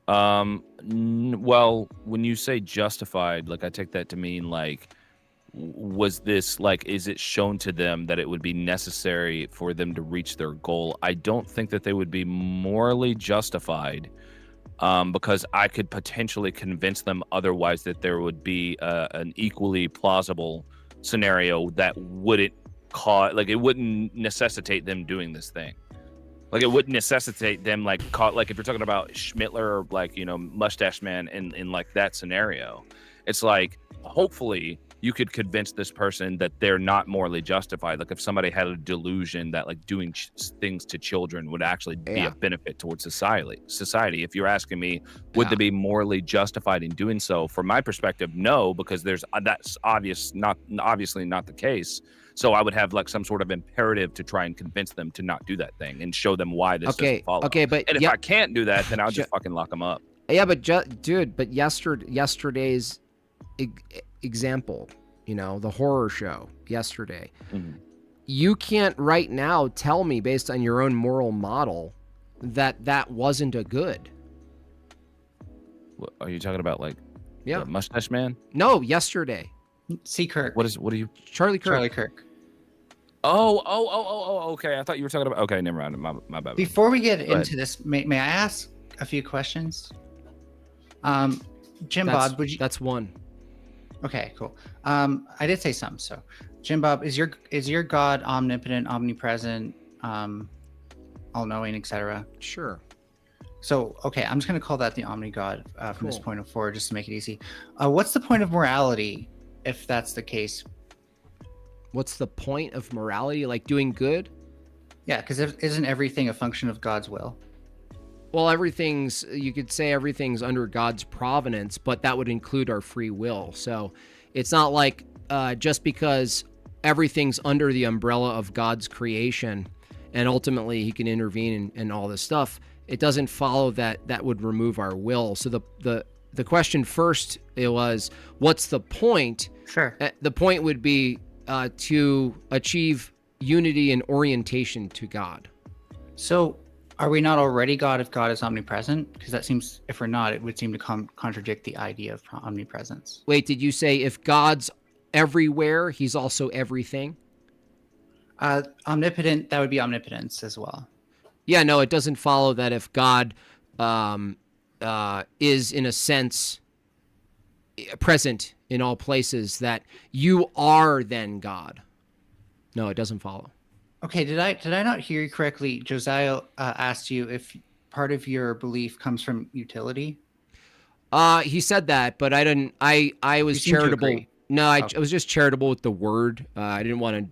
Well, when you say justified, like I take that to mean like, was this like, is it shown to them that it would be necessary for them to reach their goal? I don't think that they would be morally justified, because I could potentially convince them otherwise that there would be an equally plausible scenario that wouldn't it wouldn't necessitate them doing this thing. Like it wouldn't necessitate them like if you're talking about Schmittler or like, Mustache Man in like that scenario, it's like hopefully you could convince this person that they're not morally justified. Like if somebody had a delusion that like doing things to children would actually be a benefit towards society. If you're asking me, would they be morally justified in doing so? From my perspective, no, because that's obviously not the case. So I would have like some sort of imperative to try and convince them to not do that thing and show them why this doesn't follow. Okay, but if I can't do that, then I'll just fucking lock them up. Yeah, but but yesterday's example, the horror show yesterday, you can't right now tell me based on your own moral model that wasn't a good. What, are you talking about like the Mustache Man? No, yesterday. C. Kirk. What are you? Charlie Kirk. Charlie Kirk. Oh, okay. I thought you were talking about. Okay, never mind. My bad. Before we get into this, may I ask a few questions? Jimbob, would you? That's one. Okay, cool. I did say some. So, Jimbob, is your God omnipotent, omnipresent, all-knowing, etc.? Sure. So, okay, I'm just gonna call that the Omni God from this point forward, just to make it easy. What's the point of morality, if that's the case? What's the point of morality? Like doing good? Yeah, because isn't everything a function of God's will? Well, you could say everything's under God's providence, but that would include our free will. So it's not like just because everything's under the umbrella of God's creation and ultimately he can intervene and all this stuff, it doesn't follow that would remove our will. So the question first, it was, what's the point? Sure. The point would be to achieve unity and orientation to God. So are we not already God if God is omnipresent? Because that seems, if we're not, it would seem to contradict the idea of omnipresence. Wait, did you say if God's everywhere, he's also everything? Omnipotent, that would be omnipotence as well. Yeah, no, it doesn't follow that if God is, in a sense, present in all places, that you are then God. No, it doesn't follow. Okay, did I not hear you correctly? Josiah asked you if part of your belief comes from utility. He said that, but I didn't. I was charitable. No, I was just charitable with the word. I didn't want to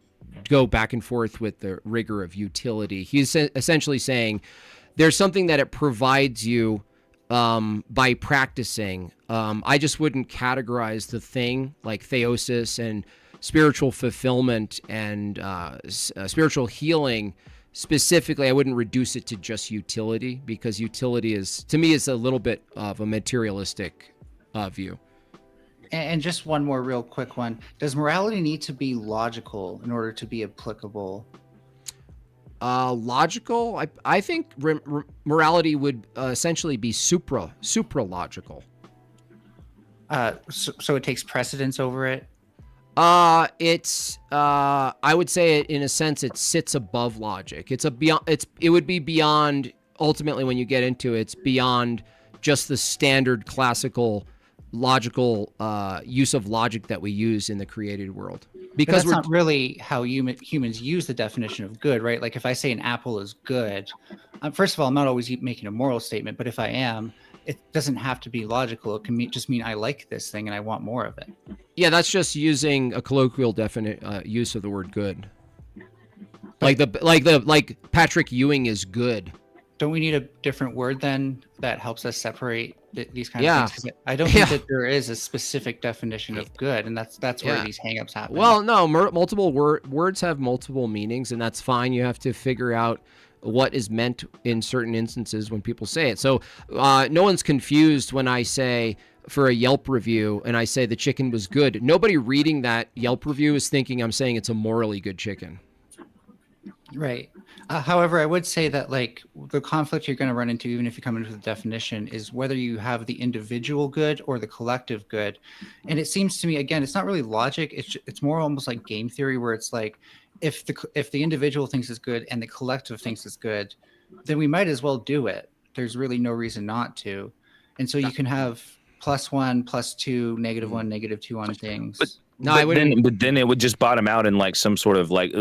go back and forth with the rigor of utility. He's essentially saying there's something that it provides you by practicing. I just wouldn't categorize the thing like theosis and spiritual fulfillment and spiritual healing specifically. I wouldn't reduce it to just utility, because utility is, to me, is a little bit of a materialistic view. And just one more real quick one. Does morality need to be logical in order to be applicable? Logical? I think morality would essentially be supra-logical. So it takes precedence over it? It's I would say in a sense it sits above logic. It would be beyond, ultimately when you get into it, it's beyond just the standard classical logical use of logic that we use in the created world. Because that's not really how humans use the definition of good, right? Like if I say an apple is good, first of all, I'm not always making a moral statement, but if I am, it doesn't have to be logical. It can just mean I like this thing and I want more of it. Yeah, that's just using a colloquial use of the word good. Like Patrick Ewing is good. Don't we need a different word then that helps us separate these kind of things? I don't think that there is a specific definition of good, and that's where these hangups happen. Well, no, multiple words have multiple meanings, and that's fine. You have to figure out what is meant in certain instances when people say it. So no one's confused when I say for a Yelp review and I say the chicken was good. Nobody reading that Yelp review is thinking I'm saying it's a morally good chicken. Right. However, I would say that like the conflict you're going to run into, even if you come into the definition, is whether you have the individual good or the collective good. And it seems to me, again, it's not really logic. It's more almost like game theory, where it's like if the individual thinks it's good and the collective thinks it's good, then we might as well do it. There's really no reason not to. And so you can have +1, +2, -1, -2 on things. But then it would just bottom out in like some sort of like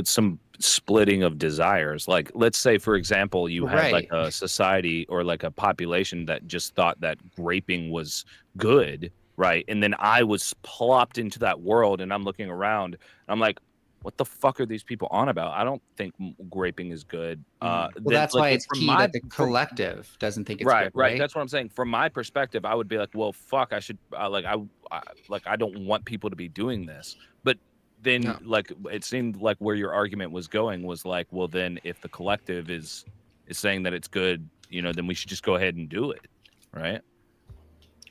some splitting of desires. Like, let's say, for example, you had like a society or like a population that just thought that graping was good, right? And then I was plopped into that world and I'm looking around and I'm like, what the fuck are these people on about? I don't think graping is good. Well, that's why it's key that the collective doesn't think it's good, right? That's what I'm saying. From my perspective, I would be like, well, fuck, I should I don't want people to be doing this. But then, like, it seemed like where your argument was going was like, well, then if the collective is saying that it's good, then we should just go ahead and do it, right?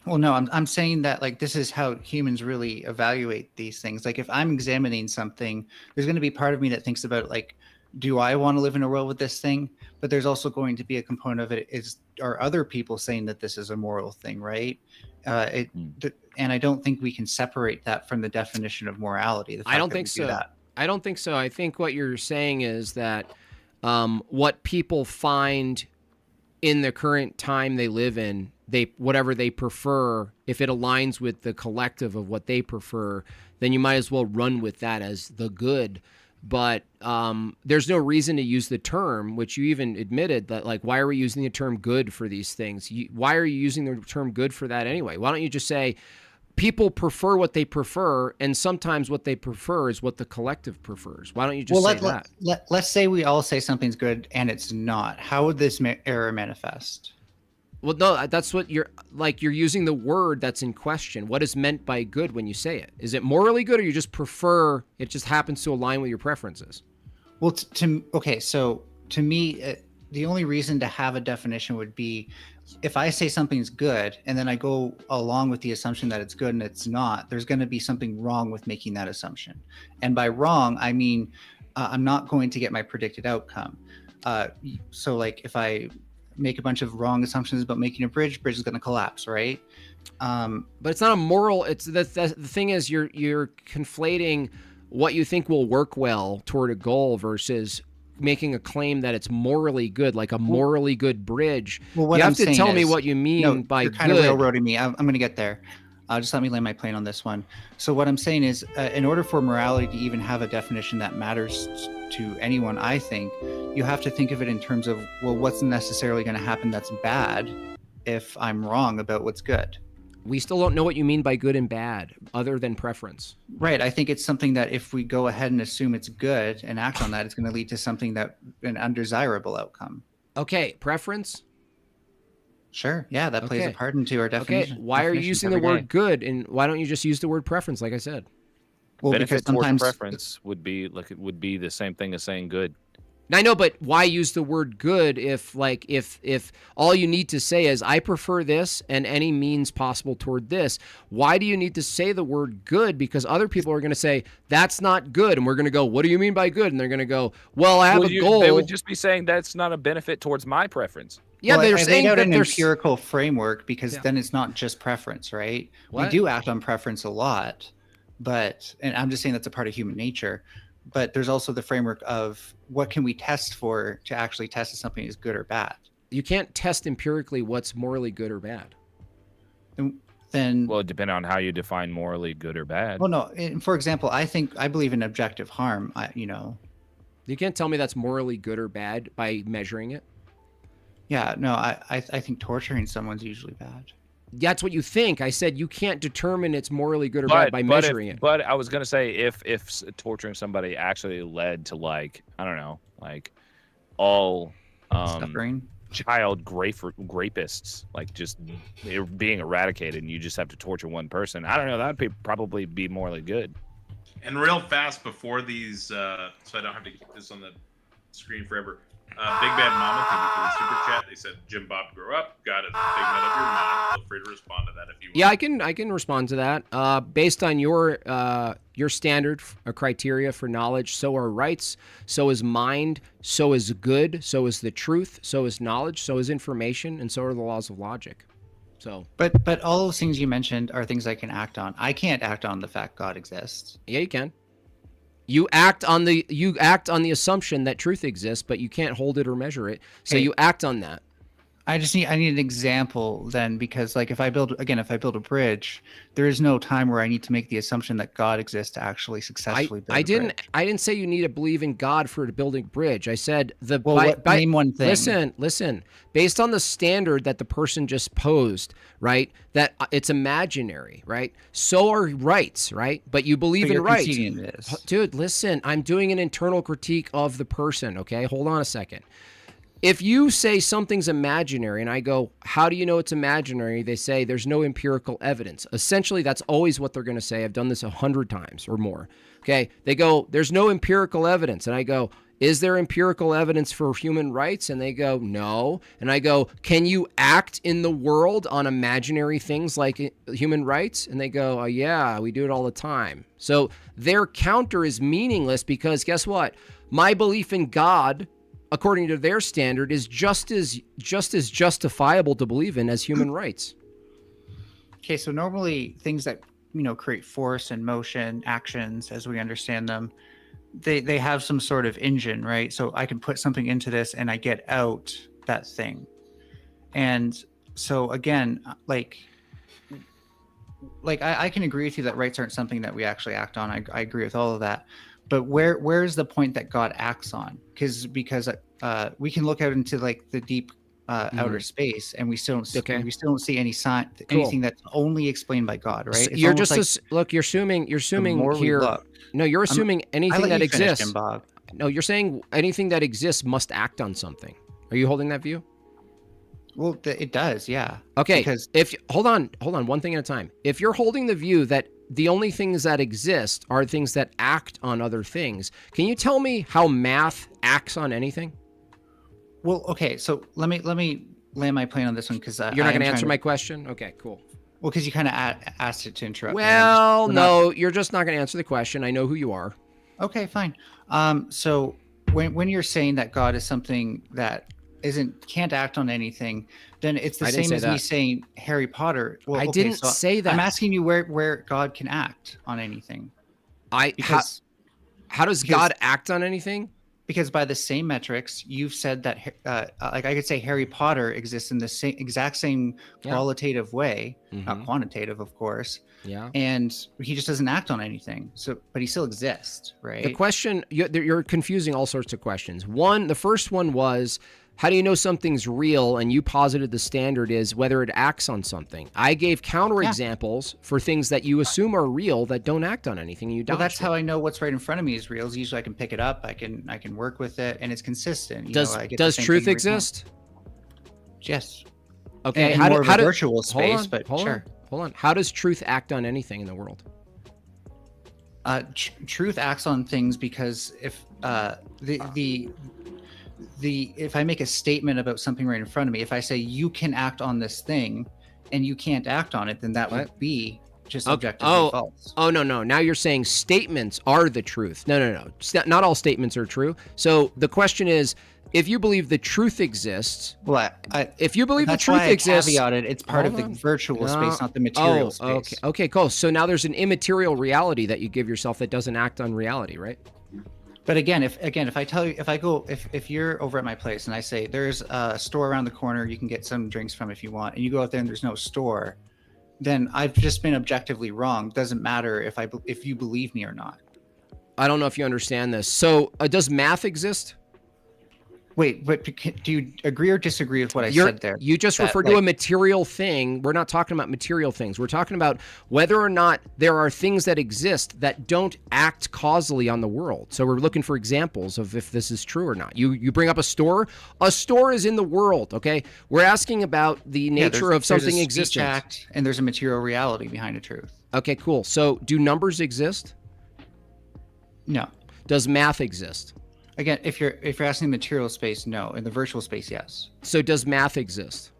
Well, no, I'm saying that like this is how humans really evaluate these things. Like if I'm examining something, there's going to be part of me that thinks about like, do I want to live in a world with this thing? But there's also going to be a component of it are other people saying that this is a moral thing, right? And I don't think we can separate that from the definition of morality. I don't think so. I don't think so. I think what you're saying is that what people find in the current time they live in, whatever they prefer, if it aligns with the collective of what they prefer, then you might as well run with that as the good. But there's no reason to use the term, which you even admitted that, like, why are we using the term good for these things? Why are you using the term good for that anyway? Why don't you just say people prefer what they prefer, and sometimes what they prefer is what the collective prefers? Why don't you just say that? Let's say we all say something's good and it's not. How would this error manifest? Well, no, that's what you're using the word that's in question. What is meant by good when you say it? Is it morally good, or you just prefer, it just happens to align with your preferences? Well, so to me, the only reason to have a definition would be if I say something's good and then I go along with the assumption that it's good and it's not, there's going to be something wrong with making that assumption. And by wrong, I mean, I'm not going to get my predicted outcome. So like if I make a bunch of wrong assumptions about making a bridge is going to collapse, right? But it's not a moral. It's the thing is you're conflating what you think will work well toward a goal versus making a claim that it's morally good, like a morally good bridge. Well, what you have I'm to saying tell is, me what you mean by you're good. kind of railroading me. I'm going to get there. Just let me land my plane on this one. So what I'm saying is, in order for morality to even have a definition that matters to anyone, I think you have to think of it in terms of, well, what's necessarily going to happen that's bad if I'm wrong about what's good. We still don't know what you mean by good and bad, other than preference. Right. I think it's something that if we go ahead and assume it's good and act on that, it's going to lead to something that an undesirable outcome. Okay, preference. Sure. Yeah, that plays a part into our definition. Okay, why are you using the word good, and why don't you just use the word preference, like I said? Well, benefit because sometimes towards preference would be the same thing as saying good. I know, but why use the word good if all you need to say is I prefer this and any means possible toward this? Why do you need to say the word good? Because other people are going to say that's not good, and we're going to go, what do you mean by good? And they're going to go, well, I have a goal. They would just be saying that's not a benefit towards my preference. Yeah, well, they're saying out that an there's empirical framework because then it's not just preference, right? What? We do act on preference a lot, and I'm just saying that's a part of human nature. But there's also the framework of what can we test for to actually test if something is good or bad. You can't test empirically what's morally good or bad. Then, well, it depends on how you define morally good or bad. Well, no. For example, I believe in objective harm. You can't tell me that's morally good or bad by measuring it. Yeah, no. I think torturing someone's usually bad. That's what you think. I said you can't determine it's morally good or bad by measuring it. But I was gonna say if torturing somebody actually led to all suffering, child rapists just being eradicated, and you just have to torture one person. I don't know. That would probably be morally good. And real fast before these, so I don't have to keep this on the screen forever. Big Bad Mama, thank you for the super chat. They said Jimbob grew up. Got it. Figment of your mind. Feel free to respond to that if you want. Yeah, I can respond to that. Based on your standard criteria for knowledge, so are rights, so is mind, so is good, so is the truth, so is knowledge, so is information, and so are the laws of logic. So, but all those things you mentioned are things I can act on. I can't act on the fact God exists. Yeah, you can. You act on the assumption that truth exists, but you can't hold it or measure it. So you act on that. I need an example then, because if I build a bridge, there is no time where I need to make the assumption that God exists to actually successfully build a bridge. I didn't say you need to believe in God for building a bridge. I said name one thing. Listen. Based on the standard that the person just posed, right? That it's imaginary, right? So are rights, right? But you believe in rights. Dude, listen, I'm doing an internal critique of the person, okay? Hold on a second. If you say something's imaginary and I go, how do you know it's imaginary? They say there's no empirical evidence. Essentially, that's always what they're going to say. I've done this 100 times or more. Okay. They go, there's no empirical evidence. And I go, is there empirical evidence for human rights? And they go, no. And I go, can you act in the world on imaginary things like human rights? And they go, oh, yeah, we do it all the time. So their counter is meaningless because guess what? My belief in God, according to their standard, is just as justifiable to believe in as human rights. Okay, so normally things that create force and motion, actions as we understand them, they have some sort of engine, right? So I can put something into this and I get out that thing. And so again, I can agree with you that rights aren't something that we actually act on. I agree with all of that. But where is the point that God acts on? Because we can look out into the deep outer space, and we still don't see any sign, anything that's only explained by God, right? So you're just look. You're assuming here. No, you're assuming anything that exists. Jimbob. No, you're saying anything that exists must act on something. Are you holding that view? Well, it does, yeah. Okay. Because hold on, one thing at a time. If you're holding the view that the only things that exist are things that act on other things, can you tell me how math acts on anything? Well, okay, so let me land my plane on this one because you're not going to answer my question. Okay, cool. Well, because you kind of asked it to interrupt. Well, no, you're just not going to answer the question. I know who you are. Okay, fine. So when you're saying that God is something that can't act on anything, then it's the same as me saying Harry Potter. Well, I didn't say that. I'm asking you where God can act on anything. How does God act on anything? Because by the same metrics, you've said that, like I could say Harry Potter exists in the exact same qualitative way, not quantitative, of course. Yeah. And he just doesn't act on anything. So, but he still exists, right? The question, you're confusing all sorts of questions. The first one was, how do you know something's real? And you posited the standard is whether it acts on something. I gave counterexamples for things that you assume are real that don't act on anything. And you Well, that's how I know what's right in front of me is real. Is usually I can pick it up, I can work with it, and it's consistent. Does truth exist? Yes. Okay. In How more of a does virtual space, but sure. Hold on. How does truth act on anything in the world? Truth acts on things because if if I make a statement about something right in front of me, if I say you can act on this thing and you can't act on it, then that would be just objectively false. Oh, no. Now you're saying statements are the truth. No. Not all statements are true. So the question is, if you believe the truth exists, if you believe the truth exists, caveated, it's part of the virtual space, not the material space. Okay, cool. So now there's an immaterial reality that you give yourself that doesn't act on reality, right? But again, if I tell you, if you're over at my place and I say there's a store around the corner you can get some drinks from if you want, and you go out there and there's no store, then I've just been objectively wrong. Doesn't matter if you believe me or not. I don't know if you understand this. So does math exist? Wait, but do you agree or disagree with what I said there? You just referred to a material thing. We're not talking about material things. We're talking about whether or not there are things that exist that don't act causally on the world. So we're looking for examples of if this is true or not. You bring up a store. A store is in the world, okay? We're asking about the nature of something existing. And there's a material reality behind a truth. Okay, cool. So do numbers exist? No. Does math exist? Again, if you're asking material space, no. In the virtual space, yes. So does math exist?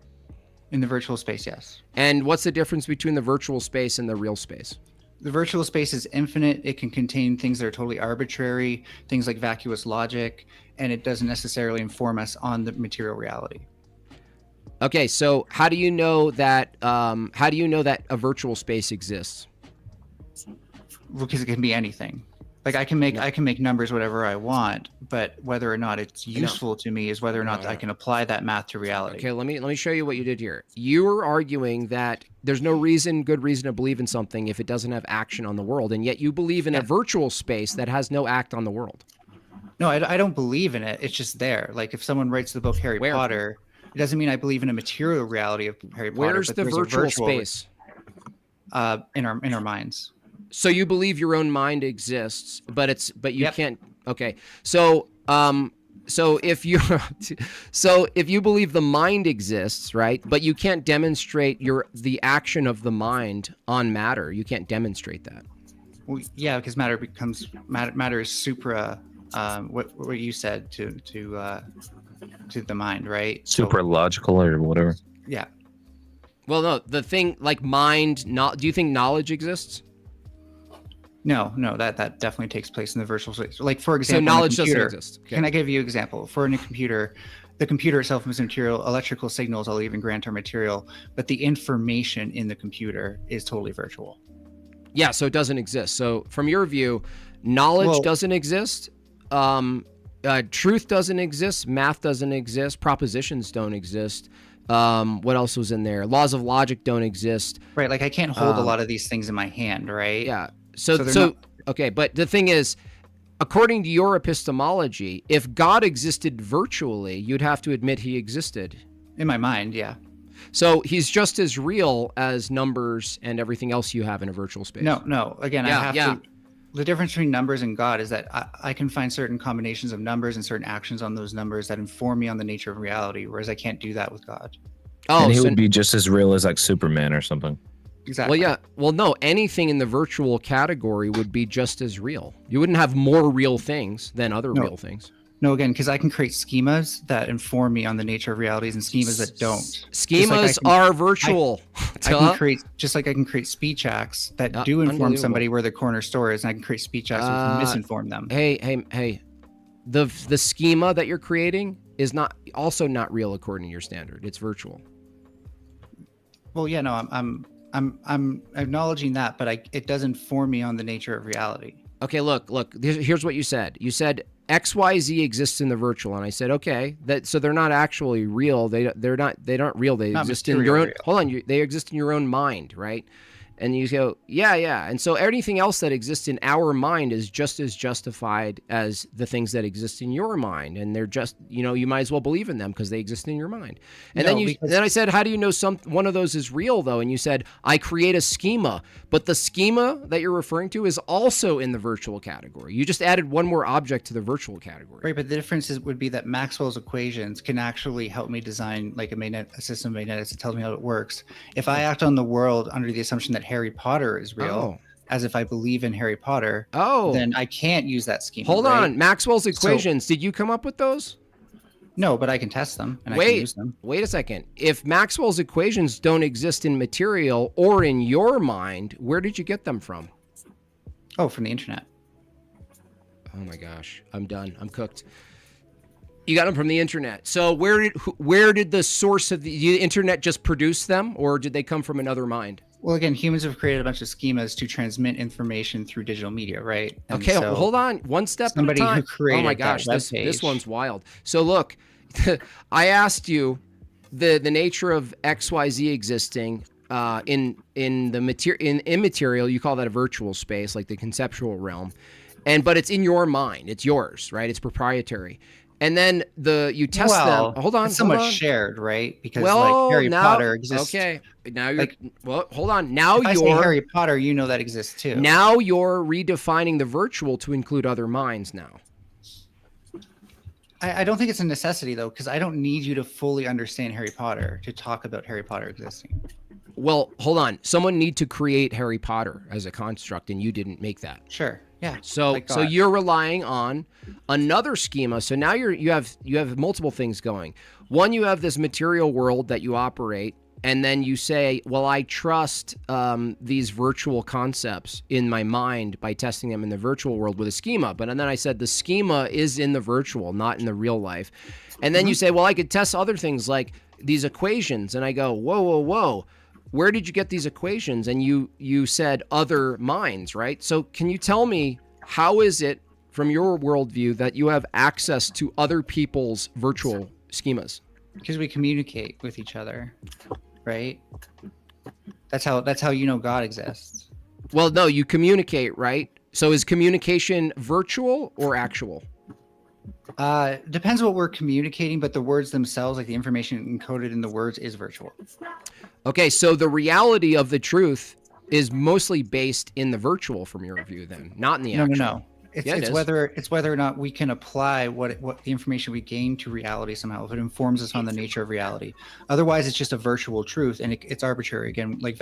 In the virtual space, yes. And what's the difference between the virtual space and the real space? The virtual space is infinite. It can contain things that are totally arbitrary, things like vacuous logic, and it doesn't necessarily inform us on the material reality. Okay, so how do you know that a virtual space exists? Because it can be anything. Like I can make numbers whatever I want, but whether or not it's useful to me is whether or not I can apply that math to reality. Okay, let me show you what you did here. You were arguing that there's no good reason to believe in something if it doesn't have action on the world, and yet you believe in a virtual space that has no act on the world. No, I don't believe in it. It's just there. Like if someone writes the book Harry Potter, it doesn't mean I believe in a material reality of Harry Potter. Where's the virtual space? In our minds. So you believe your own mind exists, but you can't. Okay, so if you believe the mind exists, right, but you can't demonstrate the action of the mind on matter, you can't demonstrate that. Well, yeah, because matter is supra. What you said to the mind, right? Super logical or whatever. Yeah. Well, no, the thing like mind. Do you think knowledge exists? No, that definitely takes place in the virtual space. Like for example, so knowledge doesn't exist. Okay. Can I give you an example? For a computer, the computer itself is material. Electrical signals, I'll even grant, are material, but the information in the computer is totally virtual. Yeah, so it doesn't exist. So from your view, knowledge doesn't exist. Truth doesn't exist. Math doesn't exist. Propositions don't exist. What else was in there? Laws of logic don't exist. Right, like I can't hold a lot of these things in my hand, right? Yeah. Okay, but the thing is, according to your epistemology, if God existed virtually, you'd have to admit he existed. In my mind, yeah. So he's just as real as numbers and everything else you have in a virtual space. No. Again, I have to. The difference between numbers and God is that I can find certain combinations of numbers and certain actions on those numbers that inform me on the nature of reality, whereas I can't do that with God. Oh, and he would be just as real as like Superman or something. Exactly. Well, yeah. Well, no, anything in the virtual category would be just as real. You wouldn't have more real things than other real things. No, again, because I can create schemas that inform me on the nature of realities and schemas that don't. Schemas are virtual. I can create, just like I can create speech acts that do inform somebody where the corner store is, and I can create speech acts that misinform them. Hey. The schema that you're creating is not real according to your standard. It's virtual. Well, yeah, no, I'm acknowledging that, but it does inform me on the nature of reality. Okay, look. Here's what you said. You said XYZ exists in the virtual, and I said, okay, so they're not actually real. They're not real. They Not exist in your own. real. Hold on, they exist in your own mind, right? And you go, yeah. And so anything else that exists in our mind is just as justified as the things that exist in your mind. And they're just, you might as well believe in them because they exist in your mind. And then I said, how do you know one of those is real though? And you said, I create a schema, but the schema that you're referring to is also in the virtual category. You just added one more object to the virtual category. Right, but the difference would be that Maxwell's equations can actually help me design like a system of magnetics that tells me how it works. If I act on the world under the assumption that Harry Potter is real, as if I believe in Harry Potter, then I can't use that schema. Hold on, Maxwell's equations. Did you come up with those? No, but I can test them and I can use them. Wait a second. If Maxwell's equations don't exist in material or in your mind, where did you get them from? Oh, from the internet. Oh my gosh, I'm done. I'm cooked. You got them from the internet. So where did the source of the internet just produce them, or did they come from another mind? Well, again, humans have created a bunch of schemas to transmit information through digital media, right? And okay, so hold on. One step at a time. Somebody who created oh my gosh, that this one's wild. So look, I asked you the nature of XYZ existing in the immaterial. You call that a virtual space, like the conceptual realm, but it's in your mind. It's yours, right? It's proprietary. And then you test them. Hold on, it's somewhat shared, right? Because Harry now, Potter exists. Okay, now you're hold on. Now if I say Harry Potter, that exists too. Now you're redefining the virtual to include other minds. Now, I don't think it's a necessity though, because I don't need you to fully understand Harry Potter to talk about Harry Potter existing. Well, hold on. Someone need to create Harry Potter as a construct, and you didn't make that. Sure. Yeah. So you're relying on another schema. So now you have multiple things going. One, you have this material world that you operate, and then you say, well, I trust these virtual concepts in my mind by testing them in the virtual world with a schema. But and then I said the schema is in the virtual, not in the real life. And then you say, well, I could test other things like these equations. And I go, whoa. Where did you get these equations? And you said other minds, right? So can you tell me, how is it from your worldview that you have access to other people's virtual schemas? Because we communicate with each other, right? That's how God exists. Well, no, you communicate, right? So is communication virtual or actual? Depends what we're communicating, but the words themselves, like the information encoded in the words, is virtual. Okay, so the reality of the truth is mostly based in the virtual from your view, then, not in the actual. No. It's whether or not we can apply what the information we gain to reality somehow, if it informs us on the nature of reality. Otherwise, it's just a virtual truth, and it's arbitrary. Again, like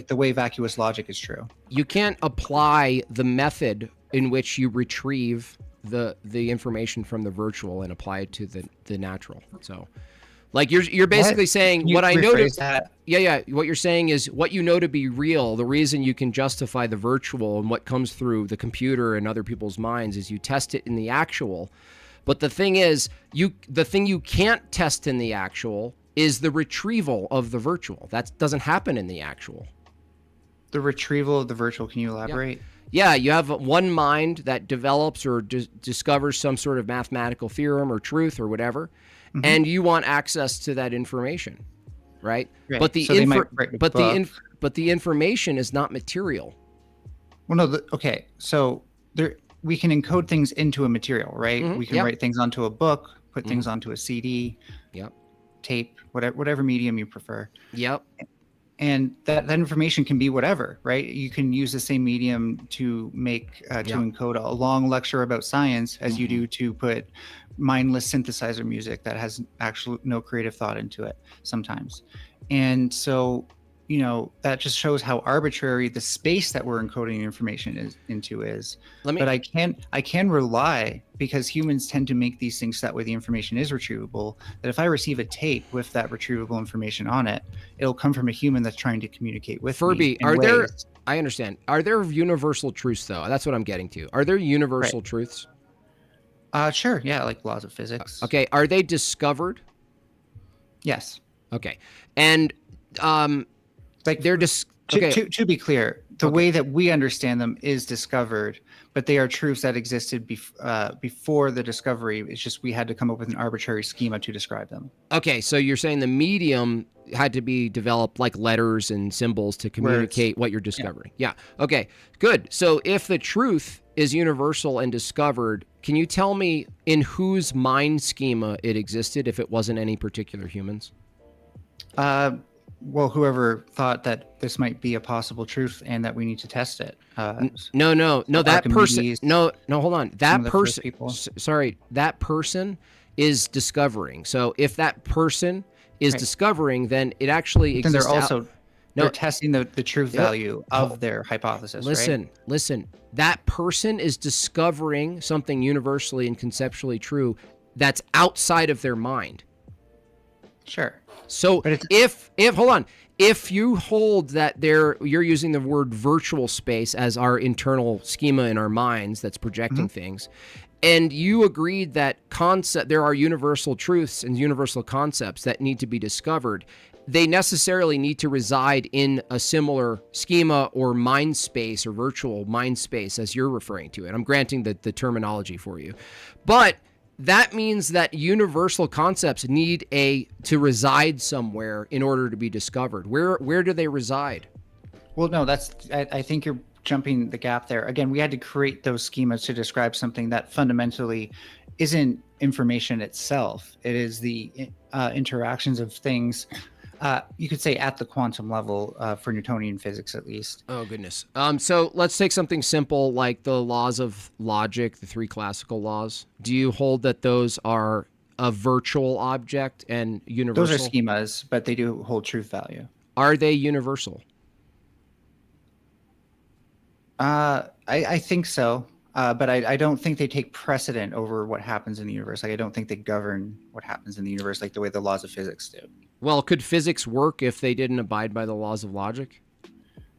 the way vacuous logic is true. You can't apply the method in which you retrieve the information from the virtual and apply it to the natural. So. Like you're basically saying what I know what you're saying is what you know to be real. The reason you can justify the virtual and what comes through the computer and other people's minds is you test it in the actual. But the thing is, the thing you can't test in the actual is the retrieval of the virtual. That doesn't happen in the actual. The retrieval of the virtual. Can you elaborate? Yeah, you have one mind that develops or discovers some sort of mathematical theorem or truth or whatever. Mm-hmm. And you want access to that information, right? But the information is not material. Well, no. So we can encode things into a material, right? Mm-hmm. We can write things onto a book, put things onto a CD, tape, whatever medium you prefer. Yep. And that information can be whatever, right? You can use the same medium to make to encode a long lecture about science as you do to put mindless synthesizer music that has actually no creative thought into it sometimes. And so, that just shows how arbitrary the space that we're encoding information is. But I can rely, because humans tend to make these things that way the information is retrievable, that if I receive a tape with that retrievable information on it, it'll come from a human that's trying to communicate with me. I understand. Are there universal truths though? That's what I'm getting to. Are there universal truths? Sure. Yeah. Like laws of physics. Okay. Are they discovered? Yes. Okay. And, they're just to be clear, the way that we understand them is discovered, but they are truths that existed before the discovery. It's just we had to come up with an arbitrary schema to describe them. Okay, so you're saying the medium had to be developed like letters and symbols to communicate what you're discovering. Yeah. Okay, good. So if the truth is universal and discovered, can you tell me in whose mind schema it existed if it wasn't any particular humans? Well, whoever thought that this might be a possible truth and that we need to test it. No. That person. No. Hold on. That person. Sorry, that person is discovering. So if that person is discovering, then it actually exists. Then they're also they're testing the truth value of their hypothesis. Listen. That person is discovering something universally and conceptually true that's outside of their mind. Sure. So if hold on, if you hold that you're using the word virtual space as our internal schema in our minds that's projecting things, and you agreed that there are universal truths and universal concepts that need to be discovered, they necessarily need to reside in a similar schema or mind space or virtual mind space as you're referring to it. I'm granting the terminology for you, but that means that universal concepts need to reside somewhere in order to be discovered. Where do they reside? Well, no, I think you're jumping the gap there. Again, we had to create those schemas to describe something that fundamentally isn't information itself. It is the interactions of things. You could say at the quantum level for Newtonian physics, at least. Oh, goodness. So let's take something simple like the laws of logic, the 3 classical laws. Do you hold that those are a virtual object and universal? Those are schemas, but they do hold truth value. Are they universal? I think so. But I don't think they take precedent over what happens in the universe. Like, I don't think they govern what happens in the universe like the way the laws of physics do. Well, could physics work if they didn't abide by the laws of logic?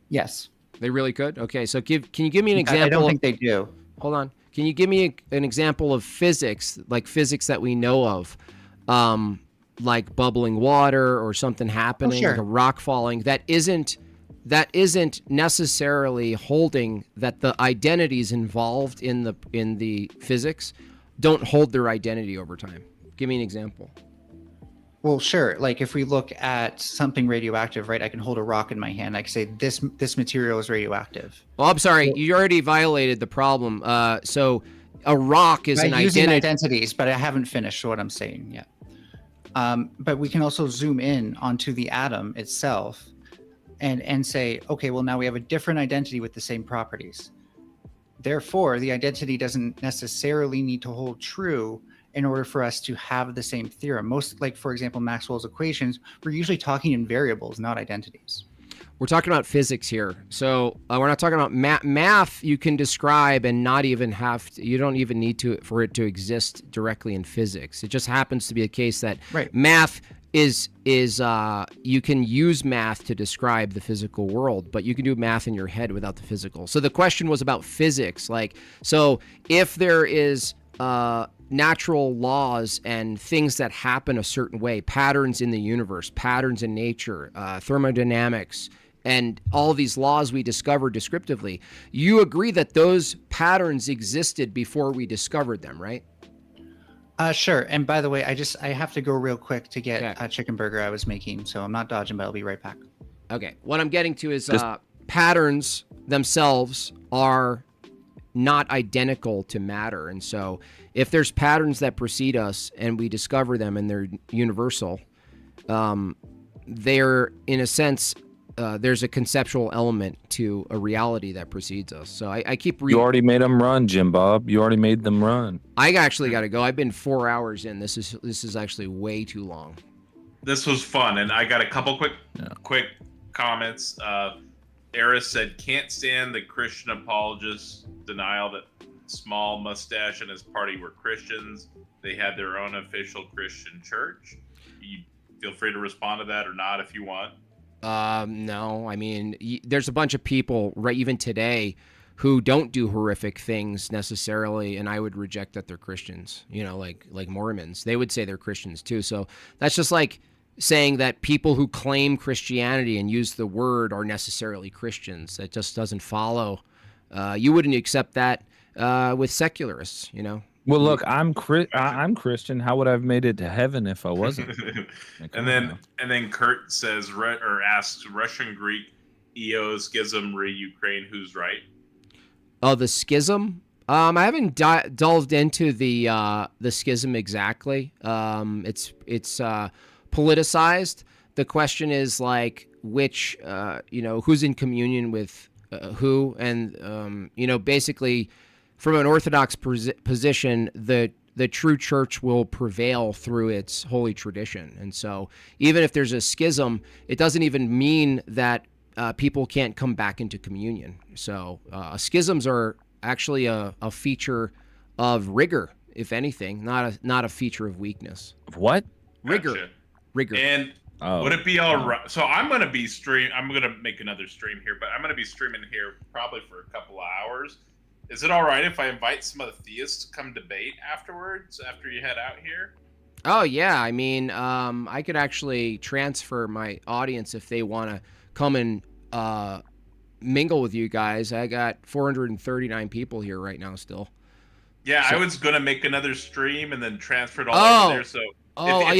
Yes. They really could? Okay, so can you give me an example? I don't think they do. Hold on. Can you give me an example of physics, like physics that we know of, like bubbling water or something happening, like a rock falling, that isn't necessarily holding that the identities involved in the physics don't hold their identity over time? Give me an example. Well, sure. Like if we look at something radioactive, right? I can hold a rock in my hand. I can say this material is radioactive. Well, I'm sorry. You already violated the problem. So a rock is an identity. Using identities, but I haven't finished what I'm saying yet. But we can also zoom in onto the atom itself and say, okay, well, now we have a different identity with the same properties. Therefore, the identity doesn't necessarily need to hold true in order for us to have the same theorem. Most, like, for example, Maxwell's equations, we're usually talking in variables, not identities. We're talking about physics here. So we're not talking about math. You can describe and not even you don't even need for it to exist directly in physics. It just happens to be a case that math is you can use math to describe the physical world, but you can do math in your head without the physical. So the question was about physics. So if there is natural laws and things that happen a certain way, patterns in the universe, patterns in nature, thermodynamics, and all these laws we discovered descriptively, you agree that those patterns existed before we discovered them, right? Sure. And by the way, I have to go real quick to get a chicken burger I was making, so I'm not dodging, but I'll be right back. Okay. What I'm getting to is patterns themselves are not identical to matter. And so if there's patterns that precede us and we discover them and they're universal, they're, in a sense, there's a conceptual element to a reality that precedes us. So I keep reading. You already made them run, Jimbob. You already made them run. I actually got to go. I've been 4 hours in. This is actually way too long. This was fun, and I got a couple quick comments. Eris said, can't stand the Christian apologists' denial that Small Mustache and his party were Christians. They had their own official Christian church. You feel free to respond to that or not if you want. No, I mean, there's a bunch of people, right, even today, who don't do horrific things necessarily, and I would reject that they're Christians. You know, like Mormons, they would say they're Christians too. So that's just like, saying that people who claim Christianity and use the word are necessarily Christians. That just doesn't follow. You wouldn't accept that with secularists, you know. Well, look, I'm Christian. How would I have made it to heaven if I wasn't? and then Kurt says or asks Russian Greek EO schism re Ukraine. Who's right? Oh, the schism. I haven't delved into the schism exactly. It's politicized. The question is like which who's in communion with who, and basically from an Orthodox position, the true church will prevail through its holy tradition. And so even if there's a schism, it doesn't even mean that people can't come back into communion. So schisms are actually a feature of rigor, if anything, not a feature of weakness. Of what? Rigor. Gotcha. Rigor. And would it be all right? So I'm going to make another stream here, but I'm going to be streaming here probably for a couple of hours. Is it all right if I invite some of the theists to come debate afterwards, after you head out here? Oh, yeah. I mean, I could actually transfer my audience if they want to come and mingle with you guys. I got 439 people here right now still. Yeah, so I was going to make another stream and then transfer it all over there. So if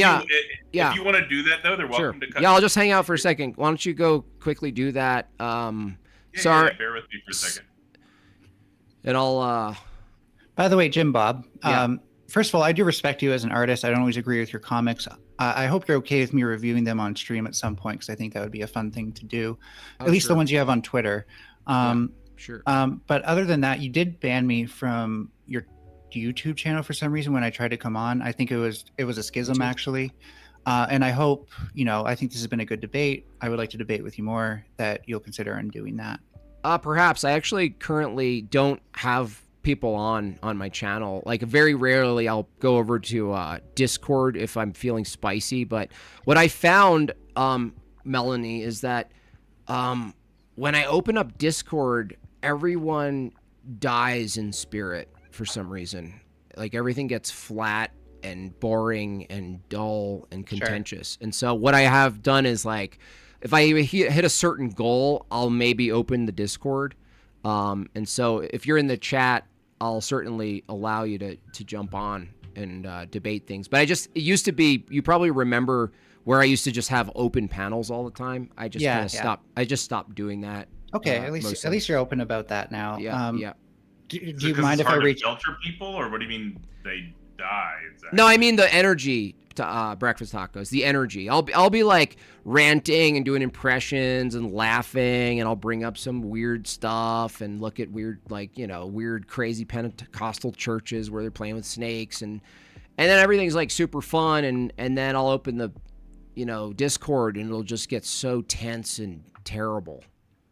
you want to do that, though, they're welcome to come. Yeah, I'll just hang out for a second. Why don't you go quickly do that? Sorry. Yeah, bear with me for a second. And I'll By the way, Jimbob, first of all, I do respect you as an artist. I don't always agree with your comics. I hope you're okay with me reviewing them on stream at some point, because I think that would be a fun thing to do. At least the ones you have on Twitter. Sure. But other than that, you did ban me from your YouTube channel for some reason when I tried to come on. I think it was a schism, actually. And I hope, I think this has been a good debate. I would like to debate with you more, that you'll consider undoing that. Perhaps. I actually currently don't have people on my channel. Like very rarely I'll go over to Discord if I'm feeling spicy. But what I found, Melanie, is that when I open up Discord, everyone dies in spirit for some reason. Like everything gets flat and boring and dull and contentious. Sure. And so what I have done is like, if I hit a certain goal, I'll maybe open the Discord. And so if you're in the chat, I'll certainly allow you to jump on and debate things. But it used to be, you probably remember where I used to just have open panels all the time. I just kind of stopped. I just stopped doing that. Okay, at least you're open about that now. Yeah. Do you mind if I reach filter people, or what do you mean they die? Exactly? No, I mean the energy. Breakfast tacos, the energy. I'll be like ranting and doing impressions and laughing, and I'll bring up some weird stuff and look at weird crazy Pentecostal churches where they're playing with snakes, and then everything's like super fun, and then I'll open the Discord and it'll just get so tense and terrible.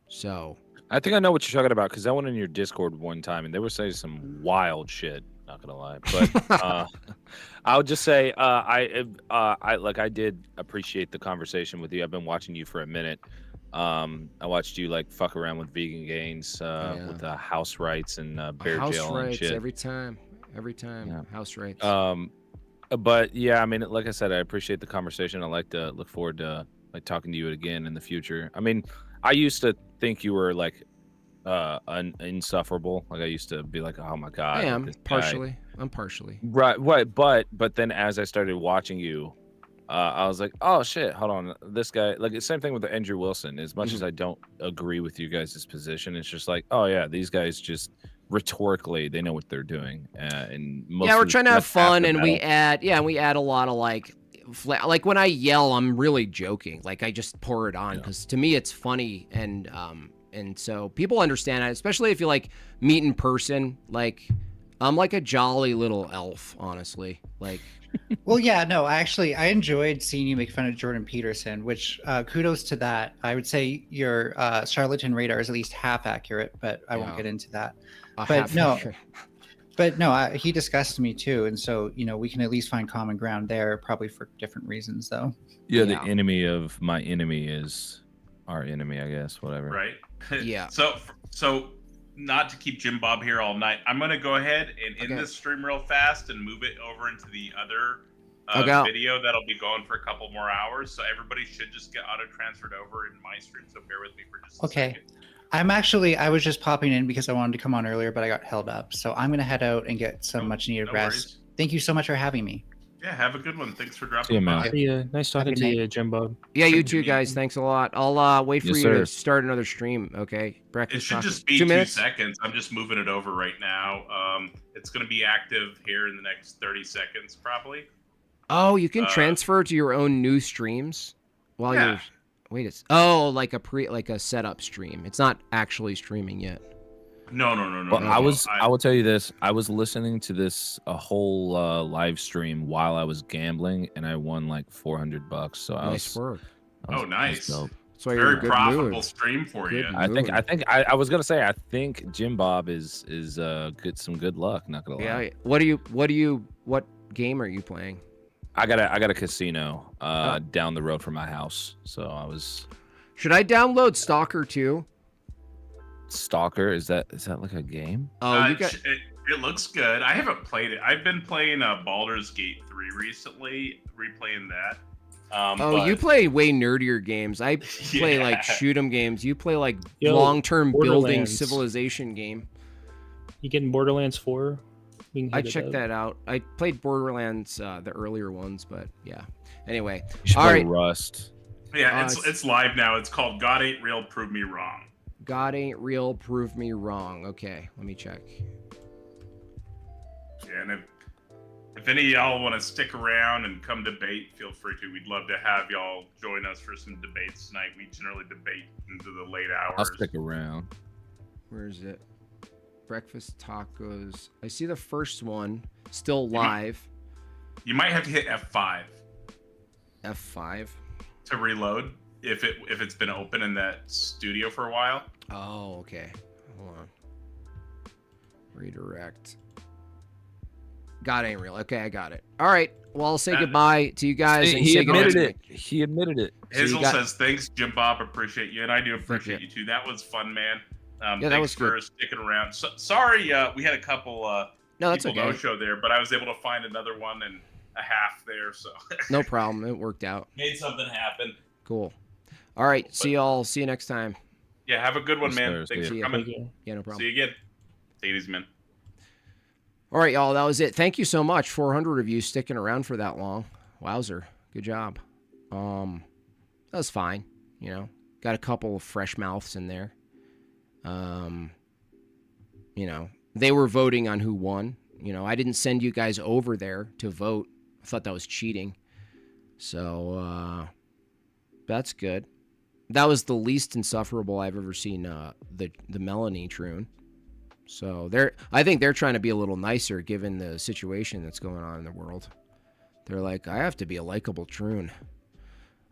So I think I know what you're talking about, because I went in your Discord one time and they were saying some wild shit. Not gonna lie, but I would just say I did appreciate the conversation with you. I've been watching you for a minute. I watched you like fuck around with vegan gains with house rights and bear jail and shit. every time, house rights. But yeah, I mean, like I said, I appreciate the conversation. I like to look forward to like talking to you again in the future. I mean, I used to think you were like insufferable. Like I used to be like, oh my god, I am partially. I'm partially right. But then as I started watching you, I was like, oh shit, hold on, this guy. Like the same thing with Andrew Wilson. As much as I don't agree with you guys' position, it's just like, oh yeah, these guys just rhetorically they know what they're doing. And we're trying to have fun, and we add a lot of like when I yell, I'm really joking. Like I just pour it on because to me it's funny, and so people understand it, especially if you like meet in person. Like I'm like a jolly little elf, honestly. Like, well, yeah, no, actually, I enjoyed seeing you make fun of Jordan Peterson, which kudos to that. I would say your charlatan radar is at least half accurate, but I won't get into that. But no, he discussed me too, and so we can at least find common ground there, probably for different reasons, though. Yeah, the enemy of my enemy is our enemy, I guess. Whatever. Right. Yeah. So not to keep Jimbob here all night, I'm going to go ahead and end this stream real fast and move it over into the other video that'll be going for a couple more hours. So everybody should just get auto transferred over in my stream. So bear with me for just a second. I was just popping in because I wanted to come on earlier, but I got held up. So I'm going to head out and get some much needed rest. Worries. Thank you so much for having me. Yeah, have a good one. Thanks for dropping by. Yeah, nice talking to you, Jimbob. Yeah, you too, guys. Thanks a lot. I'll wait for Yes, you sir. to start another stream. Okay, breakfast. It should Taco. just be 2 2 minutes. seconds. I'm just moving it over right now. It's going to be active here in the next 30 seconds, probably. Oh, you can transfer to your own new streams while Yeah. you're. Wait, it's like a setup stream. It's not actually streaming yet. No. Well, I will tell you this. I was listening to a whole live stream while I was gambling, and I won like $400. So Nice work. Oh, nice. That's why you're in Very a good profitable mood. stream for Good you. I was gonna say I think Jimbob is some good luck. Not gonna lie. Yeah. What game are you playing? I got a casino down the road from my house, so I was. Should I download Stalker 2? Stalker, is that like a game? Oh, you got. It looks good. I haven't played it. I've been playing Baldur's Gate 3 recently, replaying that. You play way nerdier games. I play like shoot 'em games. You play like Yo, long-term building Borderlands. civilization game. You getting Borderlands 4? I checked that out. I played Borderlands, the earlier ones, but yeah. Anyway, You should all play right. Rust. Yeah, it's live now. It's called God Ain't Real, Prove Me Wrong. God ain't real, prove me wrong. Okay, let me check. Yeah, and if any of y'all want to stick around and come debate, feel free to. We'd love to have y'all join us for some debates tonight. We generally debate into the late hours. I'll stick around. Where is it? Breakfast tacos. I see the first one still live. You might have to hit F5 F5 to reload if it's been open in that studio for a while. Oh, okay. Hold on. Redirect. God ain't real. Okay, I got it. All right. Well, I'll say goodbye to you guys. He admitted it. He admitted it. Hazel says, thanks, Jimbob. Appreciate you. And I do appreciate you too. That was fun, man. Yeah, that thanks was for good. sticking around. Sorry, we had a couple No, that's people okay. no-show there, but I was able to find another one and a half there. So No problem. It worked out. made something happen. Cool. All right. See y'all. See you next time. Yeah, have a good one, Yes, man. sir. Thanks See for ya. coming. Yeah, no problem. See you again. Take it easy, man. All right, y'all. That was it. Thank you so much. 400 of you sticking around for that long. Wowzer. Good job. That was fine. You know, got a couple of fresh mouths in there. You know, they were voting on who won. You know, I didn't send you guys over there to vote. I thought that was cheating. So, that's good. That was the least insufferable I've ever seen the Melanie Troon. So I think they're trying to be a little nicer given the situation that's going on in the world. They're like, I have to be a likable Troon.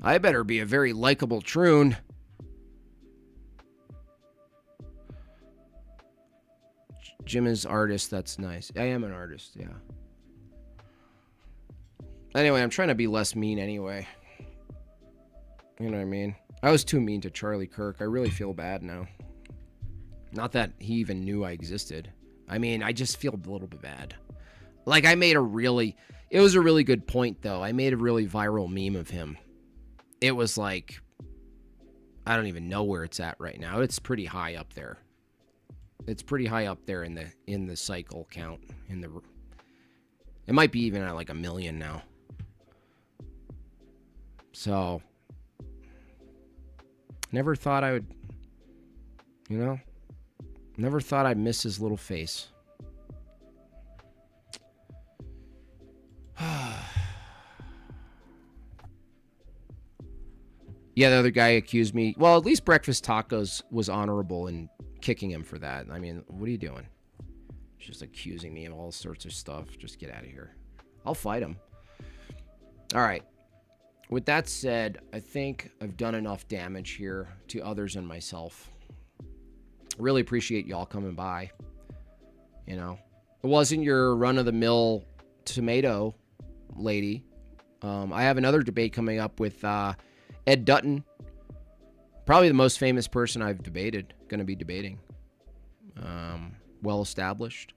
I better be a very likable Troon. Jim is artist. That's nice. I am an artist. Yeah. Anyway, I'm trying to be less mean anyway. You know what I mean? I was too mean to Charlie Kirk. I really feel bad now. Not that he even knew I existed. I mean, I just feel a little bit bad. Like, it was a really good point, though. I made a really viral meme of him. It was like, I don't even know where it's at right now. It's pretty high up there. It's pretty high up there in the cycle count. It might be even at like 1 million now. So, never thought I would, you know, never thought I'd miss his little face. Yeah, the other guy accused me. Well, at least Breakfast Tacos was honorable in kicking him for that. I mean, what are you doing? Just accusing me of all sorts of stuff. Just get out of here. I'll fight him. All right. With that said, I think I've done enough damage here to others and myself. Really appreciate y'all coming by. You know, it wasn't your run-of-the-mill tomato lady. I have another debate coming up with Ed Dutton. Probably the most famous person I've debated. Going to be debating. Well established.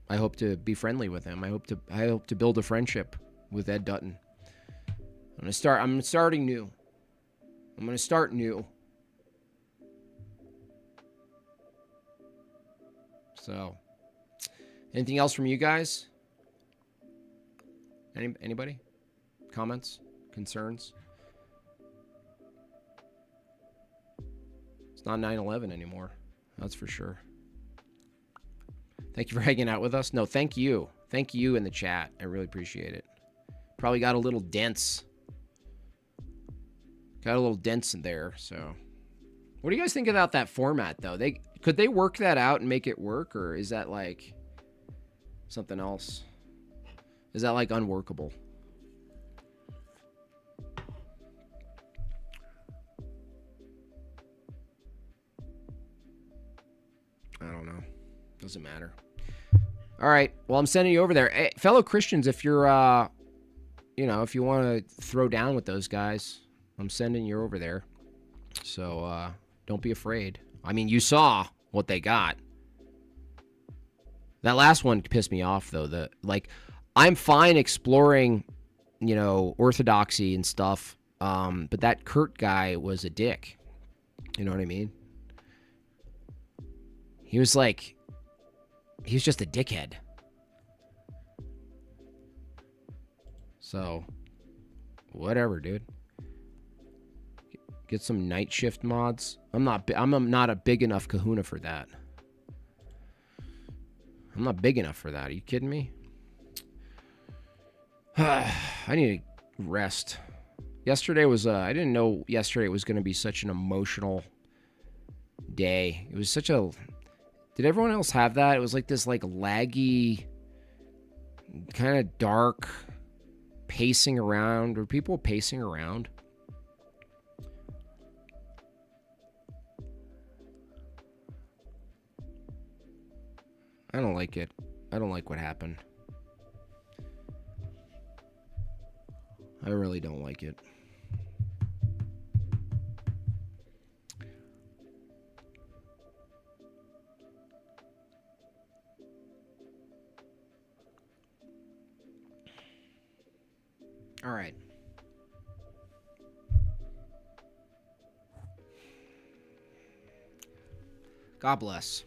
I hope to be friendly with him. I hope to build a friendship with Ed Dutton. I'm starting new. I'm gonna start new. So, anything else from you guys? Anybody? Comments? Concerns? It's not 9/11 anymore. That's for sure. Thank you for hanging out with us. No, thank you. Thank you in the chat. I really appreciate it. Probably got a little dense. Got a little dense in there, so. What do you guys think about that format, though? Could they work that out and make it work, or is that, like, something else? Is that, like, unworkable? I don't know. Doesn't matter. All right. Well, I'm sending you over there. Hey, fellow Christians, if you're, if you want to throw down with those guys, I'm sending you over there. So, don't be afraid. I mean, you saw what they got. That last one pissed me off, though. I'm fine exploring, orthodoxy and stuff. But that Kurt guy was a dick. You know what I mean? He was just a dickhead. So, whatever, dude. Get some night shift mods. I'm not a big enough kahuna for that. I'm not big enough for that. Are you kidding me? I need to rest. Yesterday was I didn't know yesterday was going to be such an emotional day. It was such a Did everyone else have that? It was like this laggy kind of dark pacing around. Were people pacing around? I don't like it. I don't like what happened. I really don't like it. All right. God bless.